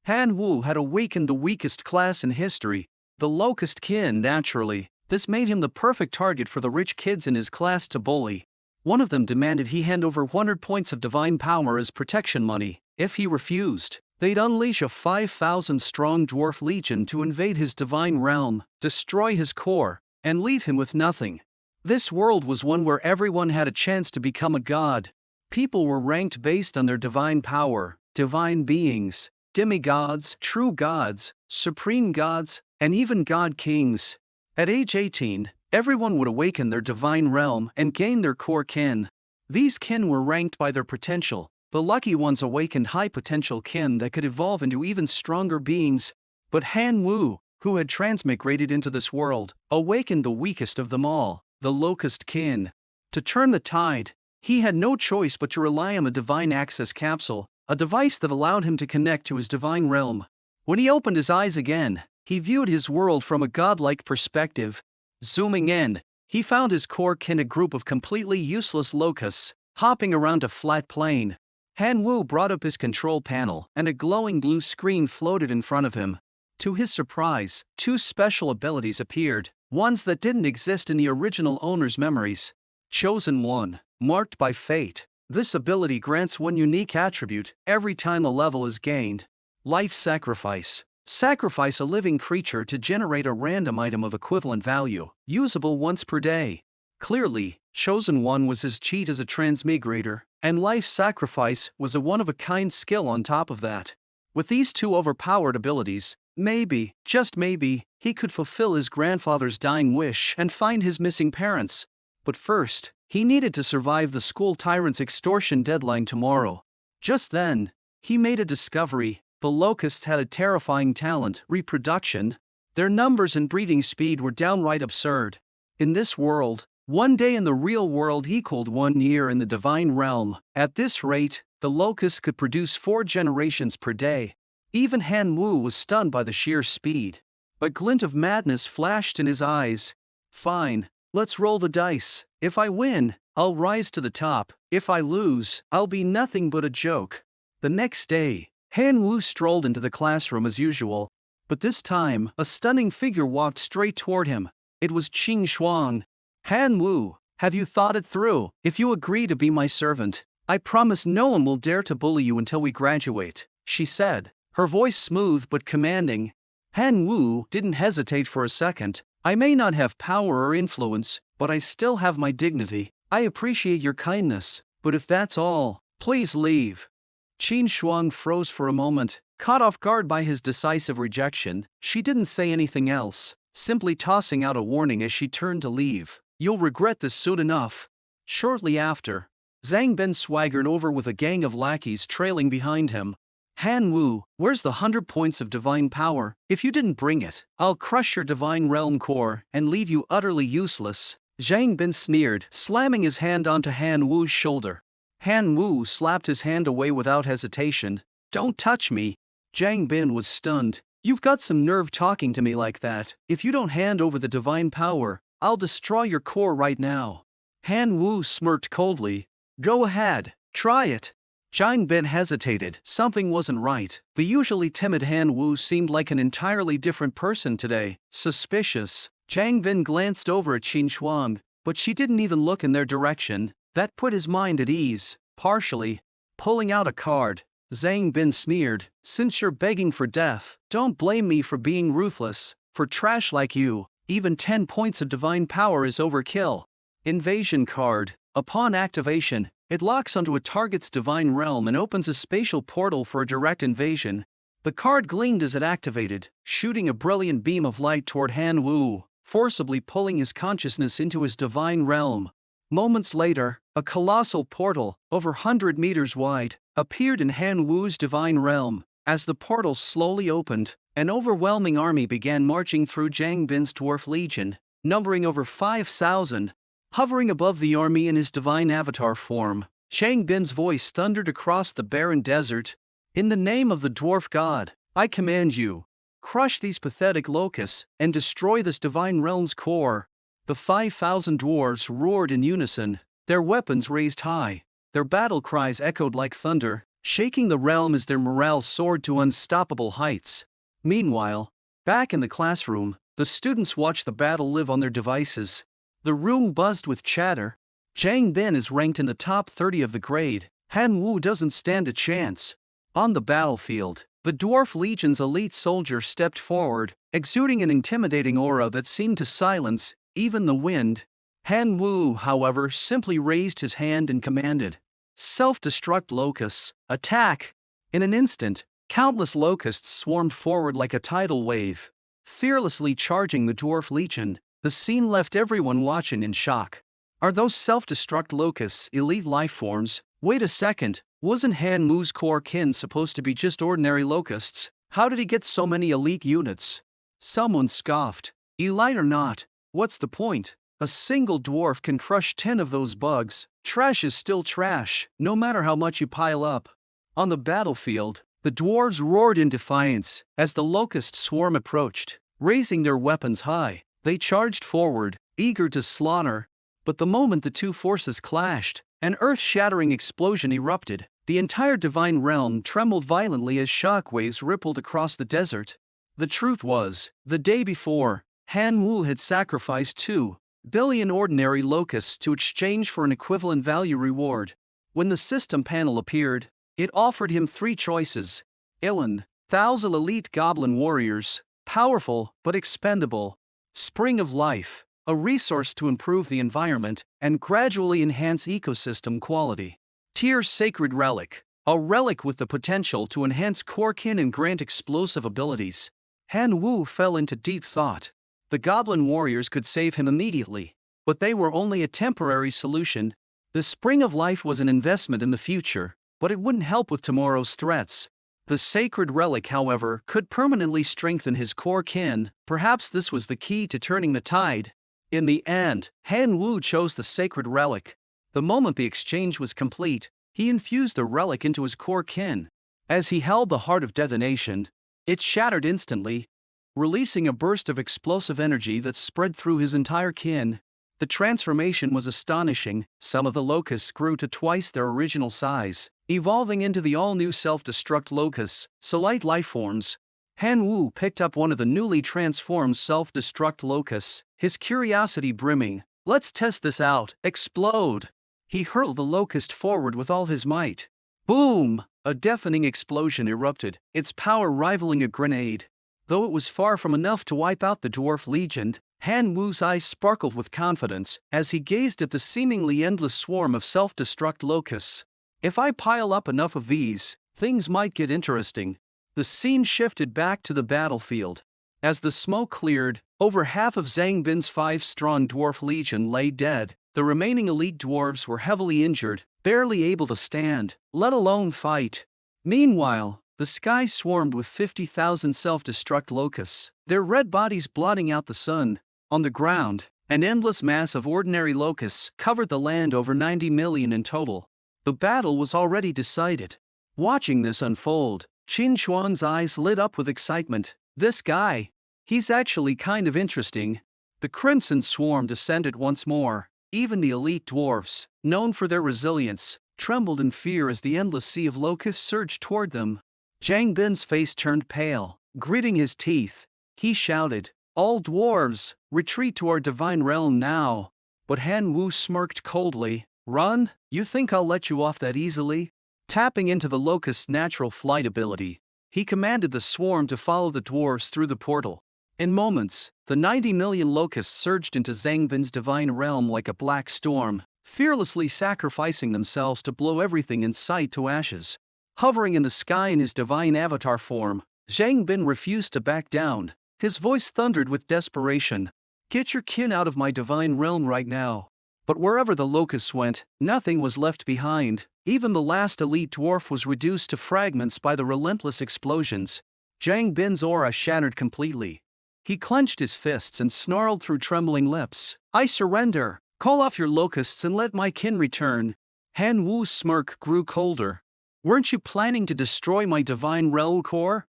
Han Wu had awakened the weakest class in history, the locust kin. Naturally, this made him the perfect target for the rich kids in his class to bully. One of them demanded he hand over 100 points of divine power as protection money. If he refused, they'd unleash a 5,000-strong dwarf legion to invade his divine realm, destroy his core, and leave him with nothing. This world was one where everyone had a chance to become a god. People were ranked based on their divine power, divine beings, demigods, true gods, supreme gods, and even god kings. At age 18, everyone would awaken their divine realm and gain their core kin. These kin were ranked by their potential. The lucky ones awakened high potential kin that could evolve into even stronger beings. But Han Wu, who had transmigrated into this world, awakened the weakest of them all, the locust kin. To turn the tide, he had no choice but to rely on the divine access capsule, a device that allowed him to connect to his divine realm. When he opened his eyes again, he viewed his world from a godlike perspective. Zooming in, he found his core kin, a group of completely useless locusts, hopping around a flat plane. Han Wu brought up his control panel, and a glowing blue screen floated in front of him. To his surprise, 2 special abilities appeared, ones that didn't exist in the original owner's memories. Chosen 1, marked by fate. This ability grants 1 unique attribute every time a level is gained. Life sacrifice. Sacrifice a living creature to generate a random item of equivalent value, usable once per day. Clearly, Chosen 1 was as cheat as a transmigrator, and life sacrifice was a one-of-a-kind skill on top of that. With these 2 overpowered abilities, maybe, just maybe, he could fulfill his grandfather's dying wish and find his missing parents. But first, he needed to survive the school tyrant's extortion deadline tomorrow. Just then, he made a discovery. The locusts had a terrifying talent, reproduction. Their numbers and breeding speed were downright absurd. In this world, 1 day in the real world equaled 1 year in the divine realm. At this rate, the locusts could produce 4 generations per day. Even Han Wu was stunned by the sheer speed. A glint of madness flashed in his eyes. Fine, let's roll the dice. If I win, I'll rise to the top. If I lose, I'll be nothing but a joke. The next day, Han Wu strolled into the classroom as usual, but this time, a stunning figure walked straight toward him. It was Qing Shuang. Han Wu, have you thought it through? If you agree to be my servant, I promise no one will dare to bully you until we graduate, she said, her voice smooth but commanding. Han Wu didn't hesitate for a second. I may not have power or influence, but I still have my dignity. I appreciate your kindness, but if that's all, please leave. Qin Shuang froze for a moment, caught off guard by his decisive rejection. She didn't say anything else, simply tossing out a warning as she turned to leave. You'll regret this soon enough. Shortly after, Zhang Bin swaggered over with a gang of lackeys trailing behind him. Han Wu, where's the 100 points of divine power? If you didn't bring it, I'll crush your divine realm core and leave you utterly useless. Zhang Bin sneered, slamming his hand onto Han Wu's shoulder. Han Wu slapped his hand away without hesitation. Don't touch me. Zhang Bin was stunned. You've got some nerve talking to me like that. If you don't hand over the divine power, I'll destroy your core right now. Han Wu smirked coldly. Go ahead, try it. Zhang Bin hesitated. Something wasn't right. The usually timid Han Wu seemed like an entirely different person today. Suspicious. Zhang Bin glanced over at Qin Shuang, but she didn't even look in their direction. That put his mind at ease, partially. Pulling out a card, Zhang Bin sneered, since you're begging for death, don't blame me for being ruthless. For trash like you, even 10 points of divine power is overkill. Invasion card. Upon activation, it locks onto a target's divine realm and opens a spatial portal for a direct invasion. The card gleamed as it activated, shooting a brilliant beam of light toward Han Wu, forcibly pulling his consciousness into his divine realm. Moments later, a colossal portal, over 100 meters wide, appeared in Han Wu's divine realm. As the portal slowly opened, an overwhelming army began marching through Zhang Bin's dwarf legion, numbering over 5,000. Hovering above the army in his divine avatar form, Zhang Bin's voice thundered across the barren desert. In the name of the dwarf god, I command you, crush these pathetic locusts and destroy this divine realm's core. The 5,000 dwarves roared in unison, their weapons raised high. Their battle cries echoed like thunder. shaking the realm as their morale soared to unstoppable heights. Meanwhile, back in the classroom, the students watched the battle live on their devices. The room buzzed with chatter. Zhang Bin is ranked in the top 30 of the grade. Han Wu doesn't stand a chance. On the battlefield, the Dwarf Legion's elite soldier stepped forward, exuding an intimidating aura that seemed to silence even the wind. Han Wu, however, simply raised his hand and commanded, "Self-destruct locusts, attack!" In an instant, countless locusts swarmed forward like a tidal wave, fearlessly charging the Dwarf Legion. The scene left everyone watching in shock. Are those self-destruct locusts elite life forms? Wait a second, wasn't Han Wu's core kin supposed to be just ordinary locusts? How did he get so many elite units? Someone scoffed. Elite or not, what's the point? A single dwarf can crush 10 of those bugs. Trash is still trash, no matter how much you pile up. On the battlefield, the dwarves roared in defiance as the locust swarm approached. Raising their weapons high, they charged forward, eager to slaughter. But the moment the two forces clashed, an earth-shattering explosion erupted. The entire divine realm trembled violently as shockwaves rippled across the desert. The truth was, the day before, Han Wu had sacrificed 2 billion ordinary locusts to exchange for an equivalent value reward. When the system panel appeared, it offered him 3 choices. 1,000 elite goblin warriors, powerful but expendable. Spring of Life, a resource to improve the environment and gradually enhance ecosystem quality. Tier Sacred Relic, a relic with the potential to enhance core kin and grant explosive abilities. Han Wu fell into deep thought. The goblin warriors could save him immediately, but they were only a temporary solution. The Spring of Life was an investment in the future, but it wouldn't help with tomorrow's threats. The Sacred Relic, however, could permanently strengthen his core kin. Perhaps this was the key to turning the tide. In the end, Han Wu chose the Sacred Relic. The moment the exchange was complete, he infused the relic into his core kin. As he held the heart of detonation, it shattered instantly, releasing a burst of explosive energy that spread through his entire kin. The transformation was astonishing. Some of the locusts grew to twice their original size, evolving into the all-new self-destruct locusts, Solite lifeforms. Han Wu picked up one of the newly transformed self-destruct locusts, his curiosity brimming. "Let's test this out." Explode! He hurled the locust forward with all his might. Boom! A deafening explosion erupted, its power rivaling a grenade. Though it was far from enough to wipe out the Dwarf Legion, Han Wu's eyes sparkled with confidence as he gazed at the seemingly endless swarm of self-destruct locusts. If I pile up enough of these, things might get interesting. The scene shifted back to the battlefield. As the smoke cleared, over half of Zhang Bin's 5-strong Dwarf Legion lay dead. The remaining elite dwarves were heavily injured, barely able to stand, let alone fight. Meanwhile, the sky swarmed with 50,000 self-destruct locusts, their red bodies blotting out the sun. On the ground, an endless mass of ordinary locusts covered the land, over 90 million in total. The battle was already decided. Watching this unfold, Qin Xuan's eyes lit up with excitement. This guy, he's actually kind of interesting. The Crimson Swarm descended once more. Even the elite dwarfs, known for their resilience, trembled in fear as the endless sea of locusts surged toward them. Zhang Bin's face turned pale. Gritting his teeth, he shouted, "All dwarves, retreat to our divine realm now." But Han Wu smirked coldly. "Run? You think I'll let you off that easily?" Tapping into the locust's natural flight ability, he commanded the swarm to follow the dwarves through the portal. In moments, the 90 million locusts surged into Zhang Bin's divine realm like a black storm, fearlessly sacrificing themselves to blow everything in sight to ashes. Hovering in the sky in his divine avatar form, Zhang Bin refused to back down. His voice thundered with desperation. "Get your kin out of my divine realm right now." But wherever the locusts went, nothing was left behind. Even the last elite dwarf was reduced to fragments by the relentless explosions. Zhang Bin's aura shattered completely. He clenched his fists and snarled through trembling lips, "I surrender! Call off your locusts and let my kin return." Han Wu's smirk grew colder. "Weren't you planning to destroy my divine realm core?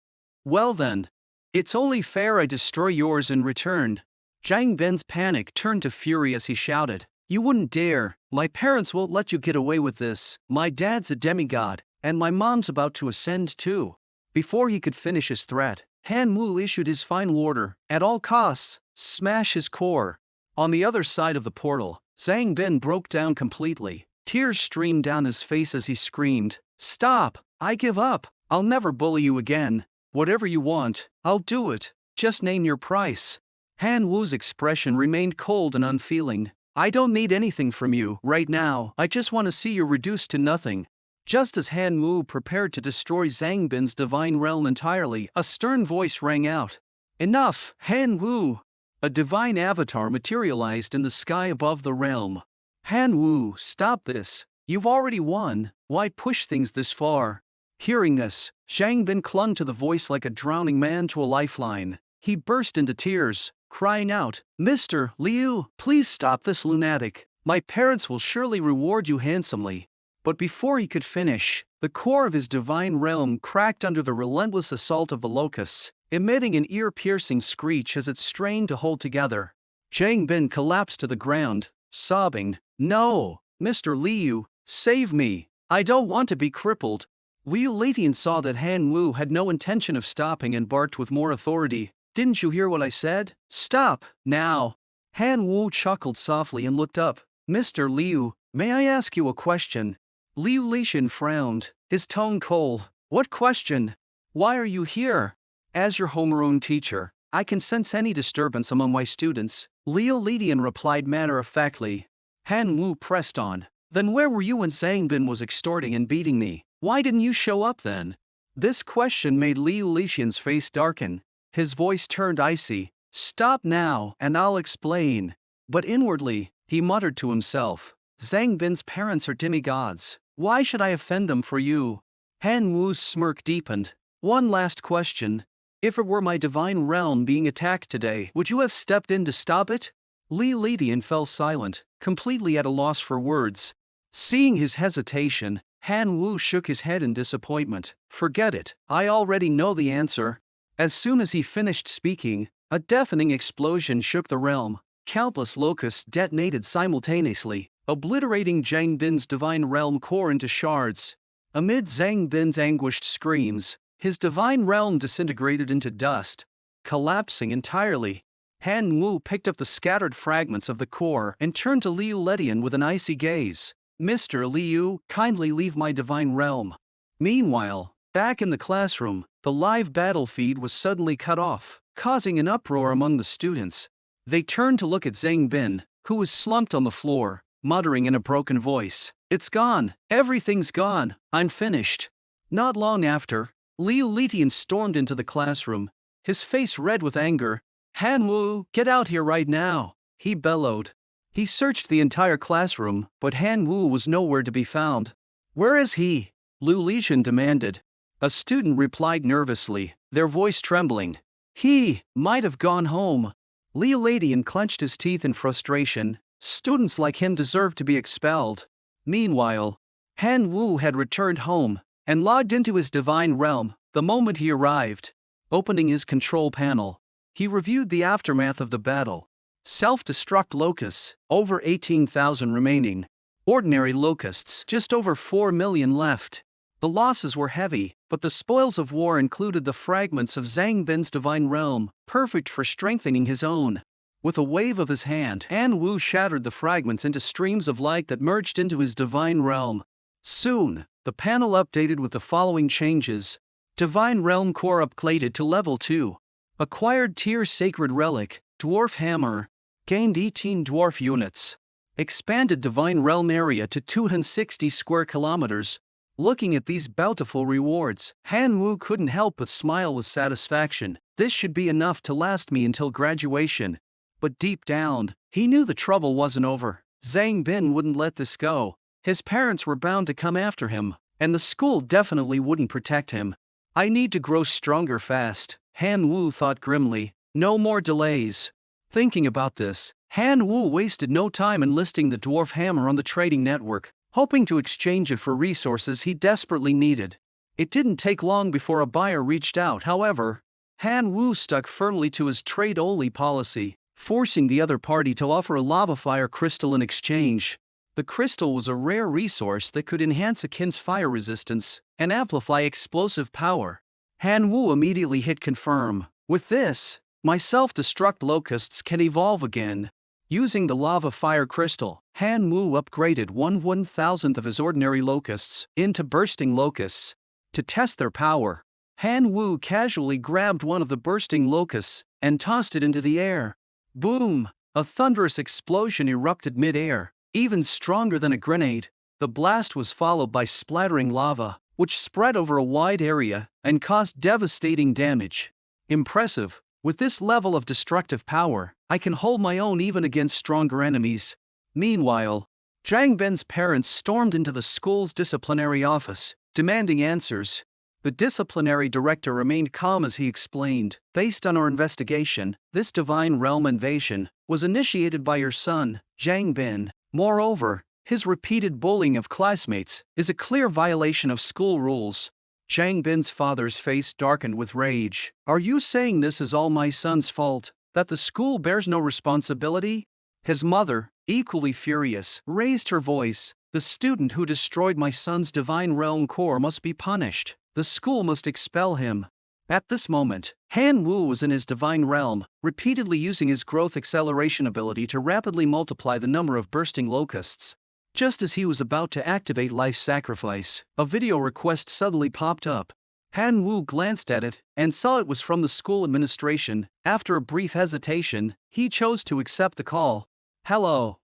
Well then, it's only fair I destroy yours in return." Zhang Bin's panic turned to fury as he shouted, "You wouldn't dare! My parents won't let you get away with this. My dad's a demigod, And my mom's about to ascend too. Before he could finish his threat, Han Wu issued his final order, at all costs, smash his core. On the other side of the portal, Zhang Bin broke down completely. Tears streamed down his face as he screamed, "Stop! I give up! I'll never bully you again. Whatever you want, I'll do it. Just name your price." Han Wu's expression remained cold and unfeeling. "I don't need anything from you right now. I just want to see you reduced to nothing." Just as Han Wu prepared to destroy Zhang Bin's divine realm entirely, a stern voice rang out. "Enough, Han Wu!" A divine avatar materialized in the sky above the realm. "Han Wu, stop this. You've already won. Why push things this far?" Hearing this, Zhang Bin clung to the voice like a drowning man to a lifeline. He burst into tears, crying out, "Mr. Liu, please stop this lunatic. My parents will surely reward you handsomely." But before he could finish, the core of his divine realm cracked under the relentless assault of the locusts, emitting an ear-piercing screech as it strained to hold together. Zhang Bin collapsed to the ground, sobbing, "No, Mr. Liu, save me. I don't want to be crippled." Liu Letian saw that Han Wu had no intention of stopping and barked with more authority, "Didn't you hear what I said? Stop, now." Han Wu chuckled softly and looked up. "Mr. Liu, may I ask you a question?" Liu Letian frowned, his tone cold. "What question? Why are you here?" "As your homegrown teacher, I can sense any disturbance among my students," Liu Letian replied matter-of-factly. Han Wu pressed on. "Then where were you when Zhang Bin was extorting and beating me? Why didn't you show up then?" This question made Liu Letian's face darken. His voice turned icy. "Stop now, and I'll explain." But inwardly, he muttered to himself, "Zhang Bin's parents are demigods. Why should I offend them for you?" Han Wu's smirk deepened. "One last question. If it were my divine realm being attacked today, would you have stepped in to stop it?" Liu Letian fell silent, completely at a loss for words. Seeing his hesitation, Han Wu shook his head in disappointment. "Forget it, I already know the answer." As soon as he finished speaking, a deafening explosion shook the realm. Countless locusts detonated simultaneously, obliterating Zhang Bin's divine realm core into shards. Amid Zhang Bin's anguished screams, his divine realm disintegrated into dust, collapsing entirely. Han Wu picked up the scattered fragments of the core and turned to Liu Letian with an icy gaze. "Mr. Liu, kindly leave my divine realm." Meanwhile, back in the classroom, the live battle feed was suddenly cut off, causing an uproar among the students. They turned to look at Zhang Bin, who was slumped on the floor, muttering in a broken voice, "It's gone, everything's gone, I'm finished." Not long after, Liu Letian stormed into the classroom, his face red with anger. "Han Wu, get out here right now," he bellowed. He searched the entire classroom, but Han Wu was nowhere to be found. "Where is he?" Liu Letian demanded. A student replied nervously, their voice trembling. "He might have gone home." Liu Letian clenched his teeth in frustration. Students like him deserved to be expelled. Meanwhile, Han Wu had returned home and logged into his divine realm the moment he arrived. Opening his control panel, he reviewed the aftermath of the battle. Self-destruct locusts, over 18,000 remaining. Ordinary locusts, just over 4 million left. The losses were heavy, but the spoils of war included the fragments of Zhang Bin's divine realm, perfect for strengthening his own. With a wave of his hand, Han Wu shattered the fragments into streams of light that merged into his divine realm. Soon, the panel updated with the following changes. Divine Realm Core upgraded to Level 2. Acquired Tier Sacred Relic, Dwarf Hammer. Gained 18 Dwarf Units. Expanded Divine Realm Area to 260 square kilometers. Looking at these bountiful rewards, Han Wu couldn't help but smile with satisfaction. This should be enough to last me until graduation. But deep down, he knew the trouble wasn't over. Zhang Bin wouldn't let this go. His parents were bound to come after him, and the school definitely wouldn't protect him. "I need to grow stronger fast," Han Wu thought grimly. "No more delays." Thinking about this, Han Wu wasted no time enlisting the dwarf hammer on the trading network, hoping to exchange it for resources he desperately needed. It didn't take long before a buyer reached out, however. Han Wu stuck firmly to his trade-only policy, forcing the other party to offer a lava fire crystal in exchange. The crystal was a rare resource that could enhance a kin's fire resistance and amplify explosive power. Han Wu immediately hit confirm. With this, my self-destruct locusts can evolve again. Using the lava fire crystal, Han Wu upgraded 1/1000th of his ordinary locusts into bursting locusts. To test their power, Han Wu casually grabbed one of the bursting locusts and tossed it into the air. Boom! A thunderous explosion erupted mid-air, even stronger than a grenade. The blast was followed by splattering lava, which spread over a wide area and caused devastating damage. Impressive! With this level of destructive power, I can hold my own even against stronger enemies. Meanwhile, Zhang Ben's parents stormed into the school's disciplinary office, demanding answers. The disciplinary director remained calm as he explained, "Based on our investigation, this divine realm invasion was initiated by your son, Zhang Ben. Moreover, his repeated bullying of classmates is a clear violation of school rules." Zhang Bin's father's face darkened with rage. "Are you saying this is all my son's fault? That the school bears no responsibility?" His mother, equally furious, raised her voice. "The student who destroyed my son's divine realm core must be punished. The school must expel him." At this moment, Han Wu was in his divine realm, repeatedly using his growth acceleration ability to rapidly multiply the number of bursting locusts. Just as he was about to activate Life Sacrifice, a video request suddenly popped up. Han Wu glanced at it and saw it was from the school administration. After a brief hesitation, he chose to accept the call. "Hello,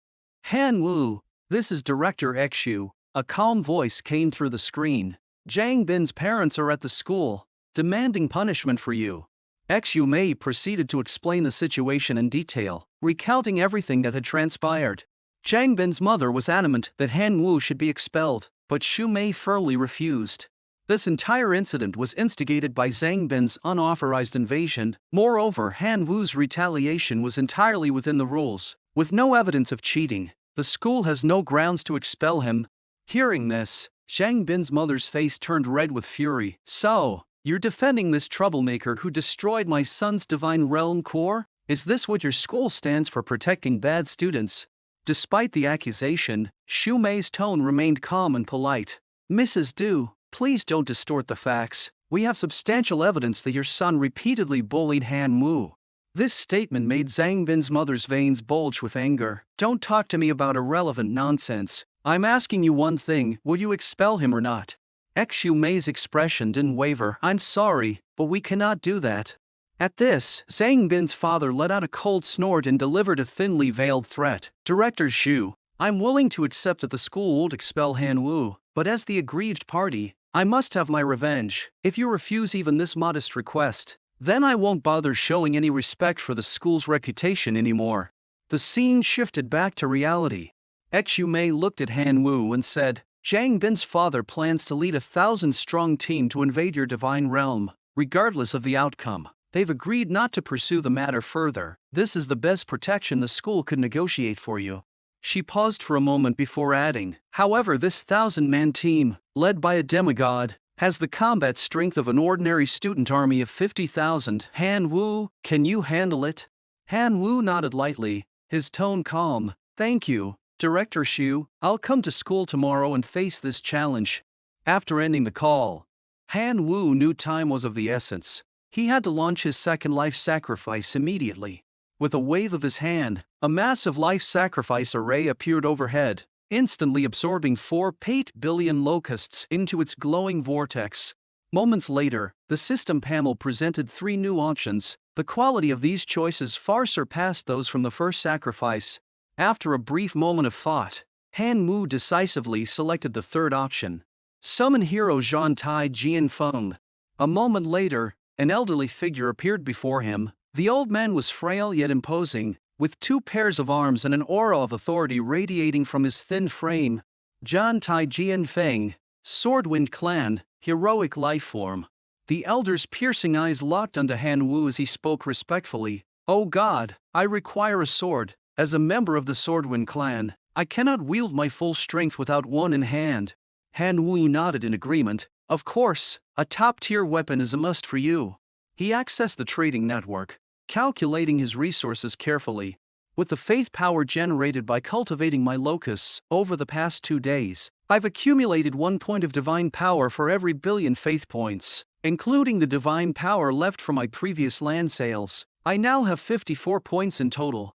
Han Wu, this is Director Xu." A calm voice came through the screen. "Zhang Bin's parents are at the school, demanding punishment for you." Xu Mei proceeded to explain the situation in detail, recounting everything that had transpired. Zhang Bin's mother was adamant that Han Wu should be expelled, but Xu Mei firmly refused. This entire incident was instigated by Zhang Bin's unauthorized invasion. Moreover, Han Wu's retaliation was entirely within the rules. With no evidence of cheating, the school has no grounds to expel him. Hearing this, Zhang Bin's mother's face turned red with fury. "So, you're defending this troublemaker who destroyed my son's divine realm core? Is this what your school stands for, protecting bad students?" Despite the accusation, Xu Mei's tone remained calm and polite. "Mrs. Du, please don't distort the facts. We have substantial evidence that your son repeatedly bullied Han Wu." This statement made Zhang Bin's mother's veins bulge with anger. "Don't talk to me about irrelevant nonsense. I'm asking you one thing, will you expel him or not?" Xu Mei's expression didn't waver. "I'm sorry, but we cannot do that." At this, Zhang Bin's father let out a cold snort and delivered a thinly veiled threat. "Director Xu, I'm willing to accept that the school won't expel Han Wu, but as the aggrieved party, I must have my revenge. If you refuse even this modest request, then I won't bother showing any respect for the school's reputation anymore." The scene shifted back to reality. Xu Mei looked at Han Wu and said, "Zhang Bin's father plans to lead a 1,000-strong team to invade your divine realm, regardless of the outcome. They've agreed not to pursue the matter further. This is the best protection the school could negotiate for you." She paused for a moment before adding, "However, this 1,000-man team, led by a demigod, has the combat strength of an ordinary student army of 50,000. Han Wu, can you handle it?" Han Wu nodded lightly, his tone calm. "Thank you, Director Xu. I'll come to school tomorrow and face this challenge." After ending the call, Han Wu knew time was of the essence. He had to launch his second life sacrifice immediately. With a wave of his hand, a massive life sacrifice array appeared overhead, instantly absorbing 4.8 billion locusts into its glowing vortex. Moments later, the system panel presented 3 new options. The quality of these choices far surpassed those from the first sacrifice. After a brief moment of thought, Han Wu decisively selected the third option. Summon hero Zhan Tai Jian Feng. A moment later, an elderly figure appeared before him. The old man was frail yet imposing, with 2 pairs of arms and an aura of authority radiating from his thin frame. Zhan Tai Jian Feng, Swordwind Clan, heroic life form. The elder's piercing eyes locked onto Han Wu as he spoke respectfully. "Oh God, I require a sword. As a member of the Swordwind Clan, I cannot wield my full strength without one in hand." Han Wu nodded in agreement. "Of course, a top-tier weapon is a must for you." He accessed the trading network, calculating his resources carefully. With the faith power generated by cultivating my locusts over the past 2 days, I've accumulated 1 point of divine power for every billion faith points, including the divine power left from my previous land sales. I now have 54 points in total.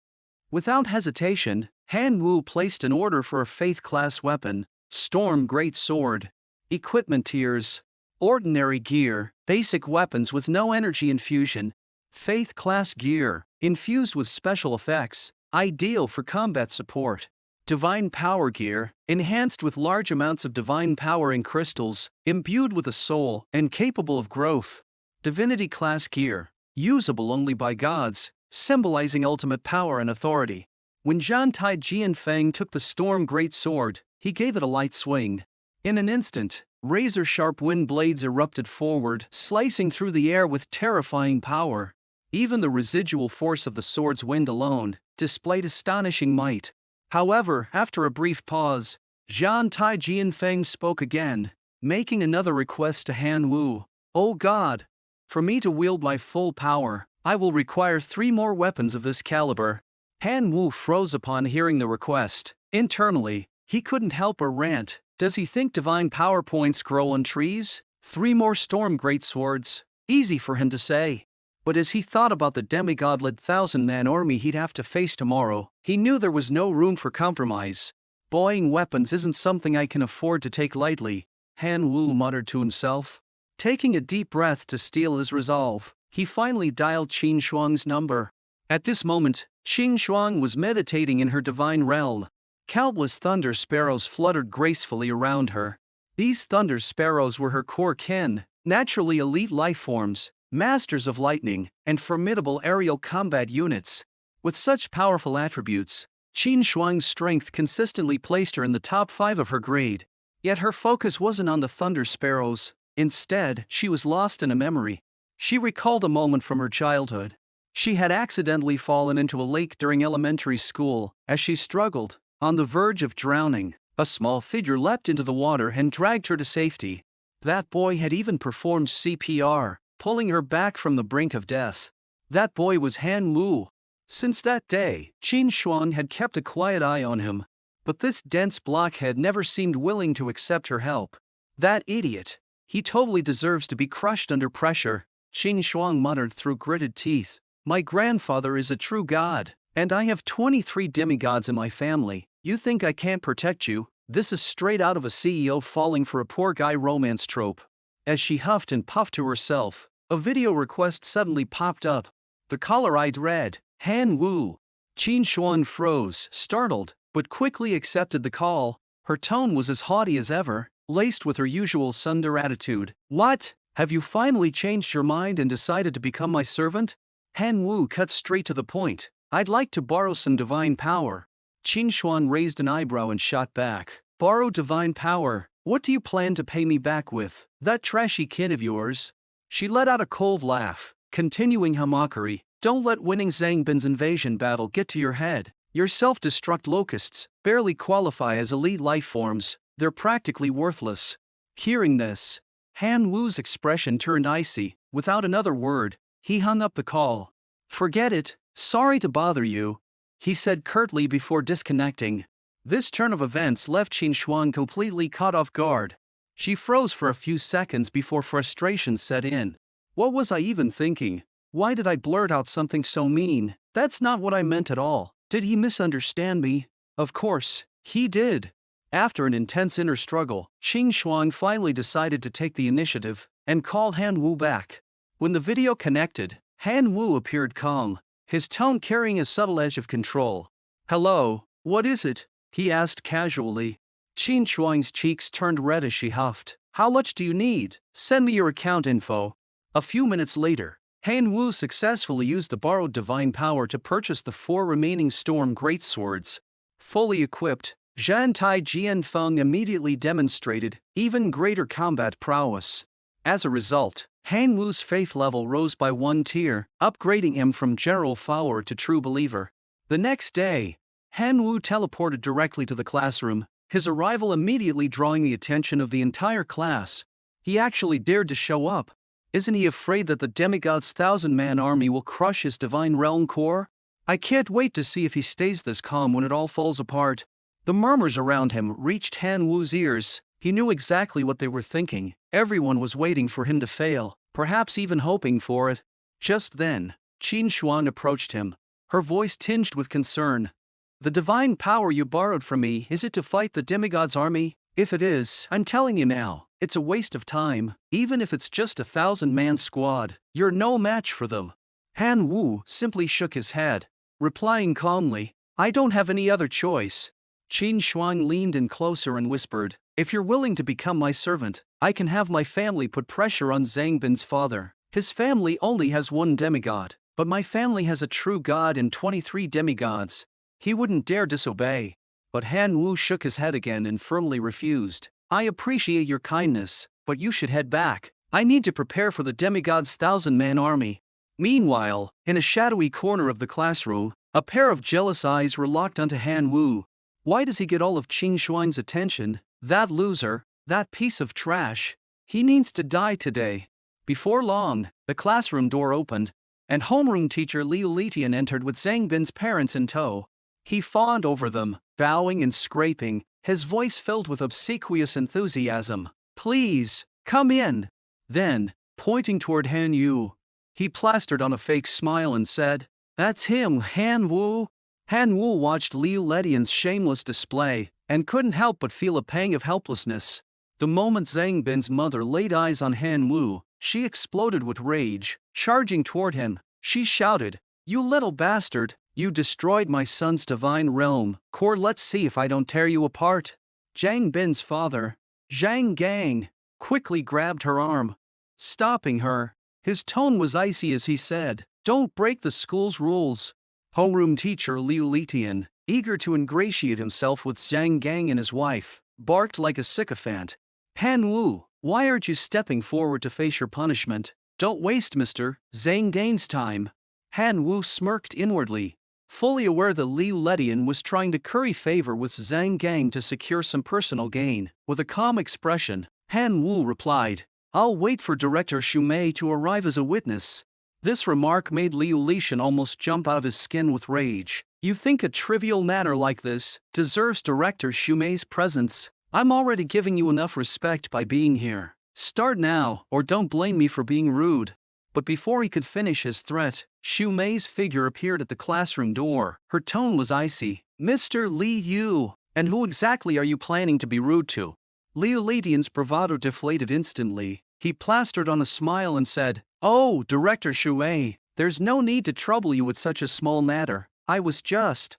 Without hesitation, Han Wu placed an order for a faith class weapon, Storm Great Sword. Equipment tiers: ordinary gear, basic weapons with no energy infusion. Faith class gear, infused with special effects, ideal for combat support. Divine power gear, enhanced with large amounts of divine power in crystals, imbued with a soul, and capable of growth. Divinity class gear, usable only by gods, symbolizing ultimate power and authority. When Zhantai Jianfeng took the Storm Great Sword, he gave it a light swing. In an instant, razor-sharp wind blades erupted forward, slicing through the air with terrifying power. Even the residual force of the sword's wind alone displayed astonishing might. However, after a brief pause, Zhantai Jianfeng spoke again, making another request to Han Wu. "Oh God! For me to wield my full power, I will require 3 more weapons of this caliber." Han Wu froze upon hearing the request. Internally, he couldn't help but rant. Does he think divine power points grow on trees? 3 more Storm Great Swords? Easy for him to say. But as he thought about the demigod-led 1,000-man army he'd have to face tomorrow, he knew there was no room for compromise. Buying weapons isn't something I can afford to take lightly, Han Wu muttered to himself. Taking a deep breath to steel his resolve, he finally dialed Qin Shuang's number. At this moment, Qin Shuang was meditating in her divine realm. Countless thunder sparrows fluttered gracefully around her. These thunder sparrows were her core kin, naturally elite life forms, masters of lightning, and formidable aerial combat units. With such powerful attributes, Qin Shuang's strength consistently placed her in the top 5 of her grade. Yet her focus wasn't on the thunder sparrows. Instead, she was lost in a memory. She recalled a moment from her childhood. She had accidentally fallen into a lake during elementary school. As she struggled, on the verge of drowning, a small figure leapt into the water and dragged her to safety. That boy had even performed CPR, pulling her back from the brink of death. That boy was Han Wu. Since that day, Qin Shuang had kept a quiet eye on him. But this dense blockhead never seemed willing to accept her help. That idiot. He totally deserves to be crushed under pressure, Qin Shuang muttered through gritted teeth. My grandfather is a true god, and I have 23 demigods in my family. You think I can't protect you? This is straight out of a CEO falling for a poor guy romance trope. As she huffed and puffed to herself, a video request suddenly popped up. The caller ID read, Han Wu. Qin Shuang froze, startled, but quickly accepted the call. Her tone was as haughty as ever, laced with her usual tsundere attitude. What? Have you finally changed your mind and decided to become my servant? Han Wu cut straight to the point. I'd like to borrow some divine power. Qin Shuang raised an eyebrow and shot back. Borrow divine power? What do you plan to pay me back with? That trashy kid of yours? She let out a cold laugh, continuing her mockery. Don't let winning Zhang Bin's invasion battle get to your head. Your self-destruct locusts barely qualify as elite life forms. They're practically worthless. Hearing this, Han Wu's expression turned icy. Without another word, he hung up the call. Forget it. Sorry to bother you, he said curtly before disconnecting. This turn of events left Qin Shuang completely caught off guard. She froze for a few seconds before frustration set in. What was I even thinking? Why did I blurt out something so mean? That's not what I meant at all. Did he misunderstand me? Of course, he did. After an intense inner struggle, Qin Shuang finally decided to take the initiative and call Han Wu back. When the video connected, Han Wu appeared calm, his tone carrying a subtle edge of control. Hello, what is it? He asked casually. Qin Shuang's cheeks turned red as she huffed. How much do you need? Send me your account info. A few minutes later, Han Wu successfully used the borrowed divine power to purchase the 4 remaining Storm Great Swords. Fully equipped, Zhantai Jianfeng immediately demonstrated even greater combat prowess. As a result, Han Wu's faith level rose by 1 tier, upgrading him from general follower to true believer. The next day, Han Wu teleported directly to the classroom, his arrival immediately drawing the attention of the entire class. He actually dared to show up. Isn't he afraid that the demigod's 1,000-man army will crush his divine realm core? I can't wait to see if he stays this calm when it all falls apart. The murmurs around him reached Han Wu's ears. He knew exactly what they were thinking. Everyone was waiting for him to fail, perhaps even hoping for it. Just then, Qin Xuan approached him, her voice tinged with concern. The divine power you borrowed from me, is it to fight the demigod's army? If it is, I'm telling you now, it's a waste of time. Even if it's just a 1,000-man squad, you're no match for them. Han Wu simply shook his head, replying calmly, I don't have any other choice. Qin Xuan leaned in closer and whispered, if you're willing to become my servant, I can have my family put pressure on Zhang Bin's father. His family only has one demigod, but my family has a true god and 23 demigods. He wouldn't dare disobey. But Han Wu shook his head again and firmly refused. I appreciate your kindness, but you should head back. I need to prepare for the demigod's 1,000-man army. Meanwhile, in a shadowy corner of the classroom, a pair of jealous eyes were locked onto Han Wu. Why does he get all of Qin Xuan's attention? That loser, that piece of trash. He needs to die today. Before long, the classroom door opened, and homeroom teacher Liu Litian entered with Zhang Bin's parents in tow. He fawned over them, bowing and scraping, his voice filled with obsequious enthusiasm. Please, come in. Then, pointing toward Han Yu, he plastered on a fake smile and said, That's him, Han Wu. Han Wu watched Liu Litian's shameless display, and couldn't help but feel a pang of helplessness. The moment Zhang Bin's mother laid eyes on Han Wu, she exploded with rage. Charging toward him, she shouted, You little bastard, you destroyed my son's divine realm. Let's see if I don't tear you apart. Zhang Bin's father, Zhang Gang, quickly grabbed her arm, stopping her. His tone was icy as he said, Don't break the school's rules. Homeroom teacher Liu Litian, eager to ingratiate himself with Zhang Gang and his wife, barked like a sycophant. Han Wu, why aren't you stepping forward to face your punishment? Don't waste Mr. Zhang Gang's time. Han Wu smirked inwardly, fully aware that Liu Litian was trying to curry favor with Zhang Gang to secure some personal gain. With a calm expression, Han Wu replied, I'll wait for Director Shumei to arrive as a witness. This remark made Liu Litian almost jump out of his skin with rage. You think a trivial matter like this deserves Director Shumei's presence? I'm already giving you enough respect by being here. Start now, or don't blame me for being rude. But before he could finish his threat, Shumei's figure appeared at the classroom door. Her tone was icy. Mr. Li Yu, and who exactly are you planning to be rude to? Liu Litian's bravado deflated instantly. He plastered on a smile and said, Oh, Director Shumei, there's no need to trouble you with such a small matter. I was just,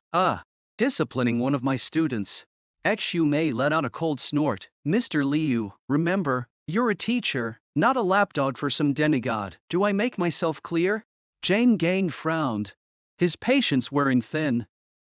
disciplining one of my students. Shumei let out a cold snort. Mr. Liu, remember, you're a teacher, not a lapdog for some demigod. Do I make myself clear? Zhang Gang frowned, his patience wearing thin.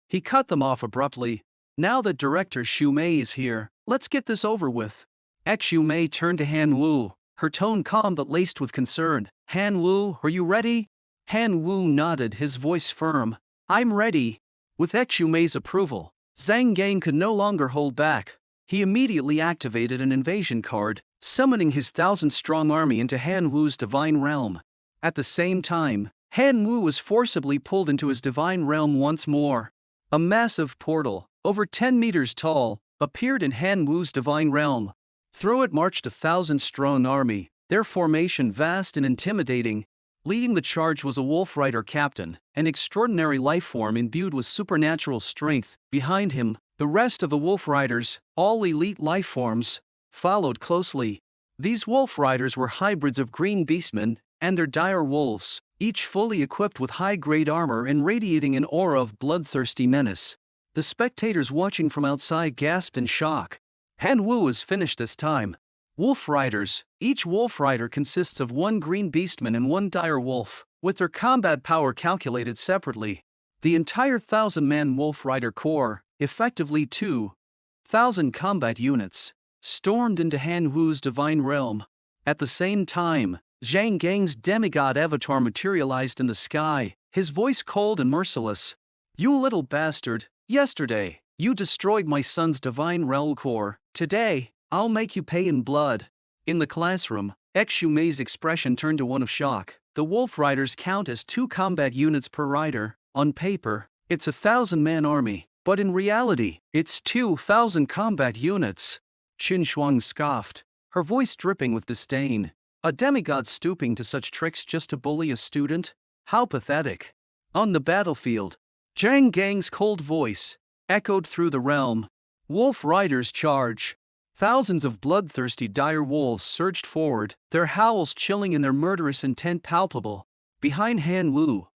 He cut them off abruptly. Now that Director Shumei is here, let's get this over with. Shumei turned to Han Wu, her tone calm but laced with concern. Han Wu, are you ready? Han Wu nodded, his voice firm. I'm ready. With Shumei's approval, Zhang Gang could no longer hold back. He immediately activated an invasion card, summoning his 1,000-strong army into Han Wu's divine realm. At the same time, Han Wu was forcibly pulled into his divine realm once more. A massive portal, over 10 meters tall, appeared in Han Wu's divine realm. Through it marched a 1,000-strong army, their formation vast and intimidating. Leading the charge was a wolf rider captain, an extraordinary lifeform imbued with supernatural strength. Behind him, the rest of the wolf riders, all elite lifeforms, followed closely. These wolf riders were hybrids of green beastmen and their dire wolves, each fully equipped with high-grade armor and radiating an aura of bloodthirsty menace. The spectators watching from outside gasped in shock. Han Wu is finished this time. Wolf riders. Each wolf rider consists of one green beastman and one dire wolf, with their combat power calculated separately. The entire 1,000-man wolf rider corps, effectively 2,000 combat units, stormed into Han Wu's divine realm. At the same time, Zhang Gang's demigod avatar materialized in the sky, his voice cold and merciless. You little bastard, yesterday, you destroyed my son's divine realm core. Today, I'll make you pay in blood. In the classroom, Shumei's expression turned to one of shock. The wolf riders count as 2 combat units per rider. On paper, it's a 1,000-man army, but in reality, it's 2,000 combat units. Qin Shuang scoffed, her voice dripping with disdain. A demigod stooping to such tricks just to bully a student? How pathetic. On the battlefield, Zhang Gang's cold voice echoed through the realm. Wolf riders charge. Thousands of bloodthirsty dire wolves surged forward, their howls chilling and their murderous intent palpable. Behind Han Wu,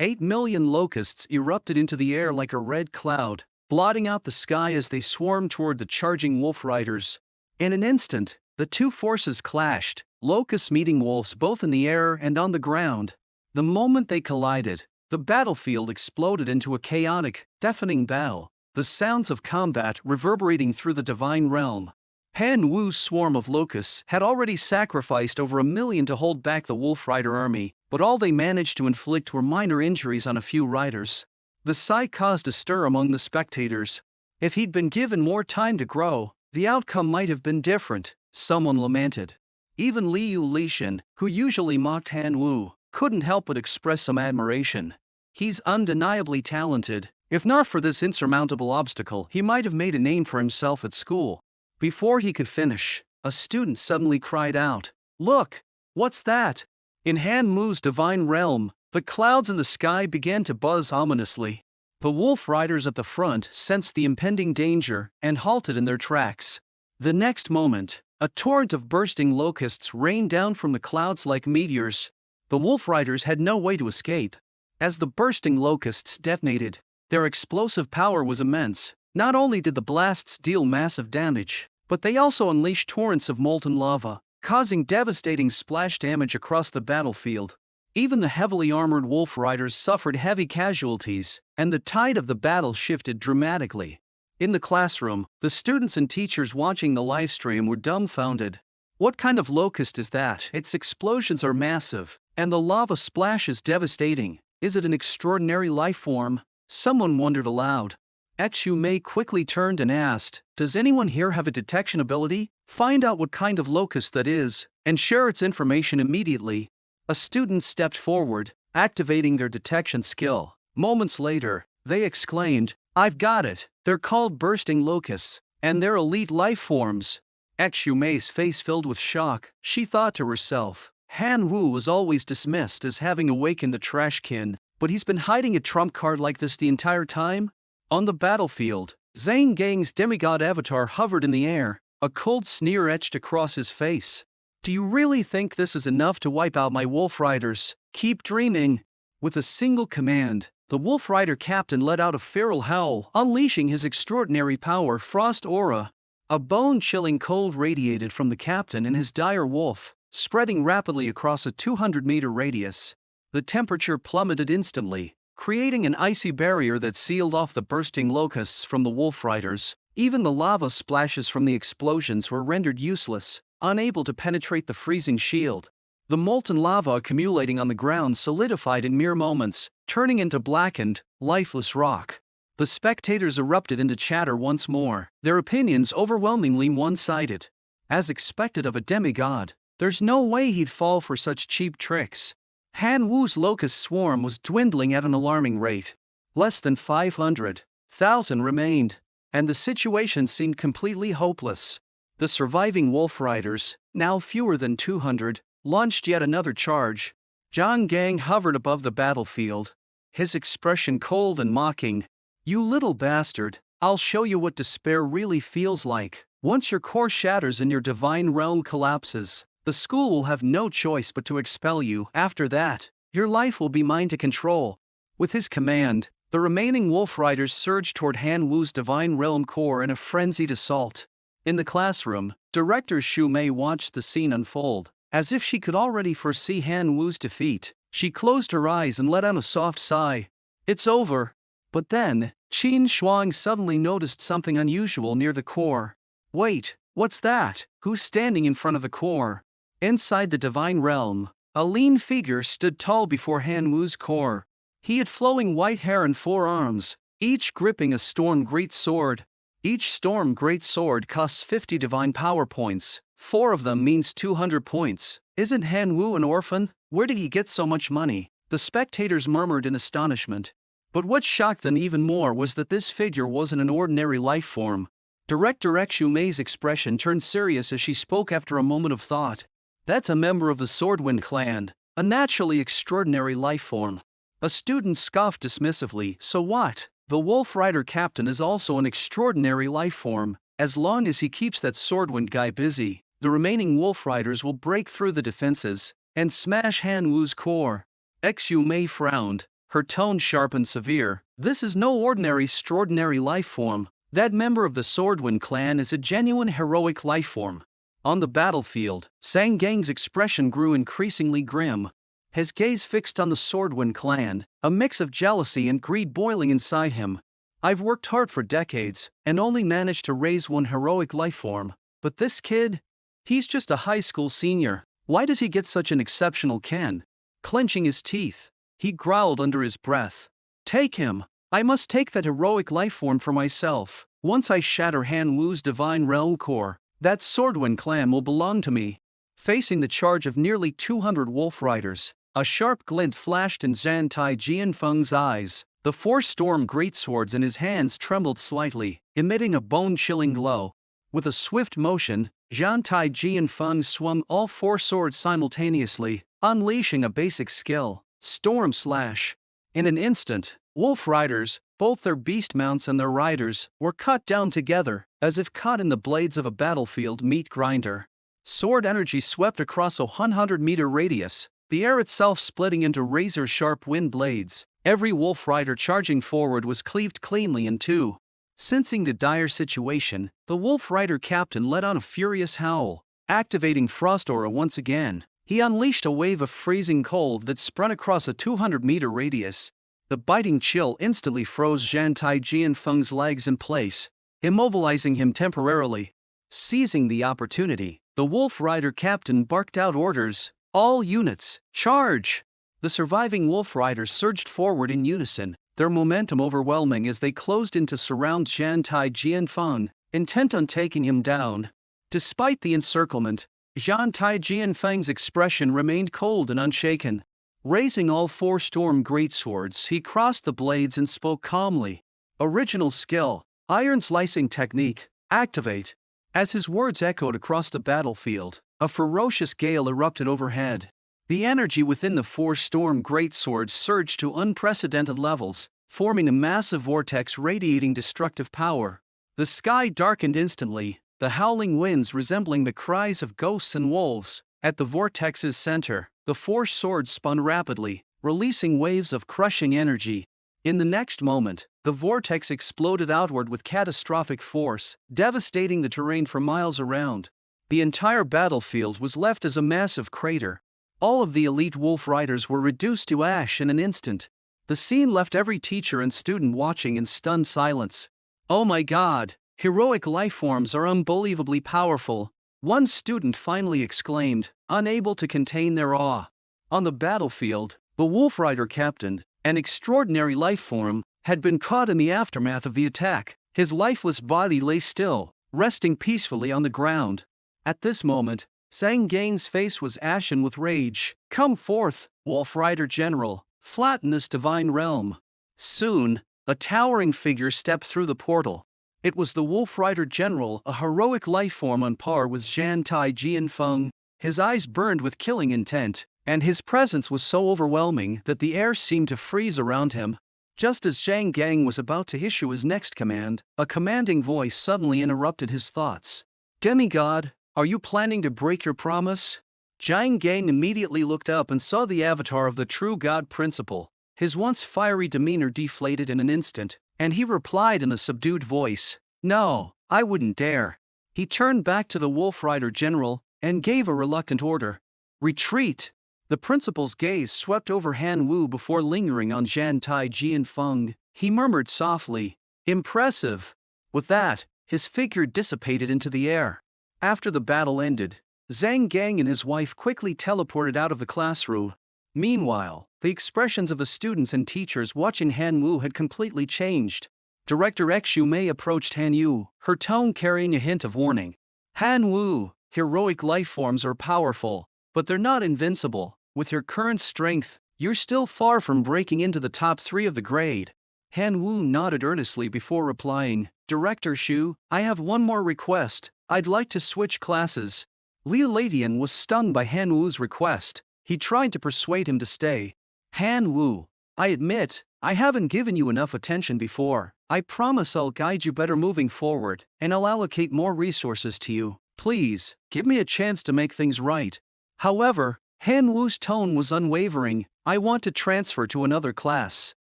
8 million locusts erupted into the air like a red cloud, blotting out the sky as they swarmed toward the charging wolf riders. In an instant, the two forces clashed, locusts meeting wolves both in the air and on the ground. The moment they collided, the battlefield exploded into a chaotic, deafening battle, the sounds of combat reverberating through the divine realm. Han Wu's swarm of locusts had already sacrificed over 1 million to hold back the Wolf Rider army, but all they managed to inflict were minor injuries on a few riders. The sight caused a stir among the spectators. If he'd been given more time to grow, the outcome might have been different, someone lamented. Even Liu Lishan, who usually mocked Han Wu, couldn't help but express some admiration. He's undeniably talented. If not for this insurmountable obstacle, he might have made a name for himself at school. Before he could finish, a student suddenly cried out, "Look! What's that?" In Han Wu's divine realm, the clouds in the sky began to buzz ominously. The wolf riders at the front sensed the impending danger and halted in their tracks. The next moment, a torrent of bursting locusts rained down from the clouds like meteors. The wolf riders had no way to escape. As the bursting locusts detonated, their explosive power was immense. Not only did the blasts deal massive damage, but they also unleashed torrents of molten lava, causing devastating splash damage across the battlefield. Even the heavily armored wolf riders suffered heavy casualties, and the tide of the battle shifted dramatically. In the classroom, the students and teachers watching the livestream were dumbfounded. What kind of locust is that? Its explosions are massive, and the lava splash is devastating. Is it an extraordinary life form? Someone wondered aloud. Xu Mei quickly turned and asked, "Does anyone here have a detection ability? Find out what kind of locust that is, and share its information immediately." A student stepped forward, activating their detection skill. Moments later, they exclaimed, "I've got it! They're called bursting locusts, and they're elite life forms." Xu Mei's face filled with shock. She thought to herself, Han Wu was always dismissed as having awakened a trashkin, but he's been hiding a trump card like this the entire time? On the battlefield, Zhang Gang's demigod avatar hovered in the air, a cold sneer etched across his face. "Do you really think this is enough to wipe out my wolf riders? Keep dreaming." With a single command, the wolf rider captain let out a feral howl, unleashing his extraordinary power, Frost Aura. A bone-chilling cold radiated from the captain and his dire wolf, spreading rapidly across a 200-meter radius. The temperature plummeted instantly, creating an icy barrier that sealed off the bursting locusts from the wolf riders. Even the lava splashes from the explosions were rendered useless, unable to penetrate the freezing shield. The molten lava accumulating on the ground solidified in mere moments, turning into blackened, lifeless rock. The spectators erupted into chatter once more, their opinions overwhelmingly one-sided. As expected of a demigod, there's no way he'd fall for such cheap tricks. Han Wu's locust swarm was dwindling at an alarming rate. Less than 500,000 remained, and the situation seemed completely hopeless. The surviving wolf riders, now fewer than 200, launched yet another charge. Zhang Gang hovered above the battlefield, his expression cold and mocking. "You little bastard, I'll show you what despair really feels like. Once your core shatters and your divine realm collapses, the school will have no choice but to expel you. After that, your life will be mine to control." With his command, the remaining wolf riders surged toward Han Wu's divine realm core in a frenzied assault. In the classroom, Director Xu Mei watched the scene unfold. As if she could already foresee Han Wu's defeat, she closed her eyes and let out a soft sigh. "It's over." But then, Qin Shuang suddenly noticed something unusual near the core. "Wait, what's that? Who's standing in front of the core?" Inside the divine realm, a lean figure stood tall before Han Wu's core. He had flowing white hair and 4 arms, each gripping a storm great sword. Each storm great sword costs 50 divine power points. 4 of them means 200 points. Isn't Han Wu an orphan? Where did he get so much money? The spectators murmured in astonishment. But what shocked them even more was that this figure wasn't an ordinary life form. Director Xumay's expression turned serious as she spoke after a moment of thought. That's a member of the Swordwind clan, a naturally extraordinary life form. A student scoffed dismissively. So what? The Wolf Rider captain is also an extraordinary life form. As long as he keeps that Swordwind guy busy, the remaining Wolf Riders will break through the defenses and smash Hanwoo's core. Xumei frowned, her tone sharp and severe. This is no ordinary extraordinary life form. That member of the Swordwind clan is a genuine heroic life form. On the battlefield, Sang Gang's expression grew increasingly grim. His gaze fixed on the Swordwind clan, a mix of jealousy and greed boiling inside him. I've worked hard for decades, and only managed to raise one heroic life form. But this kid? He's just a high school senior. Why does he get such an exceptional ken? Clenching his teeth, he growled under his breath. Take him! I must take that heroic life form for myself. Once I shatter Hanwoo's divine realm core, that Swordwind clan will belong to me. Facing the charge of nearly 200 Wolf Riders, a sharp glint flashed in Zhan Tai Jianfeng's eyes. The 4 storm greatswords in his hands trembled slightly, emitting a bone-chilling glow. With a swift motion, Zhan Tai Jianfeng swung all 4 swords simultaneously, unleashing a basic skill, Storm Slash. In an instant, Wolf Riders, both their beast mounts and their riders, were cut down together, as if caught in the blades of a battlefield meat grinder. Sword energy swept across a 100-meter radius, the air itself splitting into razor-sharp wind blades. Every Wolf Rider charging forward was cleaved cleanly in two. Sensing the dire situation, the Wolf Rider captain let out a furious howl. Activating Frost Aura once again, he unleashed a wave of freezing cold that spun across a 200-meter radius. The biting chill instantly froze Zhan Tai Jianfeng's legs in place, immobilizing him temporarily. Seizing the opportunity, the Wolf Rider captain barked out orders. All units, charge! The surviving Wolf Riders surged forward in unison, their momentum overwhelming as they closed in to surround Zhan Tai Jianfeng, intent on taking him down. Despite the encirclement, Zhan Tai Jianfeng's expression remained cold and unshaken. Raising all 4 storm greatswords, he crossed the blades and spoke calmly. Original skill, Iron Slicing Technique, activate. As his words echoed across the battlefield, a ferocious gale erupted overhead. The energy within the 4 storm greatswords surged to unprecedented levels, forming a massive vortex radiating destructive power. The sky darkened instantly, the howling winds resembling the cries of ghosts and wolves. At the vortex's center, the 4 swords spun rapidly, releasing waves of crushing energy. In the next moment, the vortex exploded outward with catastrophic force, devastating the terrain for miles around. The entire battlefield was left as a massive crater. All of the elite Wolf Riders were reduced to ash in an instant. The scene left every teacher and student watching in stunned silence. Oh my God! Heroic life forms are unbelievably powerful, one student finally exclaimed, unable to contain their awe. On the battlefield, the Wolf Rider captain, an extraordinary life form, had been caught in the aftermath of the attack. His lifeless body lay still, resting peacefully on the ground. At this moment, Sang Gang's face was ashen with rage. Come forth, Wolf Rider General, flatten this divine realm. Soon, a towering figure stepped through the portal. It was the Wolf Rider General, a heroic life form on par with Zhan Tai Jianfeng. His eyes burned with killing intent, and his presence was so overwhelming that the air seemed to freeze around him. Just as Zhang Gang was about to issue his next command, a commanding voice suddenly interrupted his thoughts. Demigod, are you planning to break your promise? Zhang Gang immediately looked up and saw the avatar of the true God principle. His once fiery demeanor deflated in an instant, and he replied in a subdued voice, No, I wouldn't dare. He turned back to the Wolf Rider General and gave a reluctant order. Retreat! The principal's gaze swept over Hanwoo before lingering on Zhan Tai Jianfeng. He murmured softly, Impressive! With that, his figure dissipated into the air. After the battle ended, Zhang Gang and his wife quickly teleported out of the classroom. Meanwhile, the expressions of the students and teachers watching Hanwoo had completely changed. Director Xumei approached Hanwoo, her tone carrying a hint of warning. Hanwoo, heroic life forms are powerful, but they're not invincible. With your current strength, You're still far from breaking into the top 3 of the grade. Han Wu nodded earnestly before replying, Director Shu, I have one more request. I'd like to switch classes. Liu Ladian was stunned by Han Wu's request. He tried to persuade him to stay. Han Wu, I admit, I haven't given you enough attention before. I promise I'll guide you better moving forward, and I'll allocate more resources to you. Please, give me a chance to make things right. However, Han Wu's tone was unwavering. I want to transfer to another class.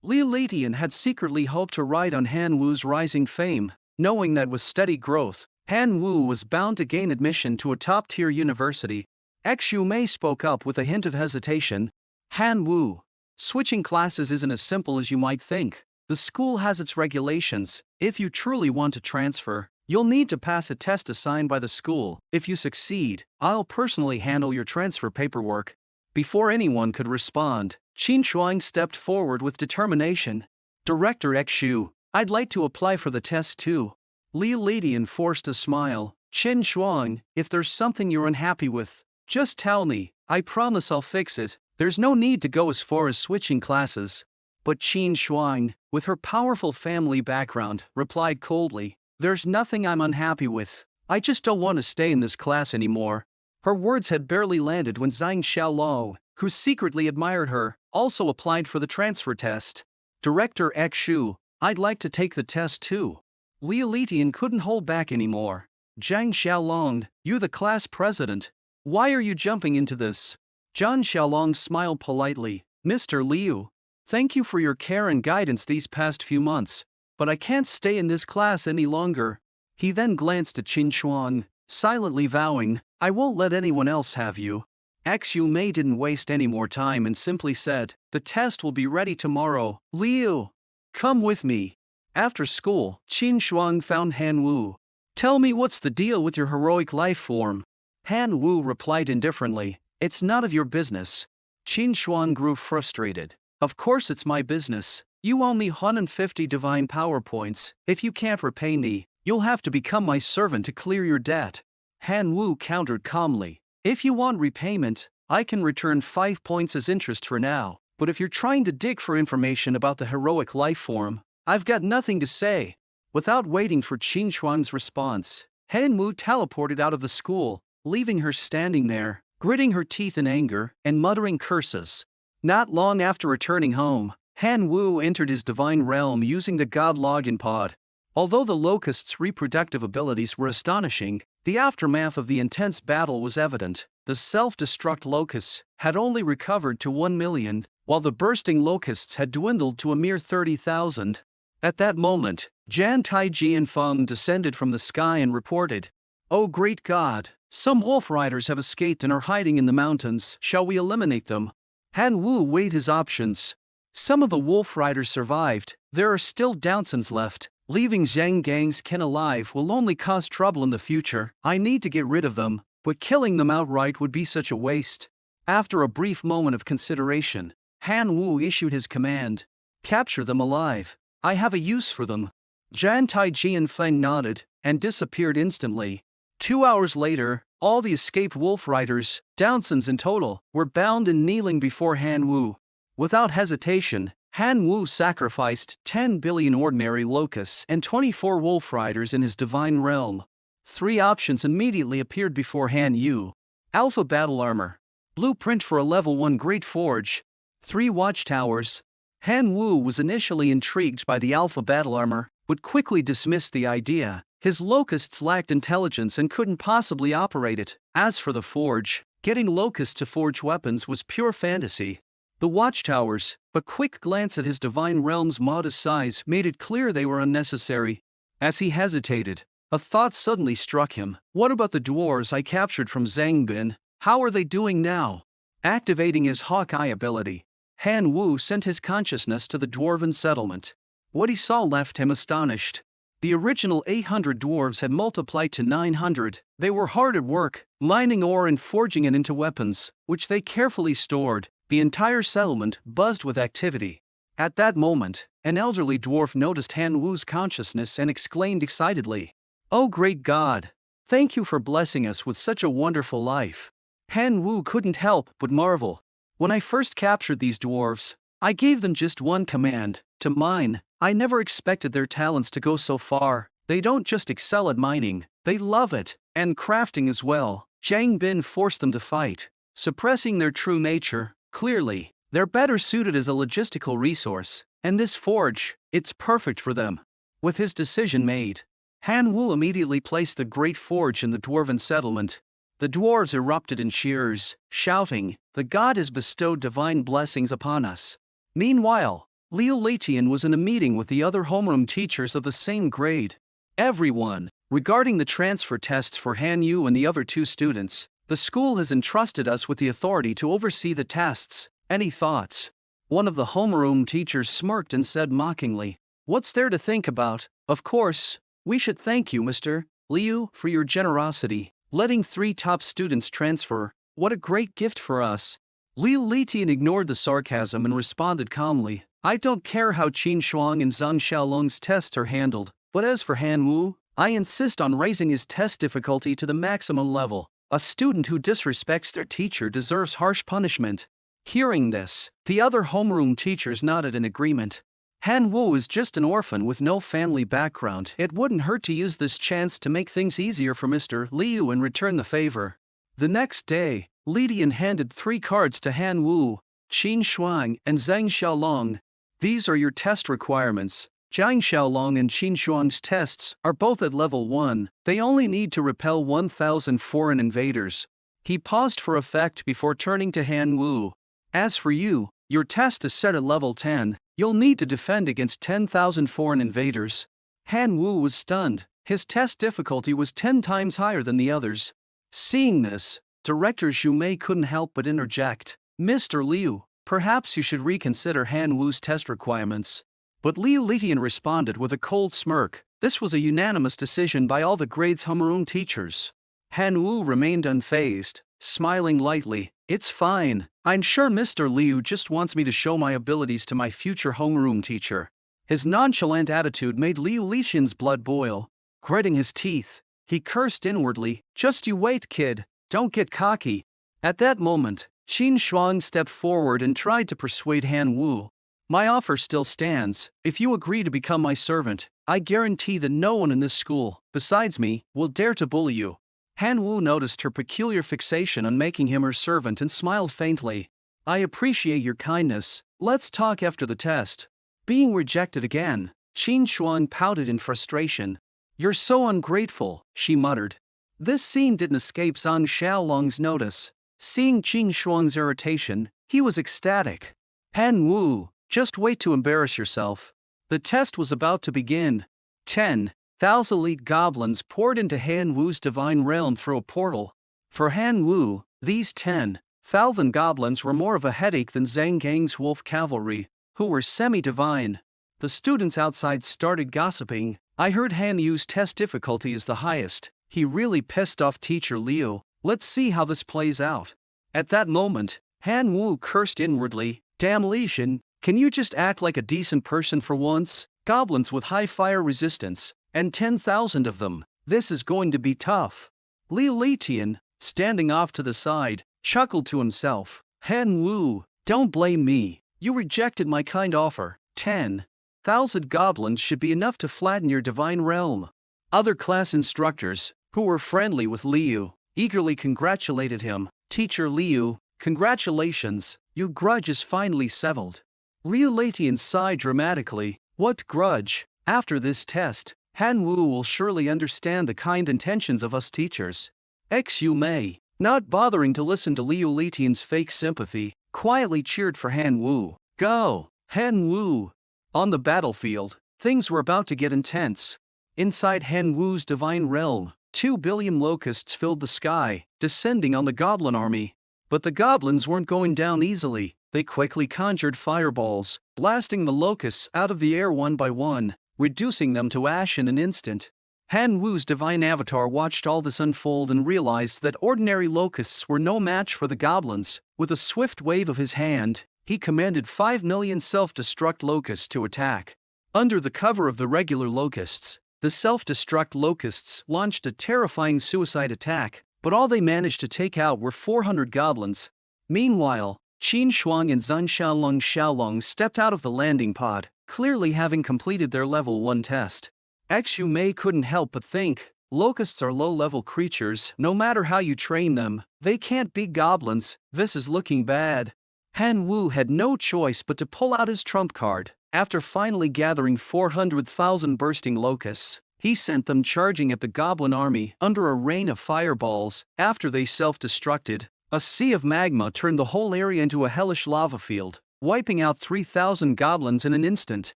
Liu Ladian had secretly hoped to ride on Han Wu's rising fame, knowing that with steady growth, Han Wu was bound to gain admission to a top-tier university. Xu Mei spoke up with a hint of hesitation. Han Wu, switching classes isn't as simple as you might think. The school has its regulations. If you truly want to transfer, you'll need to pass a test assigned by the school. If you succeed, I'll personally handle your transfer paperwork. Before anyone could respond, Qin Shuang stepped forward with determination. Director Xu, I'd like to apply for the test too. Liu Ladian forced a smile. Qin Shuang, if there's something you're unhappy with, just tell me. I promise I'll fix it. There's no need to go as far as switching classes. But Qin Shuang, with her powerful family background, replied coldly, There's nothing I'm unhappy with. I just don't want to stay in this class anymore. Her words had barely landed when Zhang Xiaolong, who secretly admired her, also applied for the transfer test. Director Xu, I'd like to take the test too. Liu Litian couldn't hold back anymore. Zhang Xiaolong, you're the class president. Why are you jumping into this? Zhang Xiaolong smiled politely. Mr. Liu, thank you for your care and guidance these past few months, but I can't stay in this class any longer. He then glanced at Qin Shuang, silently vowing, I won't let anyone else have you. Xu Mei didn't waste any more time and simply said, the test will be ready tomorrow. Liu, come with me. After school, Qin Shuang found Han Wu. Tell me what's the deal with your heroic life form? Han Wu replied indifferently, it's none of your business. Qin Shuang grew frustrated. Of course it's my business. You owe me 150 divine power points. If you can't repay me, you'll have to become my servant to clear your debt. Han Wu countered calmly. If you want repayment, I can return 5 points as interest for now, but if you're trying to dig for information about the heroic life form, I've got nothing to say. Without waiting for Qin Shuang's response, Han Wu teleported out of the school, leaving her standing there, gritting her teeth in anger and muttering curses. Not long after returning home, Han Wu entered his divine realm using the god login pod. Although the locust's reproductive abilities were astonishing, the aftermath of the intense battle was evident. The self-destruct locusts had only recovered to 1 million, while the bursting locusts had dwindled to a mere 30,000. At that moment, Jan Taiji and Feng descended from the sky and reported, Oh great God, some wolf riders have escaped and are hiding in the mountains. Shall we eliminate them? Han Wu weighed his options. Some of the wolf riders survived. There are still Downsons left. Leaving Zhang Gang's kin alive will only cause trouble in the future. I need to get rid of them, but killing them outright would be such a waste. After a brief moment of consideration, Han Wu issued his command. Capture them alive. I have a use for them. Jan Taiji and Feng nodded, and disappeared instantly. 2 hours later, all the escaped wolf riders, Downsons in total, were bound and kneeling before Han Wu. Without hesitation, Han Wu sacrificed 10 billion ordinary locusts and 24 wolf riders in his divine realm. 3 options immediately appeared before Han Yu. Alpha Battle Armor. Blueprint for a Level 1 Great Forge. 3 Watchtowers. Han Wu was initially intrigued by the Alpha Battle Armor, but quickly dismissed the idea. His locusts lacked intelligence and couldn't possibly operate it. As for the forge, getting locusts to forge weapons was pure fantasy. The watchtowers, a quick glance at his divine realm's modest size made it clear they were unnecessary. As he hesitated, a thought suddenly struck him. What about the dwarves I captured from Zangbin? How are they doing now? Activating his Hawkeye ability, Han Wu sent his consciousness to the dwarven settlement. What he saw left him astonished. The original 800 dwarves had multiplied to 900. They were hard at work, mining ore and forging it into weapons, which they carefully stored. The entire settlement buzzed with activity. At that moment, an elderly dwarf noticed Han Wu's consciousness and exclaimed excitedly, Oh great God! Thank you for blessing us with such a wonderful life. Han Wu couldn't help but marvel. When I first captured these dwarves, I gave them just one command, to mine. I never expected their talents to go so far. They don't just excel at mining, they love it, and crafting as well. Zhang Bin forced them to fight, suppressing their true nature. Clearly, they're better suited as a logistical resource, and this forge, it's perfect for them. With his decision made, Han Wu immediately placed the great forge in the dwarven settlement. The dwarves erupted in cheers, shouting, "The god has bestowed divine blessings upon us." Meanwhile, Liu Leitian was in a meeting with the other homeroom teachers of the same grade. Everyone, regarding the transfer tests for Han Yu and the other two students, the school has entrusted us with the authority to oversee the tests. Any thoughts? One of the homeroom teachers smirked and said mockingly, "What's there to think about? Of course, we should thank you, Mr. Liu, for your generosity. Letting 3 top students transfer, what a great gift for us." Liu Leitian ignored the sarcasm and responded calmly, "I don't care how Qin Shuang and Zhang Xiaolong's tests are handled, but as for Han Wu, I insist on raising his test difficulty to the maximum level. A student who disrespects their teacher deserves harsh punishment." Hearing this, the other homeroom teachers nodded in agreement. Han Wu is just an orphan with no family background. It wouldn't hurt to use this chance to make things easier for Mr. Liu and return the favor. The next day, Lidian handed 3 cards to Han Wu, Qin Shuang, and Zhang Xiaolong. "These are your test requirements. Zhang Xiaolong and Qin Shuang's tests are both at level 1. They only need to repel 1,000 foreign invaders." He paused for effect before turning to Han Wu. "As for you, your test is set at level 10. You'll need to defend against 10,000 foreign invaders." Han Wu was stunned. His test difficulty was 10 times higher than the others. Seeing this, Director Zhu Mei couldn't help but interject, "Mr. Liu, perhaps you should reconsider Han Wu's test requirements." But Liu Leitian responded with a cold smirk. This was a unanimous decision by all the grade's homeroom teachers. Han Wu remained unfazed, smiling lightly. "It's fine. I'm sure Mr. Liu just wants me to show my abilities to my future homeroom teacher." His nonchalant attitude made Liu Leitian's blood boil. Gritting his teeth, he cursed inwardly, "Just you wait, kid. Don't get cocky." At that moment, Qin Shuang stepped forward and tried to persuade Han Wu. "My offer still stands. If you agree to become my servant, I guarantee that no one in this school, besides me, will dare to bully you." Han Wu noticed her peculiar fixation on making him her servant and smiled faintly. "I appreciate your kindness. Let's talk after the test." Being rejected again, Qin Shuang pouted in frustration. "You're so ungrateful," she muttered. This scene didn't escape Zhang Xiaolong's notice. Seeing Qin Shuang's irritation, he was ecstatic. "Han Wu, just wait to embarrass yourself." The test was about to begin. 10,000 elite goblins poured into Han Wu's divine realm through a portal. For Han Wu, these 10,000 goblins were more of a headache than Zhang Gang's wolf cavalry, who were semi-divine. The students outside started gossiping. "I heard Han Wu's test difficulty is the highest. He really pissed off Teacher Liu. Let's see how this plays out." At that moment, Han Wu cursed inwardly, "Damn Leitian, can you just act like a decent person for once? Goblins with high fire resistance, and 10,000 of them. This is going to be tough." Liu Leitian, standing off to the side, chuckled to himself. "Han Wu, don't blame me. You rejected my kind offer. 10,000 goblins should be enough to flatten your divine realm." Other class instructors, who were friendly with Liu, eagerly congratulated him. "Teacher Liu, congratulations, your grudge is finally settled." Liu Leitian sighed dramatically. "What grudge? After this test, Han Wu will surely understand the kind intentions of us teachers." Xu Mei, not bothering to listen to Liu Leitian's fake sympathy, quietly cheered for Han Wu. "Go, Han Wu!" On the battlefield, things were about to get intense. Inside Han Wu's divine realm, 2 billion locusts filled the sky, descending on the goblin army. But the goblins weren't going down easily. They quickly conjured fireballs, blasting the locusts out of the air one by one, reducing them to ash in an instant. Han Wu's divine avatar watched all this unfold and realized that ordinary locusts were no match for the goblins. With a swift wave of his hand, he commanded 5 million self-destruct locusts to attack. Under the cover of the regular locusts, the self-destruct locusts launched a terrifying suicide attack, but all they managed to take out were 400 goblins. Meanwhile, Qin Shuang and Zun Xiaolong stepped out of the landing pod, clearly having completed their level 1 test. Xu Mei couldn't help but think, locusts are low-level creatures, no matter how you train them, they can't be goblins, this is looking bad. Han Wu had no choice but to pull out his trump card. After finally gathering 400,000 bursting locusts, he sent them charging at the goblin army under a rain of fireballs. After they self-destructed, a sea of magma turned the whole area into a hellish lava field, wiping out 3,000 goblins in an instant.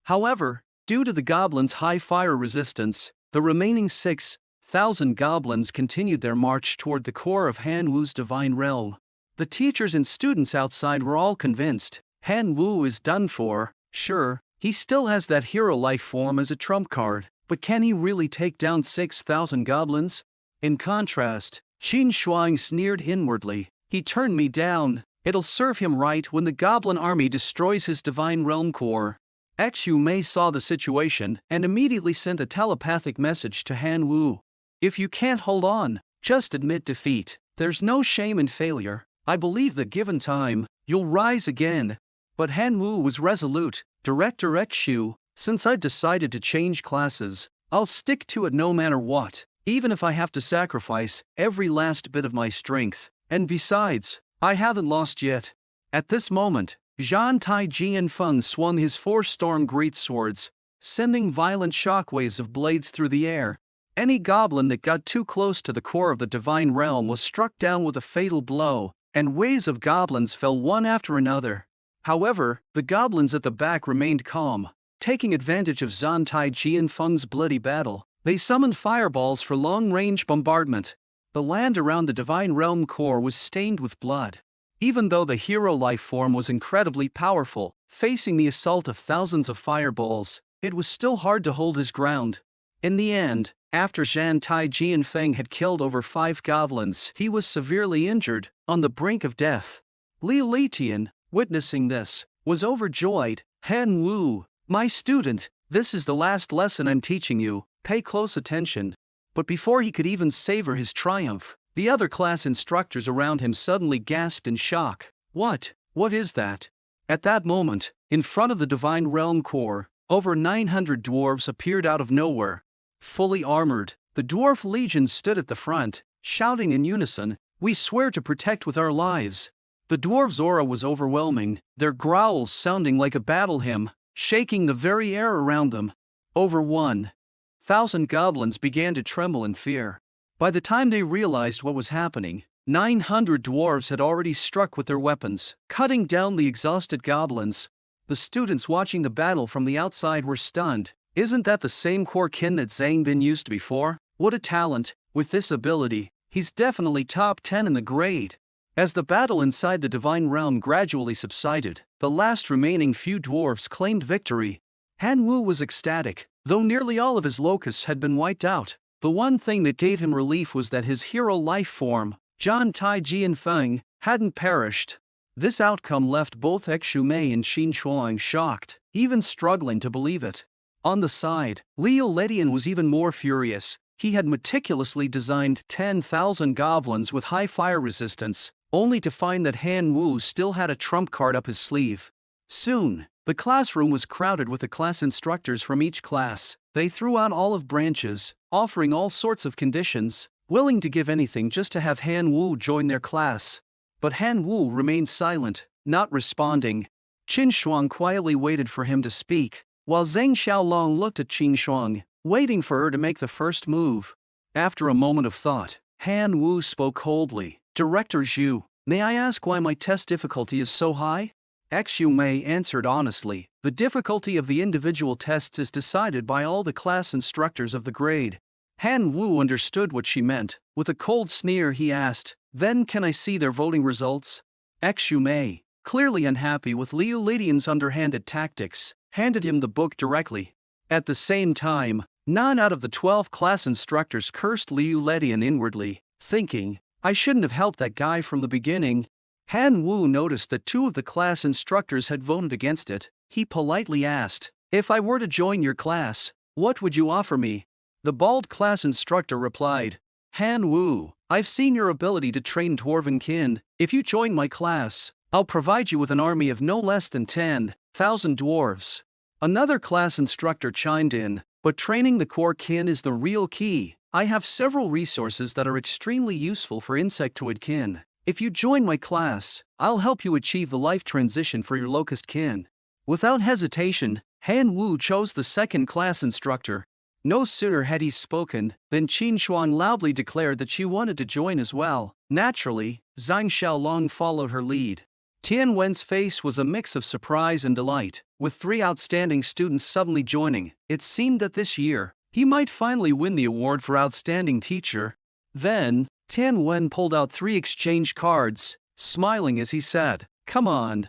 However, due to the goblins' high fire resistance, the remaining 6,000 goblins continued their march toward the core of Han Wu's divine realm. The teachers and students outside were all convinced, Han Wu is done for. Sure, he still has that hero life form as a trump card, but can he really take down 6,000 goblins? In contrast, Qin Shuang sneered inwardly, he turned me down, it'll serve him right when the goblin army destroys his divine realm core. Xu Mei saw the situation and immediately sent a telepathic message to Han Wu. If you can't hold on, just admit defeat, there's no shame in failure, I believe that given time, you'll rise again. But Han Wu was resolute. Director Xu, since I've decided to change classes, I'll stick to it no matter what, even if I have to sacrifice every last bit of my strength. And besides, I haven't lost yet. At this moment, Zhan Tai Jianfeng swung his 4 storm greatswords, sending violent shockwaves of blades through the air. Any goblin that got too close to the core of the divine realm was struck down with a fatal blow, and waves of goblins fell one after another. However, the goblins at the back remained calm. Taking advantage of Zhan Tai Jianfeng's bloody battle, they summoned fireballs for long-range bombardment. The land around the divine realm core was stained with blood. Even though the hero life form was incredibly powerful, facing the assault of thousands of fireballs, it was still hard to hold his ground. In the end, after Zhan Tai Jianfeng had killed over 5 goblins, he was severely injured, on the brink of death. Liu Litian, witnessing this, was overjoyed. Han Wu, my student, this is the last lesson I'm teaching you, pay close attention. But before he could even savor his triumph, the other class instructors around him suddenly gasped in shock. What is that? At that moment, in front of the divine realm core, over 900 dwarves appeared out of nowhere. Fully armored, the dwarf legion stood at the front, shouting in unison, we swear to protect with our lives. The dwarves' aura was overwhelming, their growls sounding like a battle hymn, shaking the very air around them. Over 1,000 goblins began to tremble in fear. By the time they realized what was happening, 900 dwarves had already struck with their weapons, cutting down the exhausted goblins. The students watching the battle from the outside were stunned. Isn't that the same core kin that Zhang Bin used before? What a talent! With this ability, he's definitely top 10 in the grade. As the battle inside the divine realm gradually subsided, the last remaining few dwarves claimed victory. Han Wu was ecstatic, though nearly all of his locusts had been wiped out. The one thing that gave him relief was that his hero life form, Zhan Tai Jianfeng, hadn't perished. This outcome left both Xu Mei and Qin Shuang shocked, even struggling to believe it. On the side, Liu Letian was even more furious. He had meticulously designed 10,000 goblins with high fire resistance, only to find that Han Wu still had a trump card up his sleeve. Soon, the classroom was crowded with the class instructors from each class. They threw out olive branches, offering all sorts of conditions, willing to give anything just to have Han Wu join their class. But Han Wu remained silent, not responding. Qin Shuang quietly waited for him to speak, while Zhang Xiaolong looked at Qin Shuang, waiting for her to make the first move. After a moment of thought, Han Wu spoke coldly. Director Zhu, may I ask why my test difficulty is so high? Xu Mei answered honestly, the difficulty of the individual tests is decided by all the class instructors of the grade. Han Wu understood what she meant. With a cold sneer he asked, then can I see their voting results? Xu Mei, clearly unhappy with Liu Litian's underhanded tactics, handed him the book directly. At the same time, 9 out of the 12 class instructors cursed Liu Litian inwardly, thinking, I shouldn't have helped that guy from the beginning. Han Wu noticed that 2 of the class instructors had voted against it. He politely asked, if I were to join your class, what would you offer me? The bald class instructor replied, Han Wu, I've seen your ability to train Dwarven kin. If you join my class, I'll provide you with an army of no less than 10,000 dwarves. Another class instructor chimed in, but training the core kin is the real key. I have several resources that are extremely useful for insectoid kin. If you join my class, I'll help you achieve the life transition for your locust kin. Without hesitation, Han Wu chose the second class instructor. No sooner had he spoken than Qin Shuang loudly declared that she wanted to join as well. Naturally, Zhang Xiaolong followed her lead. Tian Wen's face was a mix of surprise and delight. With 3 outstanding students suddenly joining, it seemed that this year, he might finally win the award for outstanding teacher. Then, Tian Wen pulled out 3 exchange cards, smiling as he said, come on,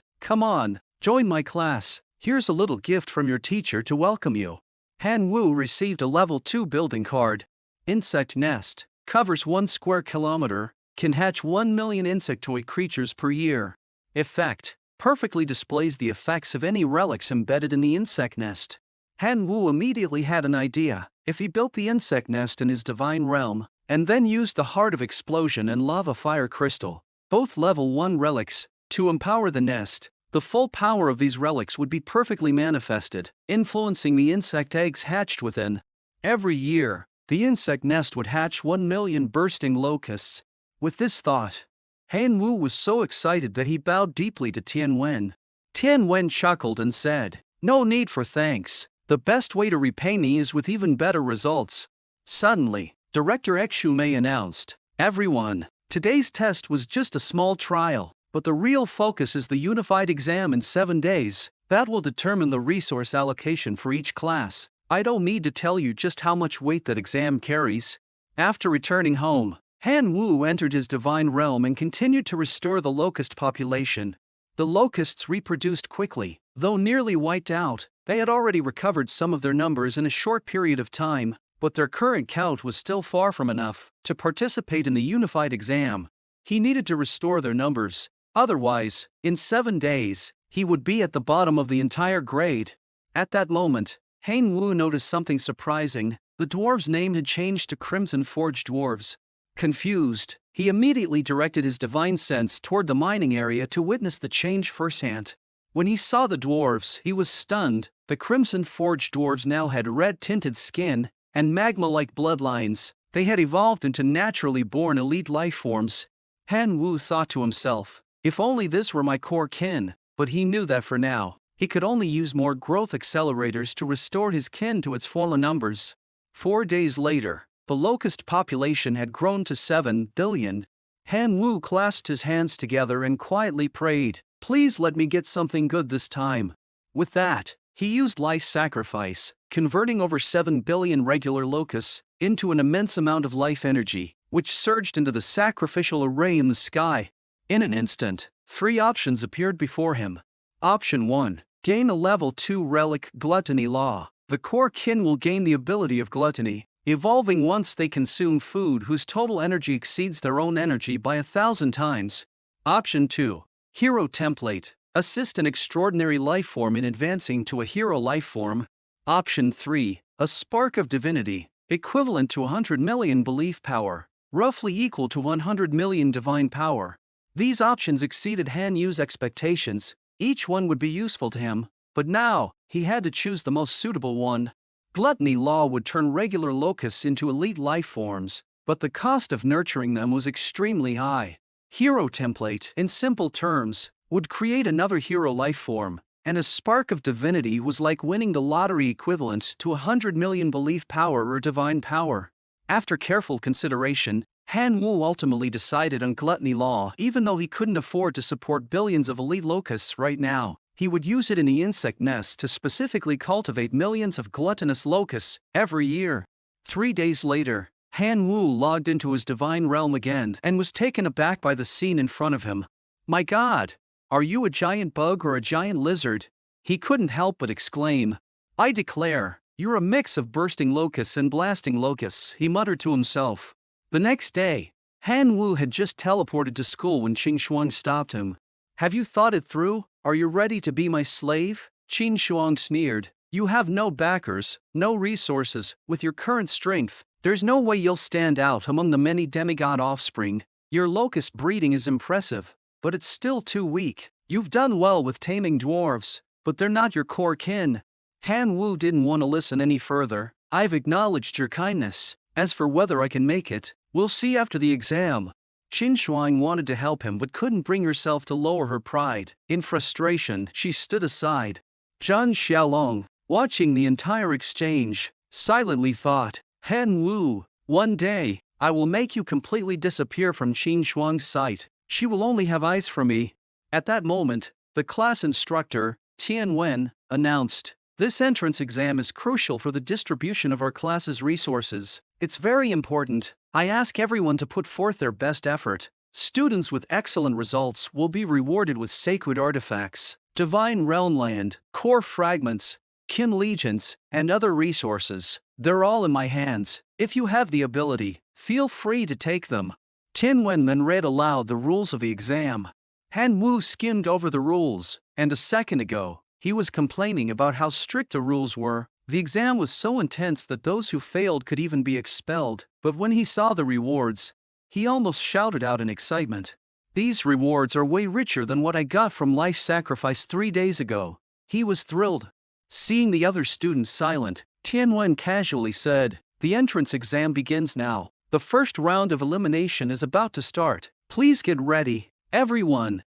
join my class. Here's a little gift from your teacher to welcome you. Han Wu received a level 2 building card. Insect nest, covers 1 square kilometer, can hatch 1 million insectoid creatures per year. Effect, perfectly displays the effects of any relics embedded in the insect nest. Han Wu immediately had an idea. If he built the insect nest in his divine realm, and then used the Heart of Explosion and Lava Fire Crystal, both level 1 relics, to empower the nest, the full power of these relics would be perfectly manifested, influencing the insect eggs hatched within. Every year, the insect nest would hatch 1 million bursting locusts. With this thought, Han Wu was so excited that he bowed deeply to Tian Wen. Tian Wen chuckled and said, no need for thanks. The best way to repay me is with even better results. Suddenly, Director Xu announced, everyone, today's test was just a small trial. But the real focus is the unified exam in 7 days. That will determine the resource allocation for each class. I don't need to tell you just how much weight that exam carries. After returning home, Han Wu entered his divine realm and continued to restore the locust population. The locusts reproduced quickly, though nearly wiped out. They had already recovered some of their numbers in a short period of time, but their current count was still far from enough to participate in the unified exam. He needed to restore their numbers. Otherwise, in 7 days, he would be at the bottom of the entire grade. At that moment, Han Wu noticed something surprising. The dwarves' name had changed to Crimson Forge Dwarves. Confused, he immediately directed his divine sense toward the mining area to witness the change firsthand. When he saw the dwarves, he was stunned. The Crimson Forge Dwarves now had red-tinted skin and magma-like bloodlines. They had evolved into naturally born elite life forms. Han Wu thought to himself, if only this were my core kin, but he knew that for now, he could only use more growth accelerators to restore his kin to its fallen numbers. 4 days later, the locust population had grown to 7 billion. Han Wu clasped his hands together and quietly prayed, please let me get something good this time. With that, he used life sacrifice, converting over 7 billion regular locusts into an immense amount of life energy, which surged into the sacrificial array in the sky. In an instant, 3 options appeared before him. Option 1. Gain a level 2 relic, Gluttony Law. The core kin will gain the ability of gluttony, evolving once they consume food whose total energy exceeds their own energy by 1,000 times. Option 2. Hero Template. Assist an extraordinary life form in advancing to a hero life form. Option 3. A Spark of Divinity. Equivalent to 100 million belief power, roughly equal to 100 million divine power. These options exceeded Han Yu's expectations. Each one would be useful to him, but now, he had to choose the most suitable one. Gluttony Law would turn regular locusts into elite life forms, but the cost of nurturing them was extremely high. Hero Template, in simple terms, would create another hero life form, and a Spark of Divinity was like winning the lottery equivalent to 100 million belief power or divine power. After careful consideration, Han Wu ultimately decided on Gluttony Law. Even though he couldn't afford to support billions of elite locusts right now, he would use it in the insect nest to specifically cultivate millions of gluttonous locusts every year. 3 days later, Han Wu logged into his divine realm again and was taken aback by the scene in front of him. My God! Are you a giant bug or a giant lizard? He couldn't help but exclaim. I declare, you're a mix of bursting locusts and blasting locusts, he muttered to himself. The next day, Han Wu had just teleported to school when Qin Shuang stopped him. Have you thought it through? Are you ready to be my slave? Qin Shuang sneered. You have no backers, no resources. With your current strength, there's no way you'll stand out among the many demigod offspring. Your locust breeding is impressive, but it's still too weak. You've done well with taming dwarves, but they're not your core kin. Han Wu didn't want to listen any further. I've acknowledged your kindness. As for whether I can make it, we'll see after the exam. Qin Shuang wanted to help him but couldn't bring herself to lower her pride. In frustration, she stood aside. Zhang Xiaolong, watching the entire exchange, silently thought, Han Wu, one day, I will make you completely disappear from Qin Shuang's sight. She will only have eyes for me. At that moment, the class instructor, Tian Wen, announced, this entrance exam is crucial for the distribution of our class's resources. It's very important. I ask everyone to put forth their best effort. Students with excellent results will be rewarded with sacred artifacts, divine realm land, core fragments, kin legions, and other resources. They're all in my hands. If you have the ability, feel free to take them. Tian Wen then read aloud the rules of the exam. Han Wu skimmed over the rules, and a second ago, he was complaining about how strict the rules were. The exam was so intense that those who failed could even be expelled, but when he saw the rewards, he almost shouted out in excitement. These rewards are way richer than what I got from life sacrifice 3 days ago. He was thrilled. Seeing the other students silent, Tian Wen casually said, the entrance exam begins now. The first round of elimination is about to start. Please get ready, everyone.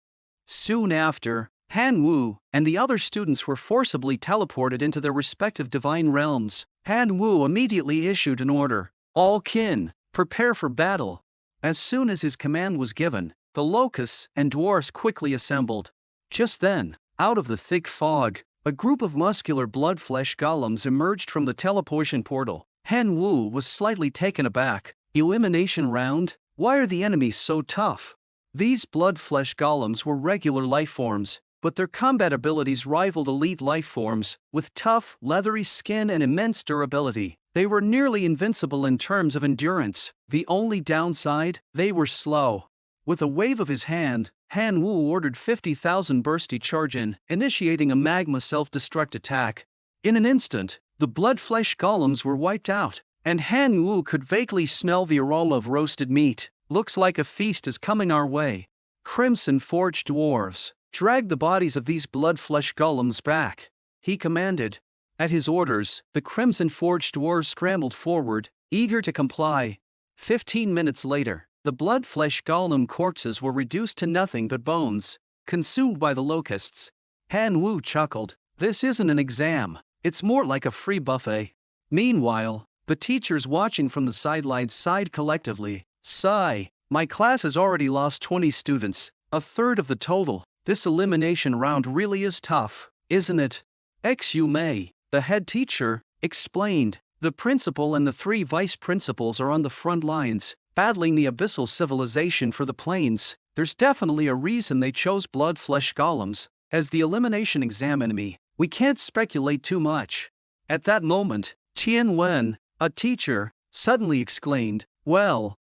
Soon after, Han Wu and the other students were forcibly teleported into their respective divine realms. Han Wu immediately issued an order. All kin, prepare for battle. As soon as his command was given, the locusts and dwarfs quickly assembled. Just then, out of the thick fog, a group of muscular blood-flesh golems emerged from the teleportation portal. Han Wu was slightly taken aback. Elimination round? Why are the enemies so tough? These blood-flesh golems were regular life forms, but their combat abilities rivaled elite life forms, with tough, leathery skin and immense durability. They were nearly invincible in terms of endurance. The only downside? They were slow. With a wave of his hand, Han Wu ordered 50,000 bursty charge in, initiating a magma self-destruct attack. In an instant, the blood-flesh golems were wiped out, and Han Wu could vaguely smell the aroma of roasted meat. Looks like a feast is coming our way. Crimson Forged Dwarves, drag the bodies of these blood-flesh golems back, he commanded. At his orders, the Crimson Forged Dwarves scrambled forward, eager to comply. 15 minutes later, the blood-flesh golem corpses were reduced to nothing but bones, consumed by the locusts. Han Wu chuckled. This isn't an exam, it's more like a free buffet. Meanwhile, the teachers watching from the sidelines sighed collectively. Sigh, my class has already lost 20 students, a third of the total. This elimination round really is tough, isn't it? Xu Mei, the head teacher, explained. The principal and the 3 vice principals are on the front lines, battling the abyssal civilization for the plains. There's definitely a reason they chose blood-flesh golems as the elimination exam enemy. We can't speculate too much. At that moment, Tian Wen, a teacher, suddenly exclaimed, Well,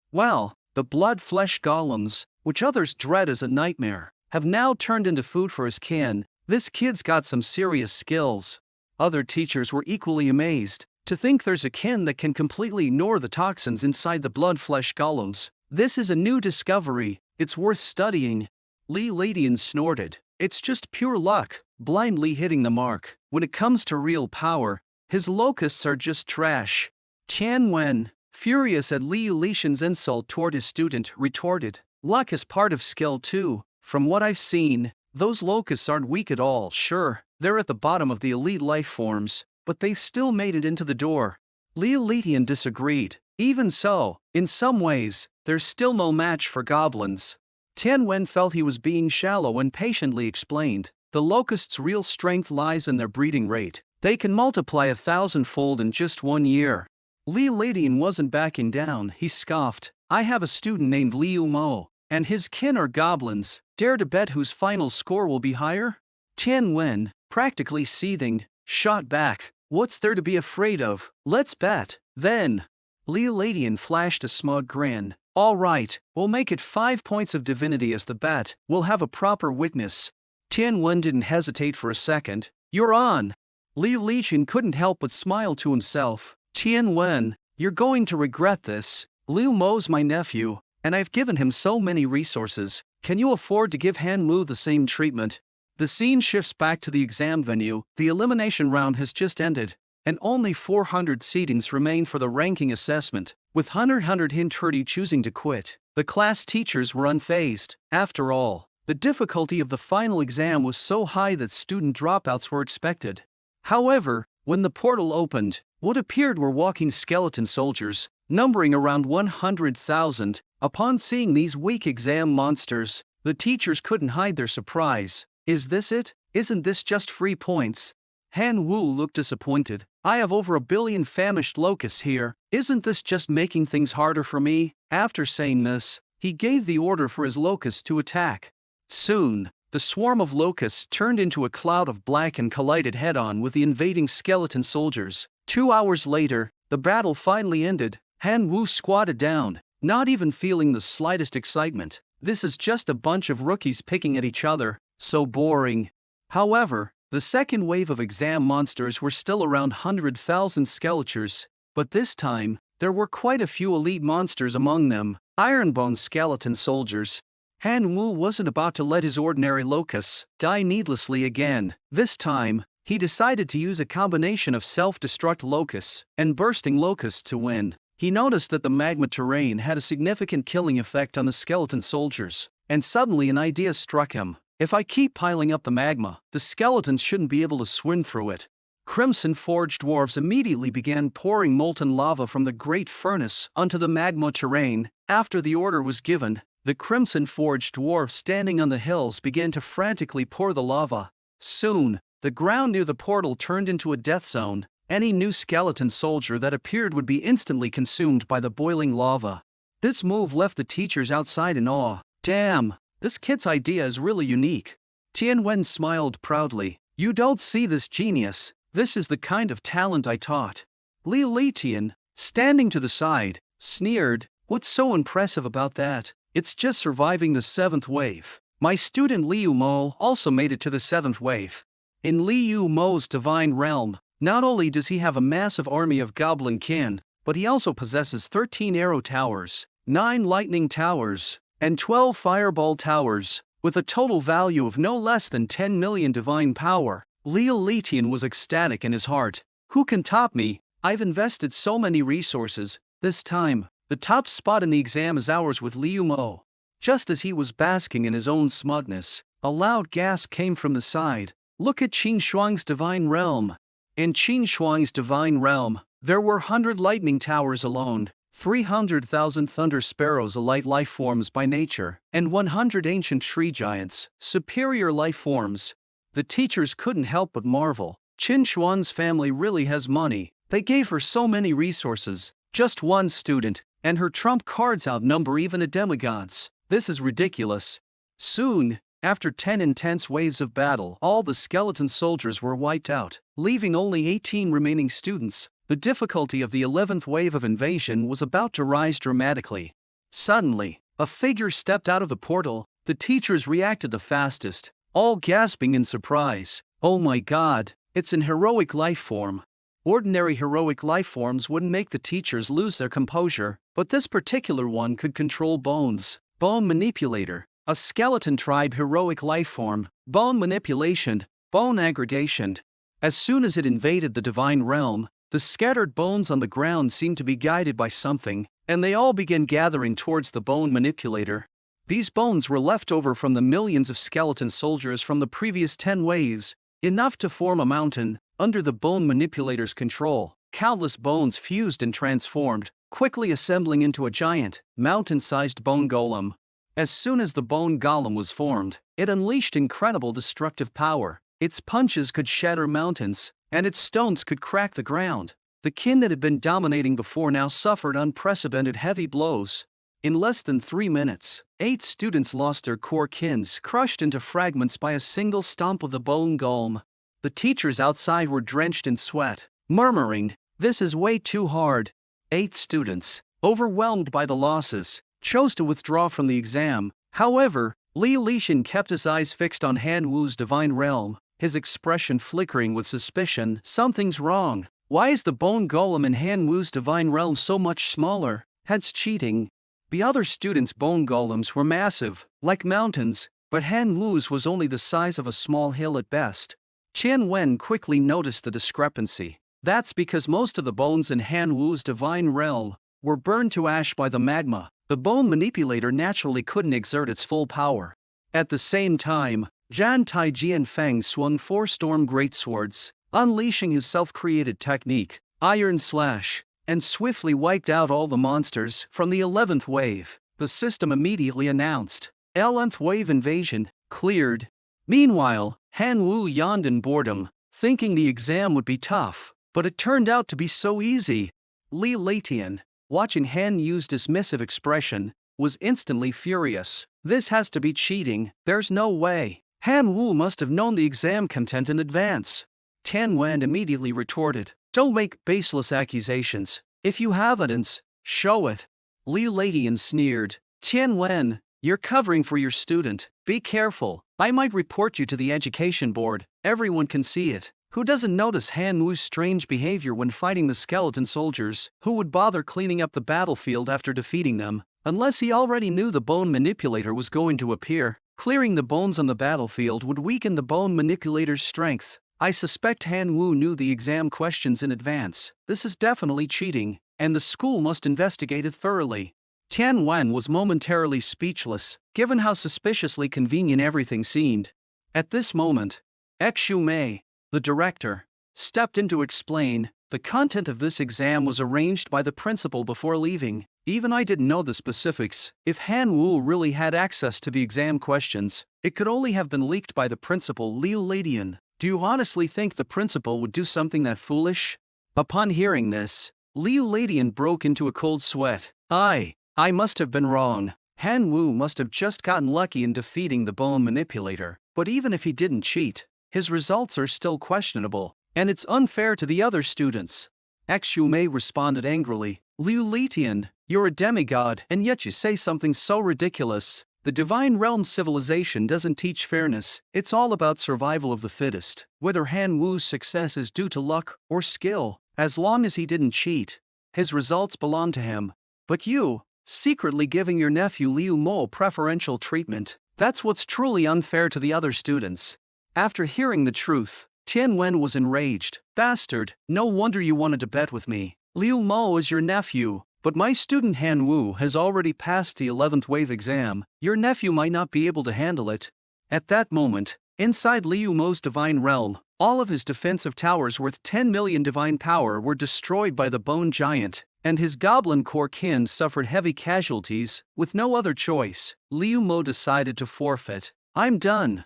the blood-flesh golems, which others dread as a nightmare, have now turned into food for his kin. This kid's got some serious skills. Other teachers were equally amazed. To think there's a kin that can completely ignore the toxins inside the blood-flesh golems. This is a new discovery. It's worth studying. Li Ladian snorted. It's just pure luck, blindly hitting the mark. When it comes to real power, his locusts are just trash. Tian Wen, furious at Liu Lishan's insult toward his student, retorted. Luck is part of skill too. From what I've seen, those locusts aren't weak at all. Sure, they're at the bottom of the elite life forms, but they've still made it into the door. Liu Litian disagreed. Even so, in some ways, there's still no match for goblins. Tian Wen felt he was being shallow and patiently explained. The locusts' real strength lies in their breeding rate. They can multiply 1,000-fold in just 1 year. Liu Litian wasn't backing down. He scoffed. I have a student named Liu Mo, and his kin are goblins. Dare to bet whose final score will be higher? Tian Wen, practically seething, shot back. What's there to be afraid of? Let's bet. Then, Liu Ladian flashed a smug grin. All right, we'll make it 5 points of divinity as the bet. We'll have a proper witness. Tian Wen didn't hesitate for a second. You're on. Liu Lishan couldn't help but smile to himself. Tian Wen, you're going to regret this. Liu Mo's my nephew, and I've given him so many resources. Can you afford to give Han Mu the same treatment? The scene shifts back to the exam venue. The elimination round has just ended, and only 400 seatings remain for the ranking assessment, with 100 Hin30 choosing to quit. The class teachers were unfazed. After all, the difficulty of the final exam was so high that student dropouts were expected. However, when the portal opened, what appeared were walking skeleton soldiers, numbering around 100,000. Upon seeing these weak exam monsters, the teachers couldn't hide their surprise. Is this it? Isn't this just free points? Han Wu looked disappointed. I have over 1 billion famished locusts here. Isn't this just making things harder for me? After saying this, he gave the order for his locusts to attack. Soon, the swarm of locusts turned into a cloud of black and collided head-on with the invading skeleton soldiers. 2 hours later, the battle finally ended. Han Wu squatted down, not even feeling the slightest excitement. This is just a bunch of rookies picking at each other. So boring. However, the second wave of exam monsters were still around 100,000 skeletures, but this time, there were quite a few elite monsters among them, ironbone skeleton soldiers. Han Wu wasn't about to let his ordinary locusts die needlessly again. This time, he decided to use a combination of self-destruct locusts and bursting locusts to win. He noticed that the magma terrain had a significant killing effect on the skeleton soldiers, and suddenly an idea struck him. If I keep piling up the magma, the skeletons shouldn't be able to swim through it. Crimson Forge dwarves immediately began pouring molten lava from the great furnace onto the magma terrain. After the order was given, the Crimson Forge dwarfs standing on the hills began to frantically pour the lava. Soon, the ground near the portal turned into a death zone. Any new skeleton soldier that appeared would be instantly consumed by the boiling lava. This move left the teachers outside in awe. Damn, this kid's idea is really unique. Tianwen smiled proudly. You don't see this genius. This is the kind of talent I taught. Li Tian, standing to the side, sneered. What's so impressive about that? It's just surviving the 7th wave. My student Liu Mo also made it to the 7th wave. In Liu Mo's divine realm, not only does he have a massive army of goblin kin, but he also possesses 13 arrow towers, 9 lightning towers, and 12 fireball towers, with a total value of no less than 10 million divine power. Li Tian was ecstatic in his heart. Who can top me? I've invested so many resources. This time, the top spot in the exam is ours with Liu Mo. Just as he was basking in his own smugness, a loud gasp came from the side. Look at Qin Shuang's divine realm. In Qin Shuang's divine realm, there were 100 lightning towers alone, 300,000 thunder sparrows, elite life forms by nature, and 100 ancient tree giants, superior life forms. The teachers couldn't help but marvel. Qin Shuang's family really has money. They gave her so many resources, just one student, and her trump cards outnumber even the demigods. This is ridiculous. Soon, after 10 intense waves of battle, all the skeleton soldiers were wiped out, leaving only 18 remaining students. The difficulty of the 11th wave of invasion was about to rise dramatically. Suddenly, a figure stepped out of the portal. The teachers reacted the fastest, all gasping in surprise. Oh my god, it's an heroic life form. Ordinary heroic life forms wouldn't make the teachers lose their composure, but this particular one could control bones. Bone manipulator, a skeleton tribe heroic life form, bone manipulation, bone aggregation. As soon as it invaded the divine realm, the scattered bones on the ground seemed to be guided by something, and they all began gathering towards the bone manipulator. These bones were left over from the millions of skeleton soldiers from the previous 10 waves, enough to form a mountain. Under the bone manipulator's control, countless bones fused and transformed, quickly assembling into a giant, mountain-sized bone golem. As soon as the bone golem was formed, it unleashed incredible destructive power. Its punches could shatter mountains, and its stones could crack the ground. The kin that had been dominating before now suffered unprecedented heavy blows. In less than 3 minutes, 8 students lost their core kins, crushed into fragments by a single stomp of the bone golem. The teachers outside were drenched in sweat, murmuring, "This is way too hard." 8 students, overwhelmed by the losses, chose to withdraw from the exam. However, Li Lishan kept his eyes fixed on Han Wu's divine realm, his expression flickering with suspicion. Something's wrong. Why is the bone golem in Han Wu's divine realm so much smaller? That's cheating. The other students' bone golems were massive, like mountains, but Han Wu's was only the size of a small hill at best. Tian Wen quickly noticed the discrepancy. That's because most of the bones in Han Wu's divine realm were burned to ash by the magma. The bone manipulator naturally couldn't exert its full power. At the same time, Zhan Taijian Feng swung 4 storm greatswords, unleashing his self-created technique, Iron Slash, and swiftly wiped out all the monsters from the 11th wave. The system immediately announced, 11th wave invasion, cleared. Meanwhile, Han Wu yawned in boredom, thinking the exam would be tough, but it turned out to be so easy. Li Leitian, watching Han Wu's dismissive expression, was instantly furious. This has to be cheating, there's no way. Han Wu must have known the exam content in advance. Tian Wen immediately retorted, don't make baseless accusations. If you have evidence, show it. Li Leitian sneered, Tian Wen, you're covering for your student. Be careful, I might report you to the education board. Everyone can see it. Who doesn't notice Han Wu's strange behavior when fighting the skeleton soldiers? Who would bother cleaning up the battlefield after defeating them? Unless he already knew the bone manipulator was going to appear. Clearing the bones on the battlefield would weaken the bone manipulator's strength. I suspect Han Wu knew the exam questions in advance. This is definitely cheating, and the school must investigate it thoroughly. Tian Wen was momentarily speechless, given how suspiciously convenient everything seemed. At this moment, Xu Mei, the director, stepped in to explain, the content of this exam was arranged by the principal before leaving. Even I didn't know the specifics. If Han Wu really had access to the exam questions, it could only have been leaked by the principal Liu Ladian. Do you honestly think the principal would do something that foolish? Upon hearing this, Liu Ladian broke into a cold sweat. I must have been wrong. Han Wu must have just gotten lucky in defeating the bone manipulator. But even if he didn't cheat, his results are still questionable, and it's unfair to the other students. Xu Mei responded angrily, Liu Litian, you're a demigod, and yet you say something so ridiculous. The Divine Realm civilization doesn't teach fairness, it's all about survival of the fittest. Whether Han Wu's success is due to luck or skill, as long as he didn't cheat, his results belong to him. But you, secretly giving your nephew Liu Mo preferential treatment, that's what's truly unfair to the other students. After hearing the truth, Tian Wen was enraged. Bastard, no wonder you wanted to bet with me. Liu Mo is your nephew, but my student Han Wu has already passed the 11th wave exam. Your nephew might not be able to handle it. At that moment, inside Liu Mo's divine realm, all of his defensive towers worth 10 million divine power were destroyed by the bone giant, and his goblin core kin suffered heavy casualties. With no other choice, Liu Mo decided to forfeit. I'm done.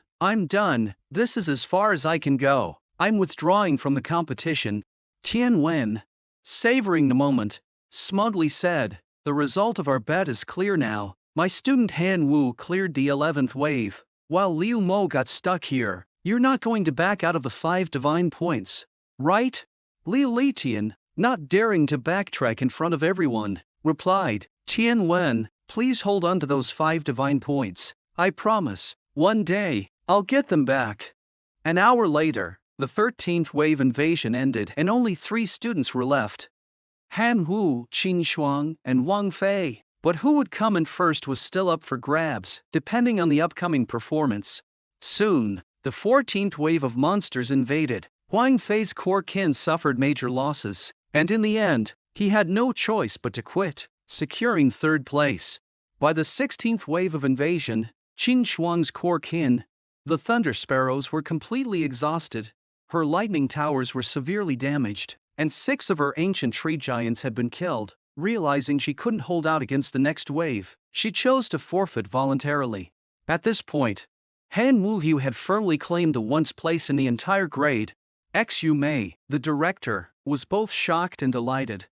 This is as far as I can go. I'm withdrawing from the competition. Tian Wen, savoring the moment, smugly said, the result of our bet is clear now. My student Han Wu cleared the 11th wave, while Liu Mo got stuck here. You're not going to back out of the 5 divine points, right? Li Litian, not daring to backtrack in front of everyone, replied, Tian Wen, please hold on to those 5 divine points. I promise, one day, I'll get them back. An hour later, the 13th wave invasion ended and only 3 students were left. Han Wu, Qin Shuang, and Wang Fei. But who would come in first was still up for grabs, depending on the upcoming performance. Soon, the 14th wave of monsters invaded. Wang Fei's core kin suffered major losses, and in the end, he had no choice but to quit, securing 3rd place. By the 16th wave of invasion, Qin Shuang's core kin, the Thunder Sparrows, were completely exhausted. Her lightning towers were severely damaged, and 6 of her ancient tree giants had been killed. Realizing she couldn't hold out against the next wave, she chose to forfeit voluntarily. At this point, Han Wu had firmly claimed the once place in the entire grade. Xu Mei, the director, was both shocked and delighted.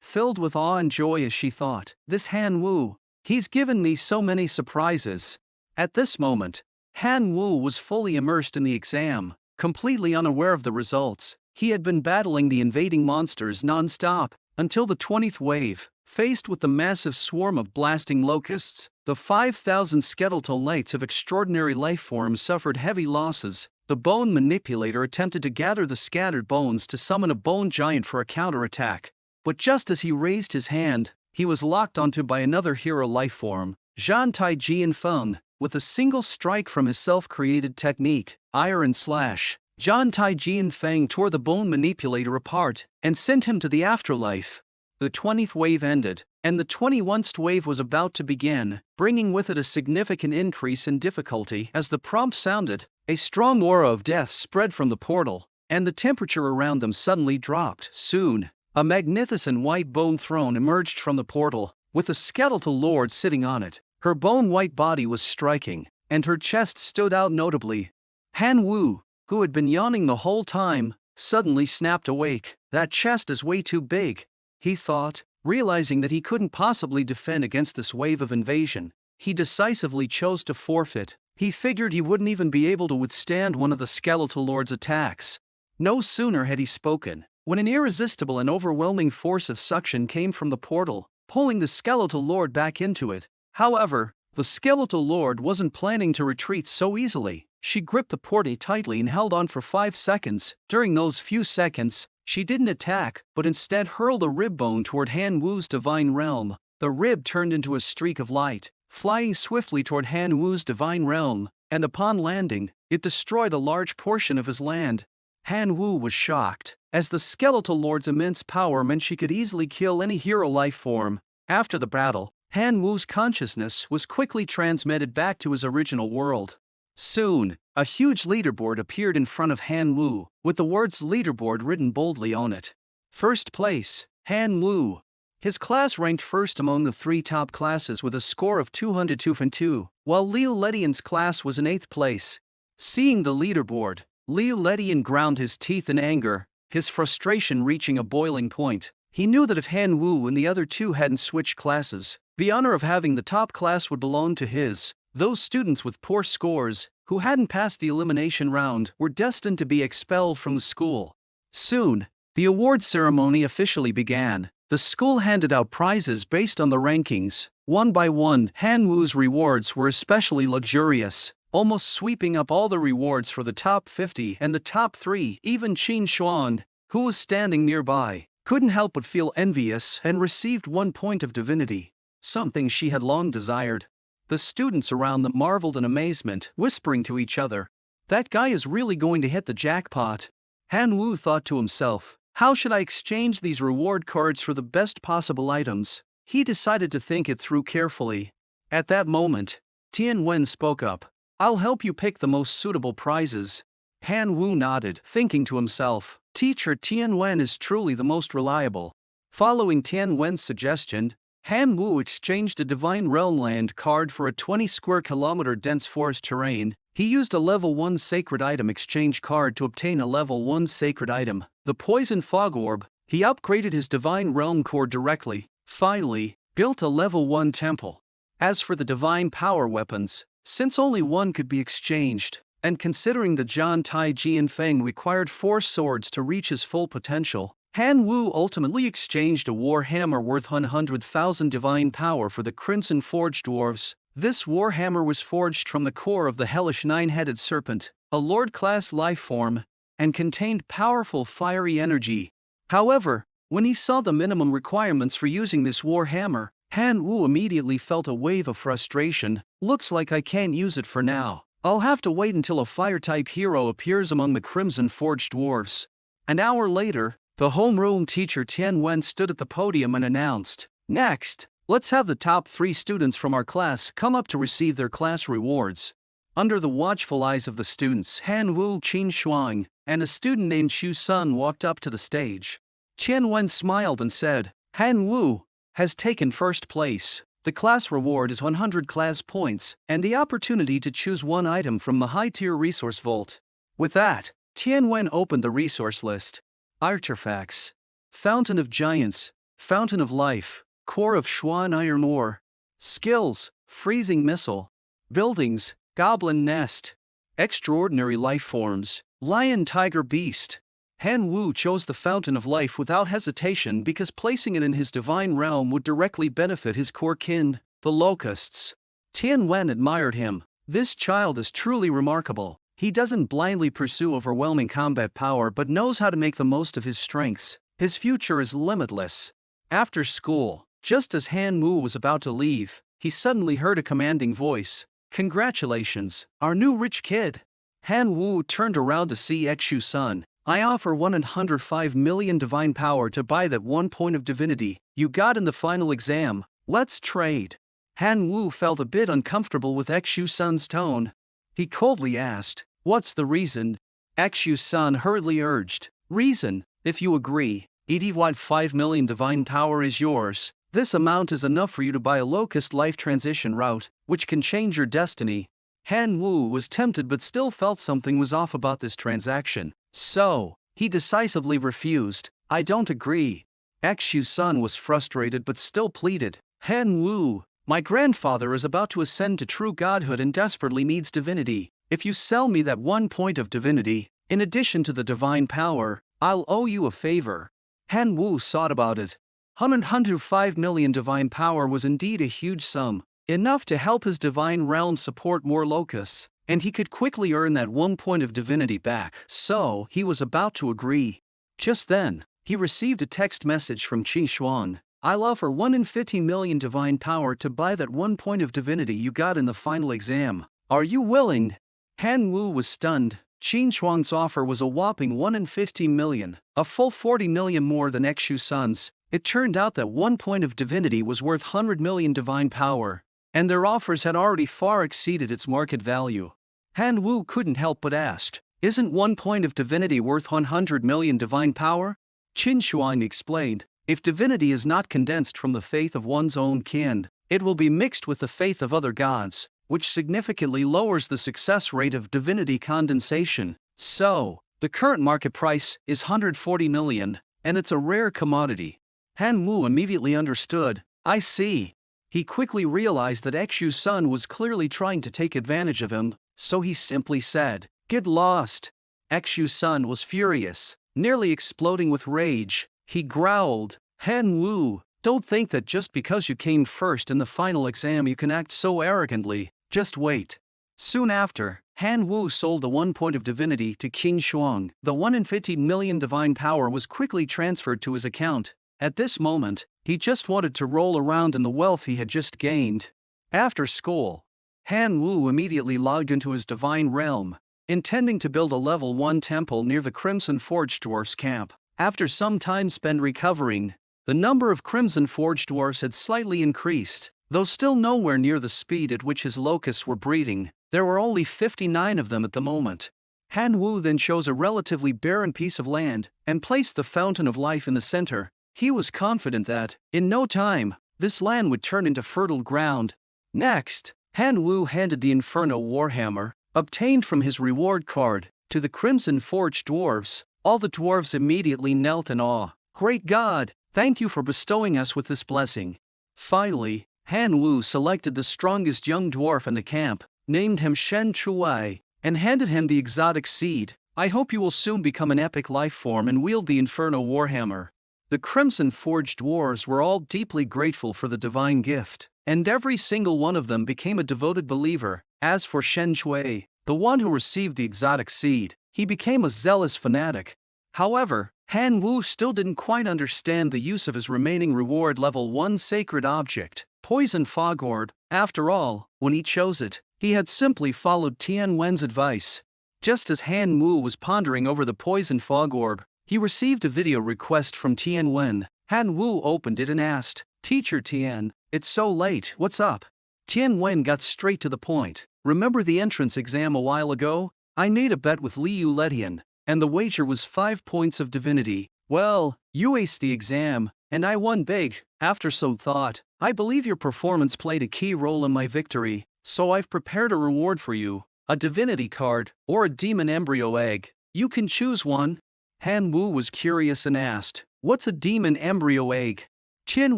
Filled with awe and joy as she thought, this Han Wu, he's given me so many surprises. At this moment, Han Wu was fully immersed in the exam, completely unaware of the results. He had been battling the invading monsters non-stop, until the 20th wave. Faced with the massive swarm of blasting locusts, the 5,000 skeletal knights of extraordinary life forms suffered heavy losses. The bone manipulator attempted to gather the scattered bones to summon a bone giant for a counterattack. But just as he raised his hand, he was locked onto by another hero life form, Zhan Taijian Feng. with a single strike from his self-created technique, Iron Slash, John Tai Jianfeng tore the bone manipulator apart and sent him to the afterlife. The 20th wave ended, and the 21st wave was about to begin, bringing with it a significant increase in difficulty. As the prompt sounded, a strong aura of death spread from the portal, and the temperature around them suddenly dropped. Soon, a magnificent white bone throne emerged from the portal, with a skeletal lord sitting on it. Her bone-white body was striking, and her chest stood out notably. Han Wu, who had been yawning the whole time, suddenly snapped awake. That chest is way too big, he thought, realizing that he couldn't possibly defend against this wave of invasion. He decisively chose to forfeit. He figured he wouldn't even be able to withstand one of the skeletal lord's attacks. No sooner had he spoken, when an irresistible and overwhelming force of suction came from the portal, pulling the skeletal lord back into it. However, the skeletal lord wasn't planning to retreat so easily. She gripped the portal tightly and held on for 5 seconds. During those few seconds, she didn't attack, but instead hurled a rib bone toward Han Wu's divine realm. The rib turned into a streak of light, flying swiftly toward Han Wu's divine realm, and upon landing, it destroyed a large portion of his land. Han Wu was shocked, as the skeletal lord's immense power meant she could easily kill any hero life form. After the battle, Han Wu's consciousness was quickly transmitted back to his original world. Soon, a huge leaderboard appeared in front of Han Wu, with the words leaderboard written boldly on it. First place, Han Wu. His class ranked first among the 3 top classes with a score of 202, while Liu Ledian's class was in 8th place. Seeing the leaderboard, Liu Ledian ground his teeth in anger, his frustration reaching a boiling point. He knew that if Han Wu and the other 2 hadn't switched classes, the honor of having the top class would belong to his. Those students with poor scores, who hadn't passed the elimination round, were destined to be expelled from the school. Soon, the award ceremony officially began. The school handed out prizes based on the rankings. One by one, Han Wu's rewards were especially luxurious, almost sweeping up all the rewards for the top 50 and the top 3. Even Qin Xuan, who was standing nearby, couldn't help but feel envious and received 1 point of divinity, something she had long desired. The students around them marveled in amazement, whispering to each other, "That guy is really going to hit the jackpot." Han Wu thought to himself, "How should I exchange these reward cards for the best possible items?" He decided to think it through carefully. At that moment, Tian Wen spoke up. "I'll help you pick the most suitable prizes." Han Wu nodded, thinking to himself, "Teacher Tian Wen is truly the most reliable." Following Tian Wen's suggestion, Han Wu exchanged a Divine Realm land card for a 20 square kilometer dense forest terrain. He used a level 1 sacred item exchange card to obtain a level 1 sacred item, the Poison Fog Orb. He upgraded his Divine Realm core directly, finally, built a level 1 temple. As for the Divine Power weapons, since only one could be exchanged, and considering that John Tai Jianfeng required 4 swords to reach his full potential, Han Wu ultimately exchanged a war hammer worth 100,000 divine power for the Crimson Forged Dwarves. This war hammer was forged from the core of the hellish 9-headed serpent, a lord-class life form, and contained powerful fiery energy. However, when he saw the minimum requirements for using this war hammer, Han Wu immediately felt a wave of frustration. "Looks like I can't use it for now. I'll have to wait until a fire-type hero appears among the Crimson Forged Dwarves." An hour later, the homeroom teacher Tian Wen stood at the podium and announced, "Next, let's have the top 3 students from our class come up to receive their class rewards." Under the watchful eyes of the students, Han Wu, Qin Xuan, and a student named Xu Sun walked up to the stage. Tian Wen smiled and said, "Han Wu has taken first place. The class reward is 100 class points and the opportunity to choose 1 item from the high-tier resource vault." With that, Tian Wen opened the resource list. Artifacts: Fountain of Giants, Fountain of Life, Core of Xuan Iron Ore. Skills: Freezing Missile. Buildings: Goblin Nest. Extraordinary Life Forms: Lion Tiger Beast. Han Wu chose the Fountain of Life without hesitation because placing it in his divine realm would directly benefit his core kin, the Locusts. Tian Wen admired him. "This child is truly remarkable. He doesn't blindly pursue overwhelming combat power but knows how to make the most of his strengths. His future is limitless." After school, just as Han Wu was about to leave, he suddenly heard a commanding voice. Congratulations, our new rich kid. Han Wu turned around to see Xu-sun. I offer 105 million divine power to buy that 1 point of divinity you got in the final exam. Let's trade. Han Wu felt a bit uncomfortable with Xu-sun's tone. He coldly asked, "What's the reason?" Xu-sun hurriedly urged, "Reason, if you agree, 85 million divine power is yours. This amount is enough for you to buy a locust life transition route, which can change your destiny." Han Wu was tempted but still felt something was off about this transaction, so he decisively refused. "I don't agree." Xu-sun was frustrated but still pleaded, "Han Wu, my grandfather is about to ascend to true godhood and desperately needs divinity. If you sell me that 1 point of divinity, in addition to the divine power, I'll owe you a favor." Han Wu thought about it. 105 million divine power was indeed a huge sum, enough to help his divine realm support more locusts, and he could quickly earn that 1 point of divinity back, so he was about to agree. Just then, he received a text message from Qin Shuang. "I'll offer 1 in 50 million divine power to buy that 1 point of divinity you got in the final exam. Are you willing?" Han Wu was stunned. Qin Shuang's offer was a whopping 1 in 50 million, a full 40 million more than Xu-sun's. It turned out that 1 point of divinity was worth 100 million divine power, and their offers had already far exceeded its market value. Han Wu couldn't help but ask, "Isn't 1 point of divinity worth 100 million divine power?" Qin Shuang explained, "If divinity is not condensed from the faith of one's own kin, it will be mixed with the faith of other gods, which significantly lowers the success rate of divinity condensation. So, the current market price is 140 million, and it's a rare commodity." Han Wu immediately understood. "I see." He quickly realized that Xu-sun was clearly trying to take advantage of him, so he simply said, "Get lost." Xu-sun was furious, nearly exploding with rage. He growled, "Han Wu, don't think that just because you came first in the final exam you can act so arrogantly. Just wait." Soon after, Han Wu sold the 1 point of divinity to Qin Shuang. The 1 in 50 million divine power was quickly transferred to his account. At this moment, he just wanted to roll around in the wealth he had just gained. After school, Han Wu immediately logged into his divine realm, intending to build a level 1 temple near the Crimson Forge Dwarfs camp. After some time spent recovering, the number of Crimson Forge Dwarfs had slightly increased, though still nowhere near the speed at which his locusts were breeding. There were only 59 of them at the moment. Han Wu then chose a relatively barren piece of land and placed the Fountain of Life in the center. He was confident that, in no time, this land would turn into fertile ground. Next, Han Wu handed the Inferno Warhammer, obtained from his reward card, to the Crimson Forge Dwarves. All the dwarves immediately knelt in awe. "Great God, thank you for bestowing us with this blessing." Finally, Han Wu selected the strongest young dwarf in the camp, named him Shen Chuai, and handed him the exotic seed. "I hope you will soon become an epic life form and wield the Inferno Warhammer." The Crimson Forge Dwarves were all deeply grateful for the divine gift, and every single one of them became a devoted believer. As for Shen Chuai, the one who received the exotic seed, he became a zealous fanatic. However, Han Wu still didn't quite understand the use of his remaining reward level 1 sacred object, Poison Fog Orb. After all, when he chose it, he had simply followed Tian Wen's advice. Just as Han Wu was pondering over the Poison Fog Orb, he received a video request from Tian Wen. Han Wu opened it and asked, "Teacher Tian, it's so late, what's up?" Tian Wen got straight to the point. "Remember the entrance exam a while ago? I made a bet with Liu Letian, and the wager was 5 points of divinity. Well, you aced the exam, and I won big. After some thought, I believe your performance played a key role in my victory, so I've prepared a reward for you, a divinity card, or a demon embryo egg. You can choose one." Han Wu was curious and asked, "What's a demon embryo egg?" Tian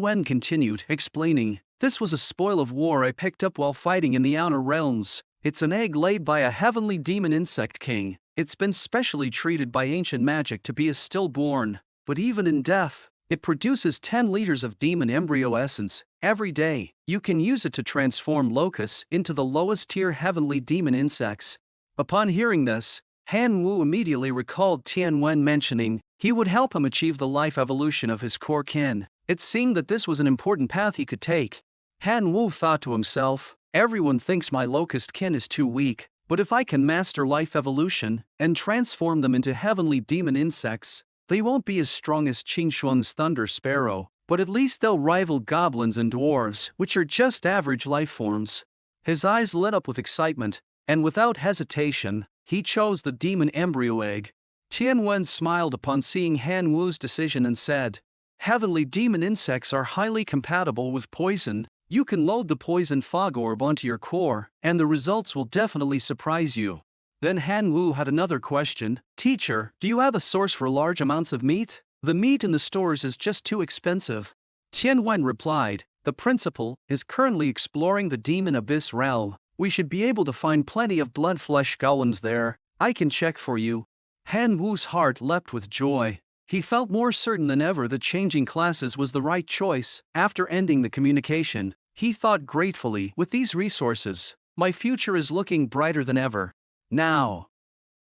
Wen continued, explaining, "This was a spoil of war I picked up while fighting in the Outer Realms. It's an egg laid by a heavenly demon insect king. It's been specially treated by ancient magic to be a stillborn, but even in death, it produces 10 liters of demon embryo essence. Every day, you can use it to transform locusts into the lowest tier heavenly demon insects." Upon hearing this, Han Wu immediately recalled Tian Wen mentioning he would help him achieve the life evolution of his core kin. It seemed that this was an important path he could take. Han Wu thought to himself, Everyone thinks my locust kin is too weak, but if I can master life evolution and transform them into heavenly demon insects, they won't be as strong as Qingxuan's thunder sparrow, but at least they'll rival goblins and dwarves, which are just average life forms. His eyes lit up with excitement, and without hesitation, he chose the demon embryo egg. Tianwen smiled upon seeing Han Wu's decision and said, "Heavenly demon insects are highly compatible with poison. You can load the poison fog orb onto your core, and the results will definitely surprise you." Then Han Wu had another question. "Teacher, do you have a source for large amounts of meat? The meat in the stores is just too expensive." Tianwen replied, "The principal is currently exploring the demon abyss realm. We should be able to find plenty of blood-flesh golems there. I can check for you." Han Wu's heart leapt with joy. He felt more certain than ever that changing classes was the right choice. After ending the communication, he thought gratefully, "With these resources, my future is looking brighter than ever." Now,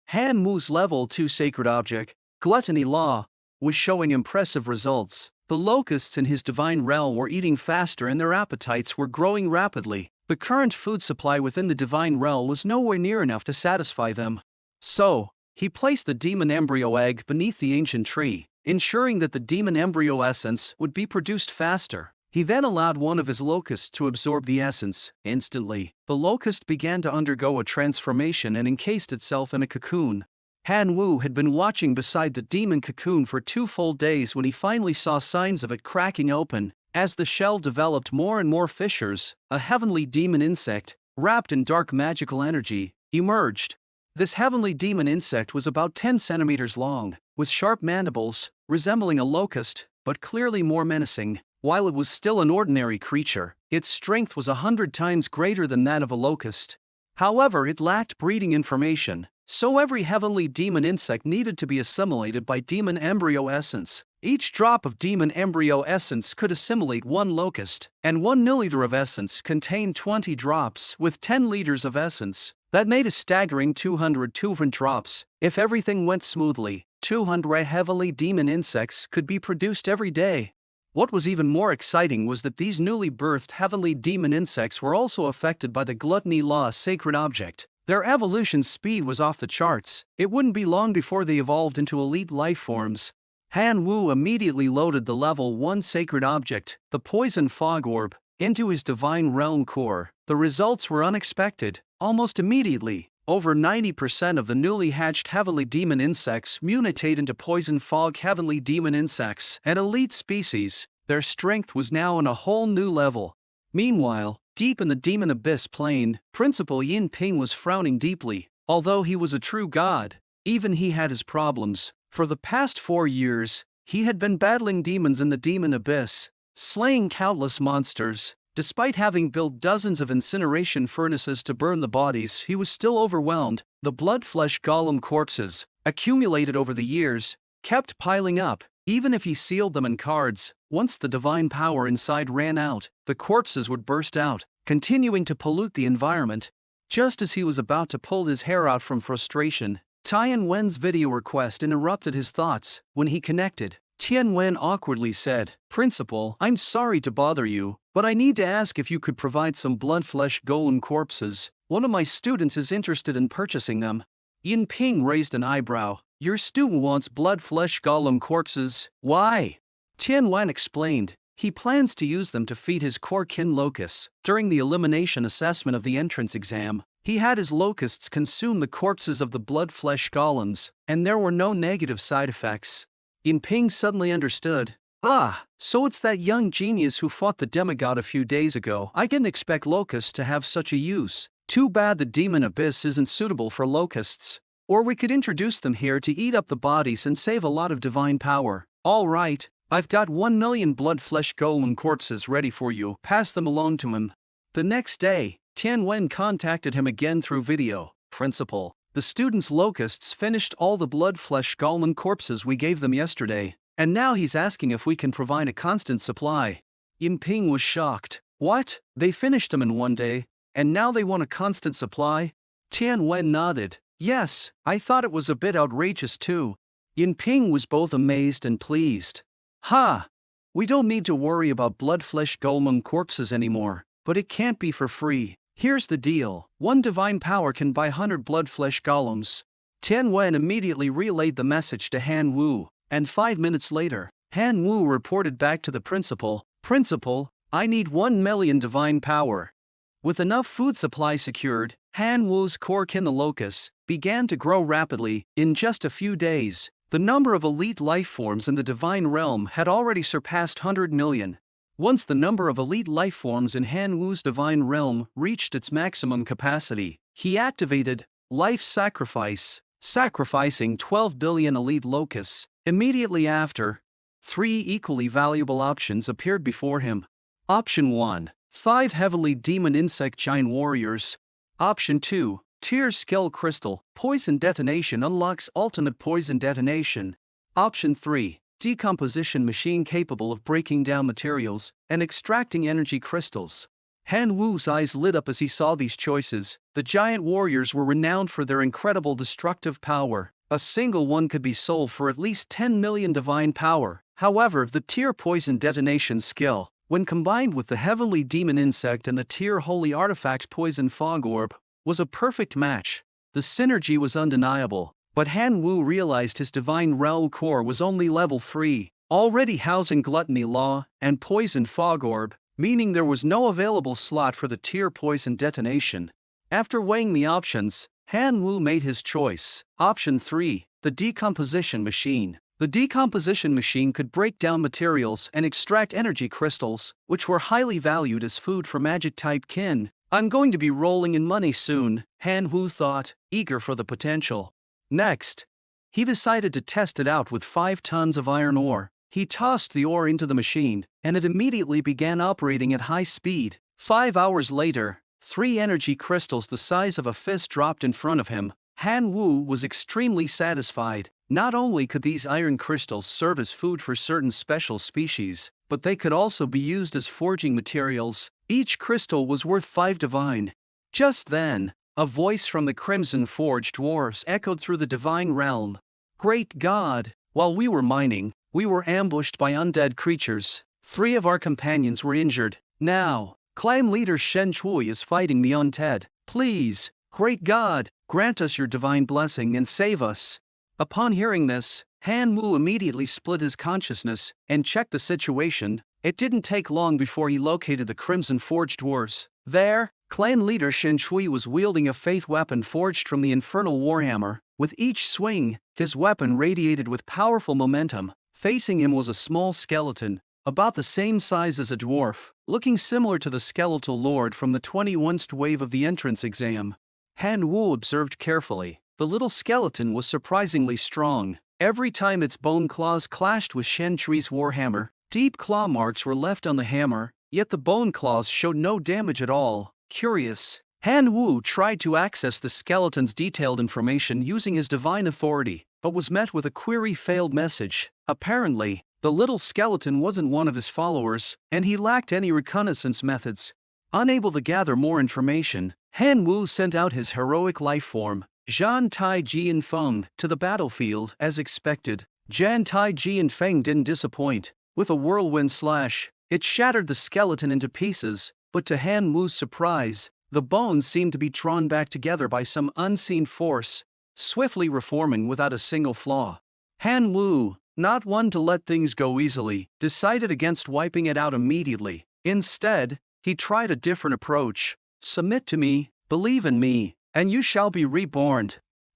Han Wu's level 2 sacred object, Gluttony Law, was showing impressive results. The locusts in his divine realm were eating faster and their appetites were growing rapidly. The current food supply within the divine realm was nowhere near enough to satisfy them. So, he placed the demon embryo egg beneath the ancient tree, ensuring that the demon embryo essence would be produced faster. He then allowed one of his locusts to absorb the essence. Instantly, the locust began to undergo a transformation and encased itself in a cocoon. Han Wu had been watching beside the demon cocoon for 2 full days when he finally saw signs of it cracking open. As the shell developed more and more fissures, a heavenly demon insect, wrapped in dark magical energy, emerged. This heavenly demon insect was about 10 centimeters long, with sharp mandibles, resembling a locust, but clearly more menacing. While it was still an ordinary creature, its strength was 100 times greater than that of a locust. However, it lacked breeding information, so every heavenly demon insect needed to be assimilated by demon embryo essence. Each drop of demon embryo essence could assimilate 1 locust, and 1 milliliter of essence contained 20 drops with 10 liters of essence. That made a staggering 202 drops. If everything went smoothly, 200 heavenly demon insects could be produced every day. What was even more exciting was that these newly birthed heavenly demon insects were also affected by the Gluttony Law sacred object. Their evolution speed was off the charts. It wouldn't be long before they evolved into elite life forms. Han Wu immediately loaded the level 1 sacred object, the poison fog orb, into his divine realm core. The results were unexpected. Almost immediately, over 90% of the newly hatched heavenly demon insects mutate into poison fog heavenly demon insects, an elite species. Their strength was now on a whole new level. Meanwhile, deep in the demon abyss plane, Principal Yin Ping was frowning deeply. Although he was a true god, even he had his problems. For the past 4 years, he had been battling demons in the demon abyss, slaying countless monsters. Despite having built dozens of incineration furnaces to burn the bodies, he was still overwhelmed. The blood-flesh golem corpses, accumulated over the years, kept piling up. Even if he sealed them in cards, once the divine power inside ran out, the corpses would burst out, continuing to pollute the environment. Just as he was about to pull his hair out from frustration, Tianwen's video request interrupted his thoughts. When he connected, Tianwen awkwardly said, "Principal, I'm sorry to bother you, but I need to ask if you could provide some blood-flesh golem corpses. One of my students is interested in purchasing them." Yin Ping raised an eyebrow. "Your student wants blood-flesh golem corpses? Why?" Tianwen explained. He plans to use them to feed his core kin locusts. During the elimination assessment of the entrance exam, he had his locusts consume the corpses of the blood-flesh golems, and there were no negative side effects. Yin Ping suddenly understood. "Ah, so it's that young genius who fought the demigod a few days ago. I didn't expect locusts to have such a use. Too bad the demon abyss isn't suitable for locusts. Or we could introduce them here to eat up the bodies and save a lot of divine power. All right, I've got 1 million blood-flesh golem corpses ready for you. Pass them along to him." The next day, Tianwen contacted him again through video. "Principal, the students' locusts finished all the blood-flesh golem corpses we gave them yesterday, and now he's asking if we can provide a constant supply." Yin Ping was shocked. "What? They finished them in 1 day, and now they want a constant supply?" Tianwen nodded. "Yes, I thought it was a bit outrageous too." Yin Ping was both amazed and pleased. "Ha! We don't need to worry about blood-flesh golem corpses anymore, but it can't be for free." Here's the deal. 1 divine power can buy 100 blood flesh golems. Tian Wen immediately relayed the message to Han Wu, and 5 minutes later, Han Wu reported back to the principal, "Principal, I need 1 million divine power." With enough food supply secured, Han Wu's core kin the locusts began to grow rapidly. In just a few days, the number of elite life forms in the divine realm had already surpassed 100 million. Once the number of elite life forms in Han Wu's divine realm reached its maximum capacity, he activated Life Sacrifice, sacrificing 12 billion elite locusts. Immediately after, 3 equally valuable options appeared before him. Option 1. 5 heavily demon insect giant warriors. Option 2. Tear Skull Crystal, Poison Detonation unlocks ultimate poison detonation. Option 3. Decomposition machine capable of breaking down materials and extracting energy crystals. Han Wu's eyes lit up as he saw these choices. The giant warriors were renowned for their incredible destructive power. A single one could be sold for at least 10 million divine power. However, the Tear Poison Detonation skill, when combined with the Heavenly Demon Insect and the Tear Holy Artifacts Poison Fog Orb, was a perfect match. The synergy was undeniable, but Han Wu realized his divine realm core was only level 3, already housing Gluttony Law and Poison Fog Orb, meaning there was no available slot for the Tear Poison Detonation. After weighing the options, Han Wu made his choice. Option 3. The Decomposition Machine. The decomposition machine could break down materials and extract energy crystals, which were highly valued as food for magic-type kin. "I'm going to be rolling in money soon," Han Wu thought, eager for the potential. Next, he decided to test it out with 5 tons of iron ore. He tossed the ore into the machine, and it immediately began operating at high speed. 5 hours later, 3 energy crystals the size of a fist dropped in front of him. Han Wu was extremely satisfied. Not only could these iron crystals serve as food for certain special species, but they could also be used as forging materials. Each crystal was worth 5 divine. Just then, a voice from the Crimson Forge dwarfs echoed through the divine realm. "Great God! While we were mining, we were ambushed by undead creatures. 3 of our companions were injured. Now, clan leader Shen Chui is fighting the undead. Please, great God, grant us your divine blessing and save us." Upon hearing this, Han Wu immediately split his consciousness and checked the situation. It didn't take long before he located the Crimson Forge dwarves. There, clan leader Shen Chui was wielding a faith weapon forged from the infernal warhammer. With each swing, his weapon radiated with powerful momentum. Facing him was a small skeleton, about the same size as a dwarf, looking similar to the skeletal lord from the 21st wave of the entrance exam. Han Wu observed carefully. The little skeleton was surprisingly strong. Every time its bone claws clashed with Shen Chui's warhammer, deep claw marks were left on the hammer, yet the bone claws showed no damage at all. Curious, Han Wu tried to access the skeleton's detailed information using his divine authority, but was met with a query failed message. Apparently, the little skeleton wasn't one of his followers, and he lacked any reconnaissance methods. Unable to gather more information, Han Wu sent out his heroic life form, Zhan Tai Jian Feng, to the battlefield. As expected, Zhan Tai Jian Feng didn't disappoint. With a whirlwind slash, it shattered the skeleton into pieces, but to Han Wu's surprise, the bones seemed to be drawn back together by some unseen force, swiftly reforming without a single flaw. Han Wu, not one to let things go easily, decided against wiping it out immediately. Instead, he tried a different approach. "Submit to me, believe in me, and you shall be reborn."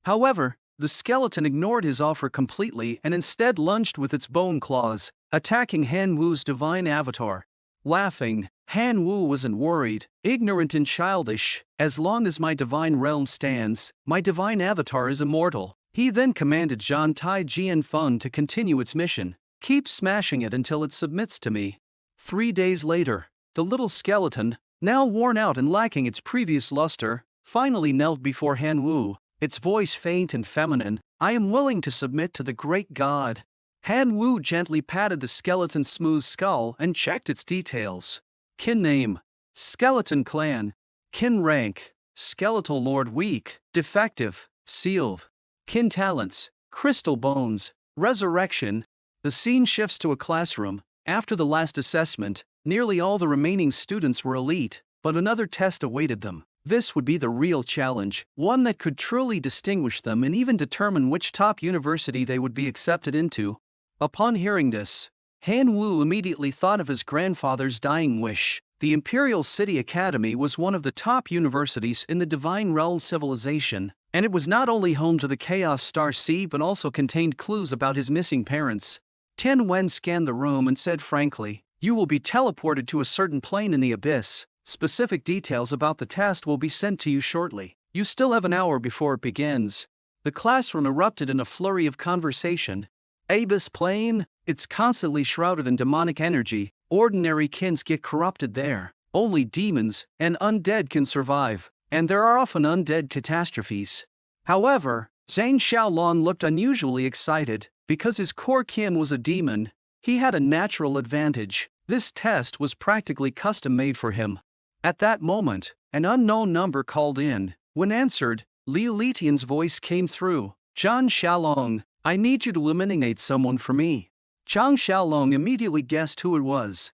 However, the skeleton ignored his offer completely and instead lunged with its bone claws, attacking Han Wu's divine avatar. Laughing, Han Wu wasn't worried, ignorant and childish. "As long as my divine realm stands, my divine avatar is immortal." He then commanded Zhan Tai Jian Feng to continue its mission. "Keep smashing it until it submits to me." 3 days later, the little skeleton, now worn out and lacking its previous luster, finally knelt before Han Wu, its voice faint and feminine. "I am willing to submit to the great God." Han Wu gently patted the skeleton's smooth skull and checked its details. Kin name: Skeleton Clan. Kin rank: Skeletal Lord weak, defective, sealed. Kin talents: Crystal Bones, Resurrection. The scene shifts to a classroom. After the last assessment, nearly all the remaining students were elite, but another test awaited them. This would be the real challenge, one that could truly distinguish them and even determine which top university they would be accepted into. Upon hearing this, Han Wu immediately thought of his grandfather's dying wish. The Imperial City Academy was one of the top universities in the Divine Realm civilization, and it was not only home to the Chaos Star Sea but also contained clues about his missing parents. Tian Wen scanned the room and said frankly, "You will be teleported to a certain plane in the abyss. Specific details about the task will be sent to you shortly. You still have an hour before it begins." The classroom erupted in a flurry of conversation. Abyss plane? It's constantly shrouded in demonic energy. Ordinary kins get corrupted there. Only demons and undead can survive, and there are often undead catastrophes. However, Zhang Xiaolong looked unusually excited. Because his core kin was a demon, he had a natural advantage. This test was practically custom-made for him. At that moment, an unknown number called in. When answered, Liu Litian's voice came through. "Zhang Xiaolong, I need you to eliminate someone for me." Zhang Xiaolong immediately guessed who it was.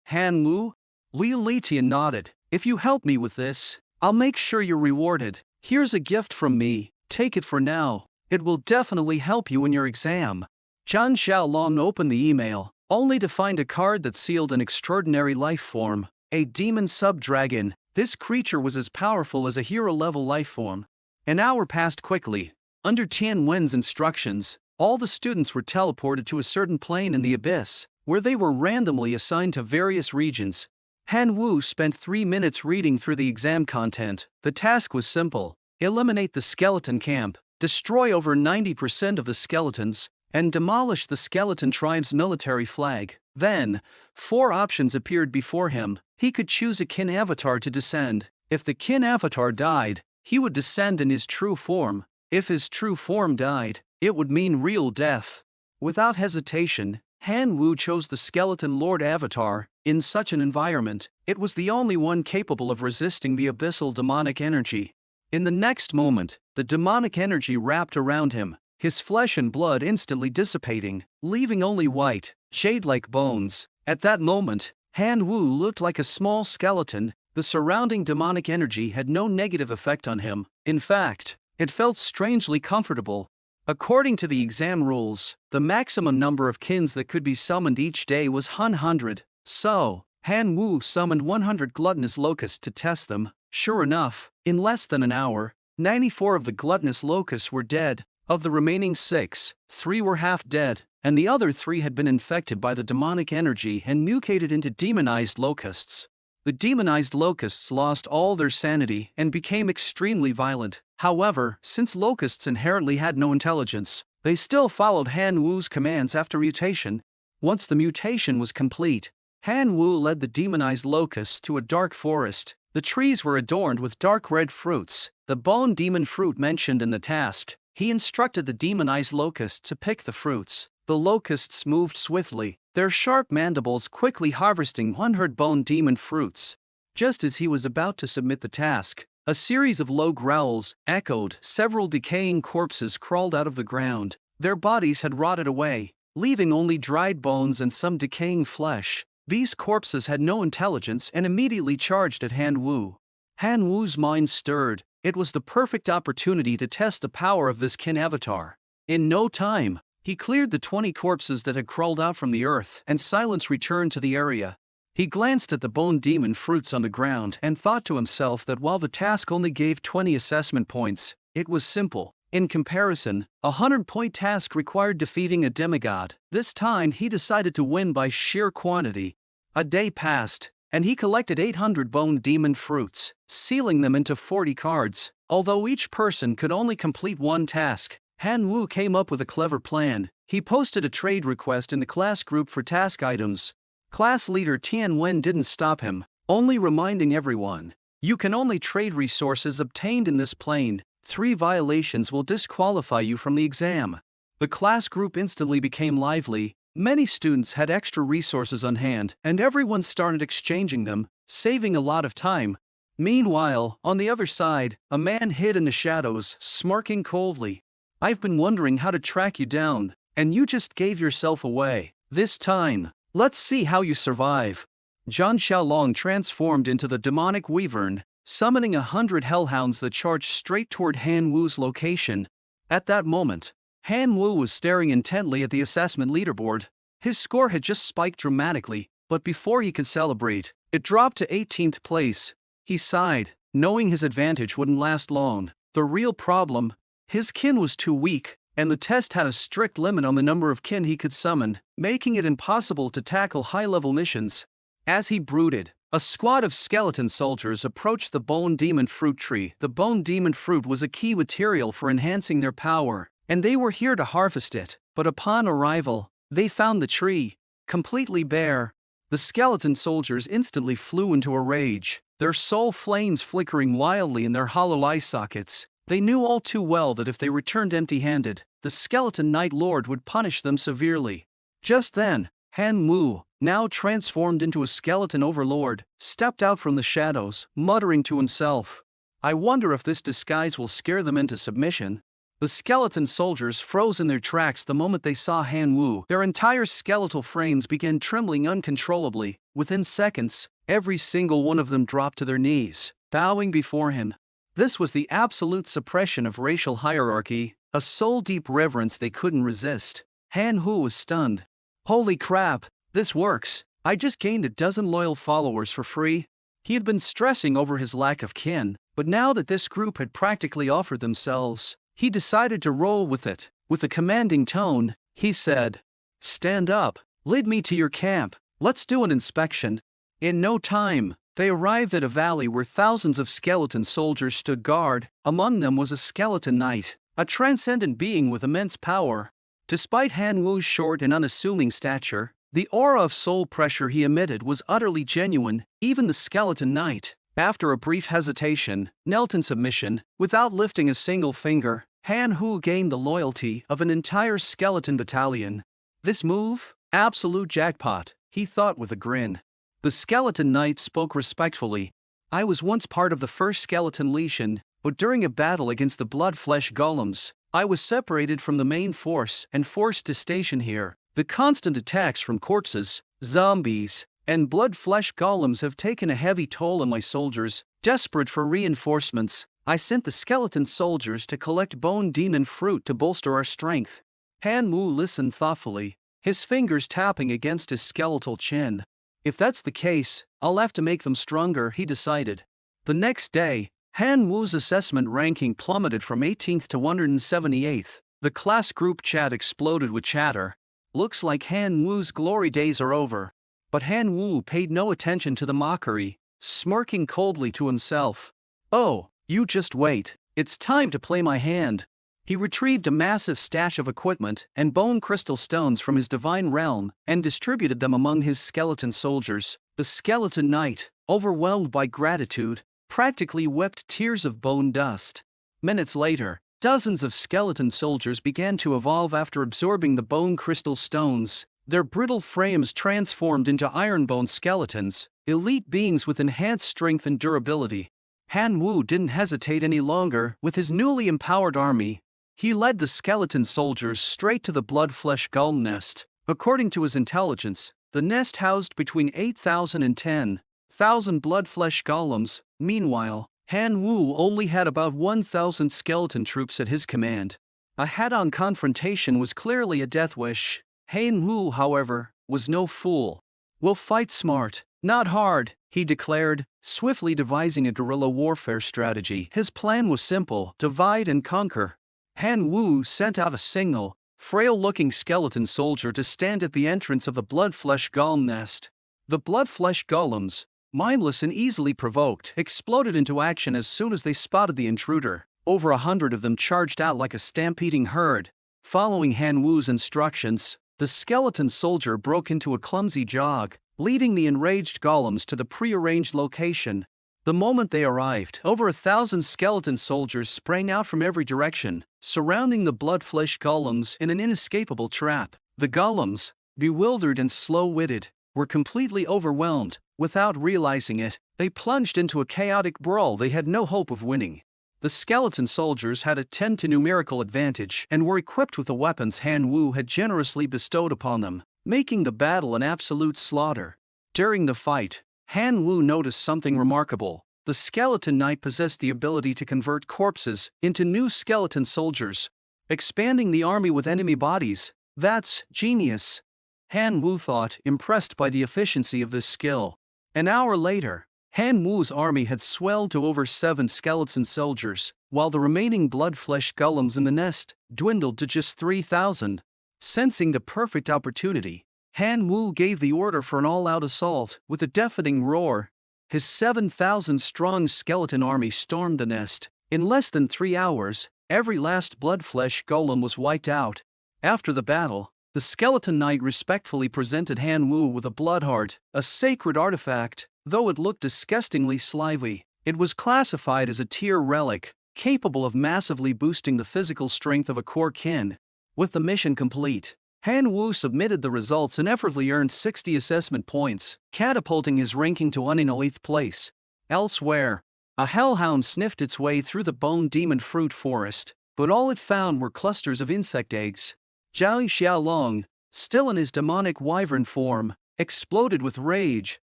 Han Wu? Liu Litian nodded. "If you help me with this, I'll make sure you're rewarded. Here's a gift from me, take it for now. It will definitely help you in your exam." Zhang Xiaolong opened the email, only to find a card that sealed an extraordinary life form, a demon sub-dragon. This creature was as powerful as a hero-level life form. An hour passed quickly. Under Tian Wen's instructions, all the students were teleported to a certain plane in the abyss, where they were randomly assigned to various regions. Han Wu spent 3 minutes reading through the exam content. The task was simple: eliminate the skeleton camp, destroy over 90% of the skeletons, and demolish the skeleton tribe's military flag. Then, 4 options appeared before him. He could choose a kin avatar to descend. If the kin avatar died, he would descend in his true form. If his true form died, it would mean real death. Without hesitation, Han Wu chose the Skeleton Lord avatar. In such an environment, it was the only one capable of resisting the abyssal demonic energy. In the next moment, the demonic energy wrapped around him, his flesh and blood instantly dissipating, leaving only white, shade-like bones. At that moment, Han Wu looked like a small skeleton. The surrounding demonic energy had no negative effect on him. In fact, it felt strangely comfortable. According to the exam rules, the maximum number of kins that could be summoned each day was 100. So, Han Wu summoned 100 gluttonous locusts to test them. Sure enough, in less than an hour, 94 of the gluttonous locusts were dead. Of the remaining 6, 3 were half dead, and the other 3 had been infected by the demonic energy and mutated into demonized locusts. The demonized locusts lost all their sanity and became extremely violent. However, since locusts inherently had no intelligence, they still followed Han Wu's commands after mutation. Once the mutation was complete, Han Wu led the demonized locusts to a dark forest. The trees were adorned with dark red fruits, the bone demon fruit mentioned in the task. He instructed the demonized locusts to pick the fruits. The locusts moved swiftly, their sharp mandibles quickly harvesting 100 bone demon fruits. Just as he was about to submit the task, a series of low growls echoed. Several decaying corpses crawled out of the ground. Their bodies had rotted away, leaving only dried bones and some decaying flesh. These corpses had no intelligence and immediately charged at Han Wu. Han Wu's mind stirred. It was the perfect opportunity to test the power of this kin avatar. In no time, he cleared the 20 corpses that had crawled out from the earth, and silence returned to the area. He glanced at the bone demon fruits on the ground and thought to himself that while the task only gave 20 assessment points, it was simple. In comparison, a 100-point task required defeating a demigod. This time he decided to win by sheer quantity. A day passed, and he collected 800 bone demon fruits, sealing them into 40 cards. Although each person could only complete one task, Han Wu came up with a clever plan. He posted a trade request in the class group for task items. Class leader Tian Wen didn't stop him, only reminding everyone, "You can only trade resources obtained in this plane. 3 violations will disqualify you from the exam." The class group instantly became lively. Many students had extra resources on hand, and everyone started exchanging them, saving a lot of time. Meanwhile, on the other side, a man hid in the shadows, smirking coldly. "I've been wondering how to track you down, and you just gave yourself away. This time, let's see how you survive." Zhang Xiaolong transformed into the demonic wyvern. summoning 100 hellhounds that charged straight toward Han Wu's location. At that moment, Han Wu was staring intently at the assessment leaderboard. His score had just spiked dramatically, but before he could celebrate, it dropped to 18th place. He sighed, knowing his advantage wouldn't last long. The real problem? His kin was too weak, and the test had a strict limit on the number of kin he could summon, making it impossible to tackle high-level missions. As he brooded, a squad of skeleton soldiers approached the Bone Demon Fruit tree. The Bone Demon Fruit was a key material for enhancing their power, and they were here to harvest it. But upon arrival, they found the tree completely bare. The skeleton soldiers instantly flew into a rage, their soul flames flickering wildly in their hollow eye sockets. They knew all too well that if they returned empty-handed, the skeleton Knight Lord would punish them severely. Just then, Han Wu, now transformed into a skeleton overlord, stepped out from the shadows, muttering to himself, "I wonder if this disguise will scare them into submission." The skeleton soldiers froze in their tracks the moment they saw Han Wu. Their entire skeletal frames began trembling uncontrollably. Within seconds, every single one of them dropped to their knees, bowing before him. This was the absolute suppression of racial hierarchy, a soul-deep reverence they couldn't resist. Han Wu was stunned. "Holy crap, this works. I just gained a dozen loyal followers for free." He had been stressing over his lack of kin, but now that this group had practically offered themselves, he decided to roll with it. With a commanding tone, he said, "Stand up, lead me to your camp, let's do an inspection." In no time, they arrived at a valley where thousands of skeleton soldiers stood guard. Among them was a skeleton knight, a transcendent being with immense power. Despite Han Wu's short and unassuming stature, the aura of soul pressure he emitted was utterly genuine. Even the skeleton knight, after a brief hesitation, knelt in submission. Without lifting a single finger, Han Wu gained the loyalty of an entire skeleton battalion. This move? Absolute jackpot, he thought with a grin. The skeleton knight spoke respectfully. "I was once part of the first skeleton legion, but during a battle against the blood-flesh golems, I was separated from the main force and forced to station here. The constant attacks from corpses, zombies, and blood-flesh golems have taken a heavy toll on my soldiers. Desperate for reinforcements, I sent the skeleton soldiers to collect bone demon fruit to bolster our strength." Han Wu listened thoughtfully, his fingers tapping against his skeletal chin. "If that's the case, I'll have to make them stronger," he decided. The next day, Han Wu's assessment ranking plummeted from 18th to 178th. The class group chat exploded with chatter. "Looks like Han Wu's glory days are over." But Han Wu paid no attention to the mockery, smirking coldly to himself. "Oh, you just wait, it's time to play my hand." He retrieved a massive stash of equipment and bone crystal stones from his divine realm and distributed them among his skeleton soldiers. The skeleton knight, overwhelmed by gratitude, practically wept tears of bone dust. Minutes later, dozens of skeleton soldiers began to evolve after absorbing the bone crystal stones. Their brittle frames transformed into iron-bone skeletons, elite beings with enhanced strength and durability. Han Wu didn't hesitate any longer. With his newly empowered army, he led the skeleton soldiers straight to the blood-flesh golem nest. According to his intelligence, the nest housed between 8,000 and 10,000 blood-flesh golems. Meanwhile, Han Wu only had about 1,000 skeleton troops at his command. A head-on confrontation was clearly a death wish. Han Wu, however, was no fool. "We'll fight smart, not hard," he declared, swiftly devising a guerrilla warfare strategy. His plan was simple: divide and conquer. Han Wu sent out a single, frail-looking skeleton soldier to stand at the entrance of the blood-flesh golem nest. The blood-flesh golems, mindless and easily provoked, exploded into action as soon as they spotted the intruder. Over 100 of them charged out like a stampeding herd. Following Han Wu's instructions, the skeleton soldier broke into a clumsy jog, leading the enraged golems to the prearranged location. The moment they arrived, over 1,000 skeleton soldiers sprang out from every direction, surrounding the blood-flesh golems in an inescapable trap. The golems, bewildered and slow-witted, were completely overwhelmed. Without realizing it, they plunged into a chaotic brawl they had no hope of winning. The skeleton soldiers had a 10 to numerical advantage and were equipped with the weapons Han Wu had generously bestowed upon them, making the battle an absolute slaughter. During the fight, Han Wu noticed something remarkable. The skeleton knight possessed the ability to convert corpses into new skeleton soldiers, expanding the army with enemy bodies. That's genius, Han Wu thought, impressed by the efficiency of this skill. An hour later, Han Wu's army had swelled to over 7 skeleton soldiers, while the remaining blood-flesh golems in the nest dwindled to just 3,000. Sensing the perfect opportunity, Han Wu gave the order for an all-out assault. With a deafening roar, his 7,000-strong skeleton army stormed the nest. In less than 3 hours, every last blood-flesh golem was wiped out. After the battle, the skeleton knight respectfully presented Han Wu with a blood heart, a sacred artifact. Though it looked disgustingly slimy, it was classified as a tier relic, capable of massively boosting the physical strength of a core kin. With the mission complete, Han Wu submitted the results and effortlessly earned 60 assessment points, catapulting his ranking to 8th place. Elsewhere, a hellhound sniffed its way through the bone demon fruit forest, but all it found were clusters of insect eggs. Zhang Xiaolong, still in his demonic wyvern form, exploded with rage,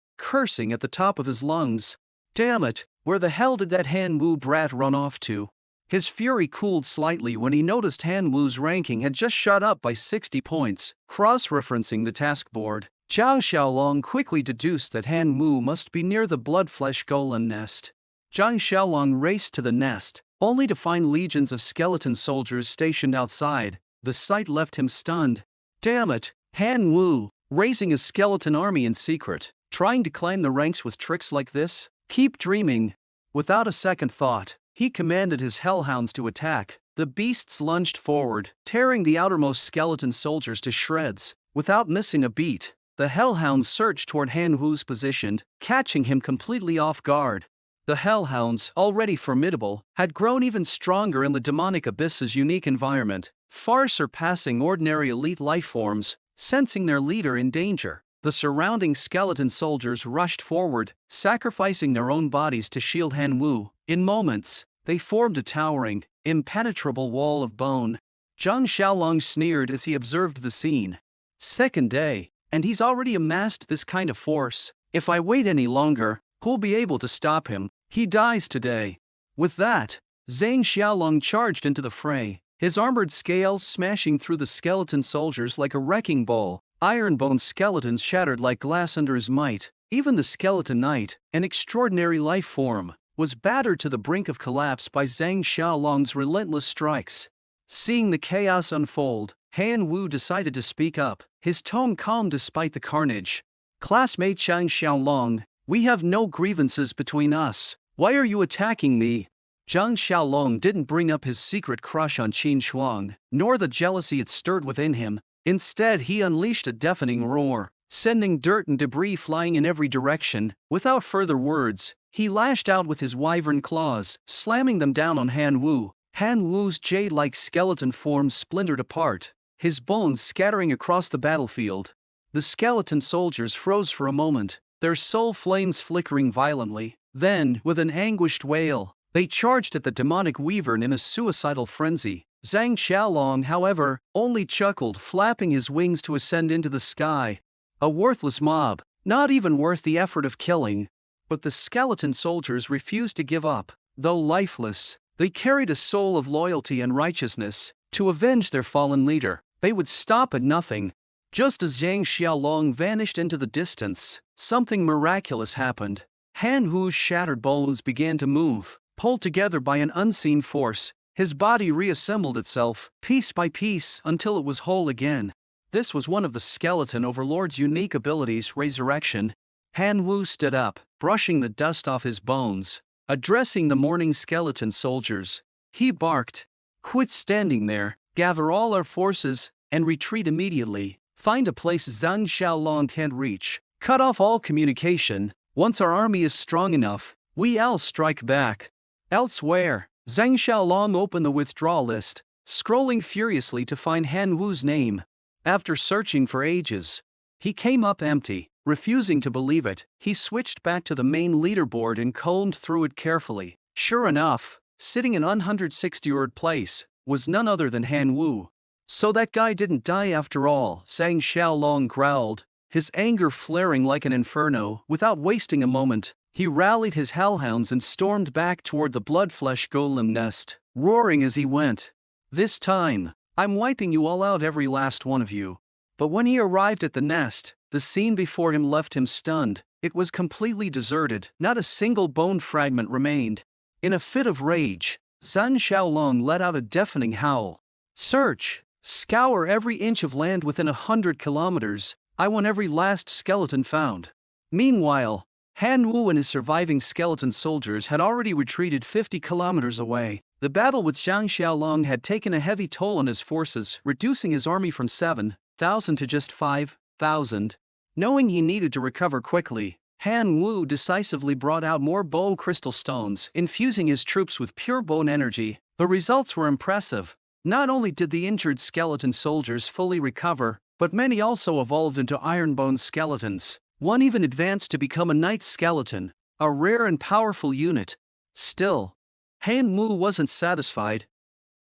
cursing at the top of his lungs. Damn it, where the hell did that Han Wu brat run off to? His fury cooled slightly when he noticed Han Wu's ranking had just shot up by 60 points. Cross-referencing the task board, Zhao Xiaolong quickly deduced that Han Wu must be near the blood-flesh golem nest. Zhang Xiaolong raced to the nest, only to find legions of skeleton soldiers stationed outside. The sight left him stunned. Damn it, Han Wu, raising a skeleton army in secret, trying to climb the ranks with tricks like this? Keep dreaming. Without a second thought, he commanded his hellhounds to attack. The beasts lunged forward, tearing the outermost skeleton soldiers to shreds. Without missing a beat, the hellhounds surged toward Han Wu's position, catching him completely off guard. The hellhounds, already formidable, had grown even stronger in the demonic abyss's unique environment, far surpassing ordinary elite lifeforms. Sensing their leader in danger, the surrounding skeleton soldiers rushed forward, sacrificing their own bodies to shield Han Wu. In moments, they formed a towering, impenetrable wall of bone. Zhang Xiaolong sneered as he observed the scene. Second day, and he's already amassed this kind of force. If I wait any longer, who'll be able to stop him? He dies today. With that, Zhang Xiaolong charged into the fray, his armored scales smashing through the skeleton soldiers like a wrecking ball. Iron-bone skeletons shattered like glass under his might. Even the skeleton knight, an extraordinary life form, was battered to the brink of collapse by Zhang Xiaolong's relentless strikes. Seeing the chaos unfold, Han Wu decided to speak up, his tone calm despite the carnage. Classmate Zhang Xiaolong, we have no grievances between us. Why are you attacking me? Zhang Xiaolong didn't bring up his secret crush on Qin Shuang, nor the jealousy it stirred within him. Instead, he unleashed a deafening roar, sending dirt and debris flying in every direction. Without further words, he lashed out with his wyvern claws, slamming them down on Han Wu. Han Wu's jade-like skeleton form splintered apart, his bones scattering across the battlefield. The skeleton soldiers froze for a moment, their soul flames flickering violently. Then, with an anguished wail, they charged at the demonic wyvern in a suicidal frenzy. Zhang Xiaolong, however, only chuckled, flapping his wings to ascend into the sky. A worthless mob, not even worth the effort of killing. But the skeleton soldiers refused to give up. Though lifeless, they carried a soul of loyalty and righteousness. To avenge their fallen leader, they would stop at nothing. Just as Zhang Xiaolong vanished into the distance, something miraculous happened. Han Wu's shattered bones began to move, pulled together by an unseen force. His body reassembled itself, piece by piece, until it was whole again. This was one of the skeleton overlord's unique abilities, resurrection. Han Wu stood up, brushing the dust off his bones. Addressing the mourning skeleton soldiers, he barked, "Quit standing there, gather all our forces, and retreat immediately. Find a place Zhang Xiaolong can't reach. Cut off all communication. Once our army is strong enough, we'll strike back." Elsewhere, Zhang Xiaolong opened the withdrawal list, scrolling furiously to find Han Wu's name. After searching for ages, he came up empty. Refusing to believe it, he switched back to the main leaderboard and combed through it carefully. Sure enough, sitting in 160th place, was none other than Han Wu. So that guy didn't die after all, Zhang Xiaolong growled, his anger flaring like an inferno. Without wasting a moment, He rallied his hellhounds and stormed back toward the bloodflesh golem nest, roaring as he went. "This time, I'm wiping you all out, every last one of you." But when he arrived at the nest, the scene before him left him stunned. It was completely deserted, not a single bone fragment remained. In a fit of rage, Zhang Xiaolong let out a deafening howl. "Search! Scour every inch of land within 100 kilometers, I want every last skeleton found." Meanwhile, Han Wu and his surviving skeleton soldiers had already retreated 50 kilometers away. The battle with Zhang Xiaolong had taken a heavy toll on his forces, reducing his army from 7,000 to just 5,000. Knowing he needed to recover quickly, Han Wu decisively brought out more bone crystal stones, infusing his troops with pure bone energy. The results were impressive. Not only did the injured skeleton soldiers fully recover, but many also evolved into iron-bone skeletons. One even advanced to become a knight skeleton, a rare and powerful unit. Still, Han Wu wasn't satisfied.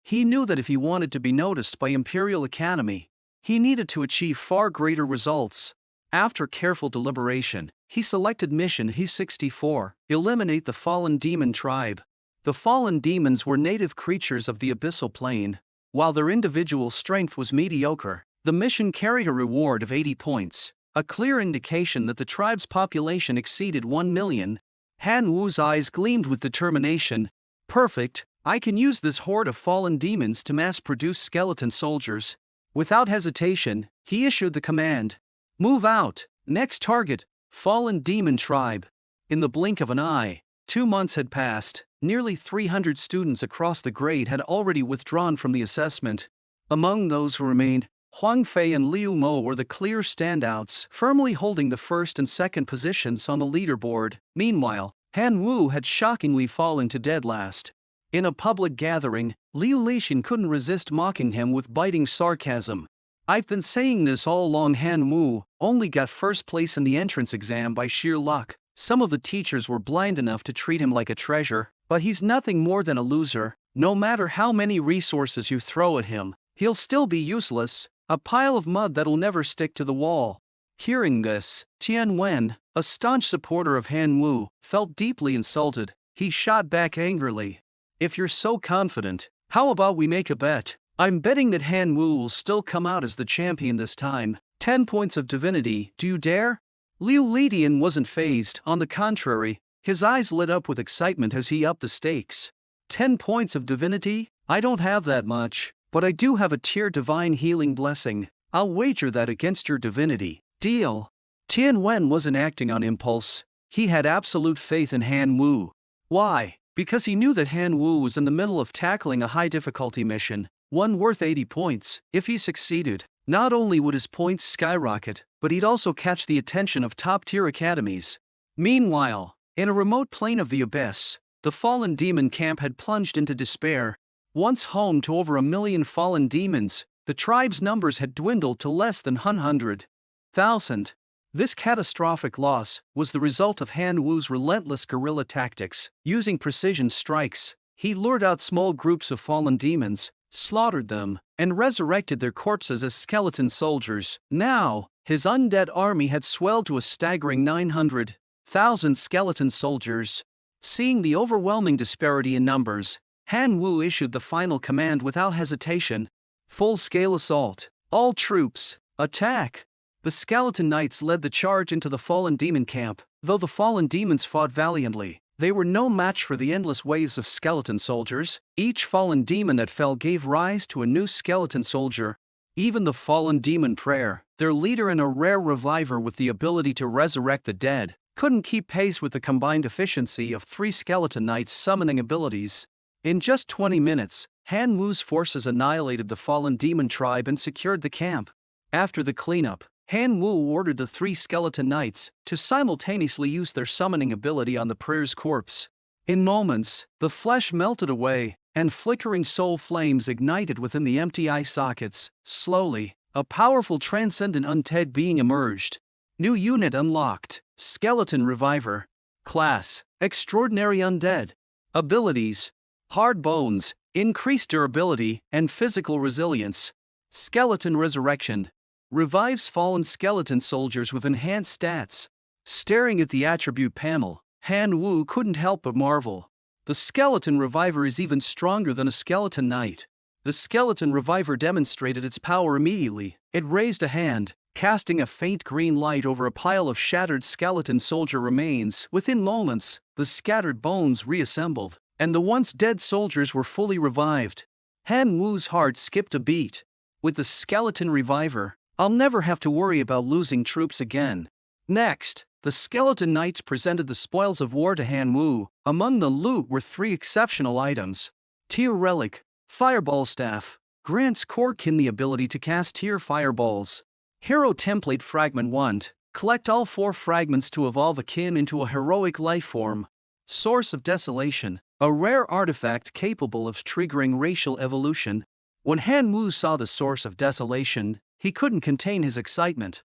He knew that if he wanted to be noticed by Imperial Academy, he needed to achieve far greater results. After careful deliberation, he selected mission He-64, eliminate the fallen demon tribe. The fallen demons were native creatures of the abyssal plane. While their individual strength was mediocre, the mission carried a reward of 80 points, a clear indication that the tribe's population exceeded 1 million. Han Wu's eyes gleamed with determination. "Perfect, I can use this horde of fallen demons to mass-produce skeleton soldiers." Without hesitation, he issued the command. "Move out, next target, fallen demon tribe." In the blink of an eye, 2 months had passed. Nearly 300 students across the grade had already withdrawn from the assessment. Among those who remained, Huang Fei and Liu Mo were the clear standouts, firmly holding the first and second positions on the leaderboard. Meanwhile, Han Wu had shockingly fallen to dead last. In a public gathering, Liu Lixin couldn't resist mocking him with biting sarcasm. "I've been saying this all along. Han Wu only got first place in the entrance exam by sheer luck. Some of the teachers were blind enough to treat him like a treasure, but he's nothing more than a loser. No matter how many resources you throw at him, he'll still be useless, a pile of mud that'll never stick to the wall." Hearing this, Tian Wen, a staunch supporter of Han Wu, felt deeply insulted. He shot back angrily. "If you're so confident, how about we make a bet? I'm betting that Han Wu will still come out as the champion this time. 10 points of divinity, do you dare?" Liu Lidian wasn't fazed. On the contrary, his eyes lit up with excitement as he upped the stakes. 10 points of divinity? I don't have that much, but I do have a tier divine healing blessing. I'll wager that against your divinity. Deal. Tian Wen wasn't acting on impulse. He had absolute faith in Han Wu. Why? Because he knew that Han Wu was in the middle of tackling a high-difficulty mission, one worth 80 points. If he succeeded, not only would his points skyrocket, but he'd also catch the attention of top-tier academies. Meanwhile, in a remote plane of the abyss, the fallen demon camp had plunged into despair. Once home to over 1 million fallen demons, the tribe's numbers had dwindled to less than 100,000. This catastrophic loss was the result of Han Wu's relentless guerrilla tactics. Using precision strikes, he lured out small groups of fallen demons, slaughtered them, and resurrected their corpses as skeleton soldiers. Now, his undead army had swelled to a staggering 900,000 skeleton soldiers. Seeing the overwhelming disparity in numbers, Han Wu issued the final command without hesitation. Full-scale assault. All troops, attack! The skeleton knights led the charge into the fallen demon camp. Though the fallen demons fought valiantly, they were no match for the endless waves of skeleton soldiers. Each fallen demon that fell gave rise to a new skeleton soldier. Even the fallen demon prayer, their leader and a rare reviver with the ability to resurrect the dead, couldn't keep pace with the combined efficiency of 3 skeleton knights' summoning abilities. In just 20 minutes, Han Wu's forces annihilated the fallen demon tribe and secured the camp. After the cleanup, Han Wu ordered the 3 skeleton knights to simultaneously use their summoning ability on the prayer's corpse. In moments, the flesh melted away, and flickering soul flames ignited within the empty eye sockets. Slowly, a powerful transcendent undead being emerged. New unit unlocked. Skeleton Reviver. Class: Extraordinary Undead. Abilities: Hard Bones, increased durability and physical resilience. Skeleton Resurrection. Revives fallen skeleton soldiers with enhanced stats. Staring at the attribute panel, Han Wu couldn't help but marvel. The skeleton reviver is even stronger than a skeleton knight. The skeleton reviver demonstrated its power immediately. It raised a hand, casting a faint green light over a pile of shattered skeleton soldier remains. Within moments, the scattered bones reassembled, and the once dead soldiers were fully revived. Han Wu's heart skipped a beat. With the skeleton reviver, I'll never have to worry about losing troops again. Next, the skeleton knights presented the spoils of war to Han Wu. Among the loot were 3 exceptional items. Tear Relic, Fireball Staff, grants Korkin the ability to cast Tear Fireballs. Hero Template Fragment Wand, collect all 4 fragments to evolve a Kim into a heroic life form. Source of Desolation, a rare artifact capable of triggering racial evolution. When Han Wu saw the Source of Desolation, he couldn't contain his excitement.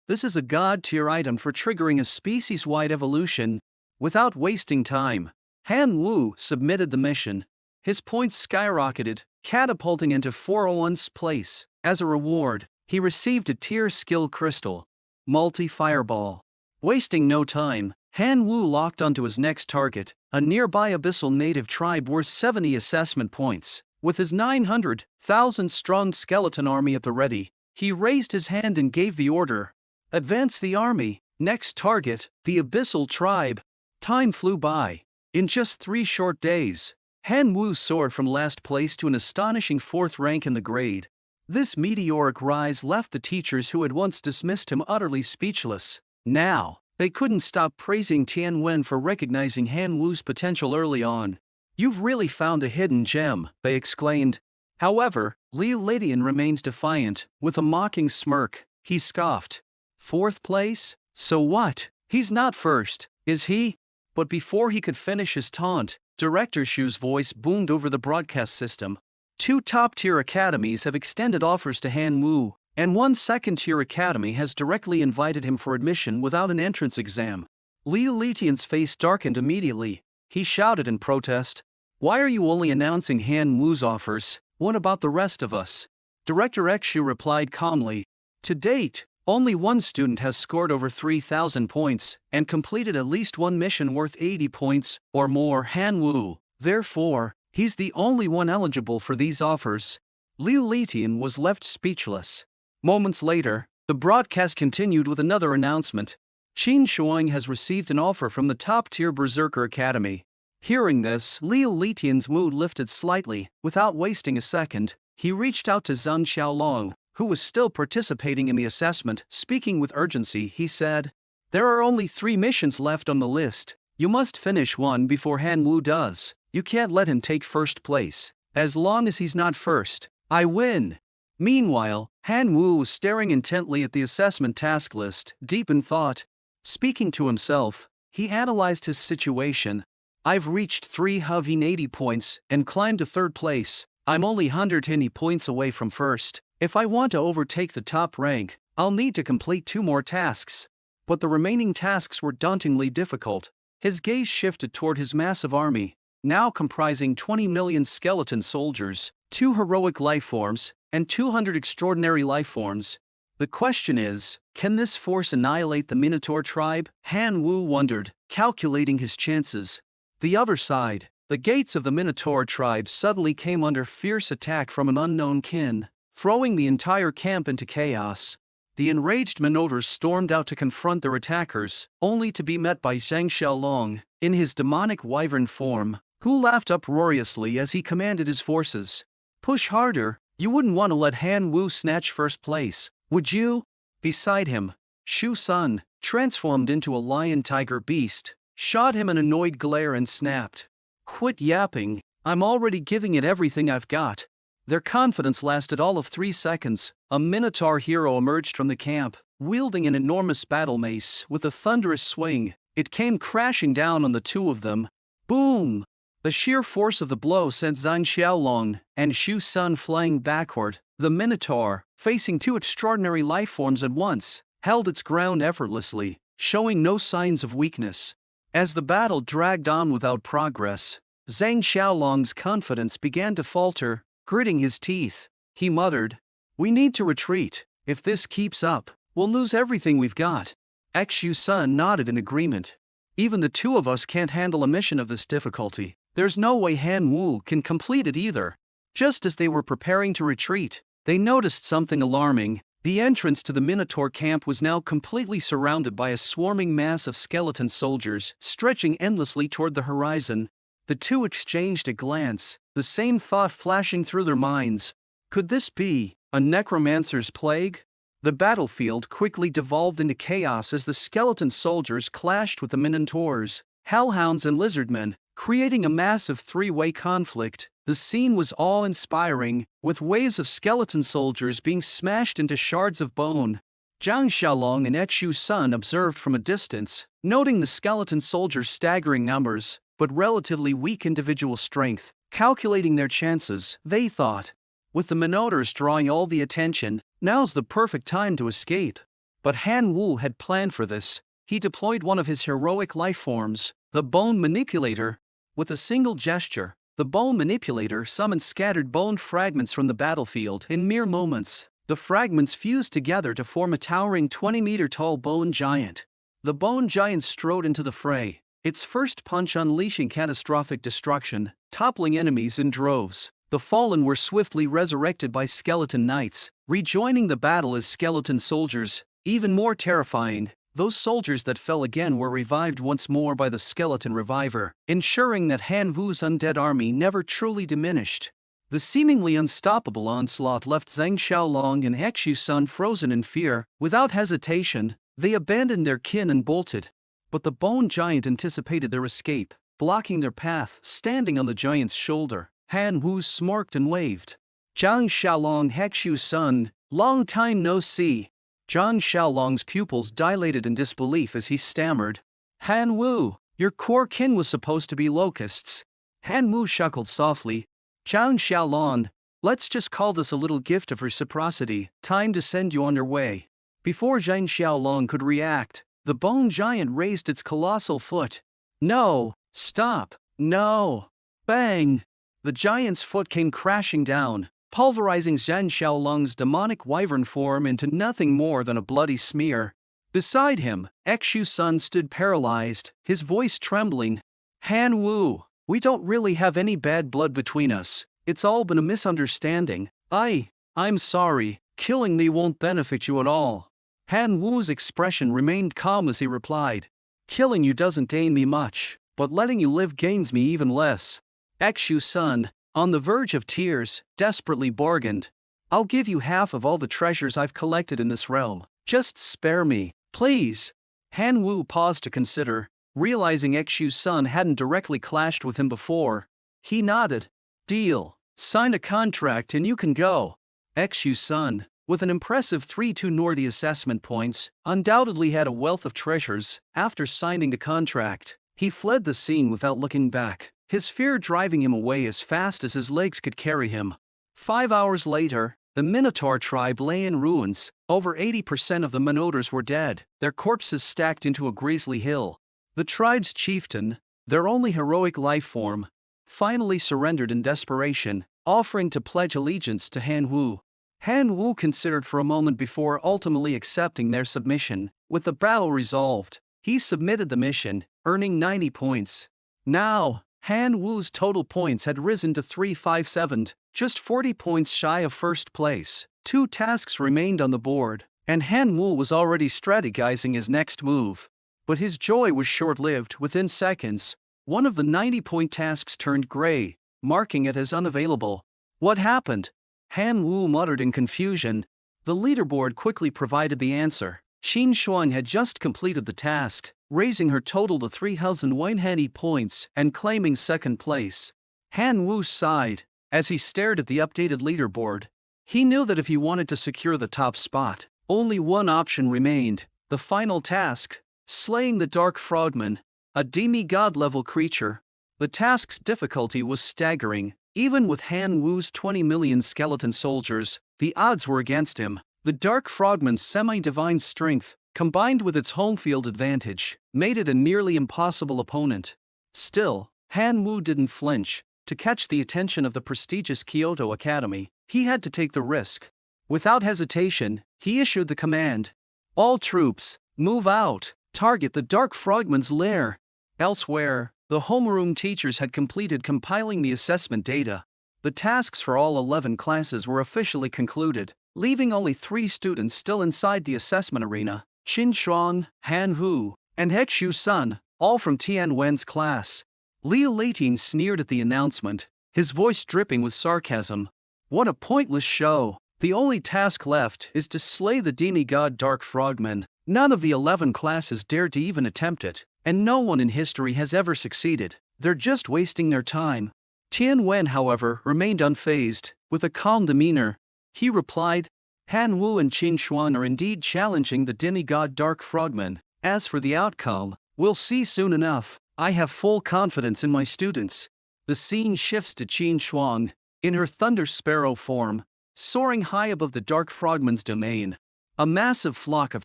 This is a god-tier item for triggering a species-wide evolution. Without wasting time, Han Wu submitted the mission. His points skyrocketed, catapulting into 401's place. As a reward, he received a tier skill crystal, Multi-Fireball. Wasting no time, Han Wu locked onto his next target, a nearby abyssal native tribe worth 70 assessment points. With his 900,000-strong skeleton army at the ready, he raised his hand and gave the order. Advance the army. Next target, the abyssal tribe. Time flew by. In just 3 short days, Han Wu soared from last place to an astonishing 4th rank in the grade. This meteoric rise left the teachers who had once dismissed him utterly speechless. Now, they couldn't stop praising Tian Wen for recognizing Han Wu's potential early on. "You've really found a hidden gem," they exclaimed. However, Liu Ladian remained defiant. With a mocking smirk, he scoffed. "4th place? So what? He's not first, is he?" But before he could finish his taunt, Director Shu's voice boomed over the broadcast system. 2 top-tier academies have extended offers to Han Wu, and 1 second-tier academy has directly invited him for admission without an entrance exam. Liu Litian's face darkened immediately. He shouted in protest, "Why are you only announcing Han Wu's offers? What about the rest of us?" Director Xu replied calmly, "To date, only 1 student has scored over 3,000 points and completed at least 1 mission worth 80 points or more, Han Wu. Therefore, he's the only one eligible for these offers." Liu Litian was left speechless. Moments later, the broadcast continued with another announcement. Qin Shuang has received an offer from the top-tier Berserker Academy. Hearing this, Liu Litian's mood lifted slightly. Without wasting a second, he reached out to Zhang Xiaolong, who was still participating in the assessment. Speaking with urgency, he said, "There are only 3 missions left on the list. You must finish one before Han Wu does. You can't let him take first place. As long as he's not first, I win." Meanwhile, Han Wu was staring intently at the assessment task list, deep in thought. Speaking to himself, he analyzed his situation. "I've reached 380 points and climbed to 3rd place. I'm only 120 points away from first. If I want to overtake the top rank, I'll need to complete 2 more tasks." But the remaining tasks were dauntingly difficult. His gaze shifted toward his massive army, now comprising 20 million skeleton soldiers, 2 heroic life forms, and 200 extraordinary life forms. The question is, can this force annihilate the Minotaur tribe? Han Wu wondered, calculating his chances. The other side, the gates of the Minotaur tribe suddenly came under fierce attack from an unknown kin, throwing the entire camp into chaos. The enraged Minotaurs stormed out to confront their attackers, only to be met by Zhang Xiaolong, in his demonic wyvern form, who laughed uproariously as he commanded his forces. "Push harder, you wouldn't want to let Han Wu snatch first place, would you?" Beside him, Shu Sun, transformed into a lion-tiger beast, shot him an annoyed glare and snapped, "Quit yapping, I'm already giving it everything I've got." Their confidence lasted all of 3 seconds. A Minotaur hero emerged from the camp, wielding an enormous battle mace. With a thunderous swing, it came crashing down on the 2 of them. Boom! The sheer force of the blow sent Zhang Xiaolong and Shu Sun flying backward. The Minotaur, facing 2 extraordinary life forms at once, held its ground effortlessly, showing no signs of weakness. As the battle dragged on without progress, Zhang Xiaolong's confidence began to falter. Gritting his teeth, he muttered, "We need to retreat. If this keeps up, we'll lose everything we've got." Xu Sun nodded in agreement. Even the two of us can't handle a mission of this difficulty. There's no way Han Wu can complete it either. Just as they were preparing to retreat, they noticed something alarming. The entrance to the Minotaur camp was now completely surrounded by a swarming mass of skeleton soldiers, stretching endlessly toward the horizon. The two exchanged a glance, the same thought flashing through their minds. Could this be a necromancer's plague? The battlefield quickly devolved into chaos as the skeleton soldiers clashed with the Minotaurs, hellhounds and lizardmen, creating a massive three-way conflict. The scene was awe-inspiring, with waves of skeleton soldiers being smashed into shards of bone. Zhang Xiaolong and Xu Sun observed from a distance, noting the skeleton soldiers' staggering numbers, but relatively weak individual strength. Calculating their chances, they thought, with the Minotaurs drawing all the attention, now's the perfect time to escape. But Han Wu had planned for this. He deployed one of his heroic life forms, the Bone Manipulator. With a single gesture, the Bone Manipulator summoned scattered bone fragments from the battlefield. In mere moments, the fragments fused together to form a towering 20-meter-tall bone giant. The bone giant strode into the fray, its first punch unleashing catastrophic destruction, toppling enemies in droves. The fallen were swiftly resurrected by skeleton knights, rejoining the battle as skeleton soldiers. Even more terrifying, those soldiers that fell again were revived once more by the skeleton reviver, ensuring that Han Wu's undead army never truly diminished. The seemingly unstoppable onslaught left Zhang Xiaolong and Xu Sun frozen in fear. Without hesitation, they abandoned their kin and bolted. But the bone giant anticipated their escape, blocking their path. Standing on the giant's shoulder, Han Wu smirked and waved. Zhang Xiaolong, Xu Sun, long time no see. Zhang Xiaolong's pupils dilated in disbelief as he stammered. Han Wu, your core kin was supposed to be locusts. Han Wu chuckled softly. Zhang Xiaolong, let's just call this a little gift of reciprocity. Time to send you on your way. Before Zhang Xiaolong could react, the bone giant raised its colossal foot. No, stop, no. Bang! The giant's foot came crashing down, pulverizing Zhang Xiaolong's demonic wyvern form into nothing more than a bloody smear. Beside him, Xu Sun stood paralyzed, his voice trembling. Han Wu, we don't really have any bad blood between us. It's all been a misunderstanding. I'm sorry, killing me won't benefit you at all. Han Wu's expression remained calm as he replied. Killing you doesn't gain me much, but letting you live gains me even less. Xu Sun, on the verge of tears, desperately bargained. I'll give you half of all the treasures I've collected in this realm. Just spare me, please. Han Wu paused to consider, realizing Xu Sun hadn't directly clashed with him before. He nodded. Deal. Sign a contract and you can go. Xu Sun, with an impressive 3-2 Nordi assessment points, undoubtedly had a wealth of treasures. After signing the contract, he fled the scene without looking back, his fear driving him away as fast as his legs could carry him. 5 hours later, the Minotaur tribe lay in ruins. Over 80% of the Minotaurs were dead, their corpses stacked into a grisly hill. The tribe's chieftain, their only heroic life form, finally surrendered in desperation, offering to pledge allegiance to Han Wu. Han Wu considered for a moment before ultimately accepting their submission. With the battle resolved, he submitted the mission, earning 90 points. Now, Han Wu's total points had risen to 357, just 40 points shy of first place. 2 tasks remained on the board, and Han Wu was already strategizing his next move. But his joy was short-lived. Within seconds, one of the 90-point tasks turned gray, marking it as unavailable. What happened? Han Wu muttered in confusion. The leaderboard quickly provided the answer. Xin Shuang had just completed the task, raising her total to 3,180 points and claiming second place. Han Wu sighed as he stared at the updated leaderboard. He knew that if he wanted to secure the top spot, only one option remained: the final task, slaying the Dark Frogman, a demigod-level creature. The task's difficulty was staggering. Even with Han Wu's 20 million skeleton soldiers, the odds were against him. The Dark Frogman's semi-divine strength, combined with its home field advantage, made it a nearly impossible opponent. Still, Han Wu didn't flinch. To catch the attention of the prestigious Kyoto Academy, he had to take the risk. Without hesitation, he issued the command. All troops, move out. Target the Dark Frogman's lair. Elsewhere, the homeroom teachers had completed compiling the assessment data. The tasks for all 11 classes were officially concluded, leaving only 3 students still inside the assessment arena: Qin Shuang, Han Hu, and He Xiu Sun, all from Tian Wen's class. Liu Leiting sneered at the announcement, his voice dripping with sarcasm. What a pointless show. The only task left is to slay the demigod Dark Frogman. None of the 11 classes dared to even attempt it, and no one in history has ever succeeded. They're just wasting their time. Tian Wen, however, remained unfazed, with a calm demeanor. He replied, Han Wu and Qin Shuang are indeed challenging the demigod Dark Frogman. As for the outcome, we'll see soon enough. I have full confidence in my students. The scene shifts to Qin Shuang, in her Thunder Sparrow form, soaring high above the Dark Frogman's domain. A massive flock of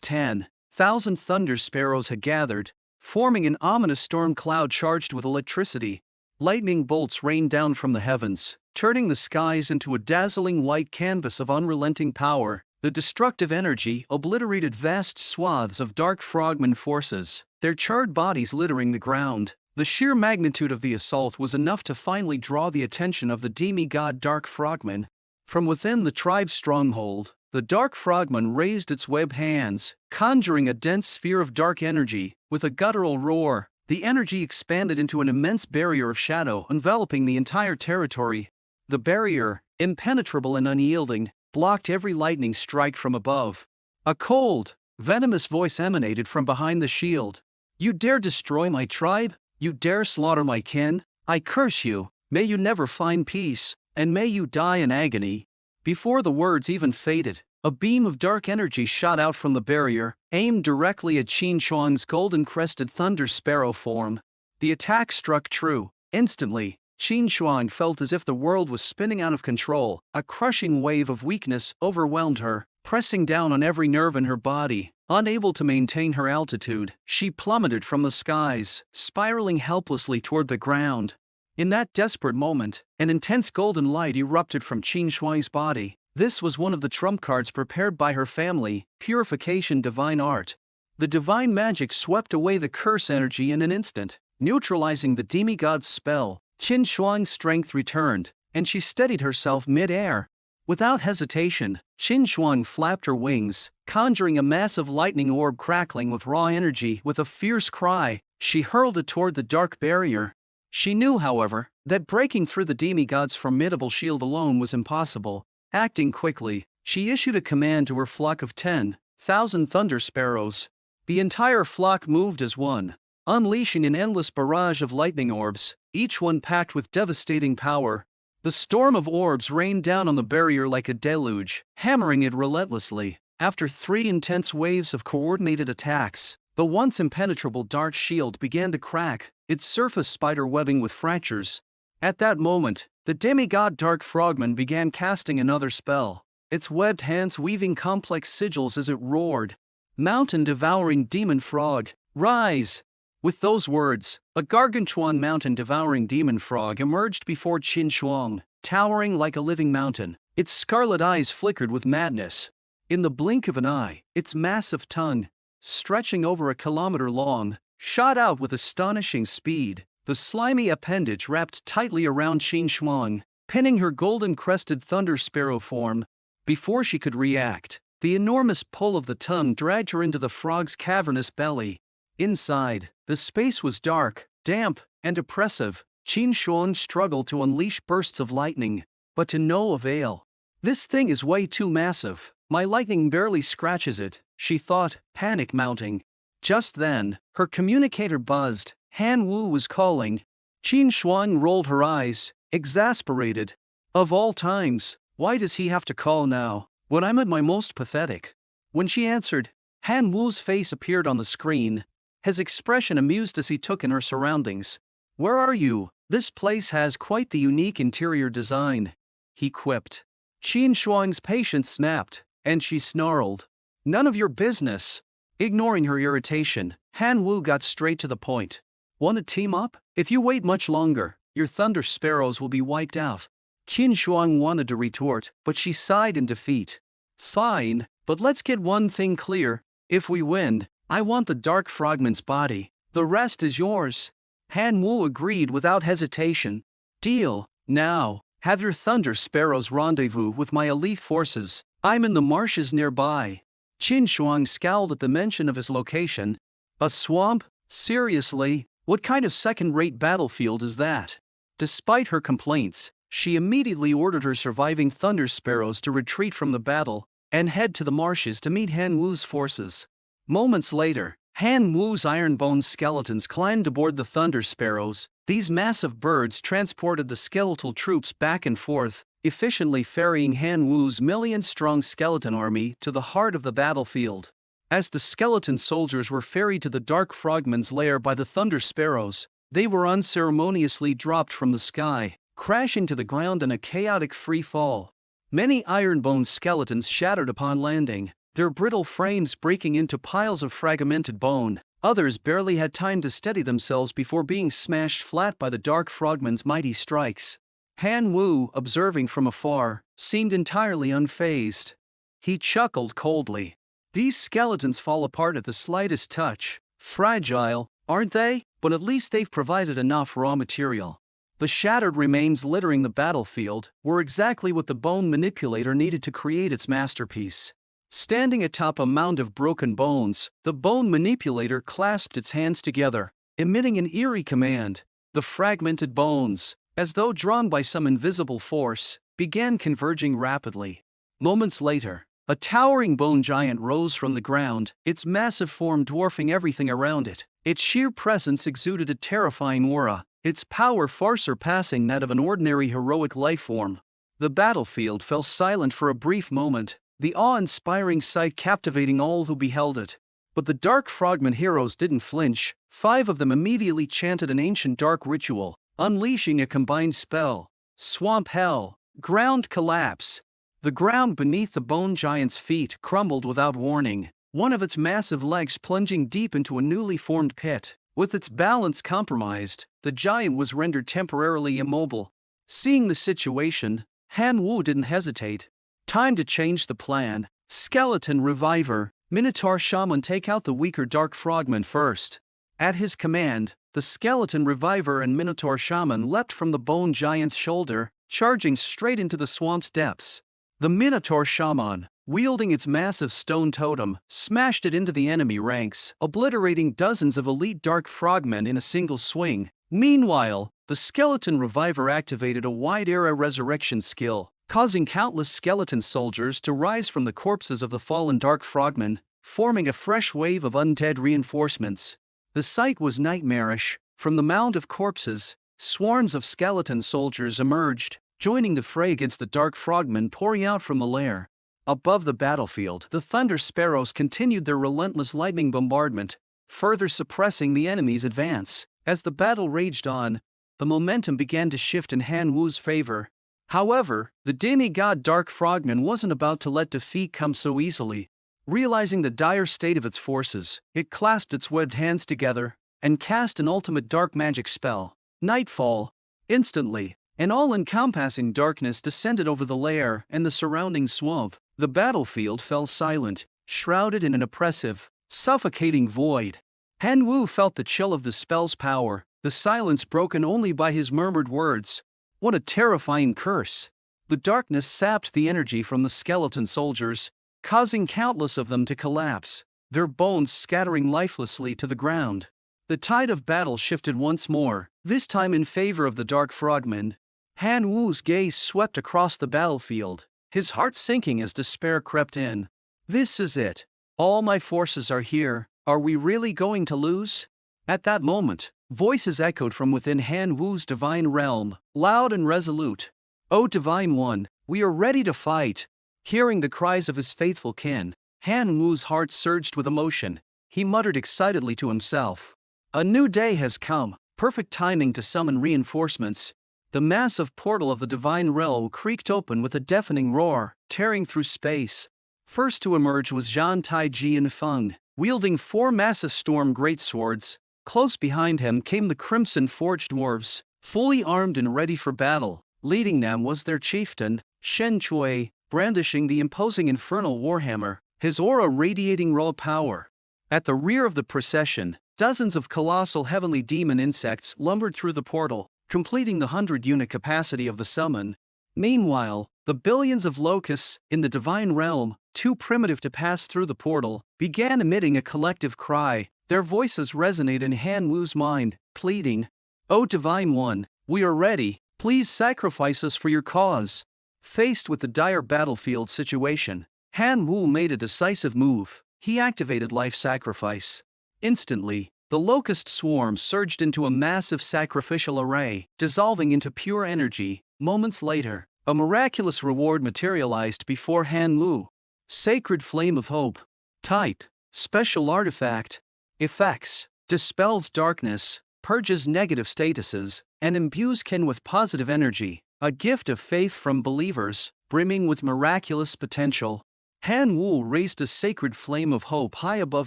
10,000 Thunder Sparrows had gathered, forming an ominous storm cloud charged with electricity. Lightning bolts rained down from the heavens, turning the skies into a dazzling white canvas of unrelenting power. The destructive energy obliterated vast swaths of Dark Frogman forces, their charred bodies littering the ground. The sheer magnitude of the assault was enough to finally draw the attention of the demigod Dark Frogman. From within the tribe's stronghold, the Dark Frogman raised its webbed hands, conjuring a dense sphere of dark energy. With a guttural roar, the energy expanded into an immense barrier of shadow enveloping the entire territory. The barrier, impenetrable and unyielding, blocked every lightning strike from above. A cold, venomous voice emanated from behind the shield. You dare destroy my tribe? You dare slaughter my kin? I curse you. May you never find peace, and may you die in agony. Before the words even faded, a beam of dark energy shot out from the barrier, aimed directly at Qin Shuang's golden-crested Thunder Sparrow form. The attack struck true. Instantly, Qin Shuang felt as if the world was spinning out of control. A crushing wave of weakness overwhelmed her, pressing down on every nerve in her body. Unable to maintain her altitude, she plummeted from the skies, spiraling helplessly toward the ground. In that desperate moment, an intense golden light erupted from Qin Shuang's body. This was one of the trump cards prepared by her family, Purification Divine Art. The divine magic swept away the curse energy in an instant, neutralizing the demigod's spell. Qin Shuang's strength returned, and she steadied herself mid-air. Without hesitation, Qin Shuang flapped her wings, conjuring a massive lightning orb crackling with raw energy. With a fierce cry, she hurled it toward the dark barrier. She knew, however, that breaking through the demigod's formidable shield alone was impossible. Acting quickly, she issued a command to her flock of 10,000 Thunder Sparrows. The entire flock moved as one, unleashing an endless barrage of lightning orbs, each one packed with devastating power. The storm of orbs rained down on the barrier like a deluge, hammering it relentlessly. After 3 intense waves of coordinated attacks, the once impenetrable dark shield began to crack, its surface spider-webbing with fractures. At that moment, the demigod Dark Frogman began casting another spell, its webbed hands weaving complex sigils as it roared. Mountain-devouring demon frog, rise! With those words, a gargantuan mountain-devouring demon frog emerged before Qin Shuang, towering like a living mountain. Its scarlet eyes flickered with madness. In the blink of an eye, its massive tongue, stretching over a kilometer long, shot out with astonishing speed. The slimy appendage wrapped tightly around Qin Shuang, pinning her golden-crested Thunder Sparrow form. Before she could react, the enormous pull of the tongue dragged her into the frog's cavernous belly. Inside, the space was dark, damp, and oppressive. Qin Shuang struggled to unleash bursts of lightning, but to no avail. This thing is way too massive. My lightning barely scratches it, she thought, panic mounting. Just then, her communicator buzzed. Han Wu was calling. Qin Shuang rolled her eyes, exasperated. Of all times, why does he have to call now, when I'm at my most pathetic? When she answered, Han Wu's face appeared on the screen, his expression amused as he took in her surroundings. Where are you? This place has quite the unique interior design, he quipped. Qin Shuang's patience snapped, and she snarled. None of your business. Ignoring her irritation, Han Wu got straight to the point. Want to team up? If you wait much longer, your Thunder Sparrows will be wiped out. Qin Shuang wanted to retort, but she sighed in defeat. Fine, but let's get one thing clear. If we win, I want the Dark Frogman's body. The rest is yours. Han Wu agreed without hesitation. Deal. Now, have your thunder sparrows rendezvous with my elite forces. I'm in the marshes nearby. Qin Shuang scowled at the mention of his location. A swamp? Seriously? What kind of second-rate battlefield is that? Despite her complaints, she immediately ordered her surviving thunder sparrows to retreat from the battle and head to the marshes to meet Han Wu's forces. Moments later, Han Wu's iron-boned skeletons climbed aboard the thunder sparrows. These massive birds transported the skeletal troops back and forth, efficiently ferrying Han Wu's million-strong skeleton army to the heart of the battlefield. As the skeleton soldiers were ferried to the Dark Frogman's lair by the thunder sparrows, they were unceremoniously dropped from the sky, crashing to the ground in a chaotic free fall. Many iron-boned skeletons shattered upon landing, their brittle frames breaking into piles of fragmented bone. Others barely had time to steady themselves before being smashed flat by the Dark Frogman's mighty strikes. Han Wu, observing from afar, seemed entirely unfazed. He chuckled coldly. These skeletons fall apart at the slightest touch. Fragile, aren't they? But at least they've provided enough raw material. The shattered remains littering the battlefield were exactly what the bone manipulator needed to create its masterpiece. Standing atop a mound of broken bones, the bone manipulator clasped its hands together, emitting an eerie command. The fragmented bones, as though drawn by some invisible force, began converging rapidly. Moments later, a towering bone giant rose from the ground, its massive form dwarfing everything around it. Its sheer presence exuded a terrifying aura, its power far surpassing that of an ordinary heroic life form. The battlefield fell silent for a brief moment, the awe-inspiring sight captivating all who beheld it. But the Dark Frogman heroes didn't flinch. 5 of them immediately chanted an ancient dark ritual, unleashing a combined spell. Swamp Hell. Ground Collapse. The ground beneath the bone giant's feet crumbled without warning, one of its massive legs plunging deep into a newly formed pit. With its balance compromised, the giant was rendered temporarily immobile. Seeing the situation, Han Wu didn't hesitate. Time to change the plan. Skeleton Reviver. Minotaur Shaman, take out the weaker Dark Frogman first. At his command, the Skeleton Reviver and Minotaur Shaman leapt from the bone giant's shoulder, charging straight into the swamp's depths. The Minotaur Shaman, wielding its massive stone totem, smashed it into the enemy ranks, obliterating dozens of elite Dark Frogmen in a single swing. Meanwhile, the Skeleton Reviver activated a wide-era resurrection skill, causing countless skeleton soldiers to rise from the corpses of the fallen Dark Frogmen, forming a fresh wave of undead reinforcements. The sight was nightmarish. From the mound of corpses, swarms of skeleton soldiers emerged, joining the fray against the Dark Frogmen pouring out from the lair. Above the battlefield, the Thunder Sparrows continued their relentless lightning bombardment, further suppressing the enemy's advance. As the battle raged on, the momentum began to shift in Han Wu's favor. However, the demigod Dark Frogman wasn't about to let defeat come so easily. Realizing the dire state of its forces, it clasped its webbed hands together and cast an ultimate dark magic spell. Nightfall. Instantly, an all-encompassing darkness descended over the lair and the surrounding swamp. The battlefield fell silent, shrouded in an oppressive, suffocating void. Han Wu felt the chill of the spell's power, the silence broken only by his murmured words. What a terrifying curse! The darkness sapped the energy from the skeleton soldiers, causing countless of them to collapse, their bones scattering lifelessly to the ground. The tide of battle shifted once more, this time in favor of the Dark Frogmen. Han Wu's gaze swept across the battlefield, his heart sinking as despair crept in. This is it. All my forces are here. Are we really going to lose? At that moment, voices echoed from within Han Wu's divine realm, loud and resolute. O Divine One, we are ready to fight. Hearing the cries of his faithful kin, Han Wu's heart surged with emotion. He muttered excitedly to himself. A new day has come, perfect timing to summon reinforcements. The massive portal of the divine realm creaked open with a deafening roar, tearing through space. First to emerge was Zhan Taiji and Feng, wielding 4 massive storm greatswords. Close behind him came the Crimson Forged dwarves, fully armed and ready for battle. Leading them was their chieftain, Shen Chui, brandishing the imposing infernal warhammer, his aura radiating raw power. At the rear of the procession, Dozens of colossal heavenly demon insects lumbered through the portal, completing the 100-unit capacity of the summon. Meanwhile, the billions of locusts in the divine realm, too primitive to pass through the portal, began emitting a collective cry. Their voices resonate in Han Wu's mind, pleading, "O Divine One, we are ready, please sacrifice us for your cause." Faced with the dire battlefield situation, Han Wu made a decisive move. He activated life sacrifice. Instantly, the locust swarm surged into a massive sacrificial array, dissolving into pure energy. Moments later, a miraculous reward materialized before Han Wu. Sacred Flame of Hope. Type: Special Artifact. Effects: Dispels darkness, purges negative statuses, and imbues kin with positive energy. A gift of faith from believers, brimming with miraculous potential. Han Wu raised a sacred flame of hope high above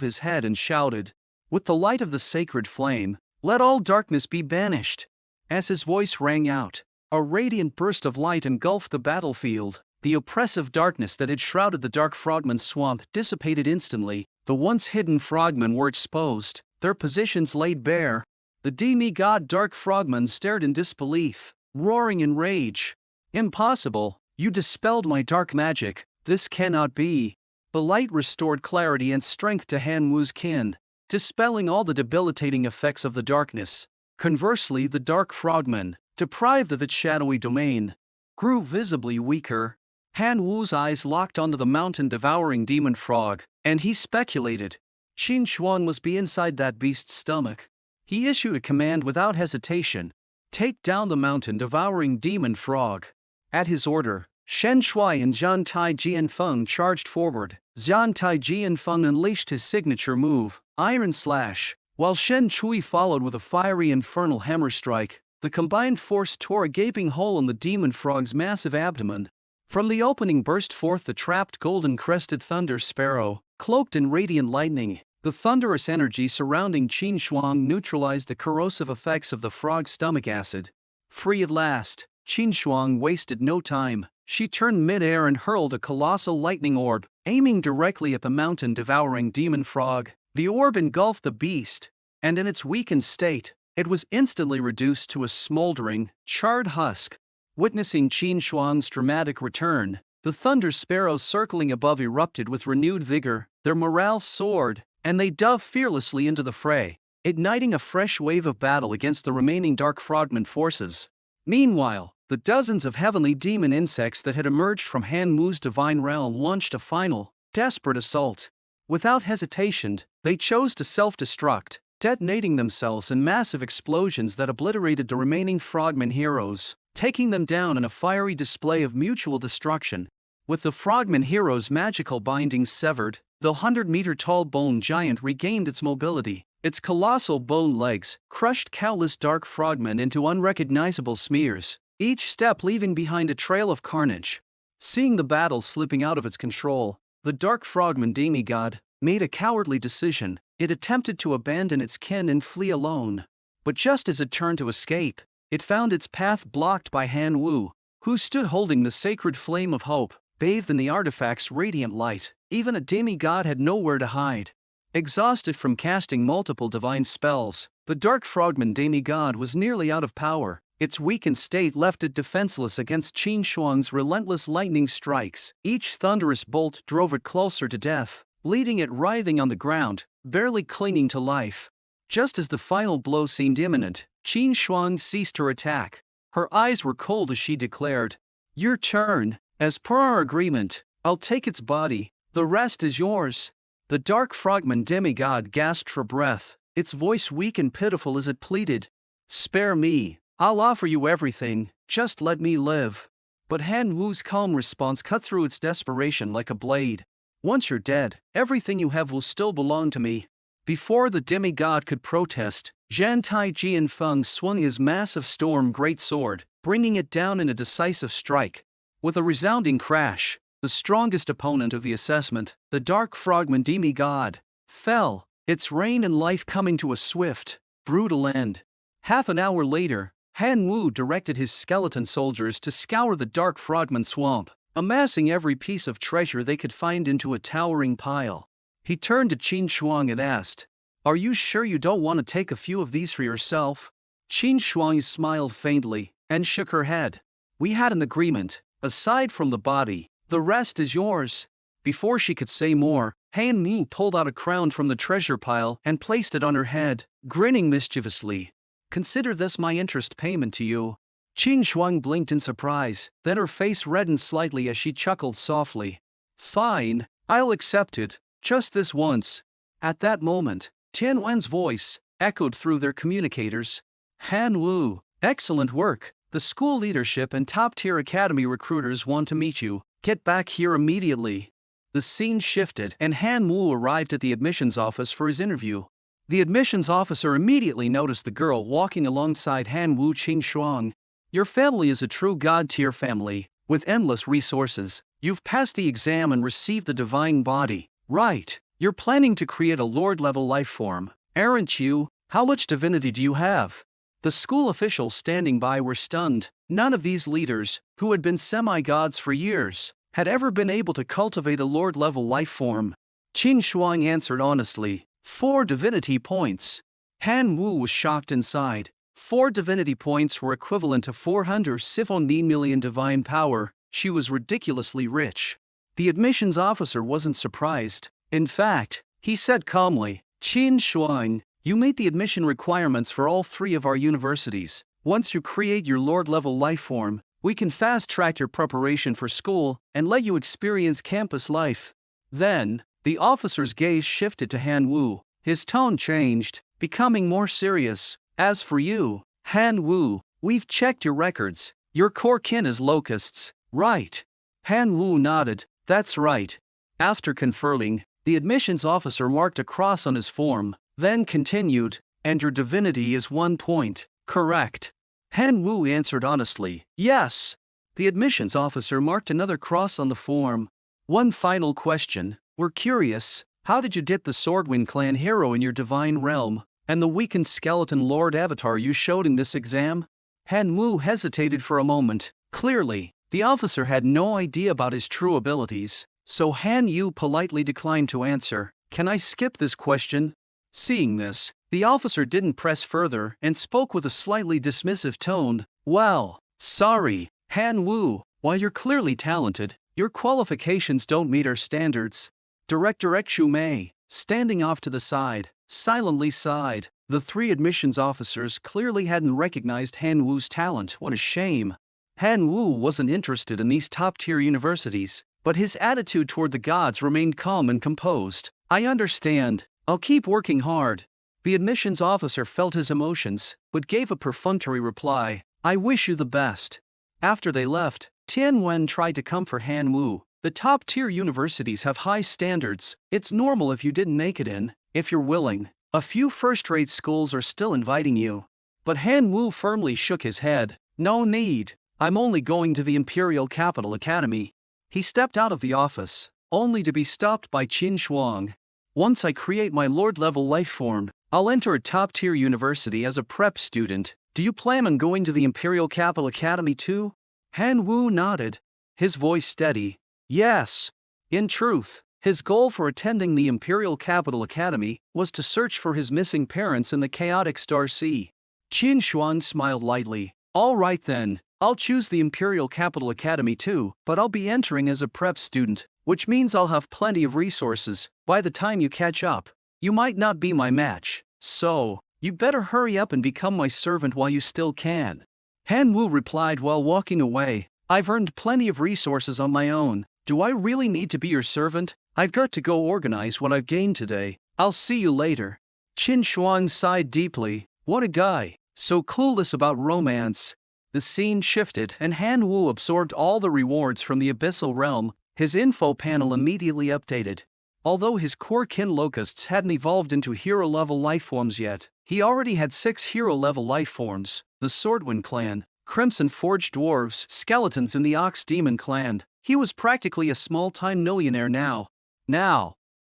his head and shouted, "With the light of the sacred flame, let all darkness be banished." As his voice rang out, a radiant burst of light engulfed the battlefield. The oppressive darkness that had shrouded the Dark Frogman swamp dissipated instantly. The once hidden frogmen were exposed, their positions laid bare. The demigod Dark Frogman stared in disbelief, roaring in rage. "Impossible! You dispelled my dark magic. This cannot be." The light restored clarity and strength to Han Wu's kin, dispelling all the debilitating effects of the darkness. Conversely, the Dark Frogman, deprived of its shadowy domain, grew visibly weaker. Han Wu's eyes locked onto the mountain-devouring demon frog, and he speculated. Qin Shuang must be inside that beast's stomach. He issued a command without hesitation: "Take down the mountain-devouring demon frog." At his order, Shen Shui and Zhan Tai Jianfeng charged forward. Zhan Tai Jianfeng unleashed his signature move, Iron Slash, while Shen Chui followed with a fiery infernal hammer strike. The combined force tore a gaping hole in the demon frog's massive abdomen. From the opening burst forth the trapped golden-crested thunder sparrow, cloaked in radiant lightning. The thunderous energy surrounding Qin Shuang neutralized the corrosive effects of the frog's stomach acid. Free at last, Qin Shuang wasted no time. She turned mid-air and hurled a colossal lightning orb, aiming directly at the mountain-devouring demon frog. The orb engulfed the beast, and in its weakened state, it was instantly reduced to a smoldering, charred husk. Witnessing Qin Shuang's dramatic return, the thunder sparrows circling above erupted with renewed vigor. Their morale soared, and they dove fearlessly into the fray, igniting a fresh wave of battle against the remaining Dark Frogman forces. Meanwhile, the dozens of heavenly demon insects that had emerged from Han Wu's divine realm launched a final, desperate assault. Without hesitation, they chose to self-destruct, detonating themselves in massive explosions that obliterated the remaining Frogman heroes, taking them down in a fiery display of mutual destruction. With the Frogman heroes' magical bindings severed, the 100-meter-tall bone giant regained its mobility. Its colossal bone legs crushed countless Dark Frogmen into unrecognizable smears, each step leaving behind a trail of carnage. Seeing the battle slipping out of its control, the Dark Frogman demigod made a cowardly decision. It attempted to abandon its kin and flee alone. But just as it turned to escape, it found its path blocked by Han Wu, who stood holding the sacred flame of hope, bathed in the artifact's radiant light. Even a demigod had nowhere to hide. Exhausted from casting multiple divine spells, the Dark Frogman demigod was nearly out of power. Its weakened state left it defenseless against Qin Shuang's relentless lightning strikes. Each thunderous bolt drove it closer to death, leaving it writhing on the ground, barely clinging to life. Just as the final blow seemed imminent, Qin Shuang ceased her attack. Her eyes were cold as she declared, "Your turn. As per our agreement, I'll take its body. The rest is yours." The Dark Frogman demigod gasped for breath, its voice weak and pitiful as it pleaded, "Spare me. I'll offer you everything, just let me live." But Han Wu's calm response cut through its desperation like a blade. "Once you're dead, everything you have will still belong to me." Before the demigod could protest, Zhan Tai Jianfeng swung his massive storm great sword, bringing it down in a decisive strike. With a resounding crash, the strongest opponent of the assessment, the Dark Frogman demigod, fell, its reign and life coming to a swift, brutal end. Half an hour later, Han Wu directed his skeleton soldiers to scour the Dark Frogman swamp, amassing every piece of treasure they could find into a towering pile. He turned to Qin Shuang and asked, Are you sure you don't want to take a few of these for yourself? Qin Shuang smiled faintly and shook her head. We had an agreement. Aside from the body, the rest is yours. Before she could say more, Han Wu pulled out a crown from the treasure pile and placed it on her head, grinning mischievously. Consider this my interest payment to you. Qin Shuang blinked in surprise, then her face reddened slightly as she chuckled softly. Fine, I'll accept it, just this once. At that moment, Tian Wen's voice echoed through their communicators. Han Wu, excellent work. The school leadership and top-tier academy recruiters want to meet you. Get back here immediately. The scene shifted and Han Wu arrived at the admissions office for his interview. The admissions officer immediately noticed the girl walking alongside Han Wu. Qin Shuang. Your family is a true god-tier family, with endless resources. You've passed the exam and received the divine body. Right. You're planning to create a lord-level life form, aren't you? How much divinity do you have? The school officials standing by were stunned. None of these leaders, who had been semi-gods for years, had ever been able to cultivate a lord-level life form. Qin Shuang answered honestly, 4 divinity points. Han Wu was shocked inside. 4 divinity points were equivalent to 470 million divine power. She was ridiculously rich. The admissions officer wasn't surprised. In fact, he said calmly, Qin Shuang, you meet the admission requirements for all 3 of our universities. Once you create your lord-level life form, we can fast-track your preparation for school and let you experience campus life. Then, the officer's gaze shifted to Han Wu. His tone changed, becoming more serious. As for you, Han Wu, we've checked your records. Your core kin is locusts, right? Han Wu nodded. That's right. After confirming, the admissions officer marked a cross on his form, then continued, and your divinity is 1 point, correct? Han Wu answered honestly, yes. The admissions officer marked another cross on the form. One final question, we're curious, how did you get the Swordwind clan hero in your divine realm, and the weakened skeleton lord avatar you showed in this exam? Han Wu hesitated for a moment. Clearly, the officer had no idea about his true abilities, so Han Yu politely declined to answer. Can I skip this question? Seeing this, the officer didn't press further and spoke with a slightly dismissive tone. Well, sorry, Han Wu, while you're clearly talented, your qualifications don't meet our standards. Director Xu Mei, standing off to the side, silently sighed. The 3 admissions officers clearly hadn't recognized Han Wu's talent. What a shame. Han Wu wasn't interested in these top-tier universities, but his attitude toward the gods remained calm and composed. I understand. I'll keep working hard. The admissions officer felt his emotions, but gave a perfunctory reply. I wish you the best. After they left, Tian Wen tried to comfort Han Wu. The top-tier universities have high standards. It's normal if you didn't make it in, if you're willing. A few first-rate schools are still inviting you. But Han Wu firmly shook his head. No need. I'm only going to the Imperial Capital Academy. He stepped out of the office, only to be stopped by Qin Shuang. Once I create my lord-level life form, I'll enter a top-tier university as a prep student. Do you plan on going to the Imperial Capital Academy too? Han Wu nodded, his voice steady. Yes. In truth, his goal for attending the Imperial Capital Academy was to search for his missing parents in the chaotic Star Sea. Qin Shuang smiled lightly. All right then, I'll choose the Imperial Capital Academy too, but I'll be entering as a prep student, which means I'll have plenty of resources. By the time you catch up, you might not be my match, so you better hurry up and become my servant while you still can. Han Wu replied while walking away. I've earned plenty of resources on my own. Do I really need to be your servant? I've got to go organize what I've gained today. I'll see you later. Qin Shuang sighed deeply. What a guy, so clueless about romance. The scene shifted and Han Wu absorbed all the rewards from the Abyssal Realm. His info panel immediately updated. Although his core kin locusts hadn't evolved into hero-level lifeforms yet, he already had 6 hero-level lifeforms: the Swordwind clan, Crimson Forged dwarves, skeletons in the Ox Demon clan. He was practically a small-time millionaire now.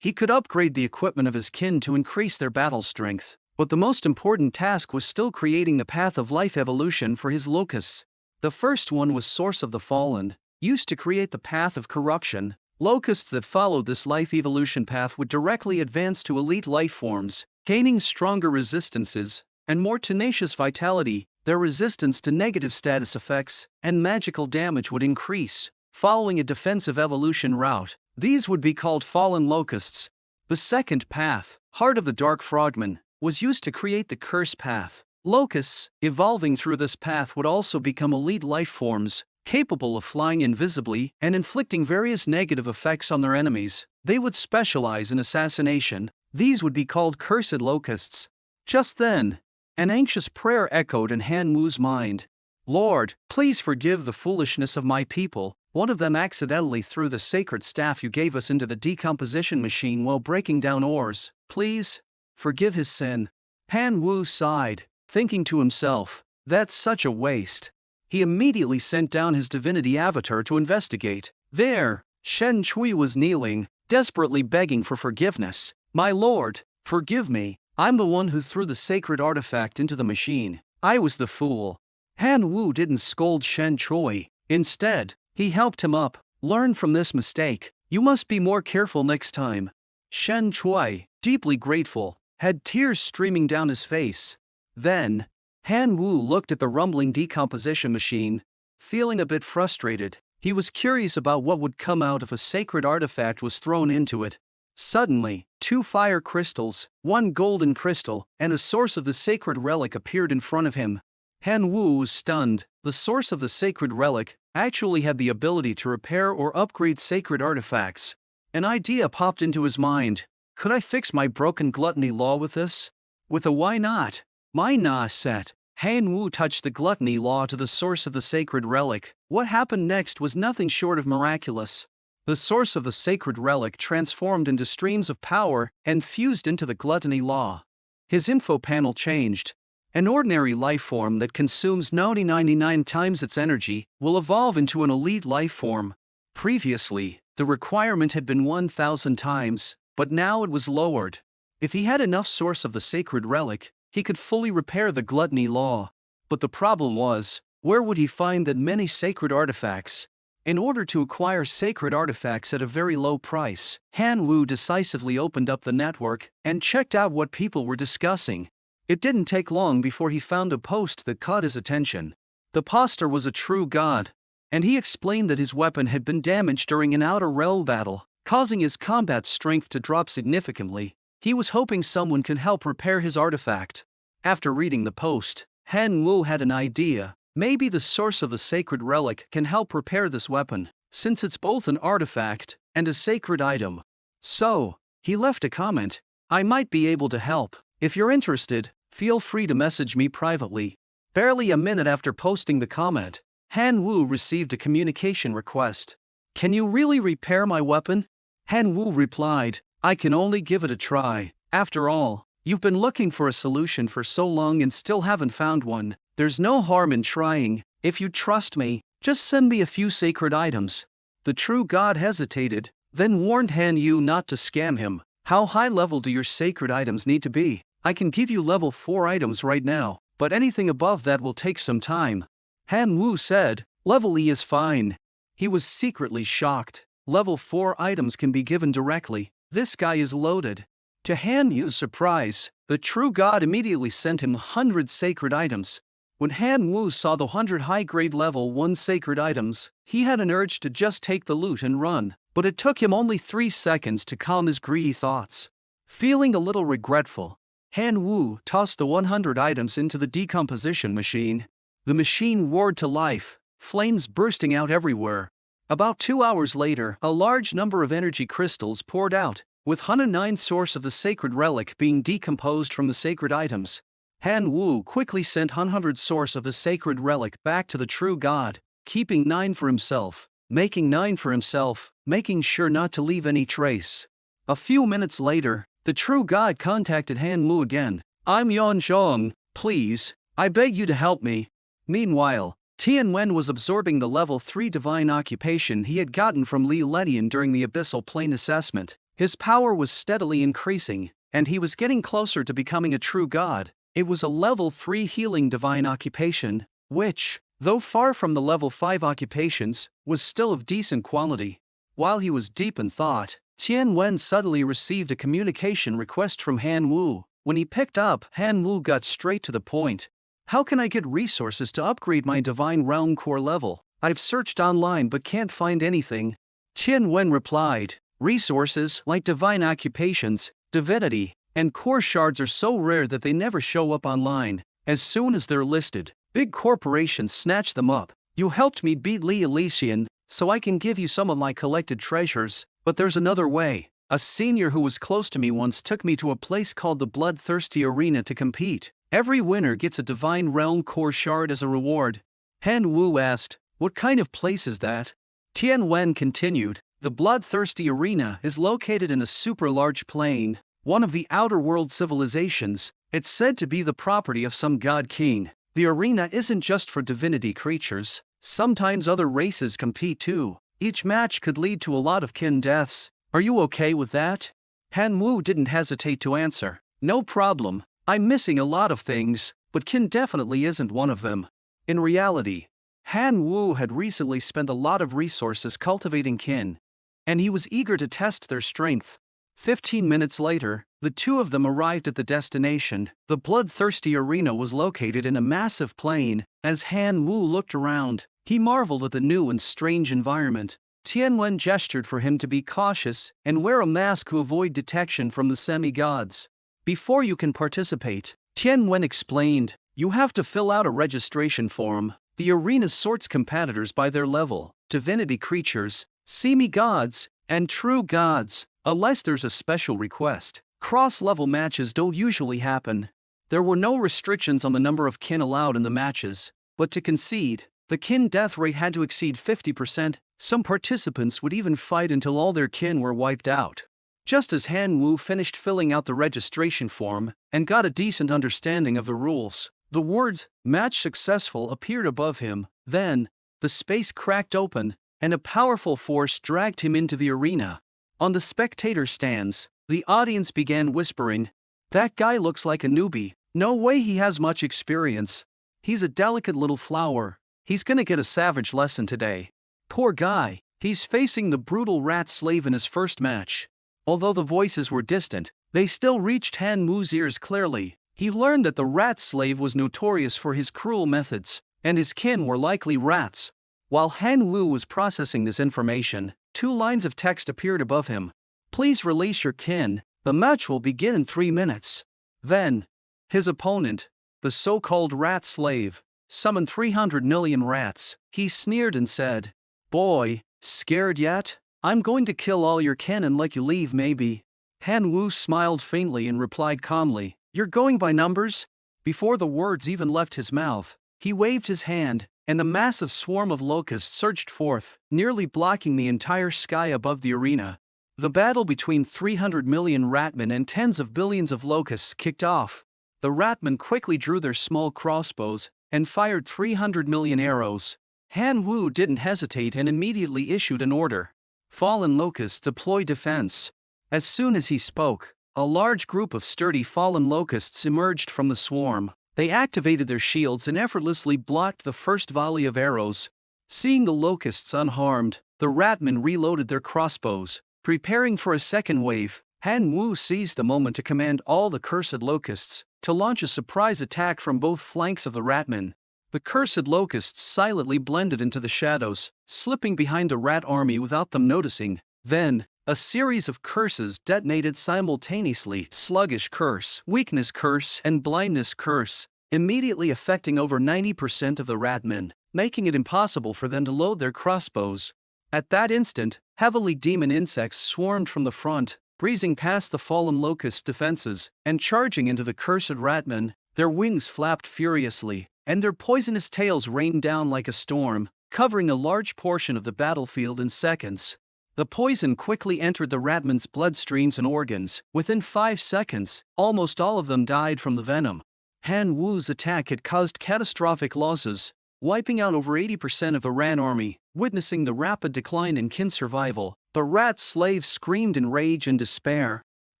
He could upgrade the equipment of his kin to increase their battle strength, but the most important task was still creating the path of life evolution for his locusts. The first one was Source of the Fallen, used to create the path of corruption. Locusts that followed this life evolution path would directly advance to elite life forms. Gaining stronger resistances and more tenacious vitality, their resistance to negative status effects and magical damage would increase. Following a defensive evolution route, these would be called fallen locusts. The second path, Heart of the Dark Frogman, was used to create the curse path. Locusts, evolving through this path, would also become elite life forms, capable of flying invisibly and inflicting various negative effects on their enemies. They would specialize in assassination. These would be called cursed locusts. Just then, an anxious prayer echoed in Han Wu's mind. Lord, please forgive the foolishness of my people. One of them accidentally threw the sacred staff you gave us into the decomposition machine while breaking down ores. Please, forgive his sin. Han Wu sighed, thinking to himself, that's such a waste. He immediately sent down his divinity avatar to investigate. There, Shen Chui was kneeling, desperately begging for forgiveness. My lord, forgive me. I'm the one who threw the sacred artifact into the machine. I was the fool. Han Wu didn't scold Shen Chui. Instead, he helped him up. Learn from this mistake. You must be more careful next time. Shen Chui, deeply grateful, had tears streaming down his face. Then, Han Wu looked at the rumbling decomposition machine. Feeling a bit frustrated, he was curious about what would come out if a sacred artifact was thrown into it. Suddenly, 2 fire crystals, 1 golden crystal, and a source of the sacred relic appeared in front of him. Han Wu was stunned. The source of the sacred relic actually had the ability to repair or upgrade sacred artifacts. An idea popped into his mind. Could I fix my broken gluttony law with this? With a why not? My na set. Han Wu touched the gluttony law to the source of the sacred relic. What happened next was nothing short of miraculous. The source of the sacred relic transformed into streams of power and fused into the gluttony law. His info panel changed. An ordinary life form that consumes 99 times its energy will evolve into an elite life form. Previously, the requirement had been 1,000 times, but now it was lowered. If he had enough source of the sacred relic, he could fully repair the gluttony law. But the problem was, where would he find that many sacred artifacts? In order to acquire sacred artifacts at a very low price, Han Wu decisively opened up the network and checked out what people were discussing. It didn't take long before he found a post that caught his attention. The poster was a true god, and he explained that his weapon had been damaged during an outer realm battle, causing his combat strength to drop significantly. He was hoping someone could help repair his artifact. After reading the post, Han Wu had an idea. Maybe the source of the sacred relic can help repair this weapon, since it's both an artifact and a sacred item. So, he left a comment. I might be able to help. If you're interested, feel free to message me privately. Barely a minute after posting the comment, Han Wu received a communication request. Can you really repair my weapon? Han Wu replied, I can only give it a try. After all, you've been looking for a solution for so long and still haven't found one. There's no harm in trying. If you trust me, just send me a few sacred items. The true god hesitated, then warned Han Yu not to scam him. How high level do your sacred items need to be? I can give you level 4 items right now, but anything above that will take some time. Han Wu said, level E is fine. He was secretly shocked. Level 4 items can be given directly. This guy is loaded. To Han Yu's surprise, the true god immediately sent him 100 sacred items. When Han Wu saw the 100 high-grade level 1 sacred items, he had an urge to just take the loot and run, but it took him only 3 seconds to calm his greedy thoughts. Feeling a little regretful, Han Wu tossed the 100 items into the decomposition machine. The machine roared to life, flames bursting out everywhere. About 2 hours later, a large number of energy crystals poured out, with 109 source of the sacred relic being decomposed from the sacred items. Han Wu quickly sent 100 source of the sacred relic back to the true god, keeping 9 for himself, making sure not to leave any trace. A few minutes later, the true god contacted Han Wu again. I'm Yan Zhong, please, I beg you to help me. Meanwhile, Tian Wen was absorbing the level 3 divine occupation he had gotten from Li Letian during the abyssal plane assessment. His power was steadily increasing, and he was getting closer to becoming a true god. It was a level 3 healing divine occupation, which, though far from the level 5 occupations, was still of decent quality. While he was deep in thought, Tian Wen suddenly received a communication request from Han Wu. When he picked up, Han Wu got straight to the point. How can I get resources to upgrade my Divine Realm core level? I've searched online but can't find anything. Qian Wen replied, resources like divine occupations, divinity, and core shards are so rare that they never show up online. As soon as they're listed, big corporations snatch them up. You helped me beat Li Elysian, so I can give you some of my collected treasures, but there's another way. A senior who was close to me once took me to a place called the Bloodthirsty Arena to compete. Every winner gets a Divine Realm core shard as a reward. Han Wu asked, what kind of place is that? Tian Wen continued, the Bloodthirsty Arena is located in a super large plain, one of the outer world civilizations. It's said to be the property of some god king. The arena isn't just for divinity creatures, sometimes other races compete too. Each match could lead to a lot of kin deaths. Are you okay with that? Han Wu didn't hesitate to answer. No problem, I'm missing a lot of things, but kin definitely isn't one of them. In reality, Han Wu had recently spent a lot of resources cultivating kin, and he was eager to test their strength. 15 minutes later, the two of them arrived at the destination. The Bloodthirsty Arena was located in a massive plain. As Han Wu looked around, he marveled at the new and strange environment. Tian Wen gestured for him to be cautious and wear a mask to avoid detection from the semi-gods. Before you can participate, Tian Wen explained, you have to fill out a registration form. The arena sorts competitors by their level, divinity creatures, semi-gods, and true gods, unless there's a special request. Cross-level matches don't usually happen. There were no restrictions on the number of kin allowed in the matches, but to concede, the kin death rate had to exceed 50%. Some participants would even fight until all their kin were wiped out. Just as Han Wu finished filling out the registration form and got a decent understanding of the rules, the words, match successful, appeared above him. Then, the space cracked open, and a powerful force dragged him into the arena. On the spectator stands, the audience began whispering, that guy looks like a newbie. No way he has much experience. He's a delicate little flower. He's gonna get a savage lesson today. Poor guy, he's facing the brutal rat slave in his first match. Although the voices were distant, they still reached Han Wu's ears clearly. He learned that the rat slave was notorious for his cruel methods, and his kin were likely rats. While Han Wu was processing this information, 2 lines of text appeared above him. Please release your kin, the match will begin in 3 minutes. Then, his opponent, the so-called rat slave, summoned 300 million rats. He sneered and said, boy, scared yet? I'm going to kill all your kin and let you leave maybe. Han Wu smiled faintly and replied calmly, you're going by numbers? Before the words even left his mouth, he waved his hand, and a massive swarm of locusts surged forth, nearly blocking the entire sky above the arena. The battle between 300 million ratmen and tens of billions of locusts kicked off. The ratmen quickly drew their small crossbows and fired 300 million arrows. Han Wu didn't hesitate and immediately issued an order. Fallen locusts deploy defense. As soon as he spoke, a large group of sturdy fallen locusts emerged from the swarm. They activated their shields and effortlessly blocked the first volley of arrows. Seeing the locusts unharmed, the ratmen reloaded their crossbows. Preparing for a second wave, Han Wu seized the moment to command all the cursed locusts to launch a surprise attack from both flanks of the ratmen. The cursed locusts silently blended into the shadows, slipping behind the rat army without them noticing. Then, a series of curses detonated simultaneously: sluggish curse, weakness curse, and blindness curse, immediately affecting over 90% of the ratmen, making it impossible for them to load their crossbows. At that instant, heavily demon insects swarmed from the front, breezing past the fallen locust defenses and charging into the cursed ratmen. Their wings flapped furiously, and their poisonous tails rained down like a storm, covering a large portion of the battlefield in seconds. The poison quickly entered the ratmen's bloodstreams and organs. Within 5 seconds, almost all of them died from the venom. Han Wu's attack had caused catastrophic losses, wiping out over 80% of the rat army. Witnessing the rapid decline in kin survival, the rat slave screamed in rage and despair.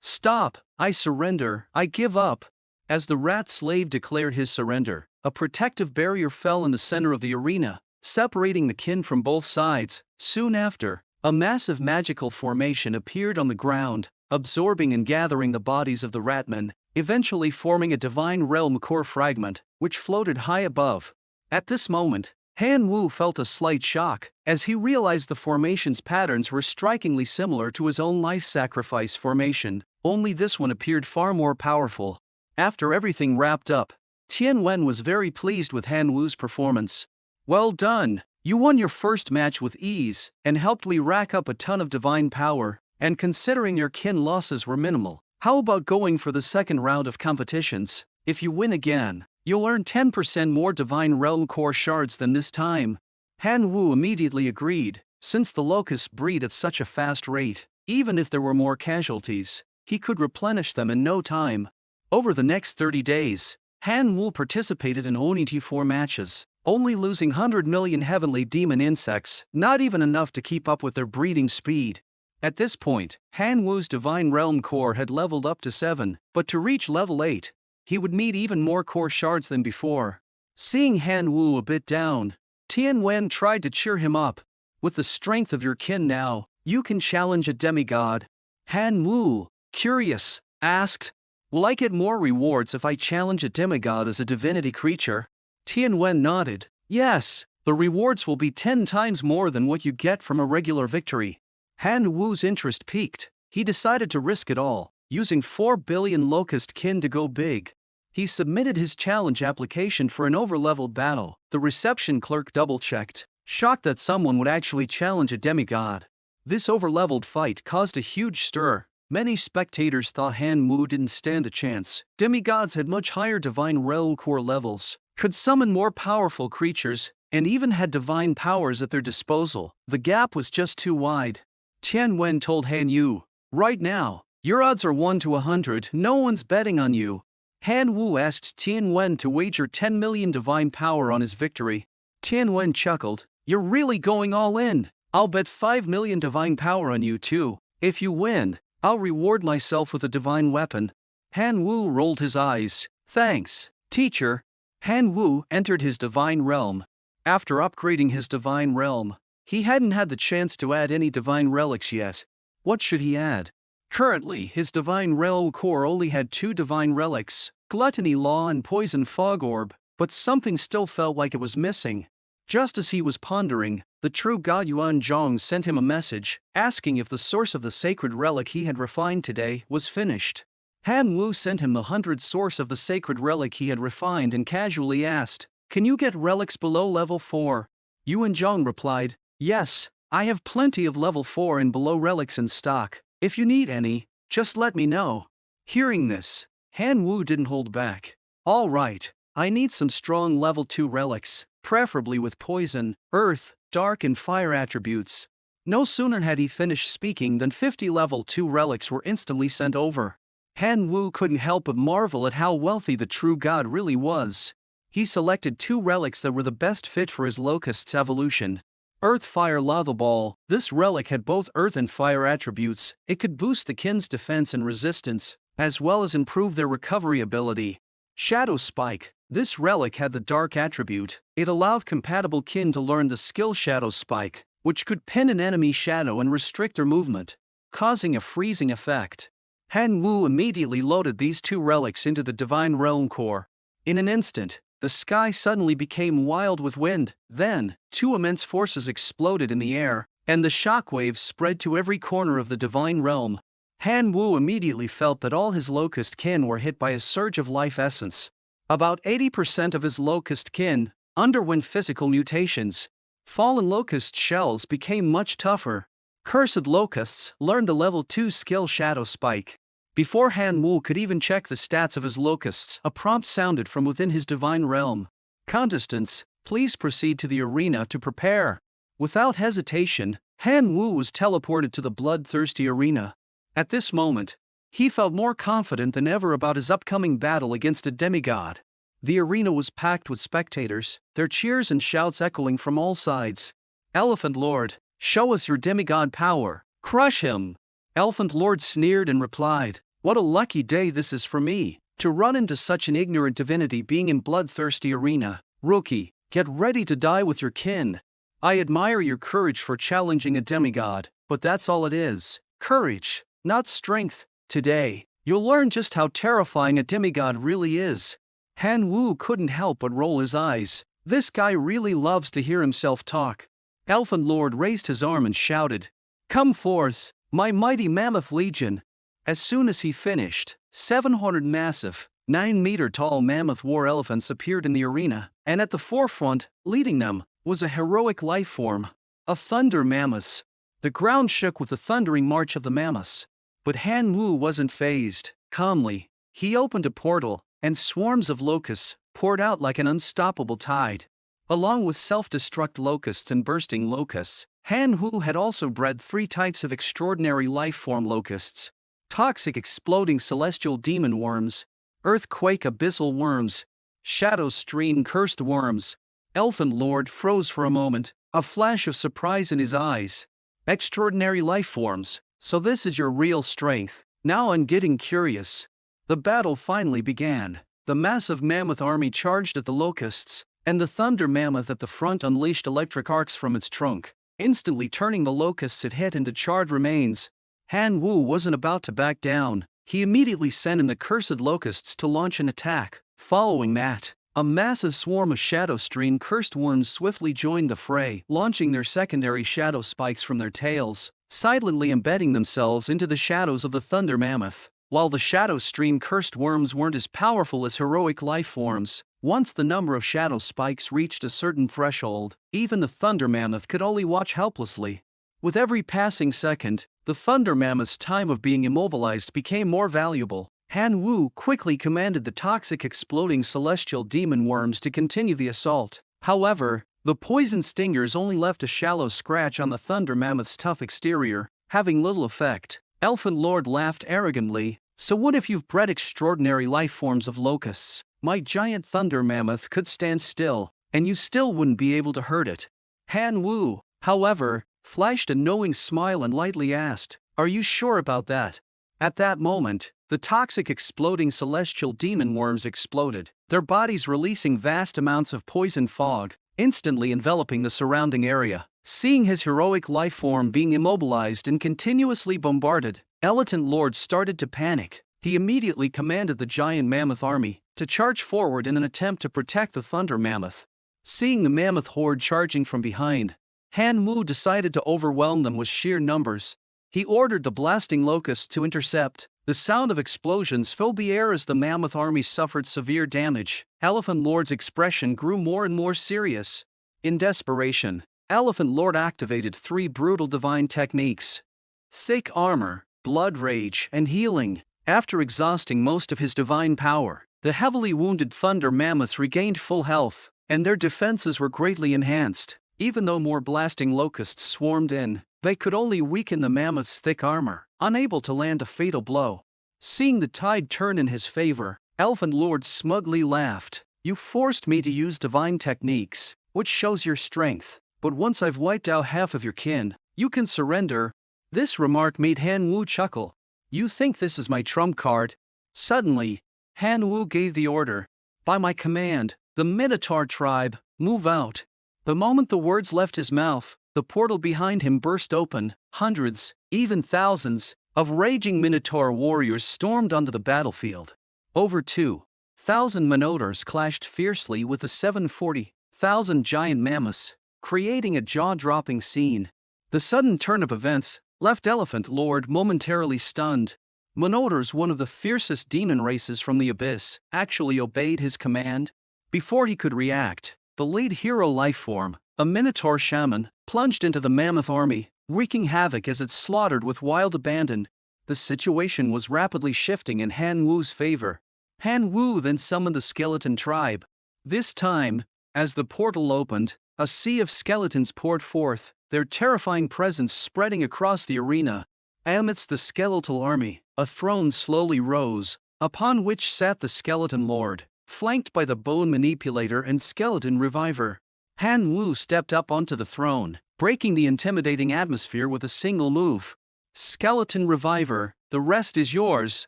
Stop! I surrender! I give up! As the rat slave declared his surrender, a protective barrier fell in the center of the arena, separating the kin from both sides. Soon after, a massive magical formation appeared on the ground, absorbing and gathering the bodies of the ratmen. eventually forming a divine realm core fragment, which floated high above. At this moment, Han Wu felt a slight shock, as he realized the formation's patterns were strikingly similar to his own life sacrifice formation, only this one appeared far more powerful. After everything wrapped up, Tian Wen was very pleased with Han Wu's performance. "Well done, you won your first match with ease, and helped me rack up a ton of divine power, and considering your kin losses were minimal, how about going for the second round of competitions? If you win again, you'll earn 10% more Divine Realm Core shards than this time." Han Wu immediately agreed, since the locusts breed at such a fast rate, even if there were more casualties, he could replenish them in no time. Over the next 30 days, Han Wu participated in only 4 matches, only losing 100 million heavenly demon insects, not even enough to keep up with their breeding speed. At this point, Han Wu's Divine Realm Core had leveled up to 7, but to reach level 8, he would need even more core shards than before. Seeing Han Wu a bit down, Tian Wen tried to cheer him up. "With the strength of your kin now, you can challenge a demigod." Han Wu, curious, asked, "Will I get more rewards if I challenge a demigod as a divinity creature?" Tian Wen nodded. "Yes, the rewards will be 10 times more than what you get from a regular victory." Han Wu's interest piqued. He decided to risk it all, using 4 billion locust kin to go big. He submitted his challenge application for an overleveled battle. The reception clerk double-checked, shocked that someone would actually challenge a demigod. This overleveled fight caused a huge stir. Many spectators thought Han Wu didn't stand a chance. Demigods had much higher divine realm core levels, could summon more powerful creatures, and even had divine powers at their disposal. The gap was just too wide. Tian Wen told Han Wu, "Right now, your odds are 1 to 100, no one's betting on you." Han Wu asked Tian Wen to wager 10 million divine power on his victory. Tian Wen chuckled, "You're really going all in. I'll bet 5 million divine power on you too. If you win, I'll reward myself with a divine weapon." Han Wu rolled his eyes. "Thanks, teacher." Han Wu entered his divine realm. After upgrading his divine realm, he hadn't had the chance to add any divine relics yet. What should he add? Currently, his divine realm core only had 2 divine relics, Gluttony Law and Poison Fog Orb, but something still felt like it was missing. Just as he was pondering, the true God Yuan Zhong sent him a message, asking if the source of the sacred relic he had refined today was finished. Han Wu sent him the 100th source of the sacred relic he had refined and casually asked, "Can you get relics below level 4? Yuan Zhong replied, "Yes, I have plenty of level 4 and below relics in stock. If you need any, just let me know." Hearing this, Han Wu didn't hold back. "All right, I need some strong level 2 relics, preferably with poison, earth, dark and fire attributes." No sooner had he finished speaking than 50 level 2 relics were instantly sent over. Han Wu couldn't help but marvel at how wealthy the true god really was. He selected 2 relics that were the best fit for his locust's evolution. Earth Fire Lava Ball. This relic had both earth and fire attributes. It could boost the kin's defense and resistance, as well as improve their recovery ability. Shadow Spike. This relic had the dark attribute. It allowed compatible kin to learn the skill Shadow Spike, which could pin an enemy's shadow and restrict their movement, causing a freezing effect. Han Wu immediately loaded these 2 relics into the Divine Realm Core. In an instant, the sky suddenly became wild with wind. Then, 2 immense forces exploded in the air, and the shockwaves spread to every corner of the Divine Realm. Han Wu immediately felt that all his locust kin were hit by a surge of life essence. About 80% of his locust kin underwent physical mutations. Fallen locust shells became much tougher. Cursed locusts learned the level 2 skill Shadow Spike. Before Han Wu could even check the stats of his locusts, a prompt sounded from within his divine realm. "Contestants, please proceed to the arena to prepare." Without hesitation, Han Wu was teleported to the bloodthirsty arena. At this moment, he felt more confident than ever about his upcoming battle against a demigod. The arena was packed with spectators, their cheers and shouts echoing from all sides. "Elephant Lord, show us your demigod power. Crush him." Elephant Lord sneered and replied, "What a lucky day this is for me, to run into such an ignorant divinity being in bloodthirsty arena. Rookie, get ready to die with your kin. I admire your courage for challenging a demigod, but that's all it is. Courage, not strength. Today, You'll learn just how terrifying a demigod really is. Han Wu couldn't help but roll his eyes. This guy really loves to hear himself talk. Elfin Lord raised his arm and shouted, "Come forth, my mighty mammoth legion." As soon as he finished, 700 massive, 9-meter-tall mammoth war elephants appeared in the arena, and at the forefront, leading them, was a heroic life form, a thunder mammoth. The ground shook with the thundering march of the mammoths. But Han Wu wasn't fazed. Calmly, he opened a portal, and swarms of locusts poured out like an unstoppable tide. Along with self-destruct locusts and bursting locusts, Han Wu had also bred 3 types of extraordinary life-form locusts: toxic exploding celestial demon worms, earthquake abyssal worms, shadow stream cursed worms. Elfin Lord froze for a moment, a flash of surprise in his eyes. Extraordinary life forms, so this is your real strength. Now I'm getting curious. The battle finally began. The massive mammoth army charged at the locusts, and the thunder mammoth at the front unleashed electric arcs from its trunk, instantly turning the locusts it hit into charred remains. Han Wu wasn't about to back down. He immediately sent in the cursed locusts to launch an attack. Following that, a massive swarm of shadow stream cursed worms swiftly joined the fray, launching their secondary shadow spikes from their tails, silently embedding themselves into the shadows of the thunder mammoth. While the shadow stream cursed worms weren't as powerful as heroic life forms, once the number of shadow spikes reached a certain threshold, even the thunder mammoth could only watch helplessly. With every passing second, the thunder mammoth's time of being immobilized became more valuable. Han Wu quickly commanded the toxic exploding celestial demon worms to continue the assault. However, the poison stingers only left a shallow scratch on the thunder mammoth's tough exterior, having little effect. Elfin Lord laughed arrogantly. "So what if you've bred extraordinary life forms of locusts? My giant thunder mammoth could stand still, and you still wouldn't be able to hurt it." Han Wu, however, flashed a knowing smile and lightly asked, "Are you sure about that?" At that moment, the toxic exploding celestial demon worms exploded, their bodies releasing vast amounts of poison fog, instantly enveloping the surrounding area. Seeing his heroic life form being immobilized and continuously bombarded, Elfin Lord started to panic. He immediately commanded the giant mammoth army to charge forward in an attempt to protect the thunder mammoth. Seeing the mammoth horde charging from behind, Han Wu decided to overwhelm them with sheer numbers. He ordered the blasting locusts to intercept. The sound of explosions filled the air as the mammoth army suffered severe damage. Elfin Lord's expression grew more and more serious. In desperation, Elfin Lord activated 3 brutal divine techniques: thick armor, blood rage, and healing. After exhausting most of his divine power, the heavily wounded thunder mammoths regained full health, and their defenses were greatly enhanced. Even though more blasting locusts swarmed in, they could only weaken the mammoth's thick armor, unable to land a fatal blow. Seeing the tide turn in his favor, Elfin Lord smugly laughed. "You forced me to use divine techniques, which shows your strength, but once I've wiped out half of your kin, you can surrender." This remark made Han Wu chuckle. "You think this is my trump card?" Suddenly, Han Wu gave the order, "By my command, the Minotaur tribe, move out." The moment the words left his mouth, the portal behind him burst open. Hundreds, even thousands, of raging Minotaur warriors stormed onto the battlefield. Over 2,000 Minotaurs clashed fiercely with the 740,000 giant mammoths, creating a jaw-dropping scene. The sudden turn of events left Elfin Lord momentarily stunned. Minotaurs, one of the fiercest demon races from the abyss, actually obeyed his command. Before he could react, the lead hero lifeform, a Minotaur shaman, plunged into the mammoth army, wreaking havoc as it slaughtered with wild abandon. The situation was rapidly shifting in Han Wu's favor. Han Wu then summoned the skeleton tribe. This time, as the portal opened, a sea of skeletons poured forth, their terrifying presence spreading across the arena. Amidst the skeletal army, a throne slowly rose, upon which sat the skeleton lord, flanked by the bone manipulator and skeleton reviver. Han Wu stepped up onto the throne, breaking the intimidating atmosphere with a single move. "Skeleton reviver, the rest is yours."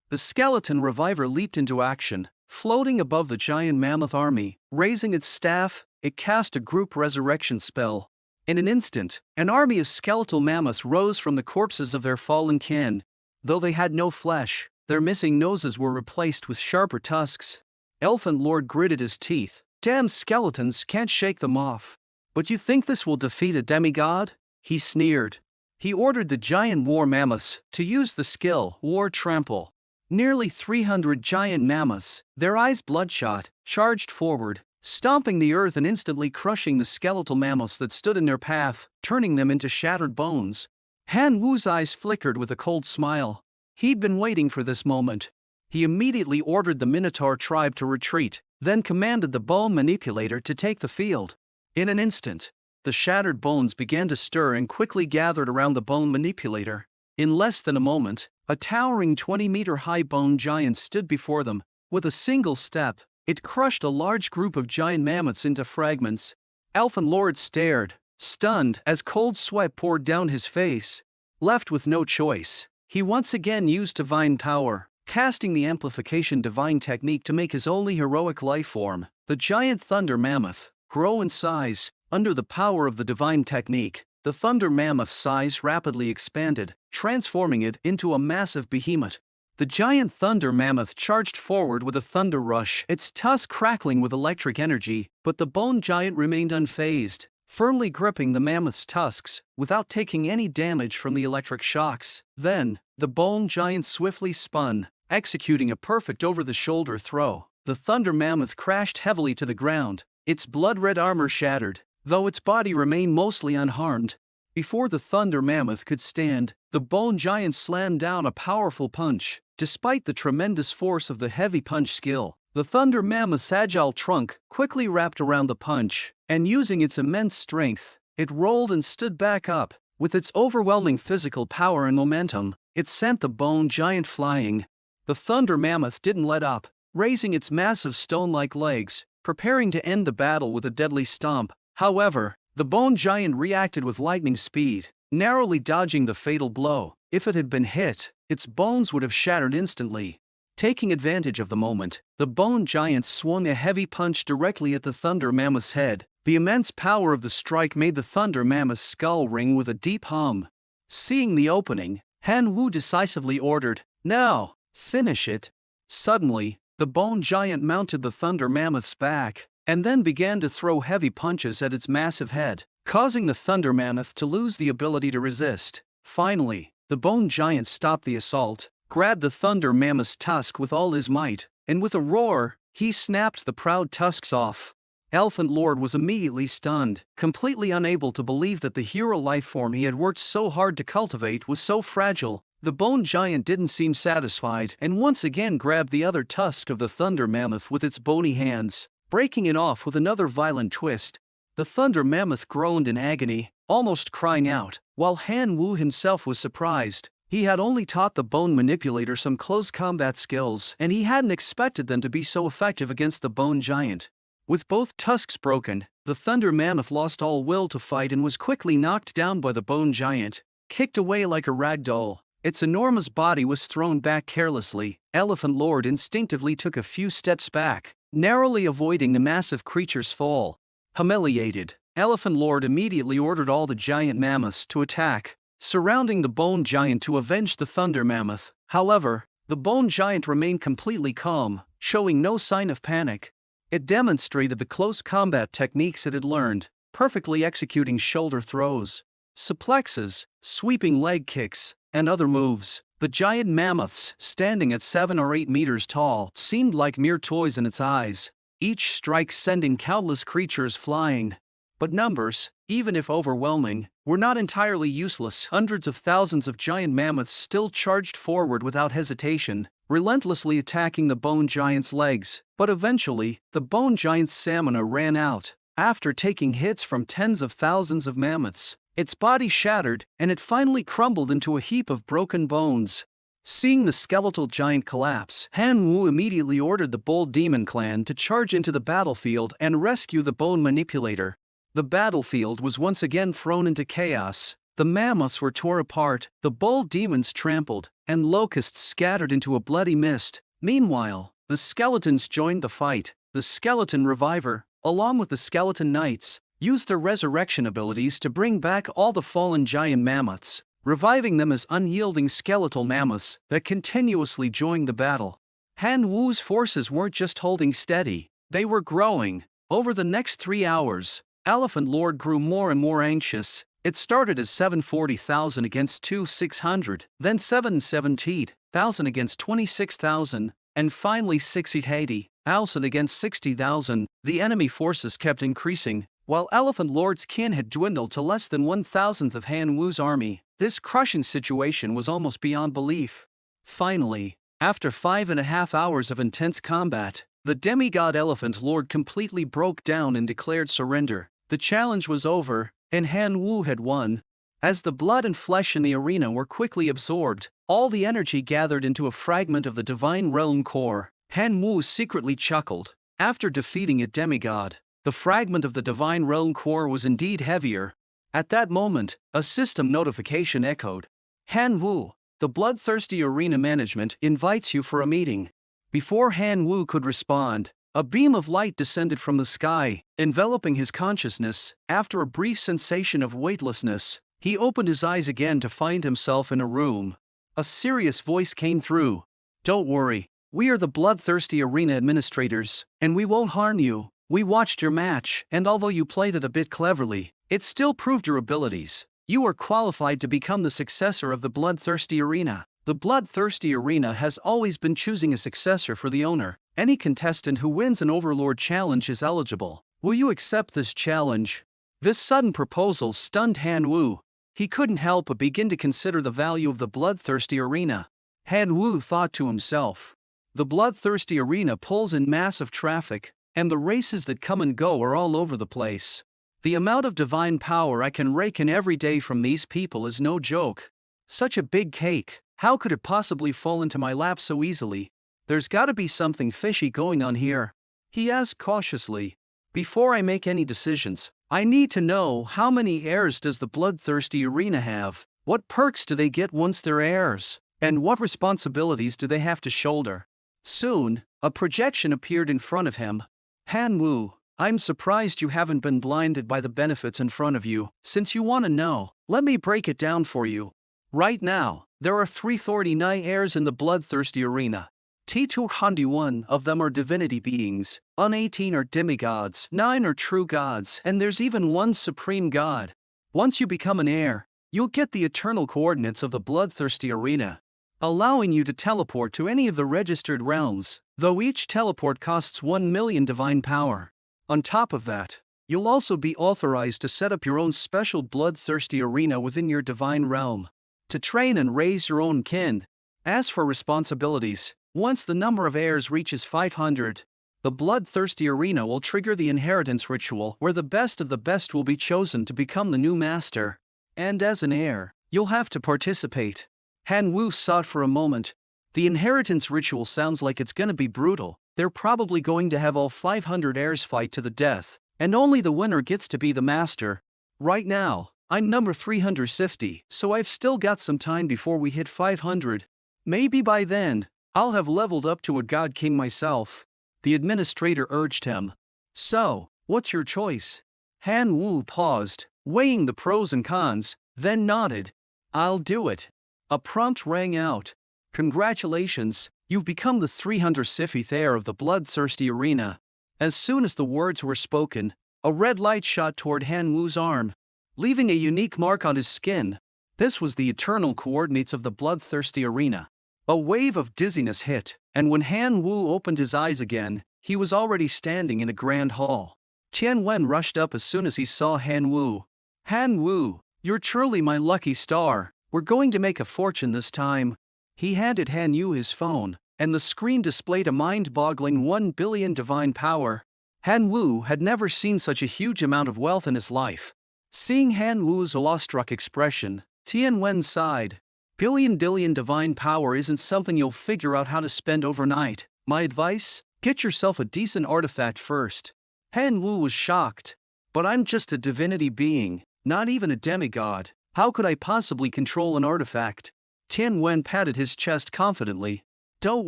The skeleton reviver leaped into action, floating above the giant mammoth army. Raising its staff, it cast a group resurrection spell. In an instant, an army of skeletal mammoths rose from the corpses of their fallen kin. Though they had no flesh, Their missing noses were replaced with sharper tusks. Elephant Lord gritted his teeth. Damn skeletons, can't shake them off. But you think this will defeat a demigod? He sneered. He ordered the giant war mammoths to use the skill War Trample. Nearly 300 giant mammoths, their eyes bloodshot, charged forward, stomping the earth and instantly crushing the skeletal mammoths that stood in their path, turning them into shattered bones. Han Wu's eyes flickered with a cold smile. He'd been waiting for this moment. He immediately ordered the Minotaur tribe to retreat, then commanded the bone manipulator to take the field. In an instant, the shattered bones began to stir and quickly gathered around the bone manipulator. In less than a moment, a towering 20-meter-high bone giant stood before them. With a single step, it crushed a large group of giant mammoths into fragments. Elephant Lord stared, stunned, as cold sweat poured down his face. Left with no choice, he once again used divine power, casting the amplification divine technique to make his only heroic life form, the giant thunder mammoth, grow in size. Under the power of the divine technique, the thunder mammoth's size rapidly expanded, transforming it into a massive behemoth. The giant thunder mammoth charged forward with a thunder rush, its tusk crackling with electric energy, but the bone giant remained unfazed, firmly gripping the mammoth's tusks, without taking any damage from the electric shocks. Then, the bone giant swiftly spun, executing a perfect over-the-shoulder throw. The thunder mammoth crashed heavily to the ground, its blood-red armor shattered, though its body remained mostly unharmed. Before the thunder mammoth could stand, the bone giant slammed down a powerful punch. Despite the tremendous force of the heavy punch skill, the thunder mammoth's agile trunk quickly wrapped around the punch, and using its immense strength, it rolled and stood back up. With its overwhelming physical power and momentum, it sent the bone giant flying. The thunder mammoth didn't let up, raising its massive stone-like legs, preparing to end the battle with a deadly stomp. However, the bone giant reacted with lightning speed, narrowly dodging the fatal blow. If it had been hit, its bones would have shattered instantly. Taking advantage of the moment, the bone giant swung a heavy punch directly at the thunder mammoth's head. The immense power of the strike made the thunder mammoth's skull ring with a deep hum. Seeing the opening, Han Wu decisively ordered, "Now, finish it." Suddenly, the bone giant mounted the thunder mammoth's back, and then began to throw heavy punches at its massive head, causing the thunder mammoth to lose the ability to resist. Finally, the bone giant stopped the assault, grabbed the thunder mammoth's tusk with all his might, and with a roar, he snapped the proud tusks off. Elephant Lord was immediately stunned, completely unable to believe that the hero life form he had worked so hard to cultivate was so fragile. The bone giant didn't seem satisfied and once again grabbed the other tusk of the thunder mammoth with its bony hands, breaking it off with another violent twist. The thunder mammoth groaned in agony, almost crying out, while Han Wu himself was surprised. He had only taught the bone manipulator some close combat skills, and he hadn't expected them to be so effective against the bone giant. With both tusks broken, the thunder mammoth lost all will to fight and was quickly knocked down by the bone giant, kicked away like a rag doll. Its enormous body was thrown back carelessly. Elephant Lord instinctively took a few steps back, narrowly avoiding the massive creature's fall. Humiliated, Elephant Lord immediately ordered all the giant mammoths to attack, surrounding the bone giant to avenge the thunder mammoth. However, the bone giant remained completely calm, showing no sign of panic. It demonstrated the close combat techniques it had learned, perfectly executing shoulder throws, suplexes, sweeping leg kicks, and other moves. The giant mammoths, standing at 7 or 8 meters tall, seemed like mere toys in its eyes, each strike sending countless creatures flying. But numbers, even if overwhelming, were not entirely useless. Hundreds of thousands of giant mammoths still charged forward without hesitation, relentlessly attacking the bone giant's legs. But eventually, the bone giant's stamina ran out. After taking hits from tens of thousands of mammoths, its body shattered, and it finally crumbled into a heap of broken bones. Seeing the skeletal giant collapse, Han Wu immediately ordered the bold demon clan to charge into the battlefield and rescue the bone manipulator. The battlefield was once again thrown into chaos. The mammoths were torn apart, the bold demons trampled, and locusts scattered into a bloody mist. Meanwhile, the skeletons joined the fight. The skeleton reviver, along with the skeleton knights, used their resurrection abilities to bring back all the fallen giant mammoths. reviving them as unyielding skeletal mammoths that continuously joined the battle. Han Wu's forces weren't just holding steady, they were growing. Over the next 3 hours, Elephant Lord grew more and more anxious. It started as 740,000 against 2,600, then 770,000 against 26,000, and finally 680,000 against 60,000. The enemy forces kept increasing, while Elephant Lord's kin had dwindled to less than 1,000th of Han Wu's army. This crushing situation was almost beyond belief. Finally, after 5.5 hours of intense combat, the demigod Elephant Lord completely broke down and declared surrender. The challenge was over, and Han Wu had won. As the blood and flesh in the arena were quickly absorbed, all the energy gathered into a fragment of the divine realm core. Han Wu secretly chuckled. After defeating a demigod, the fragment of the divine realm core was indeed heavier. At that moment, a system notification echoed. Han Wu, the bloodthirsty arena management invites you for a meeting. Before Han Wu could respond, a beam of light descended from the sky, enveloping his consciousness. After a brief sensation of weightlessness, he opened his eyes again to find himself in a room. A serious voice came through. "Don't worry, we are the bloodthirsty arena administrators, and we won't harm you. We watched your match, and although you played it a bit cleverly, it still proved your abilities. You are qualified to become the successor of the bloodthirsty arena. The bloodthirsty arena has always been choosing a successor for the owner. Any contestant who wins an Overlord challenge is eligible. Will you accept this challenge?" This sudden proposal stunned Han Wu. He couldn't help but begin to consider the value of the bloodthirsty arena. Han Wu thought to himself, the bloodthirsty arena pulls in massive traffic, and the races that come and go are all over the place. The amount of divine power I can rake in every day from these people is no joke. Such a big cake, how could it possibly fall into my lap so easily? There's gotta be something fishy going on here. He asked cautiously. Before I make any decisions, I need to know how many heirs does the bloodthirsty arena have? What perks do they get once they're heirs? And what responsibilities do they have to shoulder? Soon, a projection appeared in front of him. Han Wu, I'm surprised you haven't been blinded by the benefits in front of you. Since you want to know, let me break it down for you. Right now, there are 339 heirs in the bloodthirsty arena. 201 of them are divinity beings, 18 are demigods, 9 are true gods, and there's even one supreme god. Once you become an heir, you'll get the eternal coordinates of the bloodthirsty arena, allowing you to teleport to any of the registered realms, though each teleport costs 1 million divine power. On top of that, you'll also be authorized to set up your own special bloodthirsty arena within your divine realm, to train and raise your own kin. As for responsibilities, once the number of heirs reaches 500, the bloodthirsty arena will trigger the inheritance ritual where the best of the best will be chosen to become the new master. And as an heir, you'll have to participate. Han Wu sought for a moment. The inheritance ritual sounds like it's gonna be brutal. They're probably going to have all 500 heirs fight to the death, and only the winner gets to be the master. Right now, I'm number 350, so I've still got some time before we hit 500. Maybe by then, I'll have leveled up to a god king myself. The administrator urged him. So, what's your choice? Han Wu paused, weighing the pros and cons, then nodded. I'll do it. A prompt rang out. Congratulations, you've become the 350th heir of the bloodthirsty arena. As soon as the words were spoken, a red light shot toward Han Wu's arm, leaving a unique mark on his skin. This was the eternal coordinates of the bloodthirsty arena. A wave of dizziness hit, and when Han Wu opened his eyes again, he was already standing in a grand hall. Tian Wen rushed up as soon as he saw Han Wu. Han Wu, you're truly my lucky star. We're going to make a fortune this time. He handed Han Wu his phone, and the screen displayed a mind-boggling 1 billion divine power. Han Wu had never seen such a huge amount of wealth in his life. Seeing Han Wu's awestruck expression, Tian Wen sighed. Billion divine power isn't something you'll figure out how to spend overnight. My advice? Get yourself a decent artifact first. Han Wu was shocked. But I'm just a divinity being, not even a demigod. How could I possibly control an artifact? Tian Wen patted his chest confidently. Don't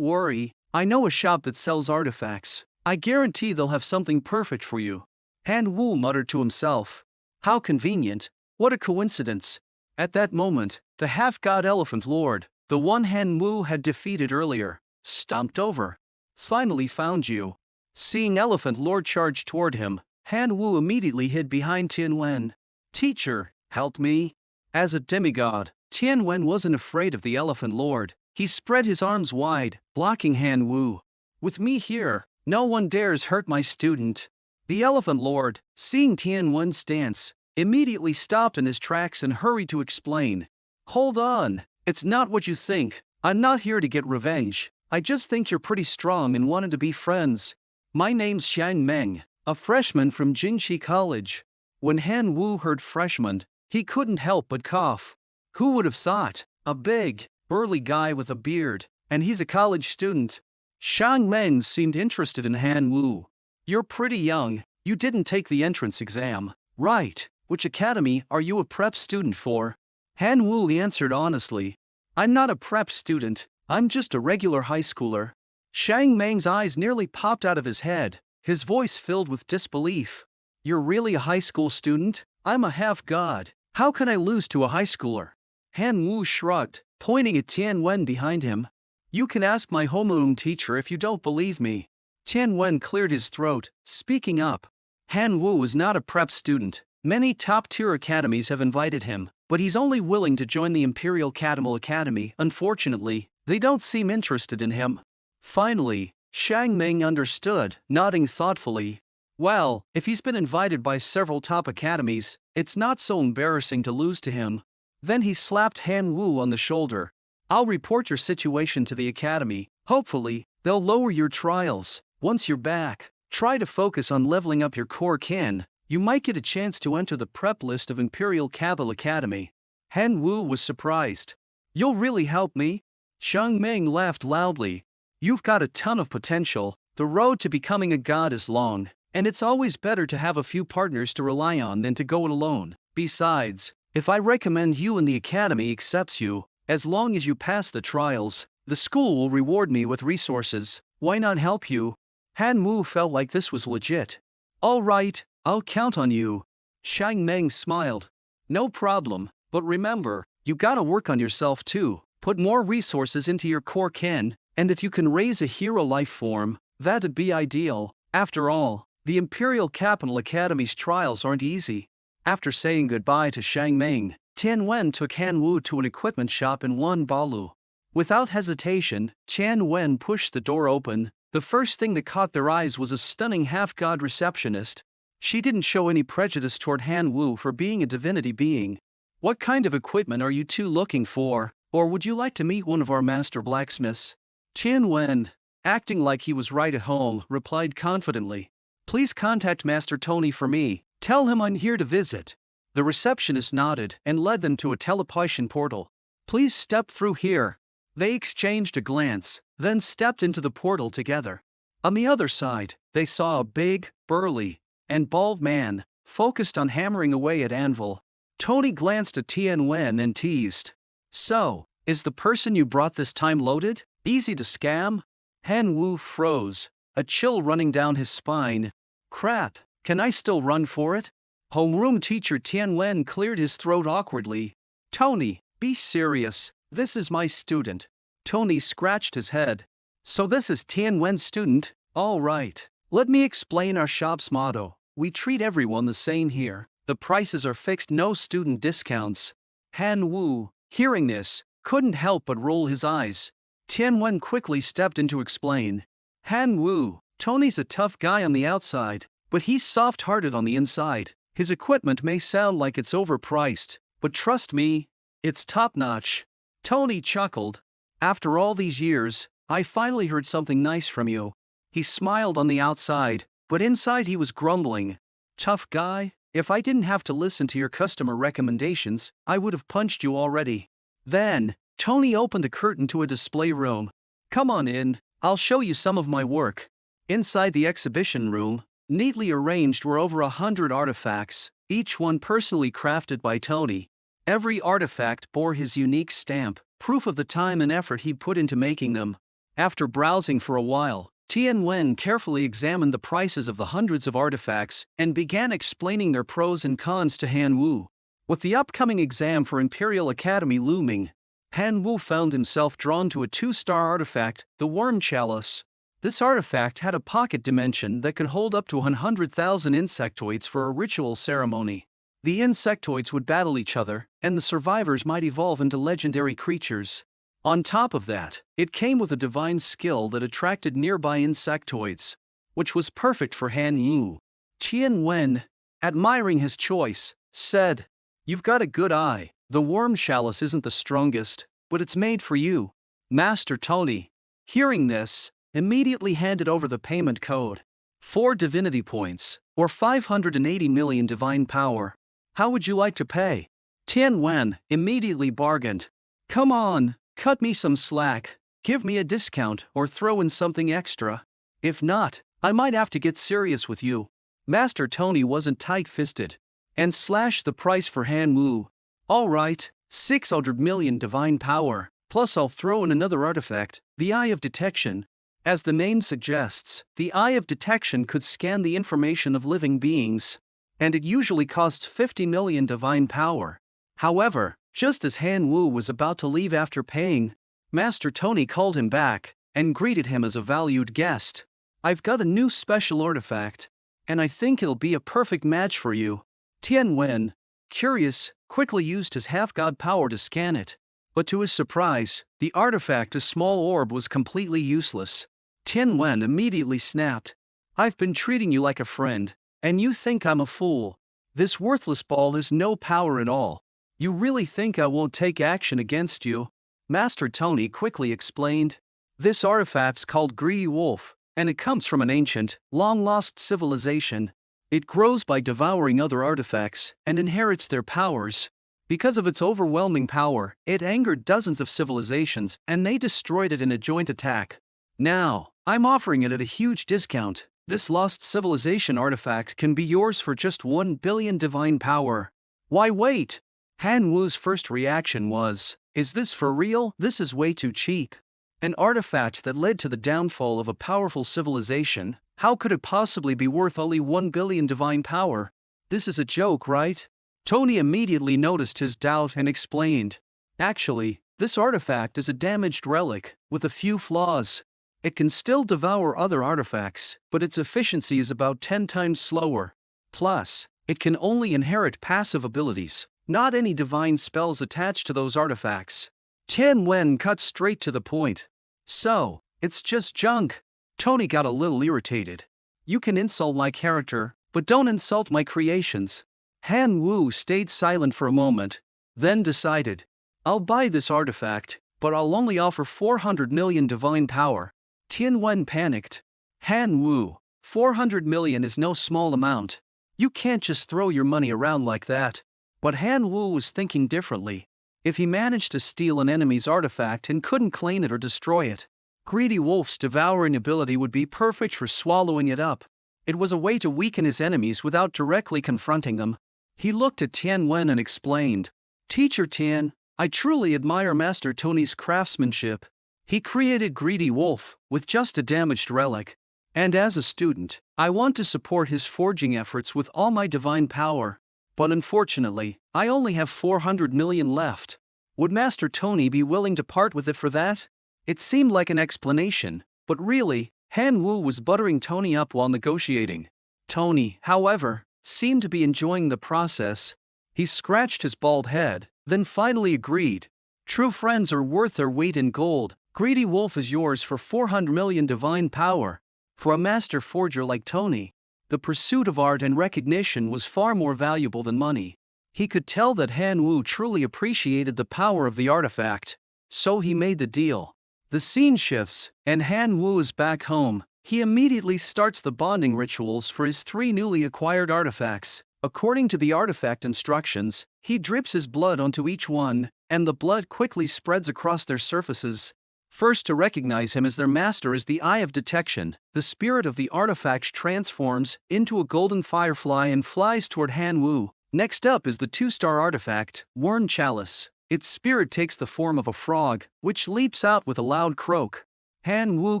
worry, I know a shop that sells artifacts. I guarantee they'll have something perfect for you. Han Wu muttered to himself. How convenient. What a coincidence. At that moment, The half-god elephant lord, the one Han Wu had defeated earlier, stomped over. Finally found you. Seeing elephant lord charge toward him, Han Wu immediately hid behind Tian Wen. Teacher, help me. As a demigod, Tian Wen wasn't afraid of the elephant lord. He spread his arms wide, blocking Han Wu. With me here, no one dares hurt my student. The elephant lord, seeing Tian Wen's stance, immediately stopped in his tracks and hurried to explain. Hold on, it's not what you think. I'm not here to get revenge. I just think you're pretty strong and wanted to be friends. My name's Xiang Meng, a freshman from Jinchi College. When Han Wu heard freshman, he couldn't help but cough. Who would have thought? A big, burly guy with a beard, and he's a college student. Xiang Meng seemed interested in Han Wu. You're pretty young, you didn't take the entrance exam, right? Which academy are you a prep student for? Han Wu answered honestly. I'm not a prep student, I'm just a regular high schooler. Xiang Meng's eyes nearly popped out of his head, his voice filled with disbelief. You're really a high school student? I'm a half-god. How can I lose to a high schooler? Han Wu shrugged, pointing at Tian Wen behind him. You can ask my homeroom teacher if you don't believe me. Tian Wen cleared his throat, speaking up. Han Wu is not a prep student. Many top-tier academies have invited him, but he's only willing to join the Imperial Camel Academy. Unfortunately, they don't seem interested in him. Finally, Xiang Meng understood, nodding thoughtfully. Well, if he's been invited by several top academies, it's not so embarrassing to lose to him. Then he slapped Han Wu on the shoulder. I'll report your situation to the academy. Hopefully, they'll lower your trials. Once you're back, try to focus on leveling up your core kin. You might get a chance to enter the prep list of Imperial Camel Academy. Han Wu was surprised. You'll really help me? Xiang Meng laughed loudly. You've got a ton of potential. The road to becoming a god is long, and it's always better to have a few partners to rely on than to go it alone. Besides, if I recommend you and the academy accepts you, as long as you pass the trials, the school will reward me with resources. Why not help you? Han Wu felt like this was legit. All right, I'll count on you. Xiang Meng smiled. No problem, but remember, you gotta work on yourself too. Put more resources into your core kin, and if you can raise a hero life form, that'd be ideal. After all, the Imperial Camel Academy's trials aren't easy. After saying goodbye to Xiang Meng, Tian Wen took Han Wu to an equipment shop in Wanbalu. Without hesitation, Tian Wen pushed the door open. The first thing that caught their eyes was a stunning half-god receptionist. She didn't show any prejudice toward Han Wu for being a divinity being. What kind of equipment are you two looking for, or would you like to meet one of our master blacksmiths? Tian Wen, acting like he was right at home, replied confidently. Please contact Master Tony for me. Tell him I'm here to visit. The receptionist nodded and led them to a teleportation portal. Please step through here. They exchanged a glance, then stepped into the portal together. On the other side, they saw a big, burly, and bald man, focused on hammering away at anvil. Tony glanced at Tian Wen and teased. So, is the person you brought this time loaded? Easy to scam? Han Wu froze, a chill running down his spine. Crap, can I still run for it? Homeroom teacher Tian Wen cleared his throat awkwardly. Tony, be serious, this is my student. Tony scratched his head. So this is Tian Wen's student? All right. Let me explain our shop's motto. We treat everyone the same here. The prices are fixed, no student discounts. Han Wu, hearing this, couldn't help but roll his eyes. Tian Wen quickly stepped in to explain. Han Wu, Tony's a tough guy on the outside, but he's soft-hearted on the inside. His equipment may sound like it's overpriced, but trust me, it's top-notch. Tony chuckled. After all these years, I finally heard something nice from you. He smiled on the outside, but inside he was grumbling. Tough guy, if I didn't have to listen to your customer recommendations, I would have punched you already. Then, Tony opened the curtain to a display room. Come on in, I'll show you some of my work. Inside the exhibition room, neatly arranged were over 100 artifacts, each one personally crafted by Tony. Every artifact bore his unique stamp, proof of the time and effort he put into making them. After browsing for a while, Tian Wen carefully examined the prices of the hundreds of artifacts and began explaining their pros and cons to Han Wu. With the upcoming exam for Imperial Academy looming, Han Wu found himself drawn to a 2-star artifact, the Worm Chalice. This artifact had a pocket dimension that could hold up to 100,000 insectoids for a ritual ceremony. The insectoids would battle each other, and the survivors might evolve into legendary creatures. On top of that, it came with a divine skill that attracted nearby insectoids, which was perfect for Han Wu. Tian Wen, admiring his choice, said, "You've got a good eye. The Worm Chalice isn't the strongest, but it's made for you." Master Tony, hearing this, immediately handed over the payment code. 4 divinity points, or 580 million divine power. "How would you like to pay?" Tian Wen immediately bargained. "Come on, cut me some slack, give me a discount or throw in something extra. If not, I might have to get serious with you." Master Tony wasn't tight-fisted, and slashed the price for Han Wu. "All right, 600 million divine power, plus I'll throw in another artifact, the Eye of Detection." As the name suggests, the Eye of Detection could scan the information of living beings, and it usually costs 50 million divine power. However, just as Han Wu was about to leave after paying, Master Tony called him back and greeted him as a valued guest. "I've got a new special artifact, and I think it'll be a perfect match for you." Tian Wen, curious, quickly used his half-god power to scan it, but to his surprise, the artifact, a small orb, was completely useless. Tian Wen immediately snapped, "I've been treating you like a friend, and you think I'm a fool? This worthless ball has no power at all. You really think I won't take action against you?" Master Tony quickly explained, "This artifact's called Greedy Wolf, and it comes from an ancient, long-lost civilization. It grows by devouring other artifacts and inherits their powers. Because of its overwhelming power, it angered dozens of civilizations and they destroyed it in a joint attack. Now, I'm offering it at a huge discount. This lost civilization artifact can be yours for just 1 billion divine power." "Why wait?" Han Wu's first reaction was, "Is this for real? This is way too cheap. An artifact that led to the downfall of a powerful civilization, how could it possibly be worth only 1 billion divine power? This is a joke, right?" Tony immediately noticed his doubt and explained, "Actually, this artifact is a damaged relic, with a few flaws. It can still devour other artifacts, but its efficiency is about 10 times slower. Plus, it can only inherit passive abilities, not any divine spells attached to those artifacts." Tian Wen cut straight to the point. "So, it's just junk." Tony got a little irritated. "You can insult my character, but don't insult my creations." Han Wu stayed silent for a moment, then decided, "I'll buy this artifact, but I'll only offer 400 million divine power." Tian Wen panicked. "Han Wu, 400 million is no small amount. You can't just throw your money around like that." But Han Wu was thinking differently. If he managed to steal an enemy's artifact and couldn't claim it or destroy it, Greedy Wolf's devouring ability would be perfect for swallowing it up. It was a way to weaken his enemies without directly confronting them. He looked at Tian Wen and explained, "Teacher Tian, I truly admire Master Tony's craftsmanship. He created Greedy Wolf with just a damaged relic. And as a student, I want to support his forging efforts with all my divine power. But unfortunately, I only have 400 million left. Would Master Tony be willing to part with it for that?" It seemed like an explanation, but really, Han Wu was buttering Tony up while negotiating. Tony, however, seemed to be enjoying the process. He scratched his bald head, then finally agreed. "True friends are worth their weight in gold. Greedy Wolf is yours for 400 million divine power." For a master forger like Tony, the pursuit of art and recognition was far more valuable than money. He could tell that Han Wu truly appreciated the power of the artifact, so he made the deal. The scene shifts, and Han Wu is back home. He immediately starts the bonding rituals for his 3 newly acquired artifacts. According to the artifact instructions, he drips his blood onto each one, and the blood quickly spreads across their surfaces. First to recognize him as their master is the Eye of Detection. The spirit of the artifact transforms into a golden firefly and flies toward Han Wu. Next up is the 2-star artifact, Worm Chalice. Its spirit takes the form of a frog, which leaps out with a loud croak. Han Wu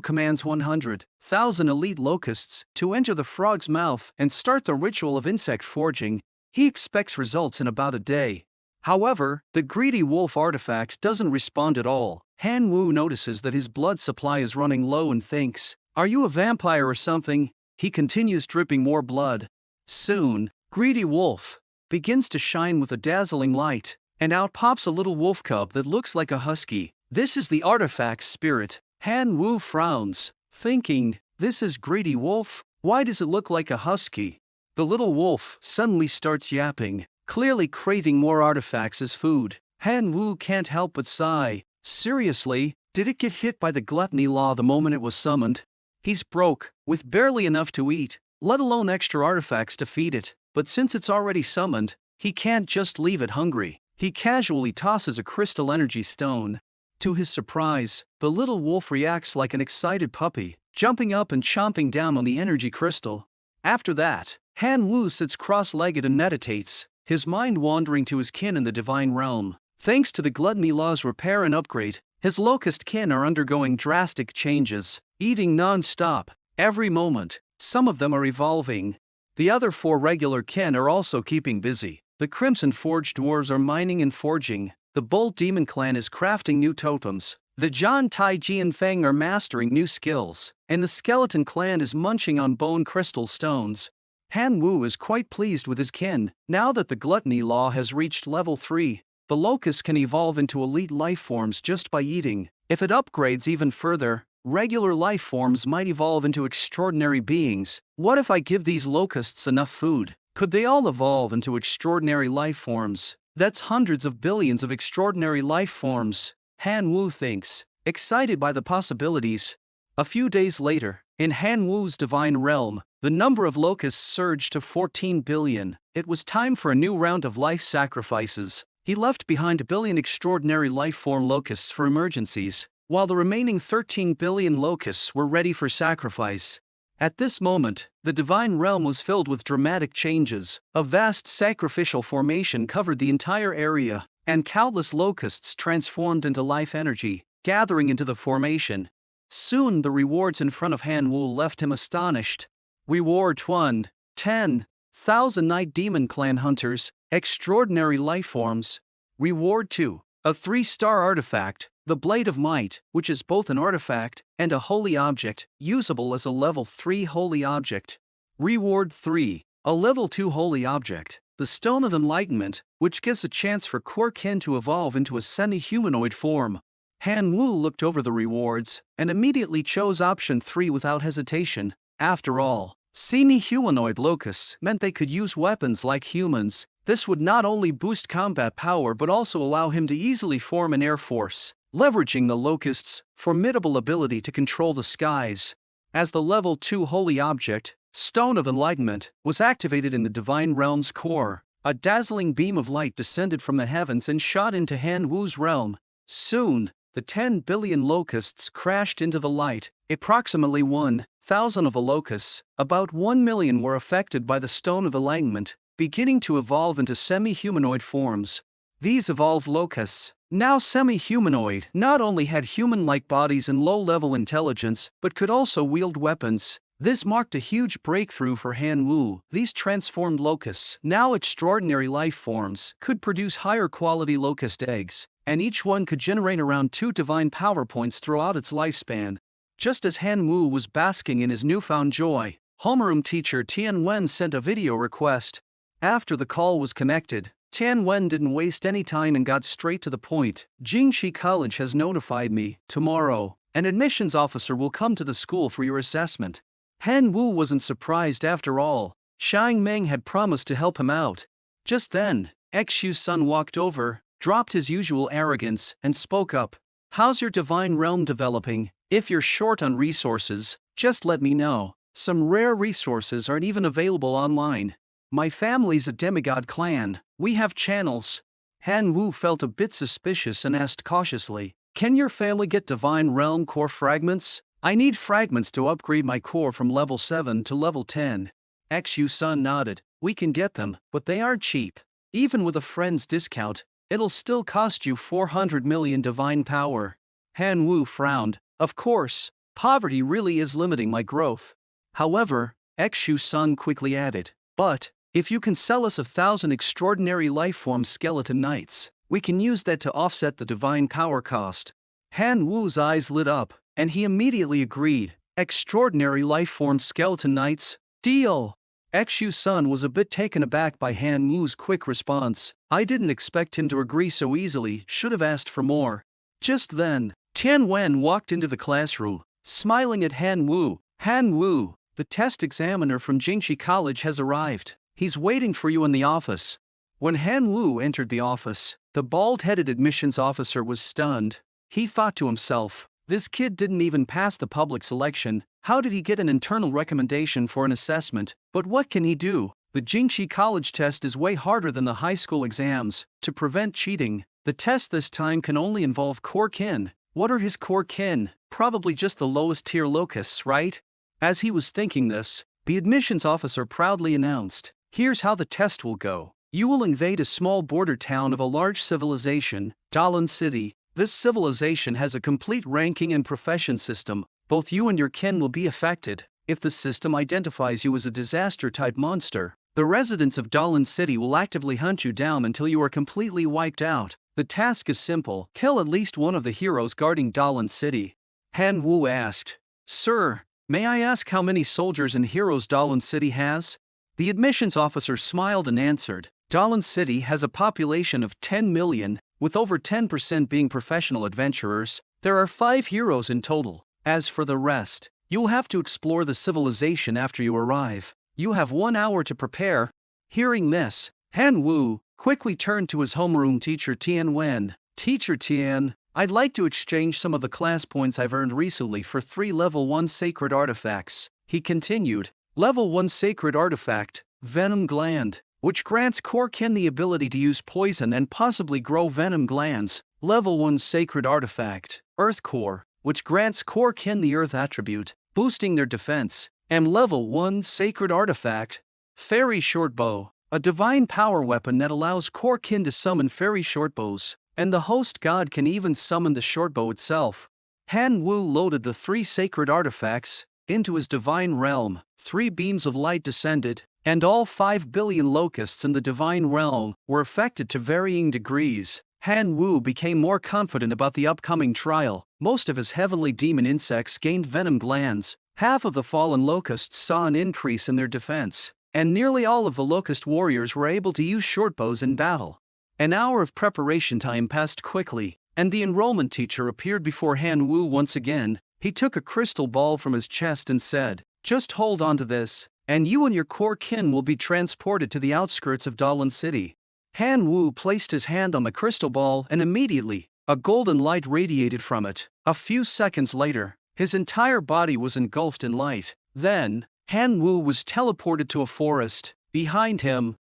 commands 100,000 elite locusts to enter the frog's mouth and start the ritual of insect forging. He expects results in about a day. However, the greedy wolf artifact doesn't respond at all. Han Wu notices that his blood supply is running low and thinks, "Are you a vampire or something?" He continues dripping more blood. Soon, greedy wolf begins to shine with a dazzling light, and out pops a little wolf cub that looks like a husky. This is the artifact's spirit. Han Wu frowns, thinking, "This is greedy wolf? Why does it look like a husky?" The little wolf suddenly starts yapping, clearly craving more artifacts as food. Han Wu can't help but sigh. Seriously, did it get hit by the gluttony law the moment it was summoned? He's broke, with barely enough to eat, let alone extra artifacts to feed it. But since it's already summoned, he can't just leave it hungry. He casually tosses a crystal energy stone. To his surprise, the little wolf reacts like an excited puppy, jumping up and chomping down on the energy crystal. After that, Han Wu sits cross-legged and meditates, his mind wandering to his kin in the divine realm. Thanks to the gluttony law's repair and upgrade, his locust kin are undergoing drastic changes, eating non-stop, every moment. Some of them are evolving. The other 4 regular kin are also keeping busy. The Crimson Forge dwarves are mining and forging. The Bolt Demon clan is crafting new totems. The John Tai Ji and Feng are mastering new skills, and the Skeleton clan is munching on bone crystal stones. Han Wu is quite pleased with his kin. Now that the gluttony law has reached level 3, the locusts can evolve into elite life forms just by eating. If it upgrades even further, regular life forms might evolve into extraordinary beings. What if I give these locusts enough food? Could they all evolve into extraordinary life forms? That's hundreds of billions of extraordinary life forms, Han Wu thinks, excited by the possibilities. A few days later, in Han Wu's divine realm, the number of locusts surged to 14 billion. It was time for a new round of life sacrifices. He left behind a billion extraordinary life form locusts for emergencies, while the remaining 13 billion locusts were ready for sacrifice. At this moment, the divine realm was filled with dramatic changes. A vast sacrificial formation covered the entire area, and countless locusts transformed into life energy, gathering into the formation. Soon the rewards in front of Han Wu left him astonished. Reward 1: 10,000 Night Demon Clan Hunters, extraordinary life forms. Reward 2: a 3-star artifact, the Blade of Might, which is both an artifact and a holy object, usable as a level 3 holy object. Reward 3: a level 2 holy object, the Stone of Enlightenment, which gives a chance for core kin to evolve into a semi-humanoid form. Han Wu looked over the rewards and immediately chose option 3 without hesitation. After all, semi-humanoid locusts meant they could use weapons like humans. This would not only boost combat power but also allow him to easily form an air force, leveraging the locusts' formidable ability to control the skies. As the level 2 holy object, Stone of Enlightenment, was activated in the divine realm's core, a dazzling beam of light descended from the heavens and shot into Han Wu's realm. Soon, the 10 billion locusts crashed into the light. Approximately 1,000 of the locusts, about 1 million, were affected by the Stone of Enlightenment, beginning to evolve into semi-humanoid forms. These evolved locusts, now semi-humanoid, not only had human-like bodies and low-level intelligence, but could also wield weapons. This marked a huge breakthrough for Han Wu. These transformed locusts, now extraordinary life forms, could produce higher-quality locust eggs, and each one could generate around 2 divine power points throughout its lifespan. Just as Han Wu was basking in his newfound joy, homeroom teacher Tian Wen sent a video request. After the call was connected, Tian Wen didn't waste any time and got straight to the point. Jingxi College has notified me. Tomorrow, an admissions officer will come to the school for your assessment. Han Wu wasn't surprised after all. Xiang Meng had promised to help him out. Just then, Xu Sun walked over, dropped his usual arrogance, and spoke up. "How's your divine realm developing? If you're short on resources, just let me know. Some rare resources aren't even available online. My family's a demigod clan. We have channels." Han Wu felt a bit suspicious and asked cautiously, "Can your family get divine realm core fragments? I need fragments to upgrade my core from level 7 to level 10. Xu Sun nodded. "We can get them, but they aren't cheap. Even with a friend's discount, it'll still cost you 400 million divine power." Han Wu frowned. "Of course, poverty really is limiting my growth." However, Xu Sun quickly added, "But If you can sell us 1,000 extraordinary lifeform skeleton knights, we can use that to offset the divine power cost. Han Wu's eyes lit up, and he immediately agreed. Extraordinary lifeform skeleton knights? Deal! Xu Sun was a bit taken aback by Han Wu's quick response. I didn't expect him to agree so easily, should have asked for more. Just then, Tian Wen walked into the classroom, smiling at Han Wu. Han Wu, the test examiner from Jingxi College has arrived. He's waiting for you in the office. When Han Wu entered the office, the bald-headed admissions officer was stunned. He thought to himself, this kid didn't even pass the public selection. How did he get an internal recommendation for an assessment? But what can he do? The Jingxi College test is way harder than the high school exams. To prevent cheating, the test this time can only involve core kin. What are his core kin? Probably just the lowest tier locusts, right? As he was thinking this, the admissions officer proudly announced, here's how the test will go. You will invade a small border town of a large civilization, Dalan City. This civilization has a complete ranking and profession system. Both you and your kin will be affected. If the system identifies you as a disaster-type monster, the residents of Dalan City will actively hunt you down until you are completely wiped out. The task is simple. Kill at least one of the heroes guarding Dalan City. Han Wu asked, Sir, may I ask how many soldiers and heroes Dalan City has? The admissions officer smiled and answered, Dalan City has a population of 10 million, with over 10% being professional adventurers. There are 5 heroes in total. As for the rest, you'll have to explore the civilization after you arrive. You have 1 hour to prepare. Hearing this, Han Wu quickly turned to his homeroom teacher Tian Wen. Teacher Tian, I'd like to exchange some of the class points I've earned recently for 3 level 1 sacred artifacts. He continued, Level 1 sacred artifact, Venom Gland, which grants core kin the ability to use poison and possibly grow venom glands. Level 1 sacred artifact, Earth Core, which grants core kin the Earth attribute, boosting their defense. And Level 1 sacred artifact, Fairy Shortbow, a divine power weapon that allows core kin to summon fairy shortbows, and the host god can even summon the shortbow itself. Han Wu loaded the 3 sacred artifacts into his divine realm. 3 beams of light descended, and all 5 billion locusts in the divine realm were affected to varying degrees. Han Wu became more confident about the upcoming trial. Most of his heavenly demon insects gained venom glands. Half of the fallen locusts saw an increase in their defense, and nearly all of the locust warriors were able to use shortbows in battle. An hour of preparation time passed quickly, and the enrollment teacher appeared before Han Wu once again. He took a crystal ball from his chest and said, Just hold on to this, and you and your core kin will be transported to the outskirts of Dalan City. Han Wu placed his hand on the crystal ball and immediately, a golden light radiated from it. A few seconds later, his entire body was engulfed in light. Then, Han Wu was teleported to a forest. Behind him,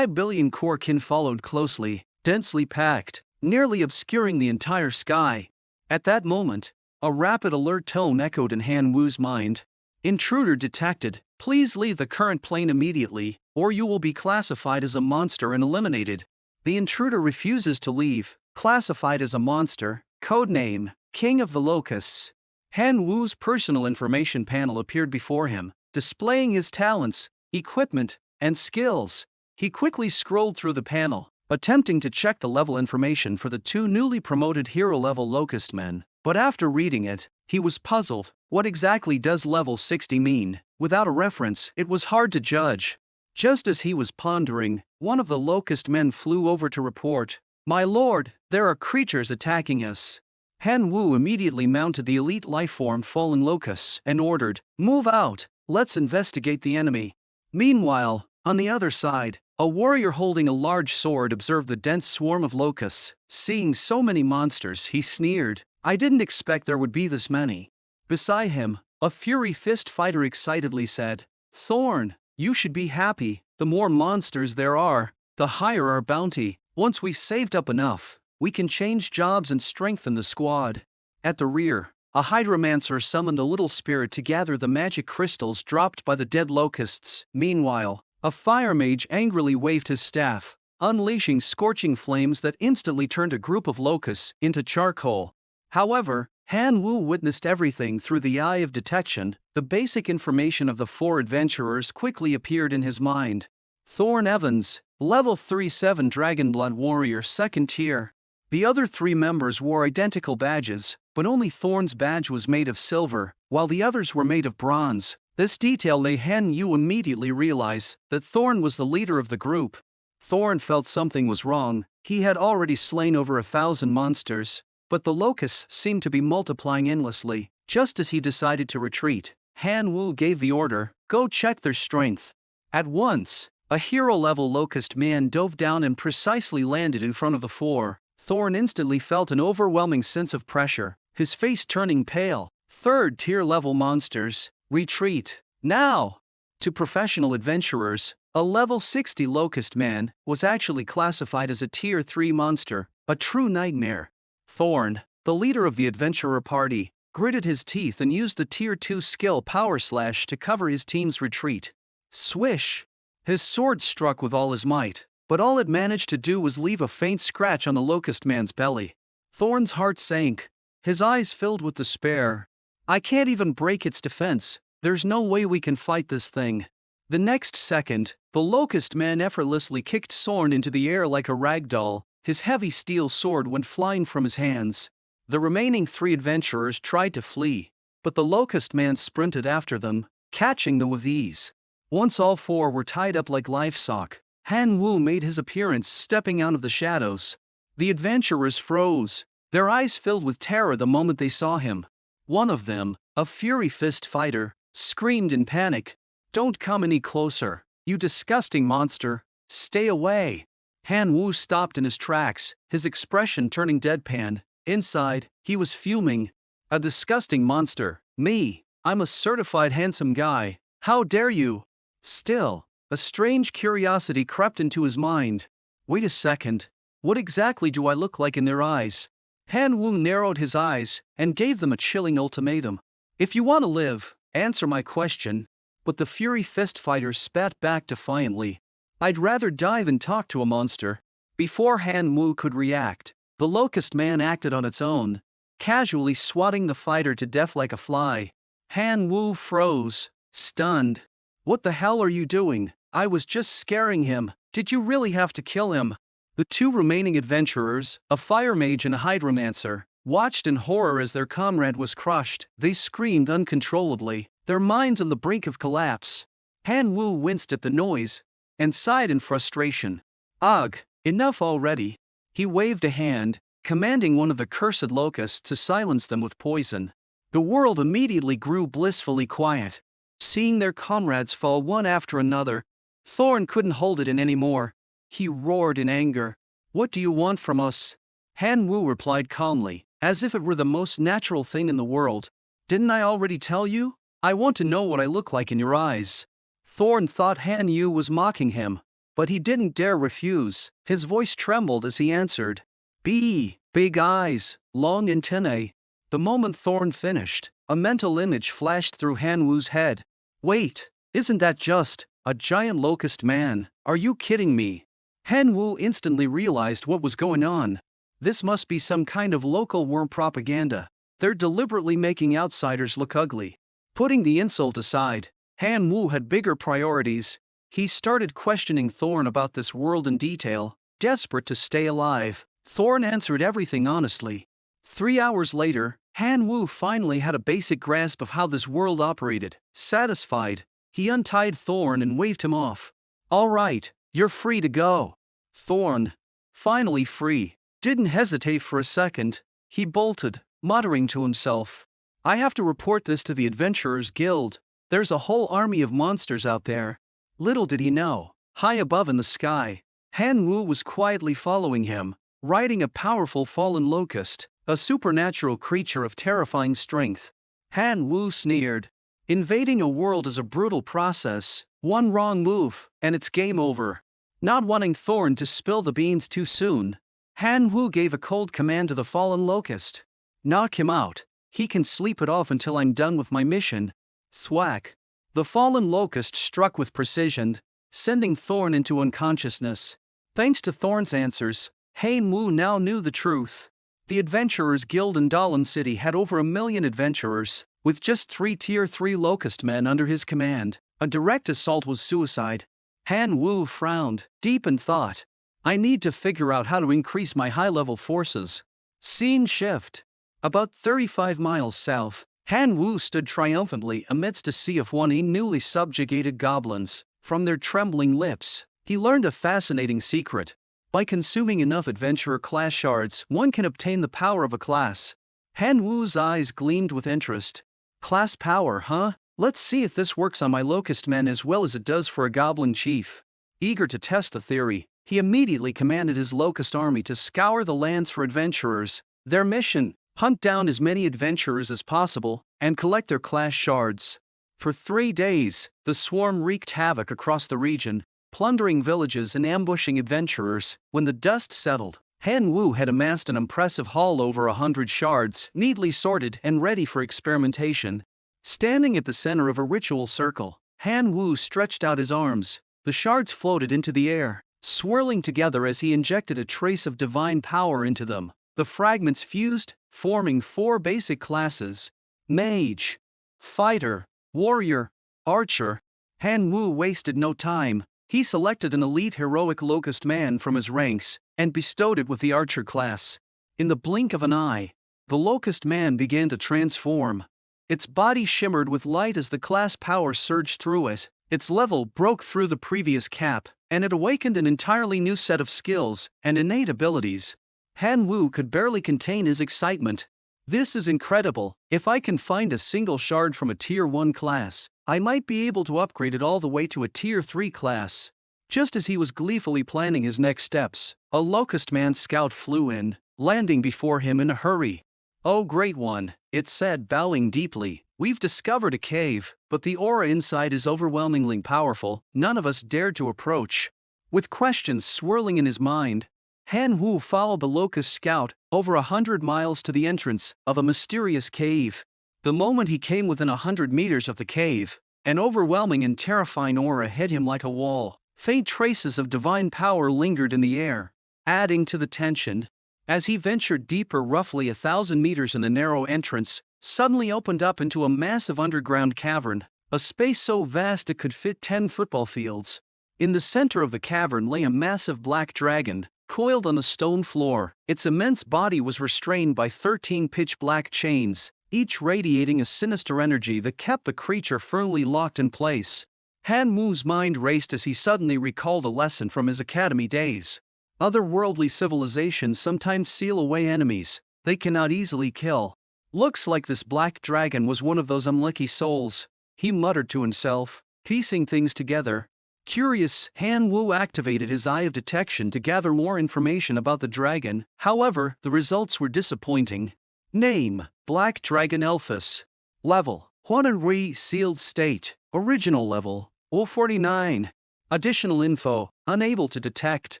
billion core kin followed closely, densely packed, nearly obscuring the entire sky. At that moment, a rapid alert tone echoed in Han Wu's mind. Intruder detected. Please leave the current plane immediately, or you will be classified as a monster and eliminated. The intruder refuses to leave. Classified as a monster. Codename, King of the Locusts. Han Wu's personal information panel appeared before him, displaying his talents, equipment, and skills. He quickly scrolled through the panel, attempting to check the level information for the 2 newly promoted hero-level locust men. But after reading it, he was puzzled. What exactly does level 60 mean? Without a reference, it was hard to judge. Just as he was pondering, one of the locust men flew over to report, My lord, there are creatures attacking us. Han Wu immediately mounted the elite lifeform fallen locusts and ordered, Move out, let's investigate the enemy. Meanwhile, on the other side, a warrior holding a large sword observed the dense swarm of locusts. Seeing so many monsters, he sneered, I didn't expect there would be this many. Beside him, a Fury Fist fighter excitedly said, Thorn, you should be happy. The more monsters there are, the higher our bounty. Once we've saved up enough, we can change jobs and strengthen the squad. At the rear, a hydromancer summoned a little spirit to gather the magic crystals dropped by the dead locusts. Meanwhile, a fire mage angrily waved his staff, unleashing scorching flames that instantly turned a group of locusts into charcoal. However, Han Wu witnessed everything through the eye of detection. The basic information of the 4 adventurers quickly appeared in his mind. Thorn Evans, level 37 Dragonblood Warrior 2nd tier. The other 3 members wore identical badges, but only Thorn's badge was made of silver, while the others were made of bronze. This detail made Han Yu immediately realize that Thorn was the leader of the group. Thorn felt something was wrong. He had already slain over 1,000 monsters, but the locusts seemed to be multiplying endlessly. Just as he decided to retreat, Han Wu gave the order, "Go check their strength." At once, a hero-level locust man dove down and precisely landed in front of the 4. Thorn instantly felt an overwhelming sense of pressure, his face turning pale. 3rd tier level monsters, retreat, now! To professional adventurers, a level 60 locust man was actually classified as a tier 3 monster, a true nightmare. Thorn, the leader of the adventurer party, gritted his teeth and used the tier 2 skill Power Slash to cover his team's retreat. Swish! His sword struck with all his might, but all it managed to do was leave a faint scratch on the locust man's belly. Thorn's heart sank. His eyes filled with despair. "I can't even break its defense. There's no way we can fight this thing." The next second, the locust man effortlessly kicked Thorn into the air like a rag doll. His heavy steel sword went flying from his hands. The remaining 3 adventurers tried to flee, but the locust man sprinted after them, catching them with ease. Once all 4 were tied up like livestock, Han Wu made his appearance stepping out of the shadows. The adventurers froze, their eyes filled with terror the moment they saw him. One of them, a Fury Fist fighter, screamed in panic, "Don't come any closer, you disgusting monster, stay away." Han Wu stopped in his tracks, his expression turning deadpan. Inside, he was fuming. "A disgusting monster, me? I'm a certified handsome guy, how dare you?" Still, a strange curiosity crept into his mind. "Wait a second, what exactly do I look like in their eyes?" Han Wu narrowed his eyes and gave them a chilling ultimatum. "If you want to live, answer my question." But the Fury Fist fighter spat back defiantly, "I'd rather die than talk to a monster." Before Han Wu could react, the locust man acted on its own, casually swatting the fighter to death like a fly. Han Wu froze, stunned. "What the hell are you doing? I was just scaring him. Did you really have to kill him?" The 2 remaining adventurers, a fire mage and a hydromancer, watched in horror as their comrade was crushed. They screamed uncontrollably, their minds on the brink of collapse. Han Wu winced at the noise and sighed in frustration. "Ugh, enough already." He waved a hand, commanding one of the cursed locusts to silence them with poison. The world immediately grew blissfully quiet. Seeing their comrades fall one after another, Thorn couldn't hold it in anymore. He roared in anger. "What do you want from us?" Han Wu replied calmly, as if it were the most natural thing in the world. "Didn't I already tell you? I want to know what I look like in your eyes." Thorn thought Han Yu was mocking him, but he didn't dare refuse. His voice trembled as he answered, big eyes, long antennae." The moment Thorn finished, a mental image flashed through Han Wu's head. "Wait, isn't that just a giant locust man? Are you kidding me?" Han Wu instantly realized what was going on. This must be some kind of local worm propaganda. They're deliberately making outsiders look ugly. Putting the insult aside, Han Wu had bigger priorities. He started questioning Thorn about this world in detail, desperate to stay alive. Thorn answered everything honestly. 3 hours later, Han Wu finally had a basic grasp of how this world operated. Satisfied, he untied Thorn and waved him off. "All right, you're free to go." Thorn, finally free, didn't hesitate for a second. He bolted, muttering to himself, "I have to report this to the Adventurers Guild. There's a whole army of monsters out there." Little did he know, high above in the sky, Han Wu was quietly following him, riding a powerful fallen locust, a supernatural creature of terrifying strength. Han Wu sneered. Invading a world is a brutal process. One wrong move, and it's game over. Not wanting Thorn to spill the beans too soon, Han Wu gave a cold command to the fallen locust. "Knock him out. He can sleep it off until I'm done with my mission." Thwack. The fallen locust struck with precision, sending Thorn into unconsciousness. Thanks to Thorn's answers, Han Wu now knew the truth. The Adventurers Guild in Dalan City had over 1 million adventurers, with just 3 Tier 3 locust men under his command. A direct assault was suicide. Han Wu frowned, deep in thought. I need to figure out how to increase my high-level forces. Scene shift. About 35 miles south, Han Wu stood triumphantly amidst a sea of newly subjugated goblins. From their trembling lips, he learned a fascinating secret. By consuming enough adventurer class shards, one can obtain the power of a class. Han Wu's eyes gleamed with interest. Class power, huh? Let's see if this works on my locust men as well as it does for a goblin chief. Eager to test the theory, he immediately commanded his locust army to scour the lands for adventurers. Their mission: hunt down as many adventurers as possible and collect their class shards. For 3 days, the swarm wreaked havoc across the region, plundering villages and ambushing adventurers. When the dust settled, Han Wu had amassed an impressive haul, over 100 shards, neatly sorted and ready for experimentation. Standing at the center of a ritual circle, Han Wu stretched out his arms. The shards floated into the air, swirling together as he injected a trace of divine power into them. The fragments fused, forming 4 basic classes: mage, fighter, warrior, archer. Han Wu wasted no time. He selected an elite heroic locust man from his ranks and bestowed it with the archer class. In the blink of an eye, the locust man began to transform. Its body shimmered with light as the class power surged through it. Its level broke through the previous cap, and it awakened an entirely new set of skills and innate abilities. Han Wu could barely contain his excitement. This is incredible. If I can find a single shard from a Tier 1 class, I might be able to upgrade it all the way to a Tier 3 class. Just as he was gleefully planning his next steps, a locust man scout flew in, landing before him in a hurry. "Oh, great one," it said, bowing deeply. "We've discovered a cave, but the aura inside is overwhelmingly powerful. None of us dared to approach." With questions swirling in his mind, Han Wu followed the locust scout over 100 miles to the entrance of a mysterious cave. The moment he came within 100 meters of the cave, an overwhelming and terrifying aura hid him like a wall. Faint traces of divine power lingered in the air, adding to the tension. As he ventured deeper, roughly 1,000 meters in, the narrow entrance suddenly opened up into a massive underground cavern, a space so vast it could fit 10 football fields. In the center of the cavern lay a massive black dragon, coiled on the stone floor. Its immense body was restrained by 13 pitch-black chains, each radiating a sinister energy that kept the creature firmly locked in place. Han Wu's mind raced as he suddenly recalled a lesson from his academy days. Otherworldly civilizations sometimes seal away enemies they cannot easily kill. Looks like this black dragon was one of those unlucky souls, he muttered to himself, piecing things together. Curious, Han Wu activated his eye of detection to gather more information about the dragon. However, the results were disappointing. Name: Black Dragon Elphus. Level: Huananhui Sealed State. Original level: 049. Additional info: unable to detect.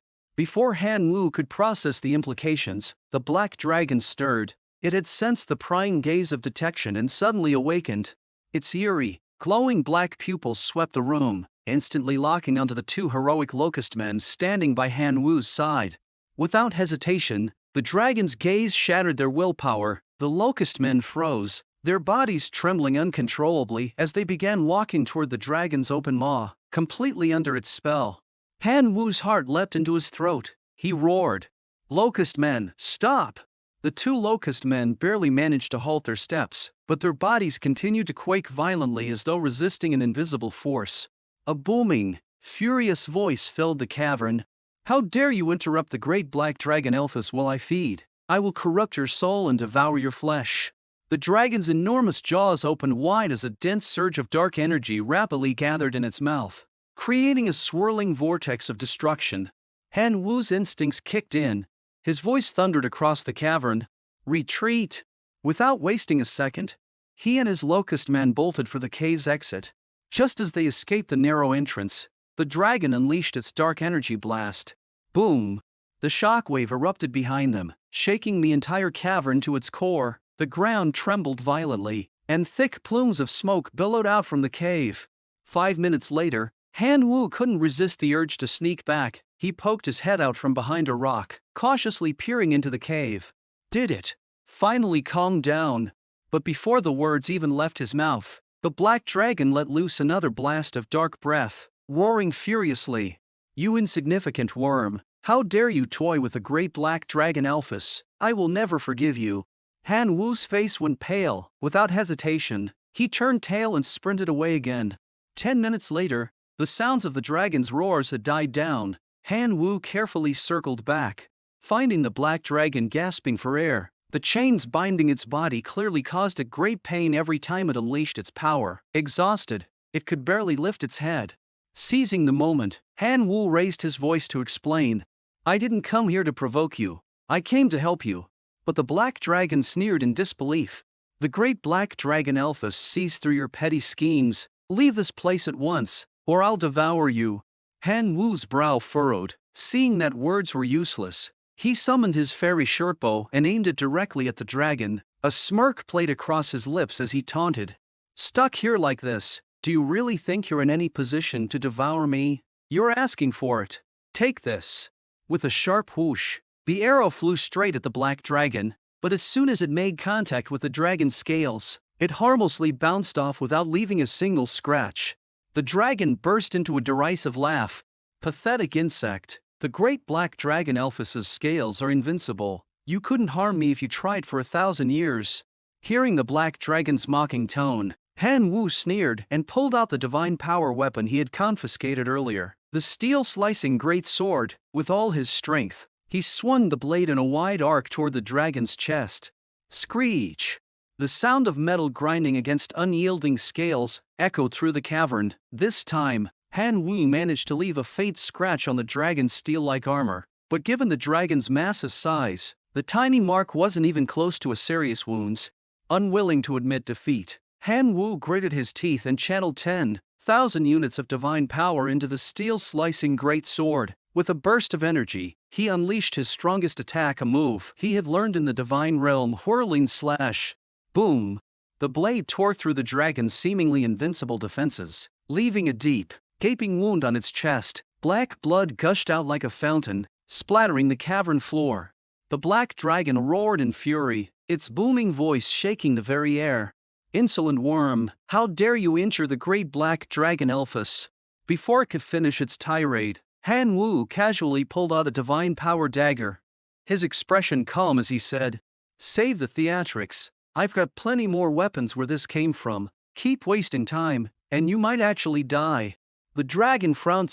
Before Han Wu could process the implications, the black dragon stirred. It had sensed the prying gaze of detection and suddenly awakened. Its eerie, glowing black pupils swept the room, instantly locking onto the 2 heroic locust men standing by Han Wu's side. Without hesitation, the dragon's gaze shattered their willpower. The locust men froze, their bodies trembling uncontrollably as they began walking toward the dragon's open maw, completely under its spell. Han Wu's heart leapt into his throat. He roared, "Locust men, stop!" The 2 locust men barely managed to halt their steps, but their bodies continued to quake violently as though resisting an invisible force. A booming, furious voice filled the cavern. "How dare you interrupt the great black dragon Elphus while I feed? I will corrupt your soul and devour your flesh." The dragon's enormous jaws opened wide as a dense surge of dark energy rapidly gathered in its mouth, creating a swirling vortex of destruction. Han Wu's instincts kicked in. His voice thundered across the cavern, "Retreat!" Without wasting a second, he and his locust men bolted for the cave's exit. Just as they escaped the narrow entrance, the dragon unleashed its dark energy blast. Boom! The shockwave erupted behind them, shaking the entire cavern to its core. The ground trembled violently, and thick plumes of smoke billowed out from the cave. 5 minutes later, Han Wu couldn't resist the urge to sneak back. He poked his head out from behind a rock, cautiously peering into the cave. "Did it? Finally calm down." But before the words even left his mouth, the black dragon let loose another blast of dark breath. roaring furiously. "You insignificant worm, how dare you toy with the great black dragon Elphus? I will never forgive you." Han Wu's face went pale. Without hesitation, he turned tail and sprinted away again. 10 minutes later, the sounds of the dragon's roars had died down. Han Wu carefully circled back, finding the black dragon gasping for air. The chains binding its body clearly caused it great pain every time it unleashed its power. Exhausted, it could barely lift its head. Seizing the moment, Han Wu raised his voice to explain. "I didn't come here to provoke you. I came to help you." But the black dragon sneered in disbelief. "The great black dragon Elphus sees through your petty schemes. Leave this place at once, or I'll devour you." Han Wu's brow furrowed, seeing that words were useless. He summoned his fairy shortbow and aimed it directly at the dragon. A smirk played across his lips as he taunted. "Stuck here like this, do you really think you're in any position to devour me? You're asking for it. Take this." With a sharp whoosh, the arrow flew straight at the black dragon, but as soon as it made contact with the dragon's scales, it harmlessly bounced off without leaving a single scratch. The dragon burst into a derisive laugh. "Pathetic insect. The great black dragon Elphus's scales are invincible. You couldn't harm me if you tried for 1,000 years." Hearing the black dragon's mocking tone, Han Wu sneered and pulled out the divine power weapon he had confiscated earlier. The steel-slicing great sword. With all his strength, he swung the blade in a wide arc toward the dragon's chest. Screech! The sound of metal grinding against unyielding scales echoed through the cavern. This time, Han Wu managed to leave a faint scratch on the dragon's steel-like armor, but given the dragon's massive size, the tiny mark wasn't even close to a serious wound. Unwilling to admit defeat, Han Wu gritted his teeth and channeled 10,000 units of divine power into the steel-slicing great sword. With a burst of energy, he unleashed his strongest attack, a move he had learned in the divine realm, whirling slash. Boom! The blade tore through the dragon's seemingly invincible defenses, leaving a deep, gaping wound on its chest. Black blood gushed out like a fountain, splattering the cavern floor. The black dragon roared in fury, its booming voice shaking the very air. "Insolent worm, how dare you injure the great black dragon Elphus?" Before it could finish its tirade, Han Wu casually pulled out a divine power dagger. His expression calm as he said, "Save the theatrics. I've got plenty more weapons where this came from. Keep wasting time, and you might actually die." The dragon frowned.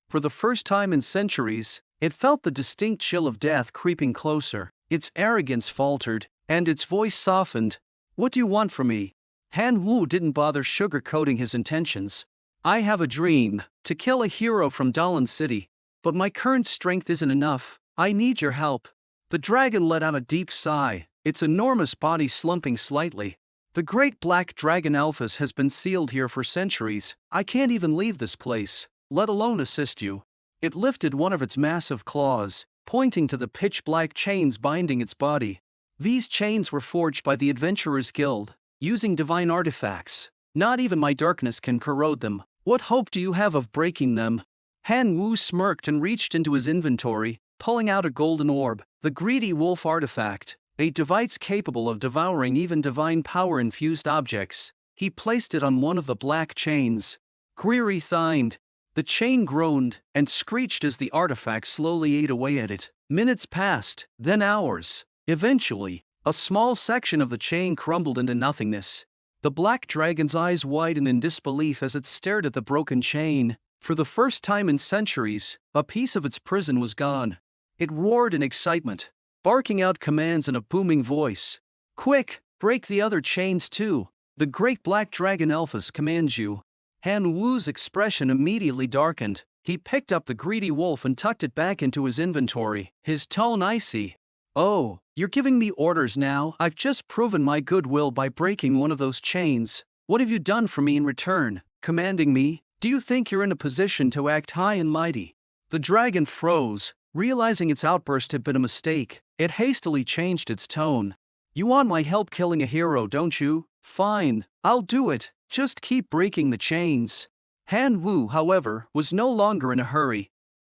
For the first time in centuries, it felt the distinct chill of death creeping closer. Its arrogance faltered, and its voice softened. "What do you want from me?" Han Wu didn't bother sugarcoating his intentions. "I have a dream, to kill a hero from Dalan City. But my current strength isn't enough. I need your help." The dragon let out a deep sigh, its enormous body slumping slightly. "The great black dragon Elphus has been sealed here for centuries. I can't even leave this place, let alone assist you." It lifted one of its massive claws, pointing to the pitch-black chains binding its body. These chains were forged by the Adventurers Guild, using divine artifacts. Not even my darkness can corrode them. What hope do you have of breaking them? Han Wu smirked and reached into his inventory, pulling out a golden orb, the greedy wolf artifact, a device capable of devouring even divine power-infused objects. He placed it on one of the black chains. Query signed. The chain groaned and screeched as the artifact slowly ate away at it. Minutes passed, then hours. Eventually, a small section of the chain crumbled into nothingness. The black dragon's eyes widened in disbelief as it stared at the broken chain. For the first time in centuries, a piece of its prison was gone. It roared in excitement, barking out commands in a booming voice. "Quick, break the other chains too. The great black dragon Elphus commands you." Han Wu's expression immediately darkened. He picked up the greedy wolf and tucked it back into his inventory, his tone icy. "Oh, you're giving me orders now? I've just proven my goodwill by breaking one of those chains. What have you done for me in return? Commanding me? Do you think you're in a position to act high and mighty?" The dragon froze, realizing its outburst had been a mistake. It hastily changed its tone. "You want my help killing a hero, don't you? Fine, I'll do it. Just keep breaking the chains." Han Wu, however, was no longer in a hurry.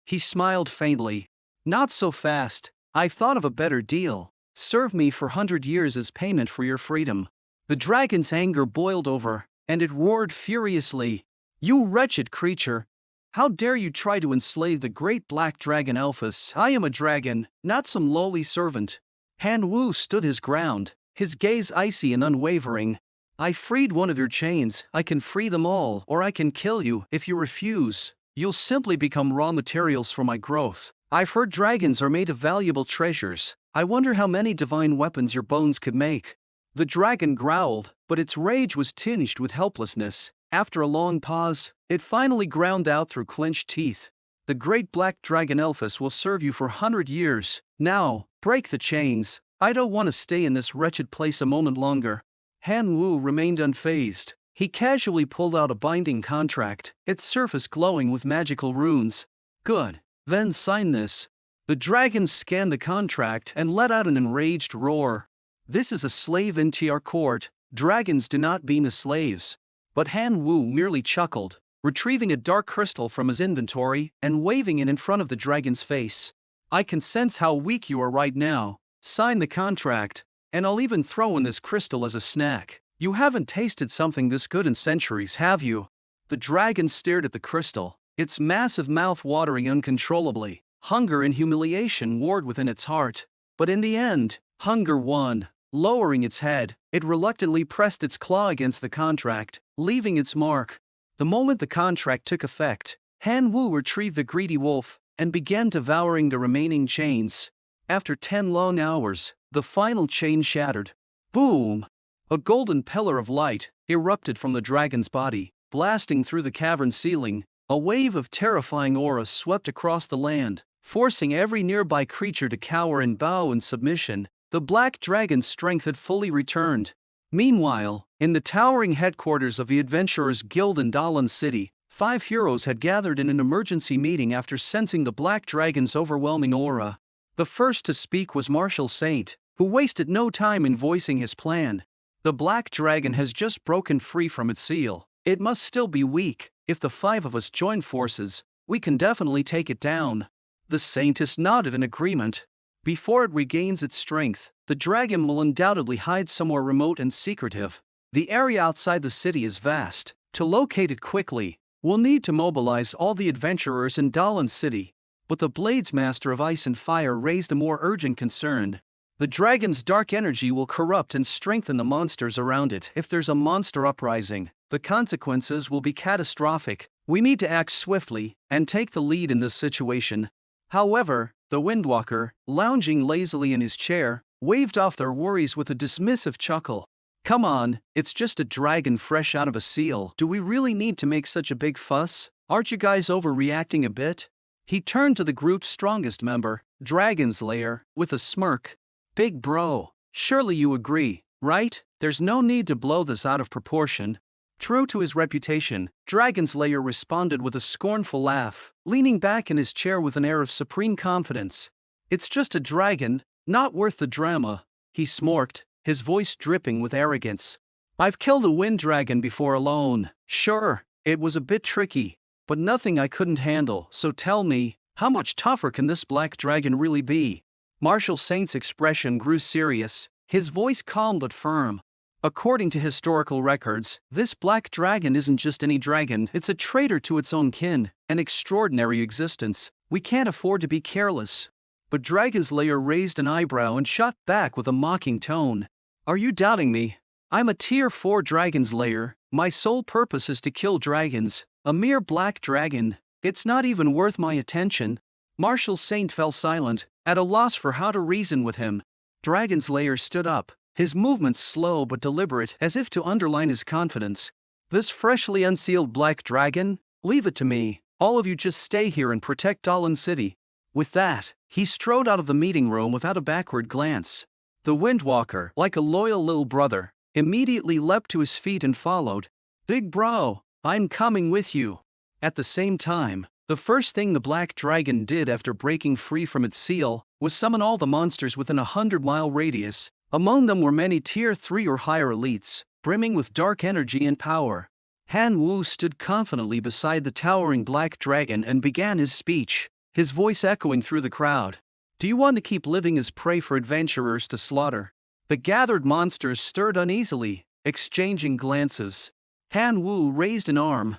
He smiled faintly. "Not so fast. I've thought of a better deal. Serve me for 100 years as payment for your freedom." The dragon's anger boiled over, and it roared furiously. "You wretched creature! How dare you try to enslave the great black dragon Elphus? I am a dragon, not some lowly servant. Han Wu stood his ground, his gaze icy and unwavering. I freed one of your chains, I can free them all, or I can kill you. If you refuse, you'll simply become raw materials for my growth. I've heard dragons are made of valuable treasures. I wonder how many divine weapons your bones could make. The dragon growled, but its rage was tinged with helplessness. After a long pause, it finally ground out through clenched teeth. The great black dragon Elphus will serve you for 100 years. Now, break the chains. I don't want to stay in this wretched place a moment longer. Han Wu remained unfazed. He casually pulled out a binding contract, its surface glowing with magical runes. Good. Then sign this. The dragon scanned the contract and let out an enraged roar. This is a slave into our court. Dragons do not beam as slaves. But Han Wu merely chuckled, retrieving a dark crystal from his inventory and waving it in front of the dragon's face. I can sense how weak you are right now. Sign the contract, and I'll even throw in this crystal as a snack. You haven't tasted something this good in centuries, have you? The dragon stared at the crystal, its massive mouth watering uncontrollably. Hunger and humiliation warred within its heart. But in the end, hunger won. Lowering its head, it reluctantly pressed its claw against the contract, leaving its mark. The moment the contract took effect, Han Wu retrieved the greedy wolf and began devouring the remaining chains. After 10 long hours, the final chain shattered. Boom! A golden pillar of light erupted from the dragon's body, blasting through the cavern ceiling. A wave of terrifying aura swept across the land, forcing every nearby creature to cower and bow in submission. The black dragon's strength had fully returned. Meanwhile, in the towering headquarters of the Adventurers Guild in Dalan City, 5 heroes had gathered in an emergency meeting after sensing the black dragon's overwhelming aura. The first to speak was Marshal Saint, who wasted no time in voicing his plan. The black dragon has just broken free from its seal. It must still be weak. If the 5 of us join forces, we can definitely take it down. The Saintess nodded in agreement. Before it regains its strength, the dragon will undoubtedly hide somewhere remote and secretive. The area outside the city is vast. To locate it quickly, we'll need to mobilize all the adventurers in Dalan City. But the Blades Master of Ice and Fire raised a more urgent concern. The dragon's dark energy will corrupt and strengthen the monsters around it. If there's a monster uprising, the consequences will be catastrophic. We need to act swiftly and take the lead in this situation. However, the Windwalker, lounging lazily in his chair, waved off their worries with a dismissive chuckle. Come on, it's just a dragon fresh out of a seal. Do we really need to make such a big fuss? Aren't you guys overreacting a bit? He turned to the group's strongest member, Dragon's Lair, with a smirk. Big bro, surely you agree, right? There's no need to blow this out of proportion. True to his reputation, Dragon's Lair responded with a scornful laugh, leaning back in his chair with an air of supreme confidence. It's just a dragon, not worth the drama, he smirked, his voice dripping with arrogance. I've killed a wind dragon before alone. Sure, it was a bit tricky, but nothing I couldn't handle. So tell me, how much tougher can this black dragon really be? Marshal Saint's expression grew serious, his voice calm but firm. According to historical records, this black dragon isn't just any dragon, it's a traitor to its own kin, an extraordinary existence. We can't afford to be careless. But Dragon's Lair raised an eyebrow and shot back with a mocking tone. Are you doubting me? I'm a tier 4 Dragon's Lair. My sole purpose is to kill dragons. A mere black dragon. It's not even worth my attention. Marshal Saint fell silent, at a loss for how to reason with him. Dragon's Lair stood up, his movements slow but deliberate, as if to underline his confidence. This freshly unsealed black dragon? Leave it to me. All of you just stay here and protect Dalan City. With that, he strode out of the meeting room without a backward glance. The Windwalker, like a loyal little brother, immediately leapt to his feet and followed. Big bro, I'm coming with you. At the same time, the first thing the black dragon did after breaking free from its seal was summon all the monsters within a 100-mile radius. Among them were many tier 3 or higher elites, brimming with dark energy and power. Han Wu stood confidently beside the towering black dragon and began his speech, his voice echoing through the crowd. Do you want to keep living as prey for adventurers to slaughter? The gathered monsters stirred uneasily, exchanging glances. Han Wu raised an arm.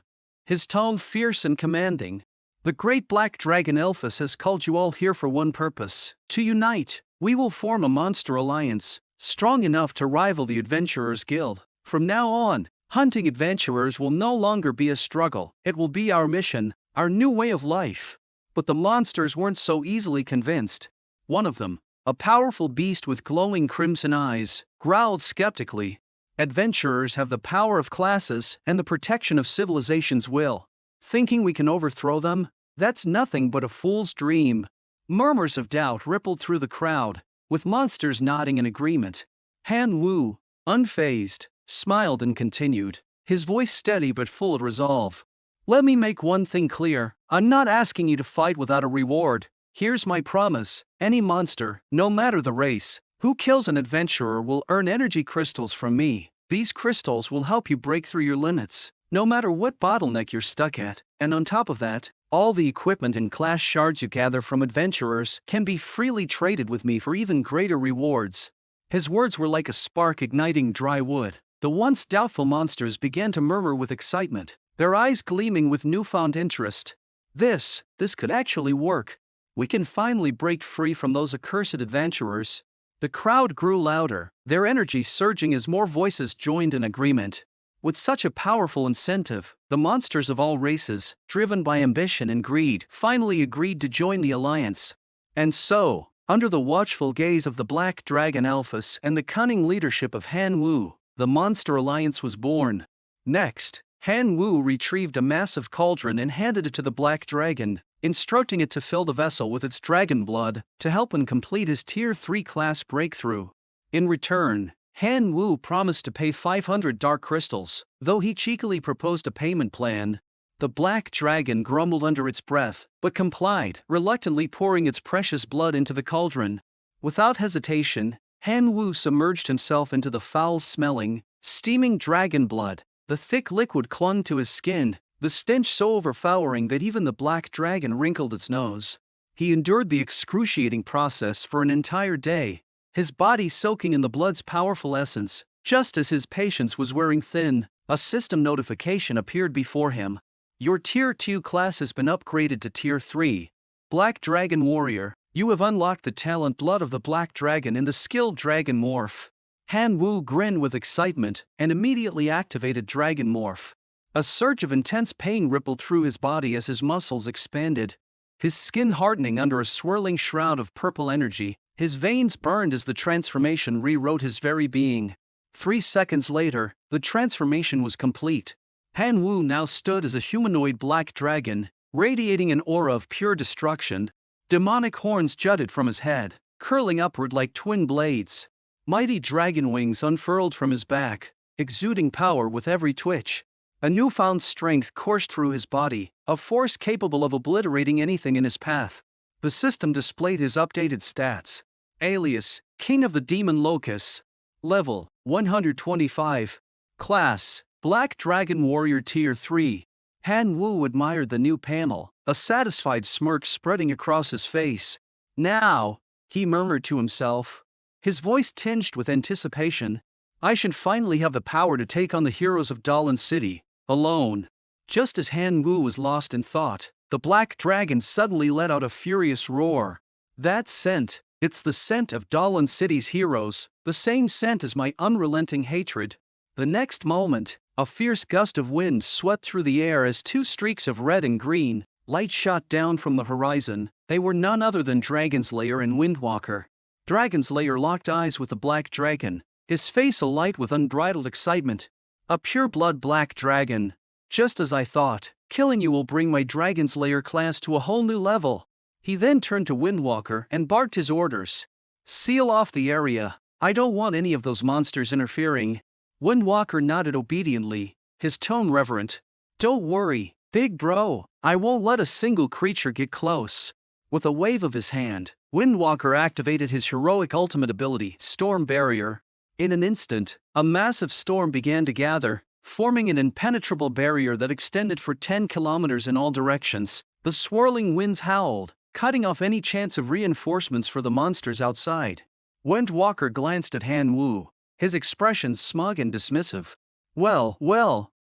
his tone fierce and commanding. "The great black dragon Elphus has called you all here for one purpose: to unite. We will form a monster alliance, strong enough to rival the Adventurers Guild. From now on, hunting adventurers will no longer be a struggle. It will be our mission, our new way of life." But the monsters weren't so easily convinced. One of them, a powerful beast with glowing crimson eyes, growled skeptically. "Adventurers have the power of classes and the protection of civilization's will. Thinking we can overthrow them? That's nothing but a fool's dream." Murmurs of doubt rippled through the crowd, with monsters nodding in agreement. Han Wu, unfazed, smiled and continued, his voice steady but full of resolve. "Let me make one thing clear. I'm not asking you to fight without a reward. Here's my promise: any monster, no matter the race, who kills an adventurer will earn energy crystals from me. These crystals will help you break through your limits, no matter what bottleneck you're stuck at, and on top of that, all the equipment and class shards you gather from adventurers can be freely traded with me for even greater rewards." His words were like a spark igniting dry wood. The once doubtful monsters began to murmur with excitement, their eyes gleaming with newfound interest. This could actually work. We can finally break free from those accursed adventurers." The crowd grew louder, their energy surging as more voices joined in agreement. With such a powerful incentive, the monsters of all races, driven by ambition and greed, finally agreed to join the alliance. And so, under the watchful gaze of the Black Dragon Alphas and the cunning leadership of Han Wu, the Monster Alliance was born. Next, Han Wu retrieved a massive cauldron and handed it to the Black Dragon, instructing it to fill the vessel with its dragon blood to help him complete his Tier 3 class breakthrough. In return, Han Wu promised to pay 500 dark crystals, though he cheekily proposed a payment plan. The Black Dragon grumbled under its breath, but complied, reluctantly pouring its precious blood into the cauldron. Without hesitation, Han Wu submerged himself into the foul-smelling, steaming dragon blood. The thick liquid clung to his skin, the stench so overpowering that even the Black Dragon wrinkled its nose. He endured the excruciating process for an entire day, his body soaking in the blood's powerful essence. Just as his patience was wearing thin, a system notification appeared before him. "Your Tier 2 class has been upgraded to Tier 3. Black Dragon Warrior, you have unlocked the talent Blood of the Black Dragon in the skill Dragon Morph." Han Wu grinned with excitement and immediately activated Dragon Morph. A surge of intense pain rippled through his body as his muscles expanded, his skin hardening under a swirling shroud of purple energy. His veins burned as the transformation rewrote his very being. 3 seconds later, the transformation was complete. Han Wu now stood as a humanoid black dragon, radiating an aura of pure destruction. Demonic horns jutted from his head, curling upward like twin blades. Mighty dragon wings unfurled from his back, exuding power with every twitch. A newfound strength coursed through his body, a force capable of obliterating anything in his path. The system displayed his updated stats. Alias, King of the Demon Locusts. Level, 125. Class, Black Dragon Warrior Tier 3. Han Wu admired the new panel, a satisfied smirk spreading across his face. "Now," he murmured to himself, his voice tinged with anticipation, "I should finally have the power to take on the heroes of Dahlin City, alone." Just as Han Wu was lost in thought, the Black Dragon suddenly let out a furious roar. "That scent, it's the scent of Dahlin City's heroes, the same scent as my unrelenting hatred." The next moment, a fierce gust of wind swept through the air as 2 streaks of red and green light shot down from the horizon. They were none other than Dragonslayer and Windwalker. Dragonslayer locked eyes with the Black Dragon, his face alight with unbridled excitement. "A pure-blood black dragon. Just as I thought, killing you will bring my Dragonslayer class to a whole new level." He then turned to Windwalker and barked his orders. "Seal off the area. I don't want any of those monsters interfering." Windwalker nodded obediently, his tone reverent. "Don't worry, big bro, I won't let a single creature get close." With a wave of his hand, Windwalker activated his heroic ultimate ability, Storm Barrier. In an instant, a massive storm began to gather, forming an impenetrable barrier that extended for 10 kilometers in all directions. The swirling winds howled, cutting off any chance of reinforcements for the monsters outside. Windwalker glanced at Han Wu, his expression smug and dismissive. Well,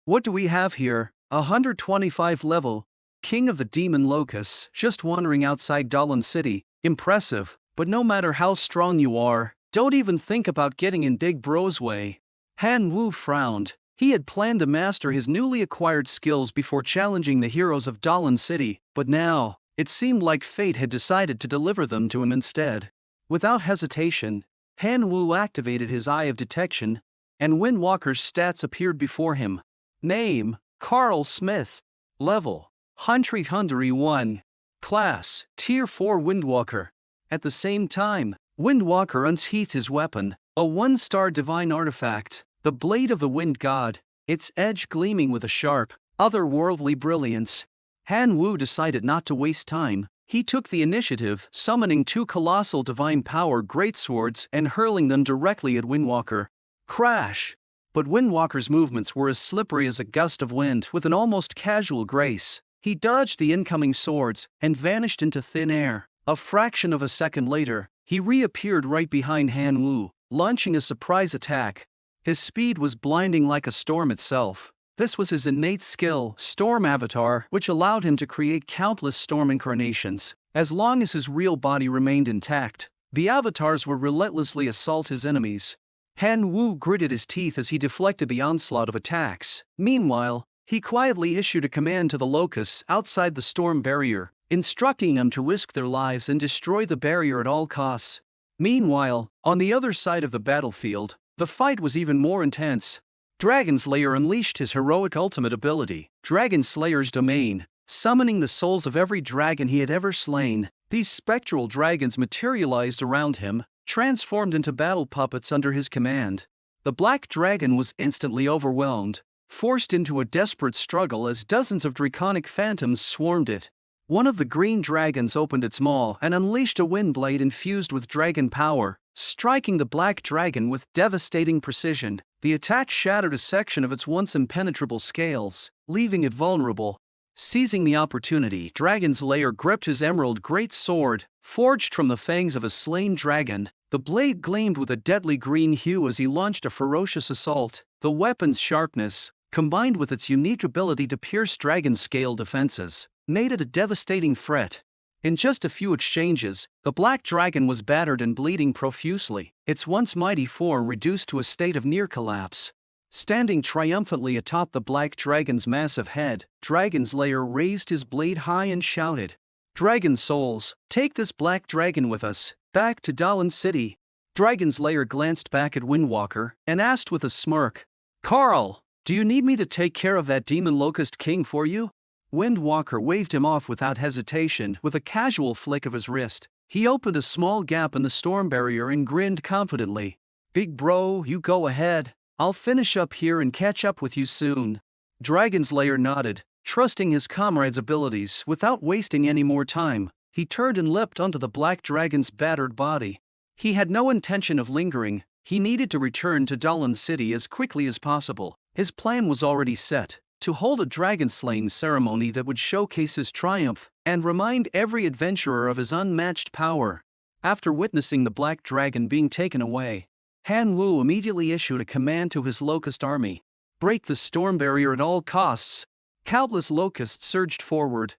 what do we have here? 125 level, king of the demon locusts, just wandering outside Dalan City. Impressive, but no matter how strong you are, don't even think about getting in Big Bro's way. Han Wu frowned. He had planned to master his newly acquired skills before challenging the heroes of Dalan City, but now, it seemed like fate had decided to deliver them to him instead. Without hesitation, Han Wu activated his Eye of Detection, and Windwalker's stats appeared before him. Name: Carl Smith. Level: 101. Class: Tier 4 Windwalker. At the same time, Windwalker unsheathed his weapon, a 1-star divine artifact, the Blade of the Wind God, its edge gleaming with a sharp, otherworldly brilliance. Han Wu decided not to waste time. He took the initiative, summoning 2 colossal divine power greatswords and hurling them directly at Windwalker. Crash! But Windwalker's movements were as slippery as a gust of wind with an almost casual grace. He dodged the incoming swords and vanished into thin air. A fraction of a second later, he reappeared right behind Han Wu, launching a surprise attack. His speed was blinding like a storm itself. This was his innate skill, Storm Avatar, which allowed him to create countless storm incarnations. As long as his real body remained intact, the avatars would relentlessly assault his enemies. Han Wu gritted his teeth as he deflected the onslaught of attacks. Meanwhile, he quietly issued a command to the locusts outside the storm barrier, instructing them to risk their lives and destroy the barrier at all costs. Meanwhile, on the other side of the battlefield, the fight was even more intense. Dragon Slayer unleashed his heroic ultimate ability, Dragon Slayer's Domain, summoning the souls of every dragon he had ever slain. These spectral dragons materialized around him, transformed into battle puppets under his command. The black dragon was instantly overwhelmed, forced into a desperate struggle as dozens of draconic phantoms swarmed it. One of the green dragons opened its maw and unleashed a wind blade infused with dragon power, striking the black dragon with devastating precision. The attack shattered a section of its once impenetrable scales, leaving it vulnerable. Seizing the opportunity, Dragon Slayer gripped his emerald great sword, forged from the fangs of a slain dragon. The blade gleamed with a deadly green hue as he launched a ferocious assault. The weapon's sharpness, combined with its unique ability to pierce dragon-scale defenses, made it a devastating threat. In just a few exchanges, the black dragon was battered and bleeding profusely, its once mighty form reduced to a state of near collapse. Standing triumphantly atop the black dragon's massive head, Dragon Slayer raised his blade high and shouted, "Dragon souls, take this black dragon with us, back to Dalan City." Dragon Slayer glanced back at Windwalker and asked with a smirk, "Carl, do you need me to take care of that demon locust king for you?" Windwalker waved him off without hesitation with a casual flick of his wrist. He opened a small gap in the storm barrier and grinned confidently. "Big bro, you go ahead. I'll finish up here and catch up with you soon." Dragon Slayer nodded, trusting his comrade's abilities. Without wasting any more time, he turned and leapt onto the black dragon's battered body. He had no intention of lingering. He needed to return to Dalan City as quickly as possible. His plan was already set, to hold a dragon-slaying ceremony that would showcase his triumph and remind every adventurer of his unmatched power. After witnessing the black dragon being taken away, Han Wu immediately issued a command to his locust army: break the storm barrier at all costs. Countless locusts surged forward,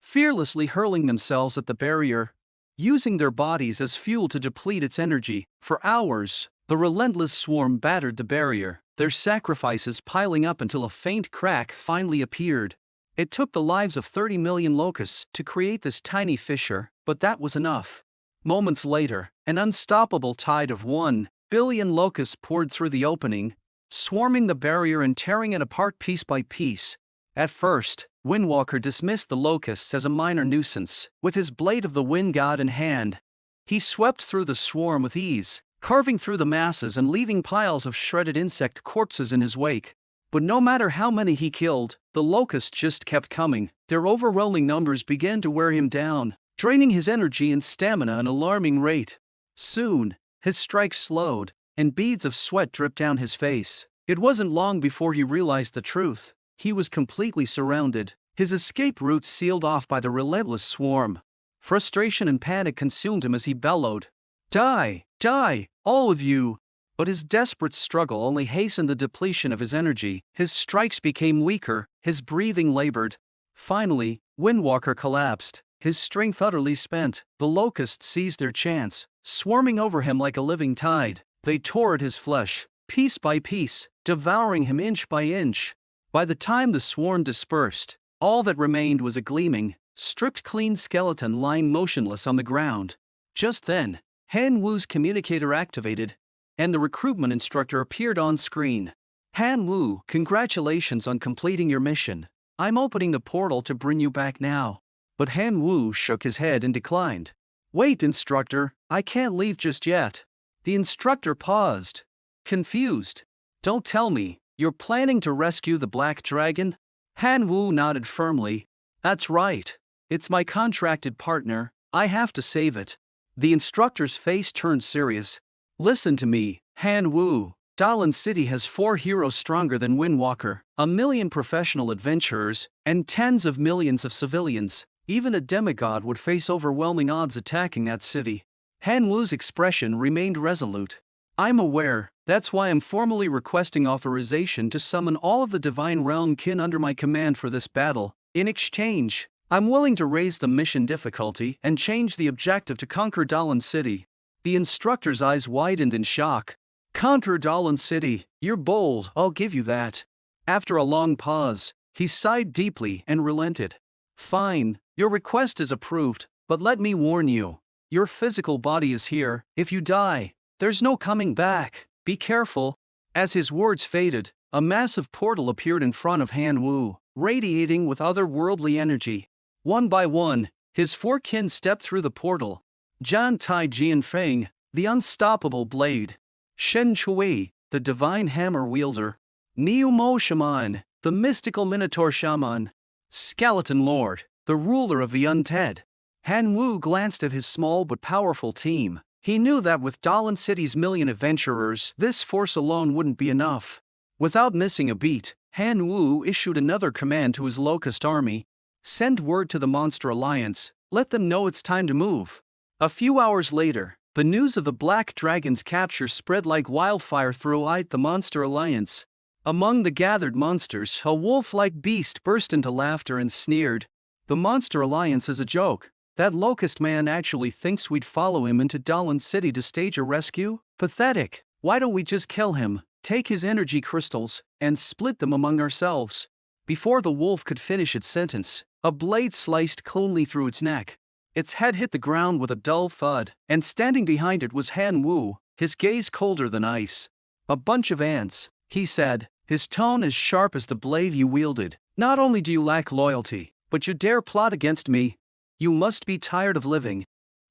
fearlessly hurling themselves at the barrier, using their bodies as fuel to deplete its energy. For hours, the relentless swarm battered the barrier, their sacrifices piling up until a faint crack finally appeared. It took the lives of 30 million locusts to create this tiny fissure, but that was enough. Moments later, an unstoppable tide of 1 billion locusts poured through the opening, swarming the barrier and tearing it apart piece by piece. At first, Windwalker dismissed the locusts as a minor nuisance. With his Blade of the Wind God in hand, he swept through the swarm with ease, carving through the masses and leaving piles of shredded insect corpses in his wake. But no matter how many he killed, the locusts just kept coming. Their overwhelming numbers began to wear him down, draining his energy and stamina at an alarming rate. Soon, his strikes slowed, and beads of sweat dripped down his face. It wasn't long before he realized the truth. He was completely surrounded, his escape routes sealed off by the relentless swarm. Frustration and panic consumed him as he bellowed, "Die! Die! All of you!" But his desperate struggle only hastened the depletion of his energy. His strikes became weaker, his breathing labored. Finally, Windwalker collapsed, his strength utterly spent. The locusts seized their chance, swarming over him like a living tide. They tore at his flesh, piece by piece, devouring him inch by inch. By the time the swarm dispersed, all that remained was a gleaming, stripped clean skeleton lying motionless on the ground. Just then, Han Wu's communicator activated, and the recruitment instructor appeared on screen. Han Wu, congratulations on completing your mission. I'm opening the portal to bring you back now. But Han Wu shook his head and declined. Wait, instructor, I can't leave just yet. The instructor paused, confused. Don't tell me, you're planning to rescue the Black Dragon? Han Wu nodded firmly. That's right. It's my contracted partner, I have to save it. The instructor's face turned serious. Listen to me, Han Wu. Dalan City has 4 heroes stronger than Windwalker, 1 million professional adventurers, and tens of millions of civilians. Even a demigod would face overwhelming odds attacking that city. Han Wu's expression remained resolute. I'm aware, that's why I'm formally requesting authorization to summon all of the Divine Realm kin under my command for this battle. In exchange, I'm willing to raise the mission difficulty and change the objective to conquer Dalan City. The instructor's eyes widened in shock. Conquer Dalan City, you're bold, I'll give you that. After a long pause, he sighed deeply and relented. Fine, your request is approved, but let me warn you. Your physical body is here. If you die, there's no coming back. Be careful. As his words faded, a massive portal appeared in front of Han Wu, radiating with otherworldly energy. One by one, his 4 kin stepped through the portal. Zhan Tai Jianfeng, the unstoppable blade. Shen Chui, the divine hammer wielder. Niu Mo Shaman, the mystical minotaur shaman. Skeleton Lord, the ruler of the undead. Han Wu glanced at his small but powerful team. He knew that with Dalan City's million adventurers, this force alone wouldn't be enough. Without missing a beat, Han Wu issued another command to his locust army. Send word to the Monster Alliance, let them know it's time to move. A few hours later, the news of the Black Dragon's capture spread like wildfire throughout the Monster Alliance. Among the gathered monsters, a wolf-like beast burst into laughter and sneered. The Monster Alliance is a joke. That locust man actually thinks we'd follow him into Dalan City to stage a rescue? Pathetic. Why don't we just kill him, take his energy crystals, and split them among ourselves? Before the wolf could finish its sentence, a blade sliced cleanly through its neck. Its head hit the ground with a dull thud, and standing behind it was Han Wu, his gaze colder than ice. A bunch of ants, he said, his tone as sharp as the blade he wielded. Not only do you lack loyalty, but you dare plot against me. You must be tired of living.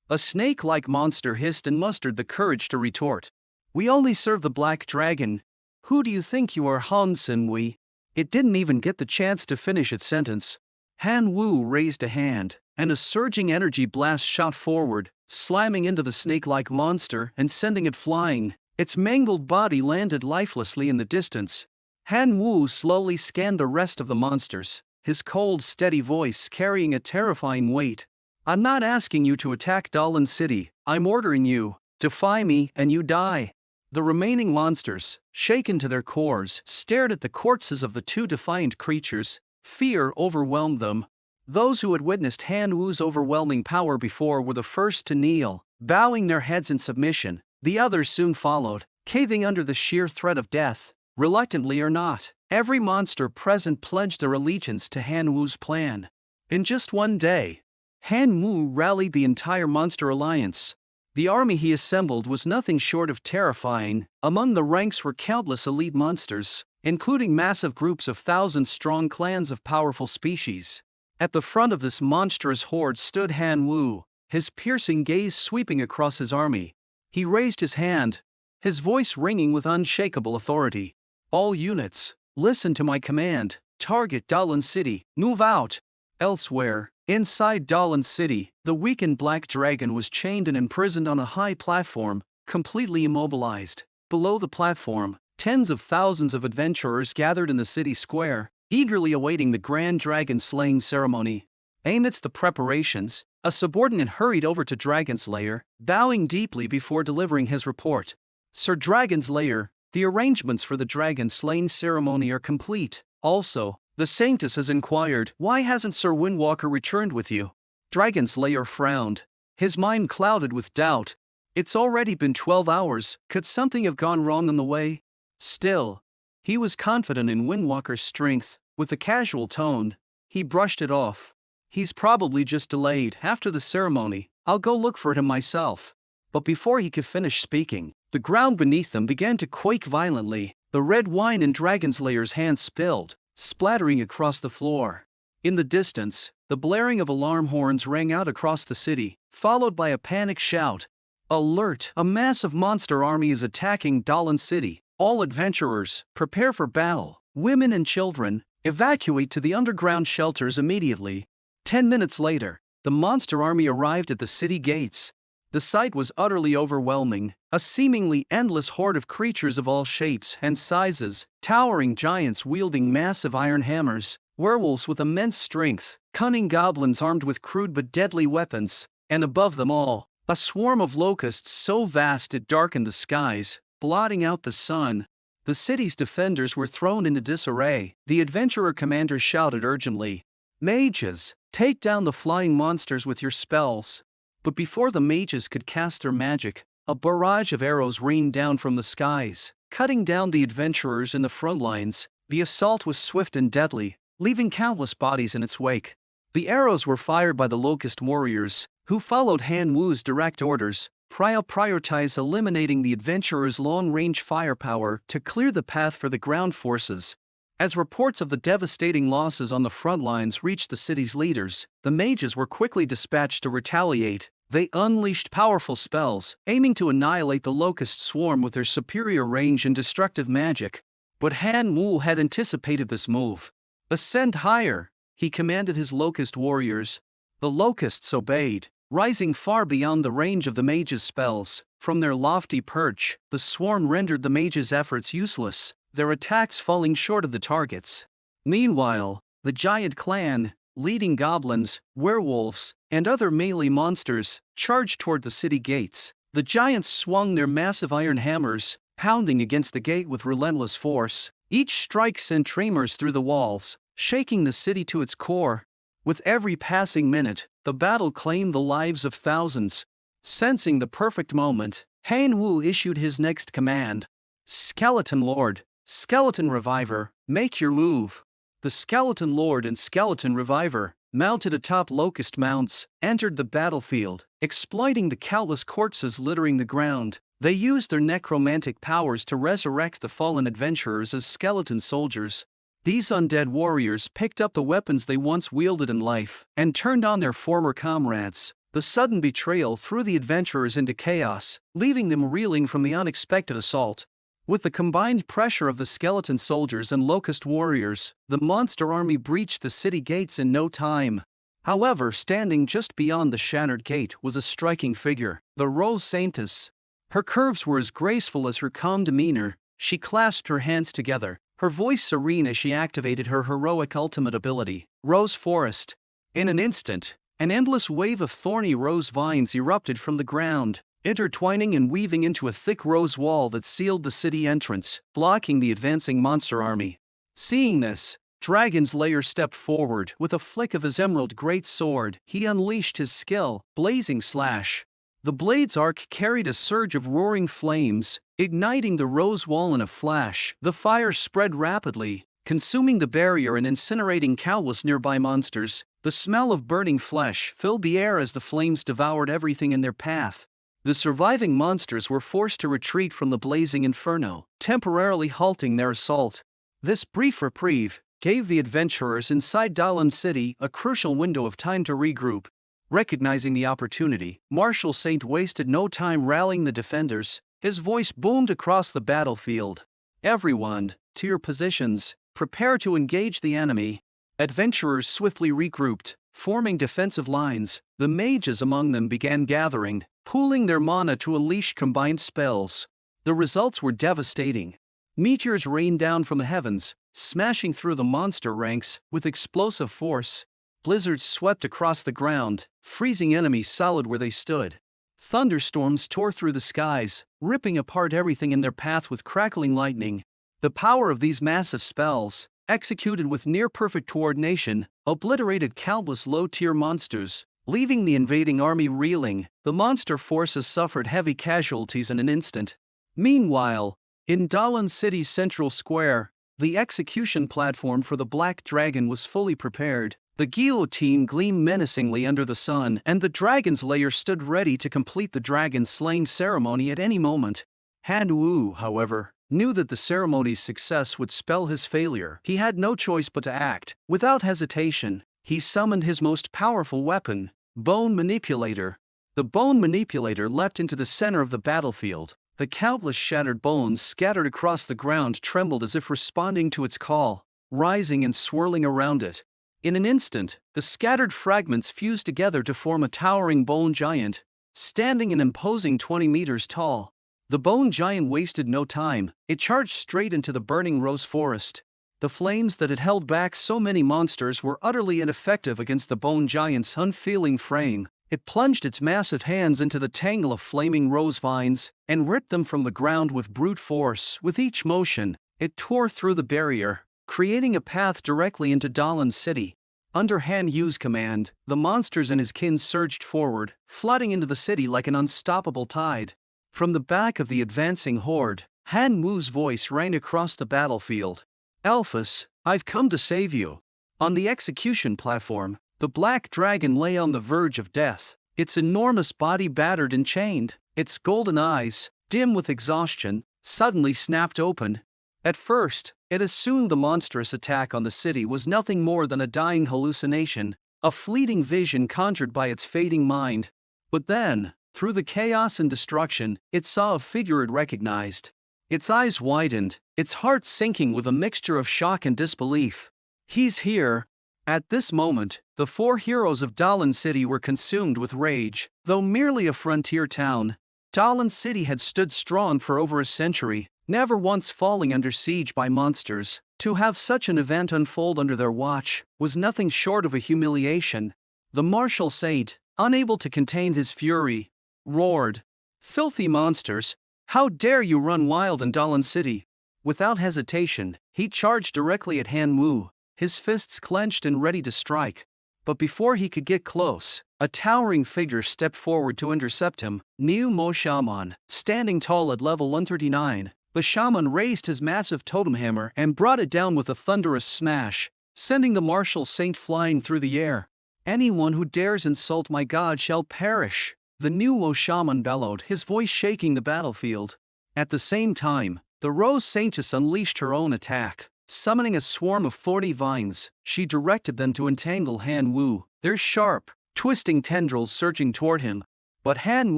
A snake-like monster hissed and mustered the courage to retort. We only serve the Black Dragon. Who do you think you are, Han Sinwei? It didn't even get the chance to finish its sentence. Han Wu raised a hand, and a surging energy blast shot forward, slamming into the snake-like monster and sending it flying. Its mangled body landed lifelessly in the distance. Han Wu slowly scanned the rest of the monsters, his cold, steady voice carrying a terrifying weight. I'm not asking you to attack Dalan City, I'm ordering you. Defy me and you die. The remaining monsters, shaken to their cores, stared at the corpses of the 2 defiant creatures. Fear overwhelmed them. Those who had witnessed Han Wu's overwhelming power before were the first to kneel, bowing their heads in submission. The others soon followed, caving under the sheer threat of death. Reluctantly or not, every monster present pledged their allegiance to Han Wu's plan. In just one day, Han Wu rallied the entire Monster Alliance. The army he assembled was nothing short of terrifying. Among the ranks were countless elite monsters, including massive groups of thousand-strong clans of powerful species. At the front of this monstrous horde stood Han Wu, his piercing gaze sweeping across his army. He raised his hand, his voice ringing with unshakable authority. All units, listen to my command. Target Dalan City, move out. Elsewhere, inside Dalan City, the weakened Black Dragon was chained and imprisoned on a high platform, completely immobilized. Below the platform, tens of thousands of adventurers gathered in the city square, eagerly awaiting the grand dragon slaying ceremony. Amidst the preparations, a subordinate hurried over to Dragon's lair, bowing deeply before delivering his report. Sir Dragon's Lair, the arrangements for the dragon slaying ceremony are complete. Also, the Saintess has inquired, why hasn't Sir Windwalker returned with you? Dragon's Lair frowned. His mind clouded with doubt. It's already been 12 hours, could something have gone wrong on the way? Still, he was confident in Windwalker's strength. With a casual tone, he brushed it off. He's probably just delayed. After the ceremony, I'll go look for him myself. But before he could finish speaking, the ground beneath them began to quake violently. The red wine in Dragon's Lair's hand spilled, splattering across the floor. In the distance, the blaring of alarm horns rang out across the city, followed by a panic shout. Alert! A massive monster army is attacking Dalan City. All adventurers, prepare for battle. Women and children, evacuate to the underground shelters immediately. 10 minutes later, the monster army arrived at the city gates. The sight was utterly overwhelming, a seemingly endless horde of creatures of all shapes and sizes, towering giants wielding massive iron hammers, werewolves with immense strength, cunning goblins armed with crude but deadly weapons, and above them all, a swarm of locusts so vast it darkened the skies, blotting out the sun. The city's defenders were thrown into disarray. The adventurer commander shouted urgently, "Mages, take down the flying monsters with your spells." But before the mages could cast their magic, a barrage of arrows rained down from the skies, cutting down the adventurers in the front lines. The assault was swift and deadly, leaving countless bodies in its wake. The arrows were fired by the Locust warriors, who followed Han Wu's direct orders, prioritize eliminating the adventurers' long-range firepower to clear the path for the ground forces. As reports of the devastating losses on the front lines reached the city's leaders, the mages were quickly dispatched to retaliate. They unleashed powerful spells, aiming to annihilate the locust swarm with their superior range and destructive magic. But Han Wu had anticipated this move. "Ascend higher," he commanded his locust warriors. The locusts obeyed, rising far beyond the range of the mages' spells. From their lofty perch, the swarm rendered the mages' efforts useless, their attacks falling short of the targets. Meanwhile, the giant clan, leading goblins, werewolves, and other melee monsters, charged toward the city gates. The giants swung their massive iron hammers, pounding against the gate with relentless force. Each strike sent tremors through the walls, shaking the city to its core. With every passing minute, the battle claimed the lives of thousands. Sensing the perfect moment, Han Wu issued his next command. "Skeleton Lord, Skeleton Reviver, make your move." The Skeleton Lord and Skeleton Reviver, mounted atop locust mounts, entered the battlefield, exploiting the countless corpses littering the ground. They used their necromantic powers to resurrect the fallen adventurers as skeleton soldiers. These undead warriors picked up the weapons they once wielded in life and turned on their former comrades. The sudden betrayal threw the adventurers into chaos, leaving them reeling from the unexpected assault. With the combined pressure of the skeleton soldiers and locust warriors, the monster army breached the city gates in no time. However, standing just beyond the shattered gate was a striking figure, the Rose Saintess. Her curves were as graceful as her calm demeanor. She clasped her hands together, her voice serene as she activated her heroic ultimate ability, Rose Forest. In an instant, an endless wave of thorny rose vines erupted from the ground, intertwining and weaving into a thick rose wall that sealed the city entrance, blocking the advancing monster army. Seeing this, Dragon's Lair stepped forward. With a flick of his emerald great sword, he unleashed his skill, Blazing Slash. The blade's arc carried a surge of roaring flames, igniting the rose wall in a flash. The fire spread rapidly, consuming the barrier and incinerating countless nearby monsters. The smell of burning flesh filled the air as the flames devoured everything in their path. The surviving monsters were forced to retreat from the blazing inferno, temporarily halting their assault. This brief reprieve gave the adventurers inside Dalan City a crucial window of time to regroup. Recognizing the opportunity, Marshal Saint wasted no time rallying the defenders. His voice boomed across the battlefield. "Everyone, to your positions, prepare to engage the enemy." Adventurers swiftly regrouped, forming defensive lines. The mages among them began gathering, pooling their mana to unleash combined spells. The results were devastating. Meteors rained down from the heavens, smashing through the monster ranks with explosive force. Blizzards swept across the ground, freezing enemies solid where they stood. Thunderstorms tore through the skies, ripping apart everything in their path with crackling lightning. The power of these massive spells, executed with near-perfect coordination, obliterated countless low-tier monsters, leaving the invading army reeling. The monster forces suffered heavy casualties in an instant. Meanwhile, in Dalan City's central square, the execution platform for the Black Dragon was fully prepared. The guillotine gleamed menacingly under the sun, and the dragon's lair stood ready to complete the dragon's slaying ceremony at any moment. Han Wu, however, knew that the ceremony's success would spell his failure. He had no choice but to act. Without hesitation, he summoned his most powerful weapon, Bone Manipulator. The Bone Manipulator leapt into the center of the battlefield. The countless shattered bones scattered across the ground trembled as if responding to its call, rising and swirling around it. In an instant, the scattered fragments fused together to form a towering bone giant, standing an imposing 20 meters tall. The bone giant wasted no time. It charged straight into the burning rose forest. The flames that had held back so many monsters were utterly ineffective against the bone giant's unfeeling frame. It plunged its massive hands into the tangle of flaming rose vines and ripped them from the ground with brute force. With each motion, it tore through the barrier, creating a path directly into Dalan City. Under Han Yu's command, the monsters and his kin surged forward, flooding into the city like an unstoppable tide. From the back of the advancing horde, Han Wu's voice rang across the battlefield. "Alphys, I've come to save you." On the execution platform, the Black Dragon lay on the verge of death, its enormous body battered and chained. Its golden eyes, dim with exhaustion, suddenly snapped open. At first, it assumed the monstrous attack on the city was nothing more than a dying hallucination, a fleeting vision conjured by its fading mind. But then, through the chaos and destruction, it saw a figure it recognized. Its eyes widened, its heart sinking with a mixture of shock and disbelief. "He's here." At this moment, the four heroes of Dalan City were consumed with rage. Though merely a frontier town, Dalan City had stood strong for over a century, never once falling under siege by monsters. To have such an event unfold under their watch was nothing short of a humiliation. The martial saint, unable to contain his fury, roared, "Filthy monsters! How dare you run wild in Dalan City?" Without hesitation, he charged directly at Han Wu, his fists clenched and ready to strike. But before he could get close, a towering figure stepped forward to intercept him. Niu Mo Shaman, standing tall at level 139, the shaman raised his massive totem hammer and brought it down with a thunderous smash, sending the martial saint flying through the air. "Anyone who dares insult my god shall perish," the Niu Mo Shaman bellowed, his voice shaking the battlefield. At the same time, the Rose Saintess unleashed her own attack. Summoning a swarm of thorny vines, she directed them to entangle Han Wu, their sharp, twisting tendrils surging toward him. But Han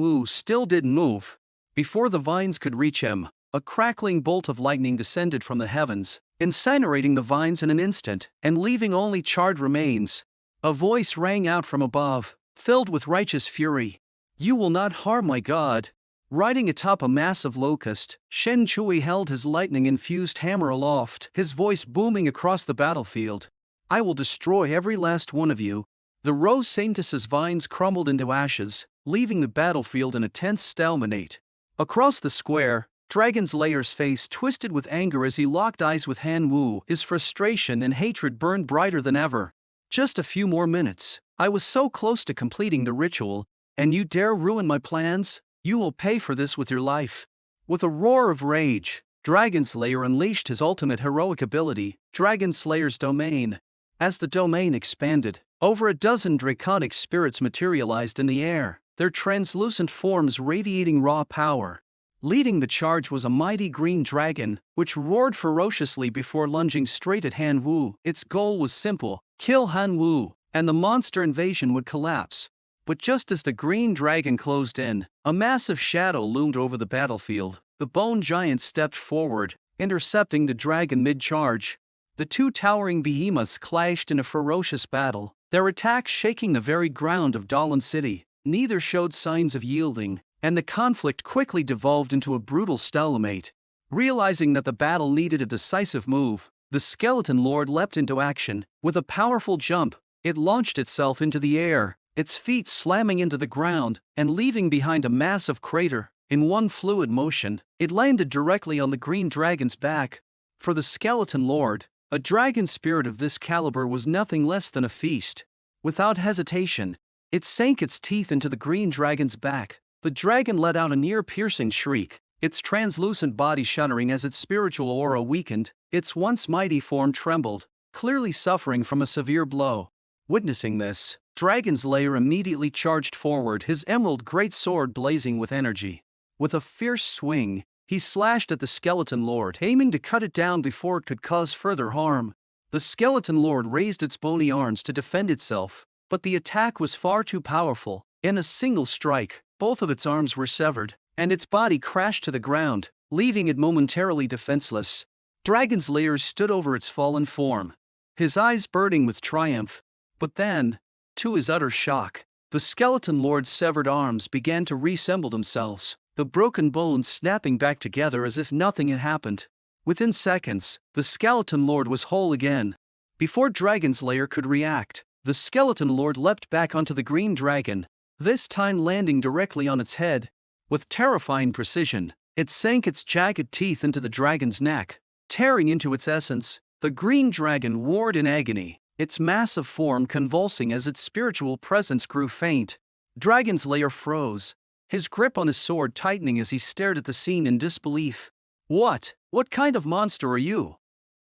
Wu still didn't move. Before the vines could reach him, a crackling bolt of lightning descended from the heavens, incinerating the vines in an instant and leaving only charred remains. A voice rang out from above, filled with righteous fury. "You will not harm my god." Riding atop a massive locust, Shen Chui held his lightning-infused hammer aloft, his voice booming across the battlefield. "I will destroy every last one of you." The Rose Saintess's vines crumbled into ashes, leaving the battlefield in a tense stalemate. Across the square, Dragon Slayer's face twisted with anger as he locked eyes with Han Wu. His frustration and hatred burned brighter than ever. "Just a few more minutes. I was so close to completing the ritual, and you dare ruin my plans? You will pay for this with your life." With a roar of rage, Dragon Slayer unleashed his ultimate heroic ability, Dragon Slayer's Domain. As the domain expanded, over a dozen draconic spirits materialized in the air, their translucent forms radiating raw power. Leading the charge was a mighty green dragon, which roared ferociously before lunging straight at Han Wu. Its goal was simple: kill Han Wu, and the monster invasion would collapse. But just as the green dragon closed in, a massive shadow loomed over the battlefield. The bone giant stepped forward, intercepting the dragon mid-charge. The two towering behemoths clashed in a ferocious battle, their attacks shaking the very ground of Dalan City. Neither showed signs of yielding, and the conflict quickly devolved into a brutal stalemate. Realizing that the battle needed a decisive move, the Skeleton Lord leapt into action. With a powerful jump, it launched itself into the air, its feet slamming into the ground and leaving behind a massive crater. In one fluid motion, it landed directly on the green dragon's back. For the skeleton lord, a dragon spirit of this caliber was nothing less than a feast. Without hesitation, it sank its teeth into the green dragon's back. The dragon let out an ear-piercing shriek, its translucent body shuddering as its spiritual aura weakened. Its once mighty form trembled, clearly suffering from a severe blow. Witnessing this, Dragon's Lair immediately charged forward, his emerald great sword blazing with energy. With a fierce swing, he slashed at the skeleton lord, aiming to cut it down before it could cause further harm. The skeleton lord raised its bony arms to defend itself, but the attack was far too powerful. In a single strike, both of its arms were severed, and its body crashed to the ground, leaving it momentarily defenseless. Dragon's Lair stood over its fallen form, his eyes burning with triumph. But then, to his utter shock, the skeleton lord's severed arms began to reassemble themselves, the broken bones snapping back together as if nothing had happened. Within seconds, the skeleton lord was whole again. Before Dragon's Lair could react, the skeleton lord leapt back onto the green dragon, this time landing directly on its head. With terrifying precision, it sank its jagged teeth into the dragon's neck, tearing into its essence. The green dragon roared in agony, its massive form convulsing as its spiritual presence grew faint. Dragon's Lair froze, his grip on his sword tightening as he stared at the scene in disbelief. What kind of monster are you?"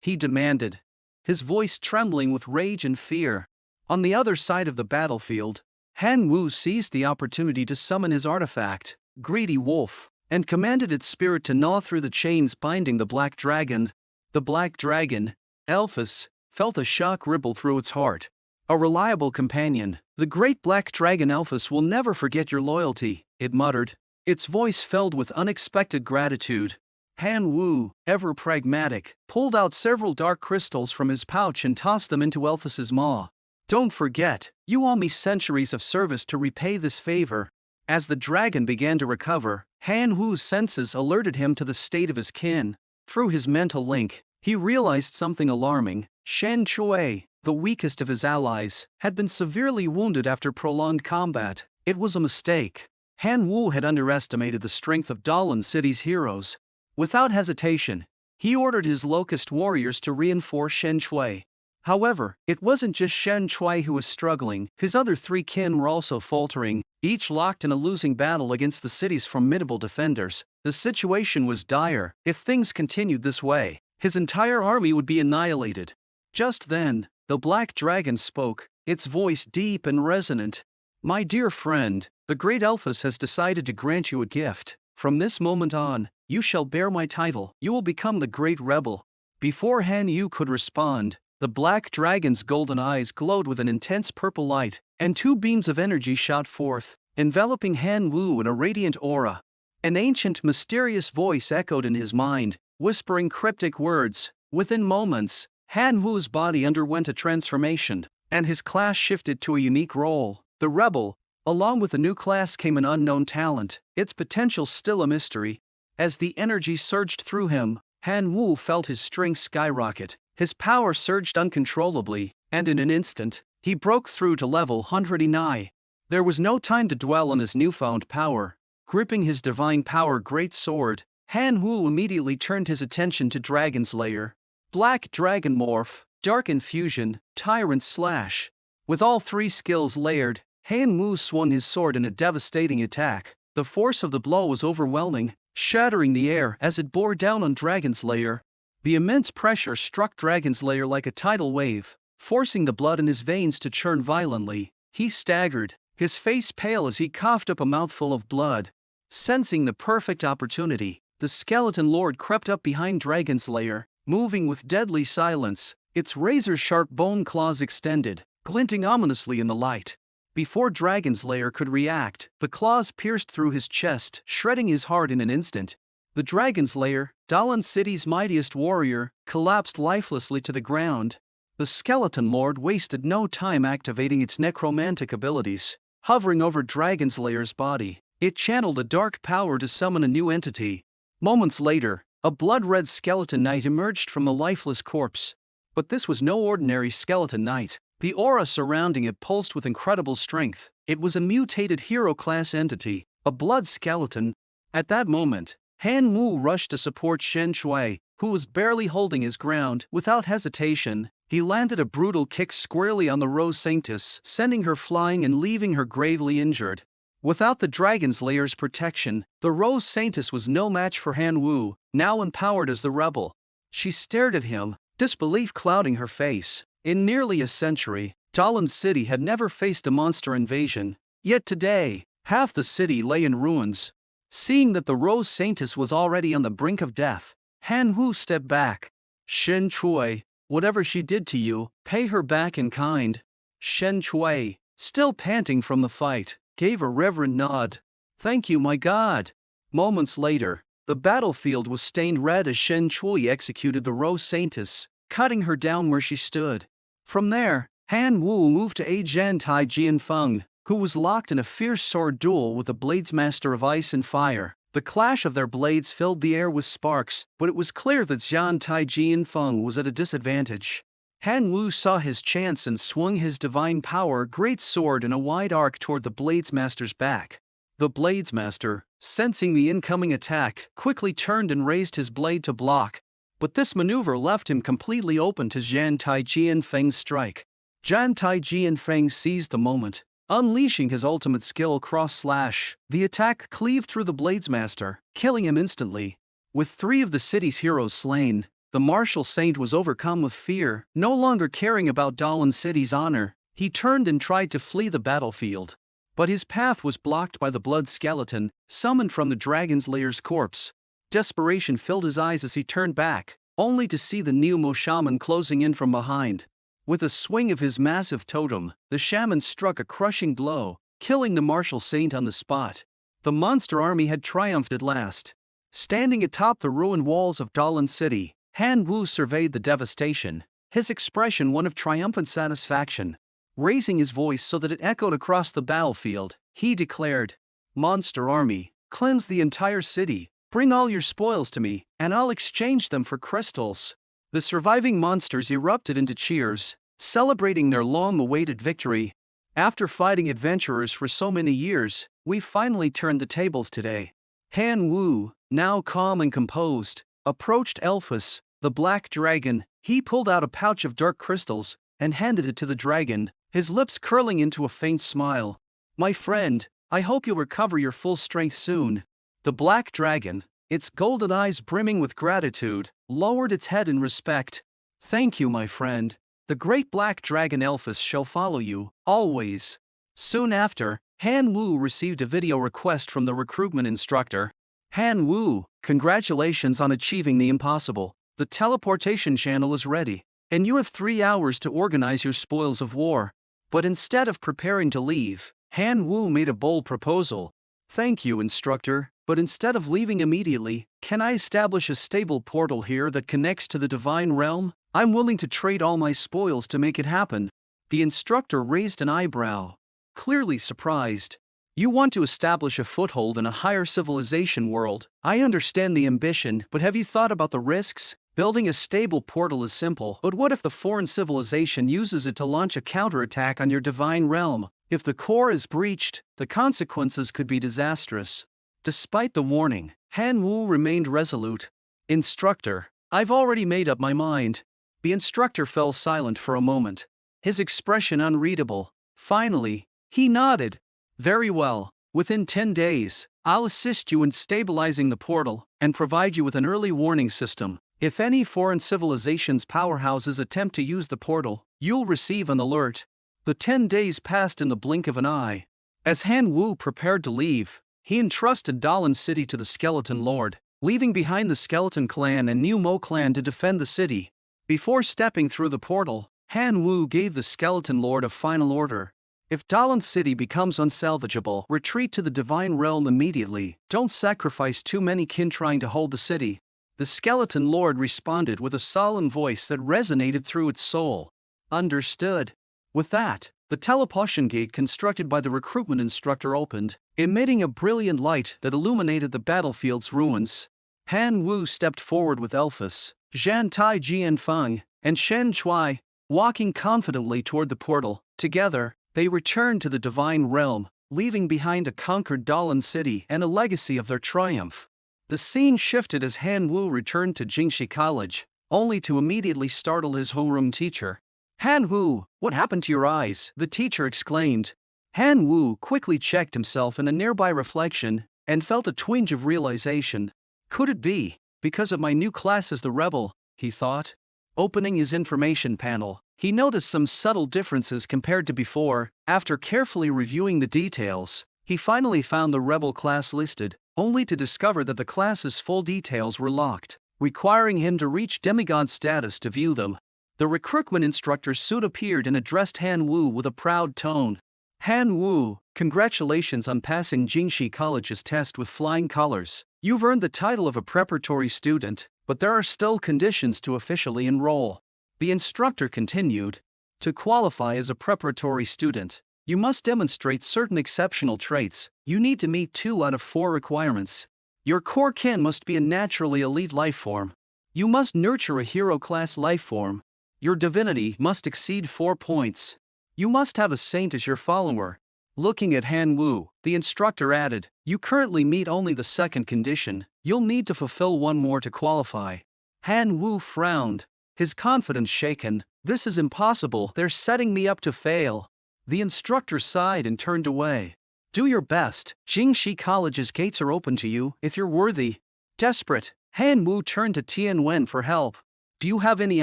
he demanded, his voice trembling with rage and fear. On the other side of the battlefield, Han Wu seized the opportunity to summon his artifact, Greedy Wolf, and commanded its spirit to gnaw through the chains binding the black dragon. The black dragon, Elphus, felt a shock ripple through its heart. A reliable companion, the great black dragon Elphus will never forget your loyalty, it muttered, its voice filled with unexpected gratitude. Han Wu, ever pragmatic, pulled out several dark crystals from his pouch and tossed them into Elphus's maw. "Don't forget, you owe me centuries of service to repay this favor." As the dragon began to recover, Han Wu's senses alerted him to the state of his kin. Through his mental link, he realized something alarming. Shen Chui, the weakest of his allies, had been severely wounded after prolonged combat. It was a mistake. Han Wu had underestimated the strength of Dalan City's heroes. Without hesitation, he ordered his locust warriors to reinforce Shen Chui. However, it wasn't just Shen Chui who was struggling, his other three kin were also faltering, each locked in a losing battle against the city's formidable defenders. The situation was dire. If things continued this way, his entire army would be annihilated. Just then, the black dragon spoke, its voice deep and resonant. "My dear friend, the great Elphus has decided to grant you a gift. From this moment on, you shall bear my title. You will become the great rebel." Before Han Yu could respond, the black dragon's golden eyes glowed with an intense purple light, and two beams of energy shot forth, enveloping Han Wu in a radiant aura. An ancient, mysterious voice echoed in his mind, whispering cryptic words. Within moments, Han Wu's body underwent a transformation, and his class shifted to a unique role, the rebel. Along with the new class came an unknown talent, its potential still a mystery. As the energy surged through him, Han Wu felt his strength skyrocket. His power surged uncontrollably, and in an instant, he broke through to level 109. There was no time to dwell on his newfound power. Gripping his divine power great sword, Han Wu immediately turned his attention to Dragon's Lair. Black Dragon Morph, Dark Infusion, Tyrant Slash. With all three skills layered, Han Wu swung his sword in a devastating attack. The force of the blow was overwhelming, shattering the air as it bore down on Dragon's Lair. The immense pressure struck Dragon's Lair like a tidal wave, forcing the blood in his veins to churn violently. He staggered, his face pale as he coughed up a mouthful of blood. Sensing the perfect opportunity, the skeleton lord crept up behind Dragon's Lair, moving with deadly silence, its razor-sharp bone claws extended, glinting ominously in the light. Before Dragon's Lair could react, the claws pierced through his chest, shredding his heart in an instant. The Dragon's Lair, Dalan City's mightiest warrior, collapsed lifelessly to the ground. The skeleton lord wasted no time activating its necromantic abilities. Hovering over Dragon's Lair's body, it channeled a dark power to summon a new entity. Moments later, a blood-red skeleton knight emerged from the lifeless corpse. But this was no ordinary skeleton knight. The aura surrounding it pulsed with incredible strength. It was a mutated hero-class entity, a blood skeleton. At that moment, Han Wu rushed to support Shen Shui, who was barely holding his ground. Without hesitation, he landed a brutal kick squarely on the Rose Saintess, sending her flying and leaving her gravely injured. Without the Dragon's Layer's protection, the Rose Saintess was no match for Han Wu, now empowered as the rebel. She stared at him, disbelief clouding her face. In nearly a century, Dalan City had never faced a monster invasion, yet today, half the city lay in ruins. Seeing that the Rose Saintess was already on the brink of death, Han Wu stepped back. Shen Shui, whatever she did to you, pay her back in kind. Shen Shui, still panting from the fight, gave a reverent nod. Thank you, my god. Moments later, the battlefield was stained red as Shen Shui executed the Rose Saintess, cutting her down where she stood. From there, Han Wu moved to Zhan Tai Jianfeng, who was locked in a fierce sword duel with the Bladesmaster of Ice and Fire. The clash of their blades filled the air with sparks, but it was clear that Zhan Tai Jianfeng was at a disadvantage. Han Wu saw his chance and swung his divine power great sword in a wide arc toward the Bladesmaster's back. The Bladesmaster, sensing the incoming attack, quickly turned and raised his blade to block, but this maneuver left him completely open to Zhan Tai Jianfeng's strike. Zhan Tai Jianfeng seized the moment. Unleashing his ultimate skill cross-slash, the attack cleaved through the Bladesmaster, killing him instantly. With 3 of the city's heroes slain, the martial saint was overcome with fear. No longer caring about Dalan City's honor, he turned and tried to flee the battlefield. But his path was blocked by the blood skeleton, summoned from the Dragon's Layer's corpse. Desperation filled his eyes as he turned back, only to see the Numo shaman closing in from behind. With a swing of his massive totem, the shaman struck a crushing blow, killing the martial saint on the spot. The monster army had triumphed at last. Standing atop the ruined walls of Dalan City, Han Wu surveyed the devastation, his expression one of triumphant satisfaction. Raising his voice so that it echoed across the battlefield, he declared, "Monster army, cleanse the entire city, bring all your spoils to me, and I'll exchange them for crystals." The surviving monsters erupted into cheers, celebrating their long-awaited victory. After fighting adventurers for so many years, we finally turned the tables today. Han Wu, now calm and composed, approached Elphus, the black dragon. He pulled out a pouch of dark crystals and handed it to the dragon, his lips curling into a faint smile. "My friend, I hope you'll recover your full strength soon." The black dragon, its golden eyes brimming with gratitude, lowered its head in respect. "Thank you, my friend. The great black dragon Elphus shall follow you, always." Soon after, Han Wu received a video request from the recruitment instructor. "Han Wu, congratulations on achieving the impossible. The teleportation channel is ready, and you have 3 hours to organize your spoils of war." But instead of preparing to leave, Han Wu made a bold proposal. "Thank you, instructor, but instead of leaving immediately, can I establish a stable portal here that connects to the divine realm? I'm willing to trade all my spoils to make it happen." The instructor raised an eyebrow, clearly surprised. "You want to establish a foothold in a higher civilization world. I understand the ambition, but have you thought about the risks? Building a stable portal is simple, but what if the foreign civilization uses it to launch a counterattack on your divine realm? If the core is breached, the consequences could be disastrous." Despite the warning, Han Wu remained resolute. "Instructor, I've already made up my mind." The instructor fell silent for a moment, his expression unreadable. Finally, he nodded. "Very well. Within 10 days, I'll assist you in stabilizing the portal and provide you with an early warning system. If any foreign civilization's powerhouses attempt to use the portal, you'll receive an alert." The 10 days passed in the blink of an eye. As Han Wu prepared to leave, he entrusted Dalan City to the Skeleton Lord, leaving behind the Skeleton Clan and New Mo Clan to defend the city. Before stepping through the portal, Han Wu gave the Skeleton Lord a final order. "If Dalan City becomes unsalvageable, retreat to the Divine Realm immediately. Don't sacrifice too many kin trying to hold the city." The Skeleton Lord responded with a solemn voice that resonated through its soul. "Understood." With that, the teleportation gate constructed by the recruitment instructor opened, emitting a brilliant light that illuminated the battlefield's ruins. Han Wu stepped forward with Elphus, Zhan Tai Jianfeng, and Shen Shui, walking confidently toward the portal. Together, They returned to the divine realm, leaving behind a conquered Dalan city and a legacy of their triumph. The scene shifted as Han Wu returned to Jingxi College, only to immediately startle his homeroom teacher. Han Wu, what happened to your eyes? The teacher exclaimed. Han Wu quickly checked himself in a nearby reflection and felt a twinge of realization. Could it be because of my new class as the rebel, he thought. Opening his information panel, he noticed some subtle differences compared to before. After carefully reviewing the details, he finally found the rebel class listed, only to discover that the class's full details were locked, requiring him to reach demigod status to view them. The recruitment instructor soon appeared and addressed Han Wu with a proud tone. Han Wu, congratulations on passing Jingxi College's test with flying colors. You've earned the title of a preparatory student, but there are still conditions to officially enroll. The instructor continued. To qualify as a preparatory student, you must demonstrate certain exceptional traits. You need to meet 2 out of 4 requirements. Your core kin must be a naturally elite life form. You must nurture a hero-class life form. Your divinity must exceed 4 points. You must have a saint as your follower. Looking at Han Wu, the instructor added, you currently meet only the second condition. You'll need to fulfill 1 more to qualify. Han Wu frowned, his confidence shaken. This is impossible. They're setting me up to fail. The instructor sighed and turned away. Do your best. Jingxi College's gates are open to you if you're worthy. Desperate, Han Wu turned to Tian Wen for help. Do you have any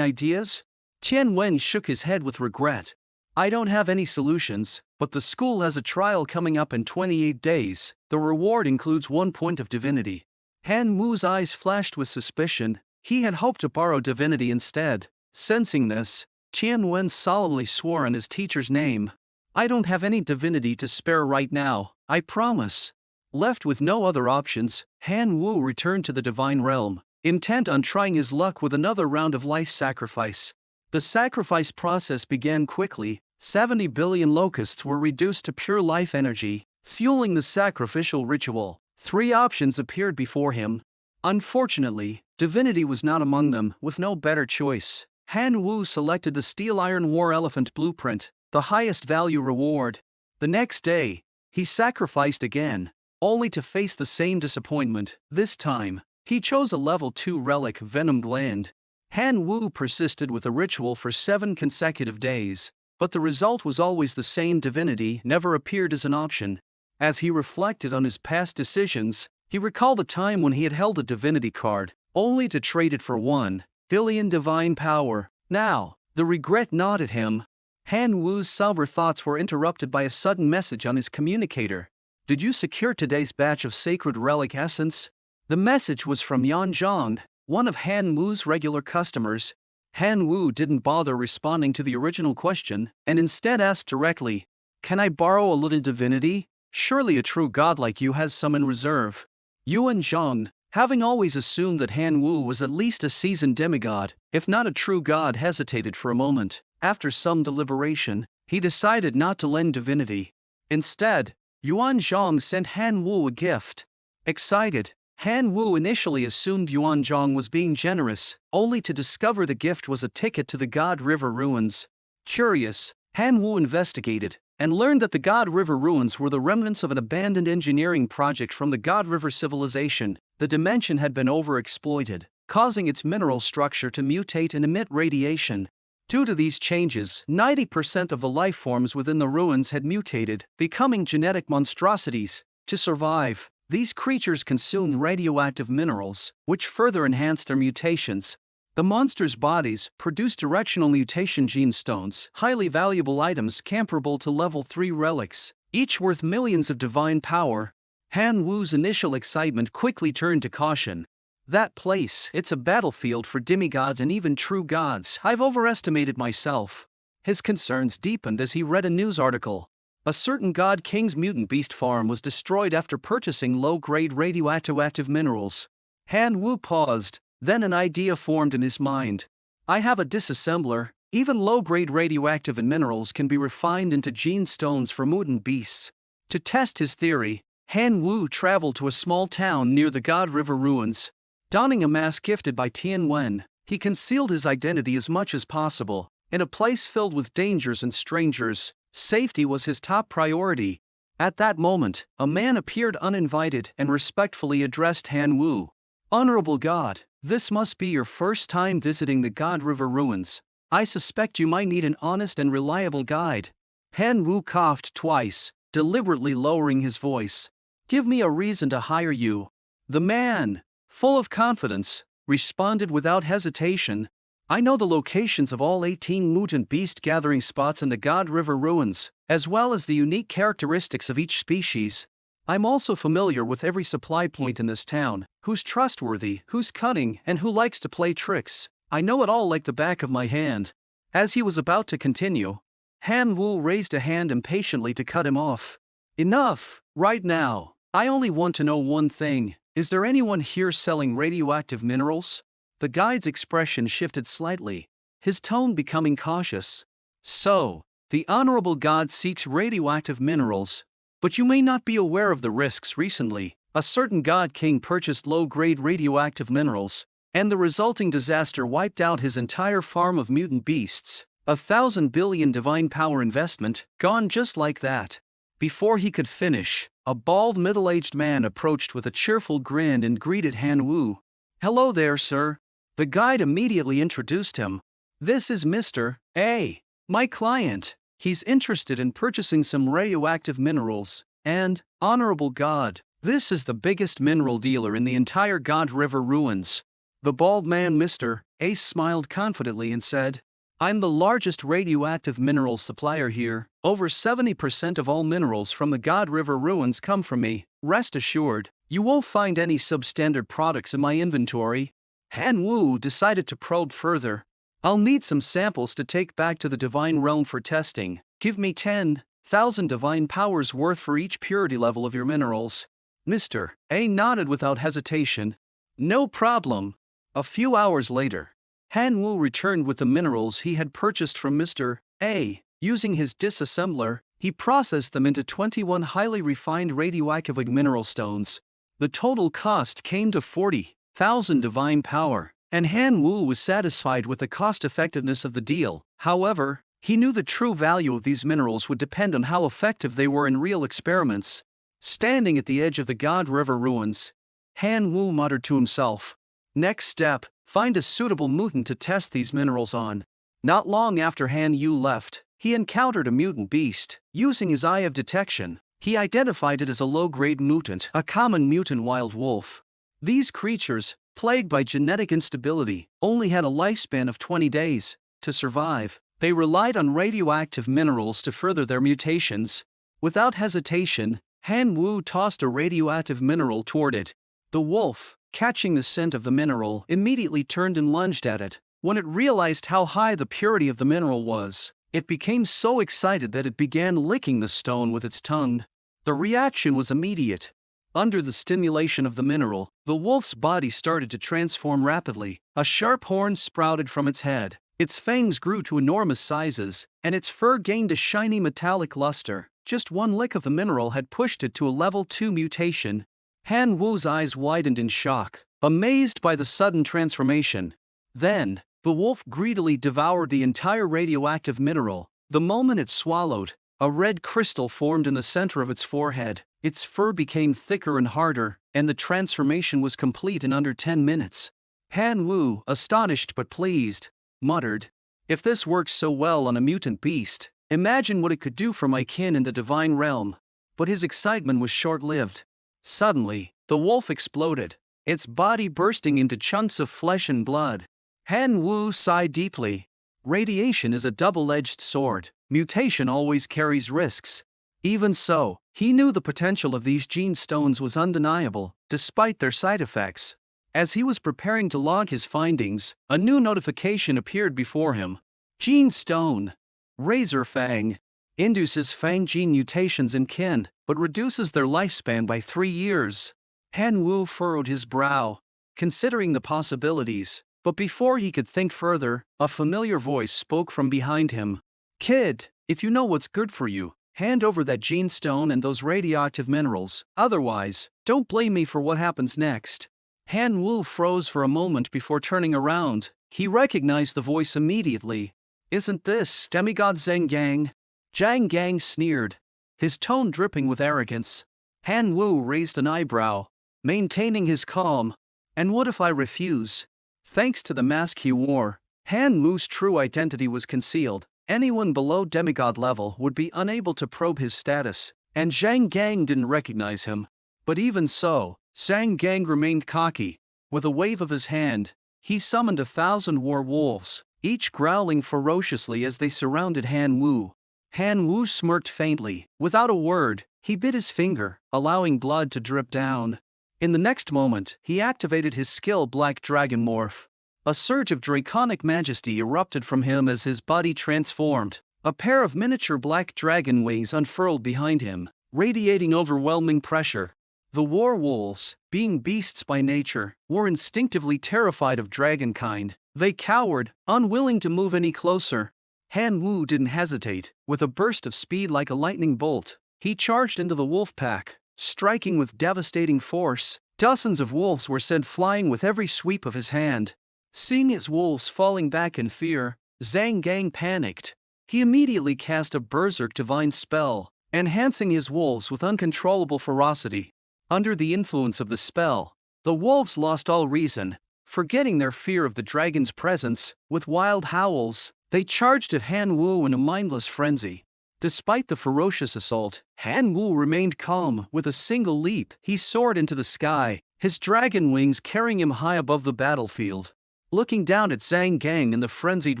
ideas? Tian Wen shook his head with regret. I don't have any solutions, but the school has a trial coming up in 28 days. The reward includes 1 point of divinity. Han Wu's eyes flashed with suspicion. He had hoped to borrow divinity instead. Sensing this, Tian Wen solemnly swore on his teacher's name. I don't have any divinity to spare right now, I promise. Left with no other options, Han Wu returned to the divine realm, intent on trying his luck with another round of life sacrifice. The sacrifice process began quickly. 70 billion locusts were reduced to pure life energy, fueling the sacrificial ritual. 3 options appeared before him. Unfortunately, divinity was not among them. With no better choice, Han Wu selected the Steel Iron War Elephant blueprint, the highest value reward. The next day, he sacrificed again, only to face the same disappointment. This time, he chose a level 2 relic venom gland. Han Wu persisted with the ritual for 7 consecutive days, but the result was always the same. Divinity never appeared as an option. As he reflected on his past decisions, he recalled a time when he had held a divinity card, only to trade it for 1 billion divine power. Now, the regret gnawed at him. Han Wu's sober thoughts were interrupted by a sudden message on his communicator. Did you secure today's batch of sacred relic essence? The message was from Yan Zhang, one of Han Wu's regular customers. Han Wu didn't bother responding to the original question, and instead asked directly, Can I borrow a little divinity? Surely a true god like you has some in reserve. Yuan Zhang, having always assumed that Han Wu was at least a seasoned demigod, if not a true god, hesitated for a moment. After some deliberation, he decided not to lend divinity. Instead, Yuan Zhang sent Han Wu a gift. Excited, Han Wu initially assumed Yuan Zhang was being generous, only to discover the gift was a ticket to the God River ruins. Curious, Han Wu investigated, and learned that the God River ruins were the remnants of an abandoned engineering project from the God River civilization. The dimension had been overexploited, causing its mineral structure to mutate and emit radiation. Due to these changes, 90% of the life forms within the ruins had mutated, becoming genetic monstrosities. To survive, these creatures consumed radioactive minerals, which further enhanced their mutations. The monsters' bodies produced directional mutation gene stones, highly valuable items comparable to level 3 relics, each worth millions of divine power. Han Wu's initial excitement quickly turned to caution. That place, it's a battlefield for demigods and even true gods. I've overestimated myself. His concerns deepened as he read a news article. A certain god king's mutant beast farm was destroyed after purchasing low-grade radioactive minerals. Han Wu paused, then an idea formed in his mind. I have a disassembler. Even low-grade radioactive minerals can be refined into gene stones for mutant beasts. To test his theory, Han Wu traveled to a small town near the God River ruins. Donning a mask gifted by Tian Wen, he concealed his identity as much as possible. In a place filled with dangers and strangers, Safety was his top priority. At that moment, a man appeared uninvited and respectfully addressed Han Wu. "Honorable God, this must be your first time visiting the God River ruins. I suspect you might need an honest and reliable guide." Han Wu coughed twice, deliberately lowering his voice. "Give me a reason to hire you." The man, full of confidence, responded without hesitation. "I know the locations of all 18 mutant beast gathering spots in the God River ruins, as well as the unique characteristics of each species. I'm also familiar with every supply point in this town, who's trustworthy, who's cunning, and who likes to play tricks. I know it all like the back of my hand." As he was about to continue, Han Wu raised a hand impatiently to cut him off. "Enough, right now. I only want to know one thing. Is there anyone here selling radioactive minerals?" The guide's expression shifted slightly, his tone becoming cautious. "So, the Honorable God seeks radioactive minerals, but you may not be aware of the risks. Recently, a certain God King purchased low-grade radioactive minerals, and the resulting disaster wiped out his entire farm of mutant beasts. 1,000 billion divine power investment, gone just like that." Before he could finish, a bald middle-aged man approached with a cheerful grin and greeted Han Wu. "Hello there, sir." The guide immediately introduced him. "This is Mr. A, my client. He's interested in purchasing some radioactive minerals, and, Honorable God, this is the biggest mineral dealer in the entire God River ruins." The bald man, Mr. A, smiled confidently and said, "I'm the largest radioactive mineral supplier here. Over 70% of all minerals from the God River ruins come from me. Rest assured, you won't find any substandard products in my inventory." Han Wu decided to probe further. "I'll need some samples to take back to the Divine Realm for testing. Give me 10,000 divine powers worth for each purity level of your minerals." Mr. A nodded without hesitation. "No problem." A few hours later, Han Wu returned with the minerals he had purchased from Mr. A. Using his disassembler, he processed them into 21 highly refined radioactive mineral stones. The total cost came to 40,000 divine power, and Han Wu was satisfied with the cost-effectiveness of the deal. However, he knew the true value of these minerals would depend on how effective they were in real experiments. Standing at the edge of the God River ruins, Han Wu muttered to himself, "Next step, find a suitable mutant to test these minerals on." Not long after Han Yu left, he encountered a mutant beast. Using his eye of detection, he identified it as a low-grade mutant, a common mutant wild wolf. These creatures, plagued by genetic instability, only had a lifespan of 20 days. To survive, they relied on radioactive minerals to further their mutations. Without hesitation, Han Wu tossed a radioactive mineral toward it. The wolf, catching the scent of the mineral, immediately turned and lunged at it. When it realized how high the purity of the mineral was, it became so excited that it began licking the stone with its tongue. The reaction was immediate. Under the stimulation of the mineral, the wolf's body started to transform rapidly. A sharp horn sprouted from its head, its fangs grew to enormous sizes, and its fur gained a shiny metallic luster. Just one lick of the mineral had pushed it to a level 2 mutation. Han Wu's eyes widened in shock, amazed by the sudden transformation. Then, the wolf greedily devoured the entire radioactive mineral. The moment it swallowed, a red crystal formed in the center of its forehead. Its fur became thicker and harder, and the transformation was complete in under 10 minutes. Han Wu, astonished but pleased, muttered, "If this works so well on a mutant beast, imagine what it could do for my kin in the divine realm." But his excitement was short-lived. Suddenly, the wolf exploded, its body bursting into chunks of flesh and blood. Han Wu sighed deeply. Radiation is a double-edged sword. Mutation always carries risks. Even so, he knew the potential of these gene stones was undeniable, despite their side effects. As he was preparing to log his findings, a new notification appeared before him. Gene stone. Razor Fang. Induces Fang gene mutations in kin, but reduces their lifespan by 3 years. Han Wu furrowed his brow, considering the possibilities, but before he could think further, a familiar voice spoke from behind him. "Kid, if you know what's good for you, hand over that gene stone and those radioactive minerals. Otherwise, don't blame me for what happens next." Han Wu froze for a moment before turning around. He recognized the voice immediately. "Isn't this Demigod Zheng Gang?" Zhang Gang sneered, his tone dripping with arrogance. Han Wu raised an eyebrow, maintaining his calm. And what if I refuse? Thanks to the mask he wore, Han Wu's true identity was concealed. Anyone below demigod level would be unable to probe his status, and Zhang Gang didn't recognize him. But even so, Zhang Gang remained cocky. With a wave of his hand, he summoned 1,000 war wolves, each growling ferociously as they surrounded Han Wu. Han Wu smirked faintly. Without a word, he bit his finger, allowing blood to drip down. In the next moment, he activated his skill Black Dragon Morph. A surge of draconic majesty erupted from him as his body transformed. A pair of miniature black dragon wings unfurled behind him, radiating overwhelming pressure. The war wolves, being beasts by nature, were instinctively terrified of dragonkind. They cowered, unwilling to move any closer. Han Wu didn't hesitate. With a burst of speed like a lightning bolt, he charged into the wolf pack, striking with devastating force. Dozens of wolves were sent flying with every sweep of his hand. Seeing his wolves falling back in fear, Zhang Gang panicked. He immediately cast a berserk divine spell, enhancing his wolves with uncontrollable ferocity. Under the influence of the spell, the wolves lost all reason. Forgetting their fear of the dragon's presence, with wild howls, they charged at Han Wu in a mindless frenzy. Despite the ferocious assault, Han Wu remained calm. With a single leap, he soared into the sky, his dragon wings carrying him high above the battlefield. Looking down at Zhang Gang and the frenzied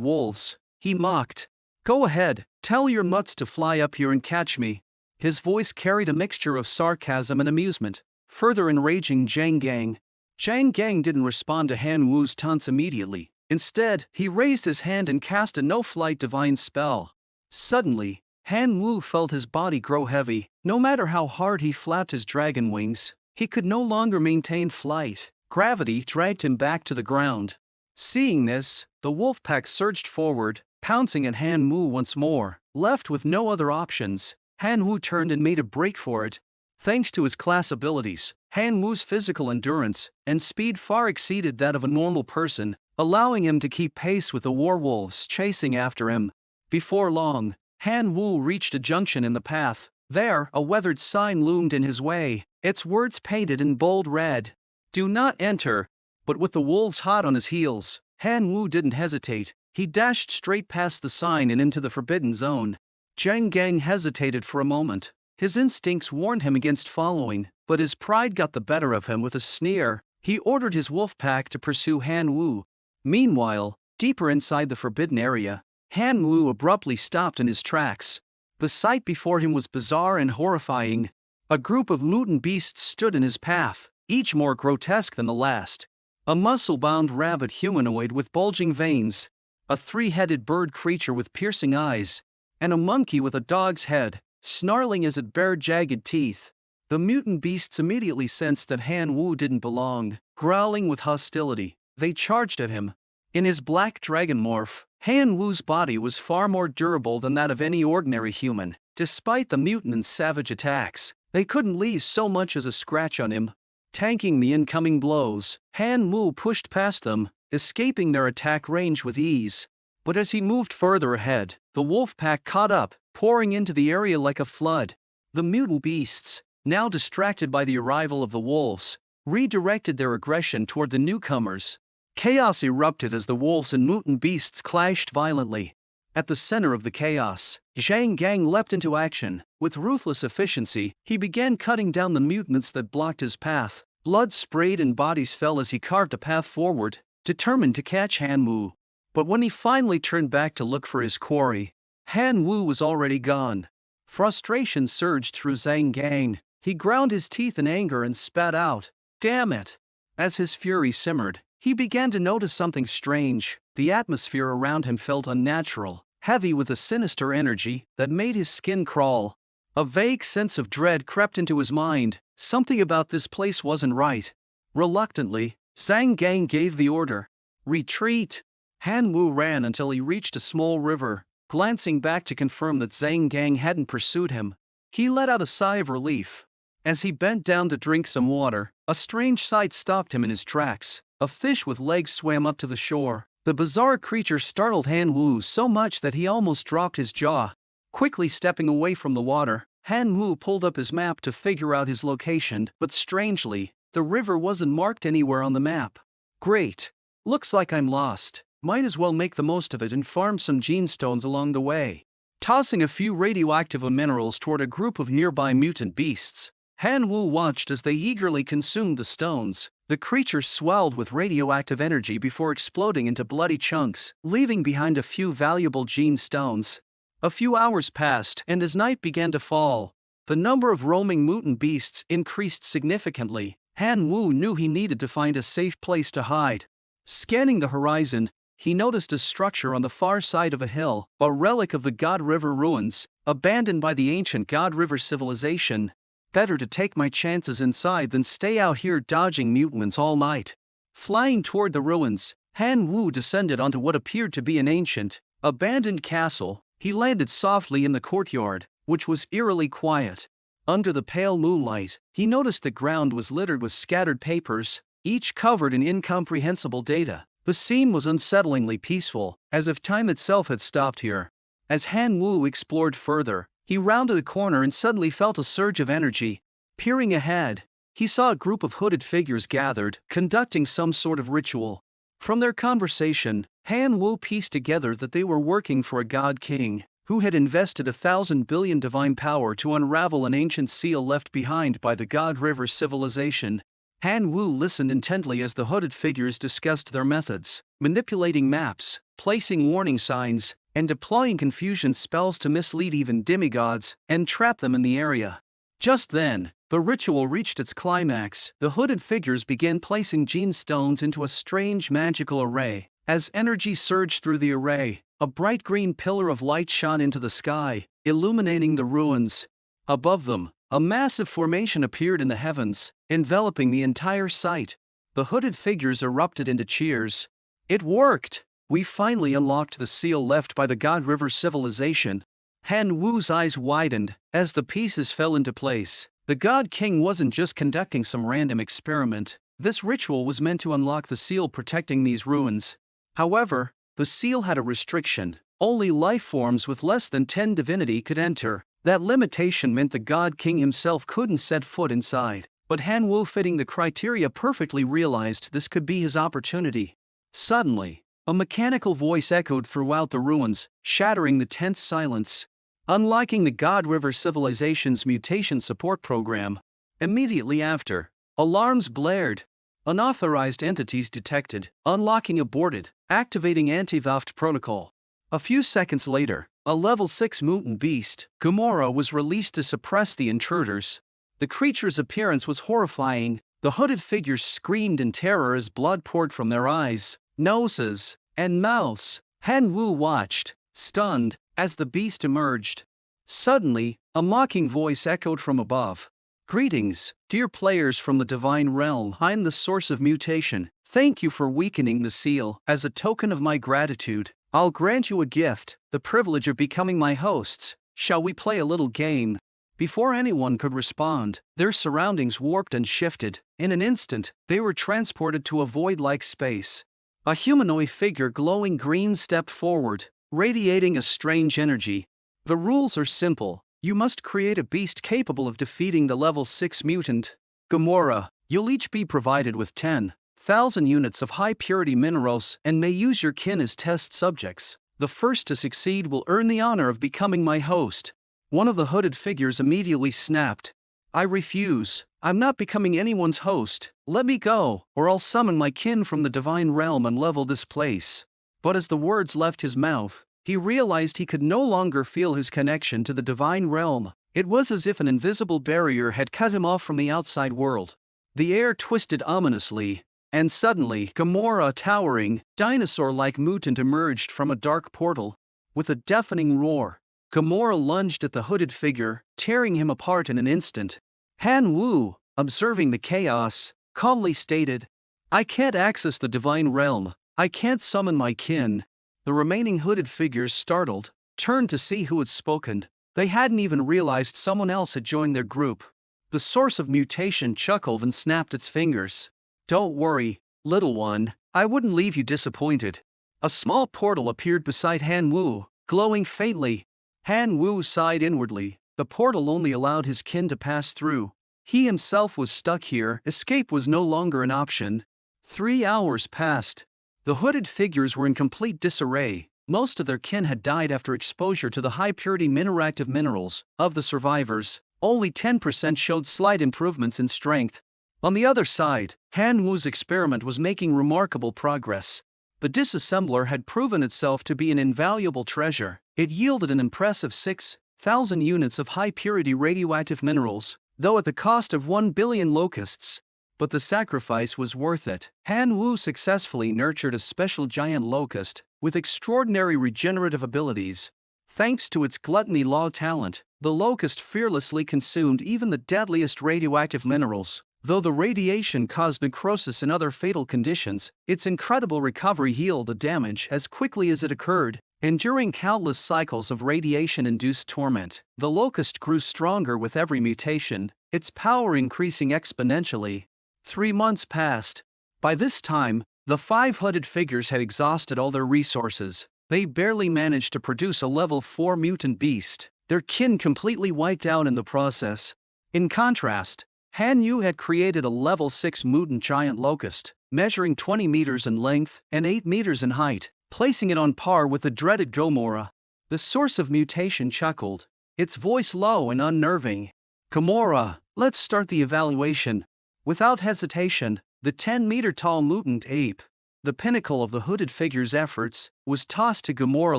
wolves, he mocked. "Go ahead, tell your mutts to fly up here and catch me." His voice carried a mixture of sarcasm and amusement, further enraging Zhang Gang. Zhang Gang didn't respond to Han Wu's taunts immediately. Instead, he raised his hand and cast a no-flight divine spell. Suddenly, Han Wu felt his body grow heavy. No matter how hard he flapped his dragon wings, he could no longer maintain flight. Gravity dragged him back to the ground. Seeing this, the wolf pack surged forward, pouncing at Han Wu once more. Left with no other options, Han Wu turned and made a break for it. Thanks to his class abilities, Han Wu's physical endurance and speed far exceeded that of a normal person, allowing him to keep pace with the war wolves chasing after him. Before long, Han Wu reached a junction in the path. There, a weathered sign loomed in his way, its words painted in bold red. "Do not enter." But with the wolves hot on his heels, Han Wu didn't hesitate. He dashed straight past the sign and into the forbidden zone. Zhang Gang hesitated for a moment. His instincts warned him against following, but his pride got the better of him. With a sneer, he ordered his wolf pack to pursue Han Wu. Meanwhile, deeper inside the forbidden area, Han Wu abruptly stopped in his tracks. The sight before him was bizarre and horrifying. A group of mutant beasts stood in his path, each more grotesque than the last. A muscle-bound rabbit humanoid with bulging veins, a three-headed bird creature with piercing eyes, and a monkey with a dog's head, snarling as it bared jagged teeth. The mutant beasts immediately sensed that Han Wu didn't belong. Growling with hostility, they charged at him. In his black dragon morph, Han Wu's body was far more durable than that of any ordinary human. Despite the mutant's savage attacks, they couldn't leave so much as a scratch on him. Tanking the incoming blows, Han Wu pushed past them, escaping their attack range with ease. But as he moved further ahead, the wolf pack caught up, pouring into the area like a flood. The mutant beasts, now distracted by the arrival of the wolves, redirected their aggression toward the newcomers. Chaos erupted as the wolves and mutant beasts clashed violently. At the center of the chaos, Zhang Gang leapt into action. With ruthless efficiency, he began cutting down the mutants that blocked his path. Blood sprayed and bodies fell as he carved a path forward, determined to catch Han Wu. But when he finally turned back to look for his quarry, Han Wu was already gone. Frustration surged through Zhang Gang. He ground his teeth in anger and spat out, "Damn it!" As his fury simmered, he began to notice something strange. The atmosphere around him felt unnatural, heavy with a sinister energy that made his skin crawl. A vague sense of dread crept into his mind. Something about this place wasn't right. Reluctantly, Zhang Gang gave the order, "Retreat." Han Wu ran until he reached a small river, glancing back to confirm that Zhang Gang hadn't pursued him. He let out a sigh of relief. As he bent down to drink some water, a strange sight stopped him in his tracks. A fish with legs swam up to the shore. The bizarre creature startled Han Wu so much that he almost dropped his jaw. Quickly stepping away from the water, Han Wu pulled up his map to figure out his location, but strangely, the river wasn't marked anywhere on the map. Great. Looks like I'm lost. Might as well make the most of it and farm some gene stones along the way. Tossing a few radioactive minerals toward a group of nearby mutant beasts, Han Wu watched as they eagerly consumed the stones. The creatures swelled with radioactive energy before exploding into bloody chunks, leaving behind a few valuable gene stones. A few hours passed, and as night began to fall, the number of roaming mutant beasts increased significantly. Han Wu knew he needed to find a safe place to hide. Scanning the horizon, he noticed a structure on the far side of a hill, a relic of the God River ruins, abandoned by the ancient God River civilization. Better to take my chances inside than stay out here dodging mutants all night. Flying toward the ruins, Han Wu descended onto what appeared to be an ancient, abandoned castle. He landed softly in the courtyard, which was eerily quiet. Under the pale moonlight, he noticed the ground was littered with scattered papers, each covered in incomprehensible data. The scene was unsettlingly peaceful, as if time itself had stopped here. As Han Wu explored further, he rounded a corner and suddenly felt a surge of energy. Peering ahead, he saw a group of hooded figures gathered, conducting some sort of ritual. From their conversation, Han Wu pieced together that they were working for a god king, who had invested 1,000 billion divine power to unravel an ancient seal left behind by the God River civilization. Han Wu listened intently as the hooded figures discussed their methods, manipulating maps, placing warning signs, and deploying confusion spells to mislead even demigods and trap them in the area. Just then, the ritual reached its climax. The hooded figures began placing gene stones into a strange magical array. As energy surged through the array, a bright green pillar of light shone into the sky, illuminating the ruins. Above them, a massive formation appeared in the heavens, enveloping the entire site. The hooded figures erupted into cheers. It worked! We finally unlocked the seal left by the God River civilization. Han Wu's eyes widened as the pieces fell into place. The God King wasn't just conducting some random experiment. This ritual was meant to unlock the seal protecting these ruins. However, the seal had a restriction. Only life forms with less than 10 divinity could enter. That limitation meant the God King himself couldn't set foot inside. But Han Wu, fitting the criteria perfectly, realized this could be his opportunity. Suddenly, a mechanical voice echoed throughout the ruins, shattering the tense silence. Unlocking the God River civilization's mutation support program. Immediately after, alarms blared. Unauthorized entities detected. Unlocking aborted. Activating anti-theft protocol. A few seconds later, a level 6 mutant beast, Gamora, was released to suppress the intruders. The creature's appearance was horrifying. The hooded figures screamed in terror as blood poured from their eyes, noses, and mouths. Han Wu watched, stunned, as the beast emerged. Suddenly, a mocking voice echoed from above. Greetings, dear players from the divine realm. I'm the source of mutation. Thank you for weakening the seal. As a token of my gratitude, I'll grant you a gift, the privilege of becoming my hosts. Shall we play a little game? Before anyone could respond, their surroundings warped and shifted. In an instant, they were transported to a void-like space. A humanoid figure glowing green stepped forward, radiating a strange energy. The rules are simple. You must create a beast capable of defeating the level 6 mutant, Gamora. You'll each be provided with 10,000 units of high-purity minerals and may use your kin as test subjects. The first to succeed will earn the honor of becoming my host. One of the hooded figures immediately snapped. I refuse. I'm not becoming anyone's host. Let me go, or I'll summon my kin from the divine realm and level this place. But as the words left his mouth, he realized he could no longer feel his connection to the divine realm. It was as if an invisible barrier had cut him off from the outside world. The air twisted ominously, and suddenly, Gamora, a towering, dinosaur-like mutant, emerged from a dark portal. With a deafening roar, Gamora lunged at the hooded figure, tearing him apart in an instant. Han Wu, observing the chaos, calmly stated, I can't access the divine realm. I can't summon my kin. The remaining hooded figures, startled, turned to see who had spoken. They hadn't even realized someone else had joined their group. The source of mutation chuckled and snapped its fingers. Don't worry, little one, I wouldn't leave you disappointed. A small portal appeared beside Han Wu, glowing faintly. Han Wu sighed inwardly. The portal only allowed his kin to pass through. He himself was stuck here. Escape was no longer an option. 3 hours passed. The hooded figures were in complete disarray. Most of their kin had died after exposure to the high-purity mineractive minerals. Of the survivors, only 10% showed slight improvements in strength. On the other side, Han Wu's experiment was making remarkable progress. The disassembler had proven itself to be an invaluable treasure. It yielded an impressive 6,000 units of high-purity radioactive minerals, though at the cost of 1 billion locusts. But the sacrifice was worth it. Han Wu successfully nurtured a special giant locust with extraordinary regenerative abilities. Thanks to its gluttony law talent, the locust fearlessly consumed even the deadliest radioactive minerals. Though the radiation caused necrosis and other fatal conditions, its incredible recovery healed the damage as quickly as it occurred. Enduring countless cycles of radiation-induced torment, the locust grew stronger with every mutation, its power increasing exponentially. 3 months passed. By this time, the 5 hooded figures had exhausted all their resources. They barely managed to produce a level 4 mutant beast, their kin completely wiped out in the process. In contrast, Han Yu had created a level 6 mutant giant locust, measuring 20 meters in length and 8 meters in height, placing it on par with the dreaded Gomorrah. The source of mutation chuckled, its voice low and unnerving. "Gomorrah, let's start the evaluation." Without hesitation, the 10-meter-tall mutant ape, the pinnacle of the hooded figure's efforts, was tossed to Gomorrah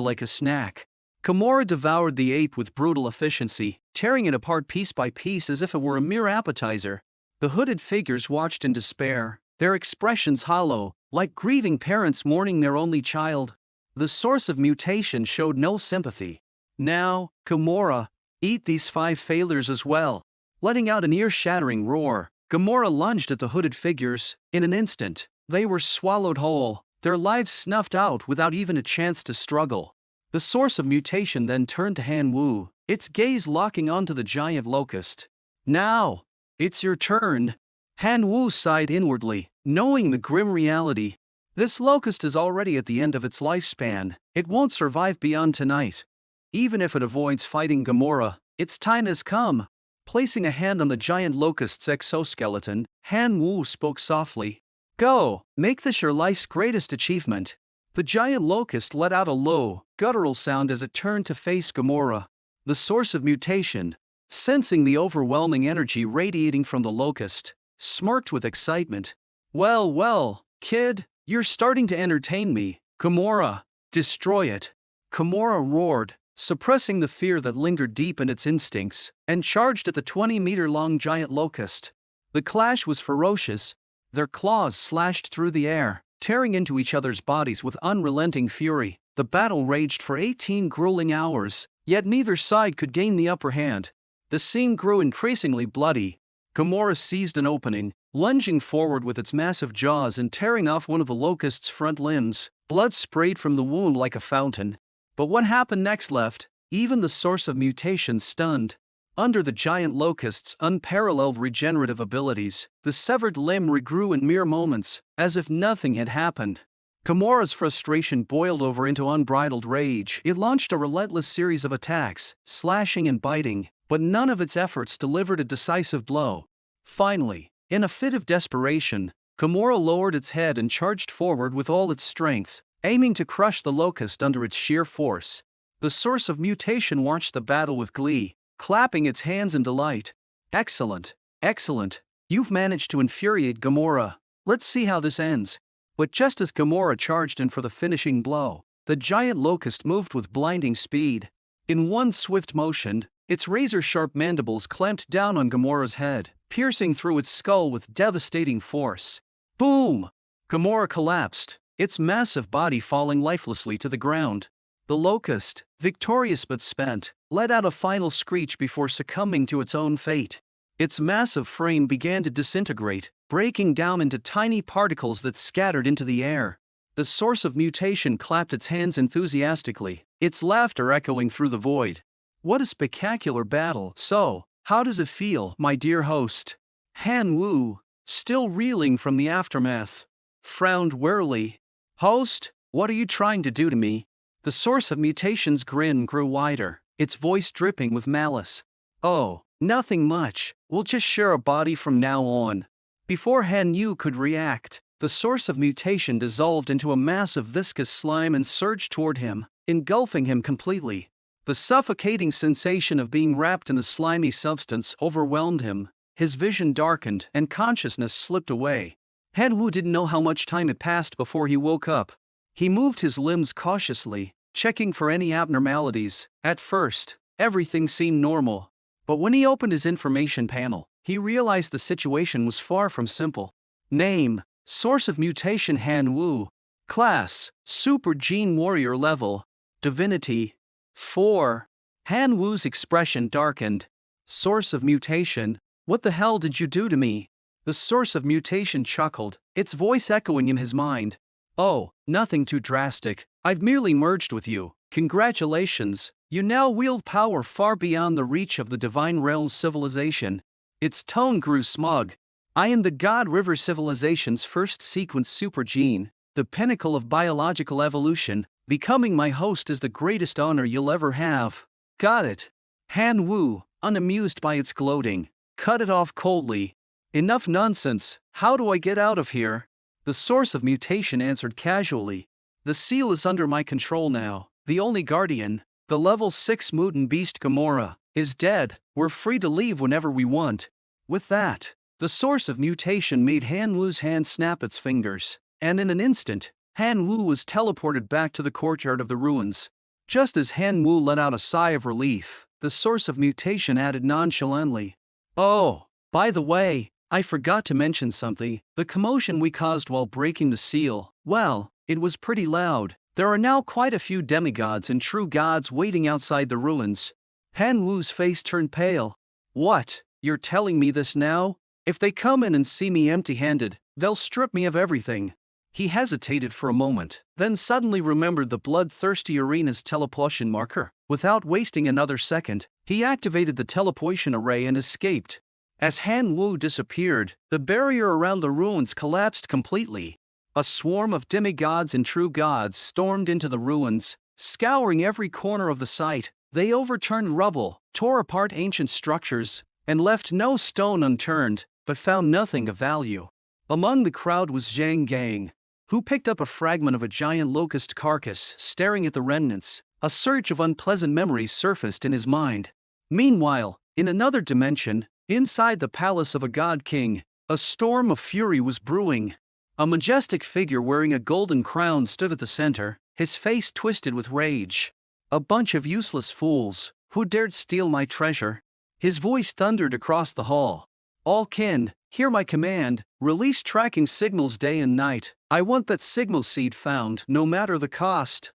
like a snack. Gomorrah devoured the ape with brutal efficiency, tearing it apart piece by piece as if it were a mere appetizer. The hooded figures watched in despair, their expressions hollow, like grieving parents mourning their only child. The source of mutation showed no sympathy. "Now, Gomorrah, eat these 5 failures as well." Letting out an ear-shattering roar, Gomorrah lunged at the hooded figures. In an instant, they were swallowed whole, their lives snuffed out without even a chance to struggle. The source of mutation then turned to Han Wu, its gaze locking onto the giant locust. "Now, it's your turn." Han Wu sighed inwardly, knowing the grim reality. This locust is already at the end of its lifespan. It won't survive beyond tonight. Even if it avoids fighting Gomorrah, its time has come. Placing a hand on the giant locust's exoskeleton, Han Wu spoke softly. "Go, make this your life's greatest achievement." The giant locust let out a low, guttural sound as it turned to face Gomorrah. The source of mutation, sensing the overwhelming energy radiating from the locust, smirked with excitement. Well, well, kid, you're starting to entertain me. Gomorrah, destroy it." Gomorrah roared, suppressing the fear that lingered deep in its instincts, and charged at the 20-meter-long giant locust. The clash was ferocious. Their claws slashed through the air, tearing into each other's bodies with unrelenting fury. The battle raged for 18 grueling hours, yet neither side could gain the upper hand. The scene grew increasingly bloody. Gomorrah seized an opening, lunging forward with its massive jaws and tearing off one of the locust's front limbs. Blood sprayed from the wound like a fountain. But what happened next left even the source of mutation stunned. Under the giant locust's unparalleled regenerative abilities, the severed limb regrew in mere moments, as if nothing had happened. Gomorrah's frustration boiled over into unbridled rage. It launched a relentless series of attacks, slashing and biting, but none of its efforts delivered a decisive blow. Finally, in a fit of desperation, Gomorrah lowered its head and charged forward with all its strength, aiming to crush the locust under its sheer force. The source of mutation watched the battle with glee, clapping its hands in delight. "Excellent, excellent. You've managed to infuriate Gomorrah. Let's see how this ends." But just as Gomorrah charged in for the finishing blow, the giant locust moved with blinding speed. In one swift motion, its razor-sharp mandibles clamped down on Gomorrah's head, piercing through its skull with devastating force. Boom! Gomorrah collapsed, its massive body falling lifelessly to the ground. The locust, victorious but spent, let out a final screech before succumbing to its own fate. Its massive frame began to disintegrate, breaking down into tiny particles that scattered into the air. The source of mutation clapped its hands enthusiastically, its laughter echoing through the void. "What a spectacular battle! So, how does it feel, my dear host?" Han Wu, still reeling from the aftermath, frowned wearily. "Host, what are you trying to do to me?" The source of mutation's grin grew wider. its voice dripping with malice. "Oh, nothing much, we'll just share a body from now on." Before Han Yu could react, the source of mutation dissolved into a mass of viscous slime and surged toward him, engulfing him completely. The suffocating sensation of being wrapped in the slimy substance overwhelmed him, his vision darkened and consciousness slipped away. Han Wu didn't know how much time had passed before he woke up. He moved his limbs cautiously, checking for any abnormalities. At first, everything seemed normal. But when he opened his information panel, he realized the situation was far from simple. Name: Source of mutation Han Wu. Class: Super Gene Warrior level. Divinity: 4. Han Wu's expression darkened. Source of mutation: What the hell did you do to me? The source of mutation chuckled, its voice echoing in his mind. "Oh, nothing too drastic. I've merely merged with you. Congratulations, you now wield power far beyond the reach of the Divine Realm civilization." Its tone grew smug. "I am the God River civilization's first sequence super gene, the pinnacle of biological evolution. Becoming my host is the greatest honor you'll ever have." "Got it." Han Wu, unamused by its gloating, cut it off coldly. "Enough nonsense, how do I get out of here?" The source of mutation answered casually. "The seal is under my control now. The only guardian, the level 6 mutant beast Gamora, is dead. We're free to leave whenever we want." With that, the source of mutation made Han Wu's hand snap its fingers, and in an instant, Han Wu was teleported back to the courtyard of the ruins. Just as Han Wu let out a sigh of relief, the source of mutation added nonchalantly, "Oh, by the way, I forgot to mention something. The commotion we caused while breaking the seal, well, it was pretty loud. There are now quite a few demigods and true gods waiting outside the ruins." Han Wu's face turned pale. "What? You're telling me this now? If they come in and see me empty-handed, they'll strip me of everything." He hesitated for a moment, then suddenly remembered the bloodthirsty arena's teleportation marker. Without wasting another second, he activated the teleportation array and escaped. As Han Wu disappeared, the barrier around the ruins collapsed completely. A swarm of demigods and true gods stormed into the ruins, scouring every corner of the site. They overturned rubble, tore apart ancient structures, and left no stone unturned, but found nothing of value. Among the crowd was Zhang Gang, who picked up a fragment of a giant locust carcass. Staring at the remnants, a surge of unpleasant memories surfaced in his mind. Meanwhile, in another dimension, inside the palace of a god king, a storm of fury was brewing. A majestic figure wearing a golden crown stood at the center, his face twisted with rage. "A bunch of useless fools, who dared steal my treasure?" His voice thundered across the hall. "All kin, hear my command, release tracking signals day and night. I want that signal seed found, no matter the cost."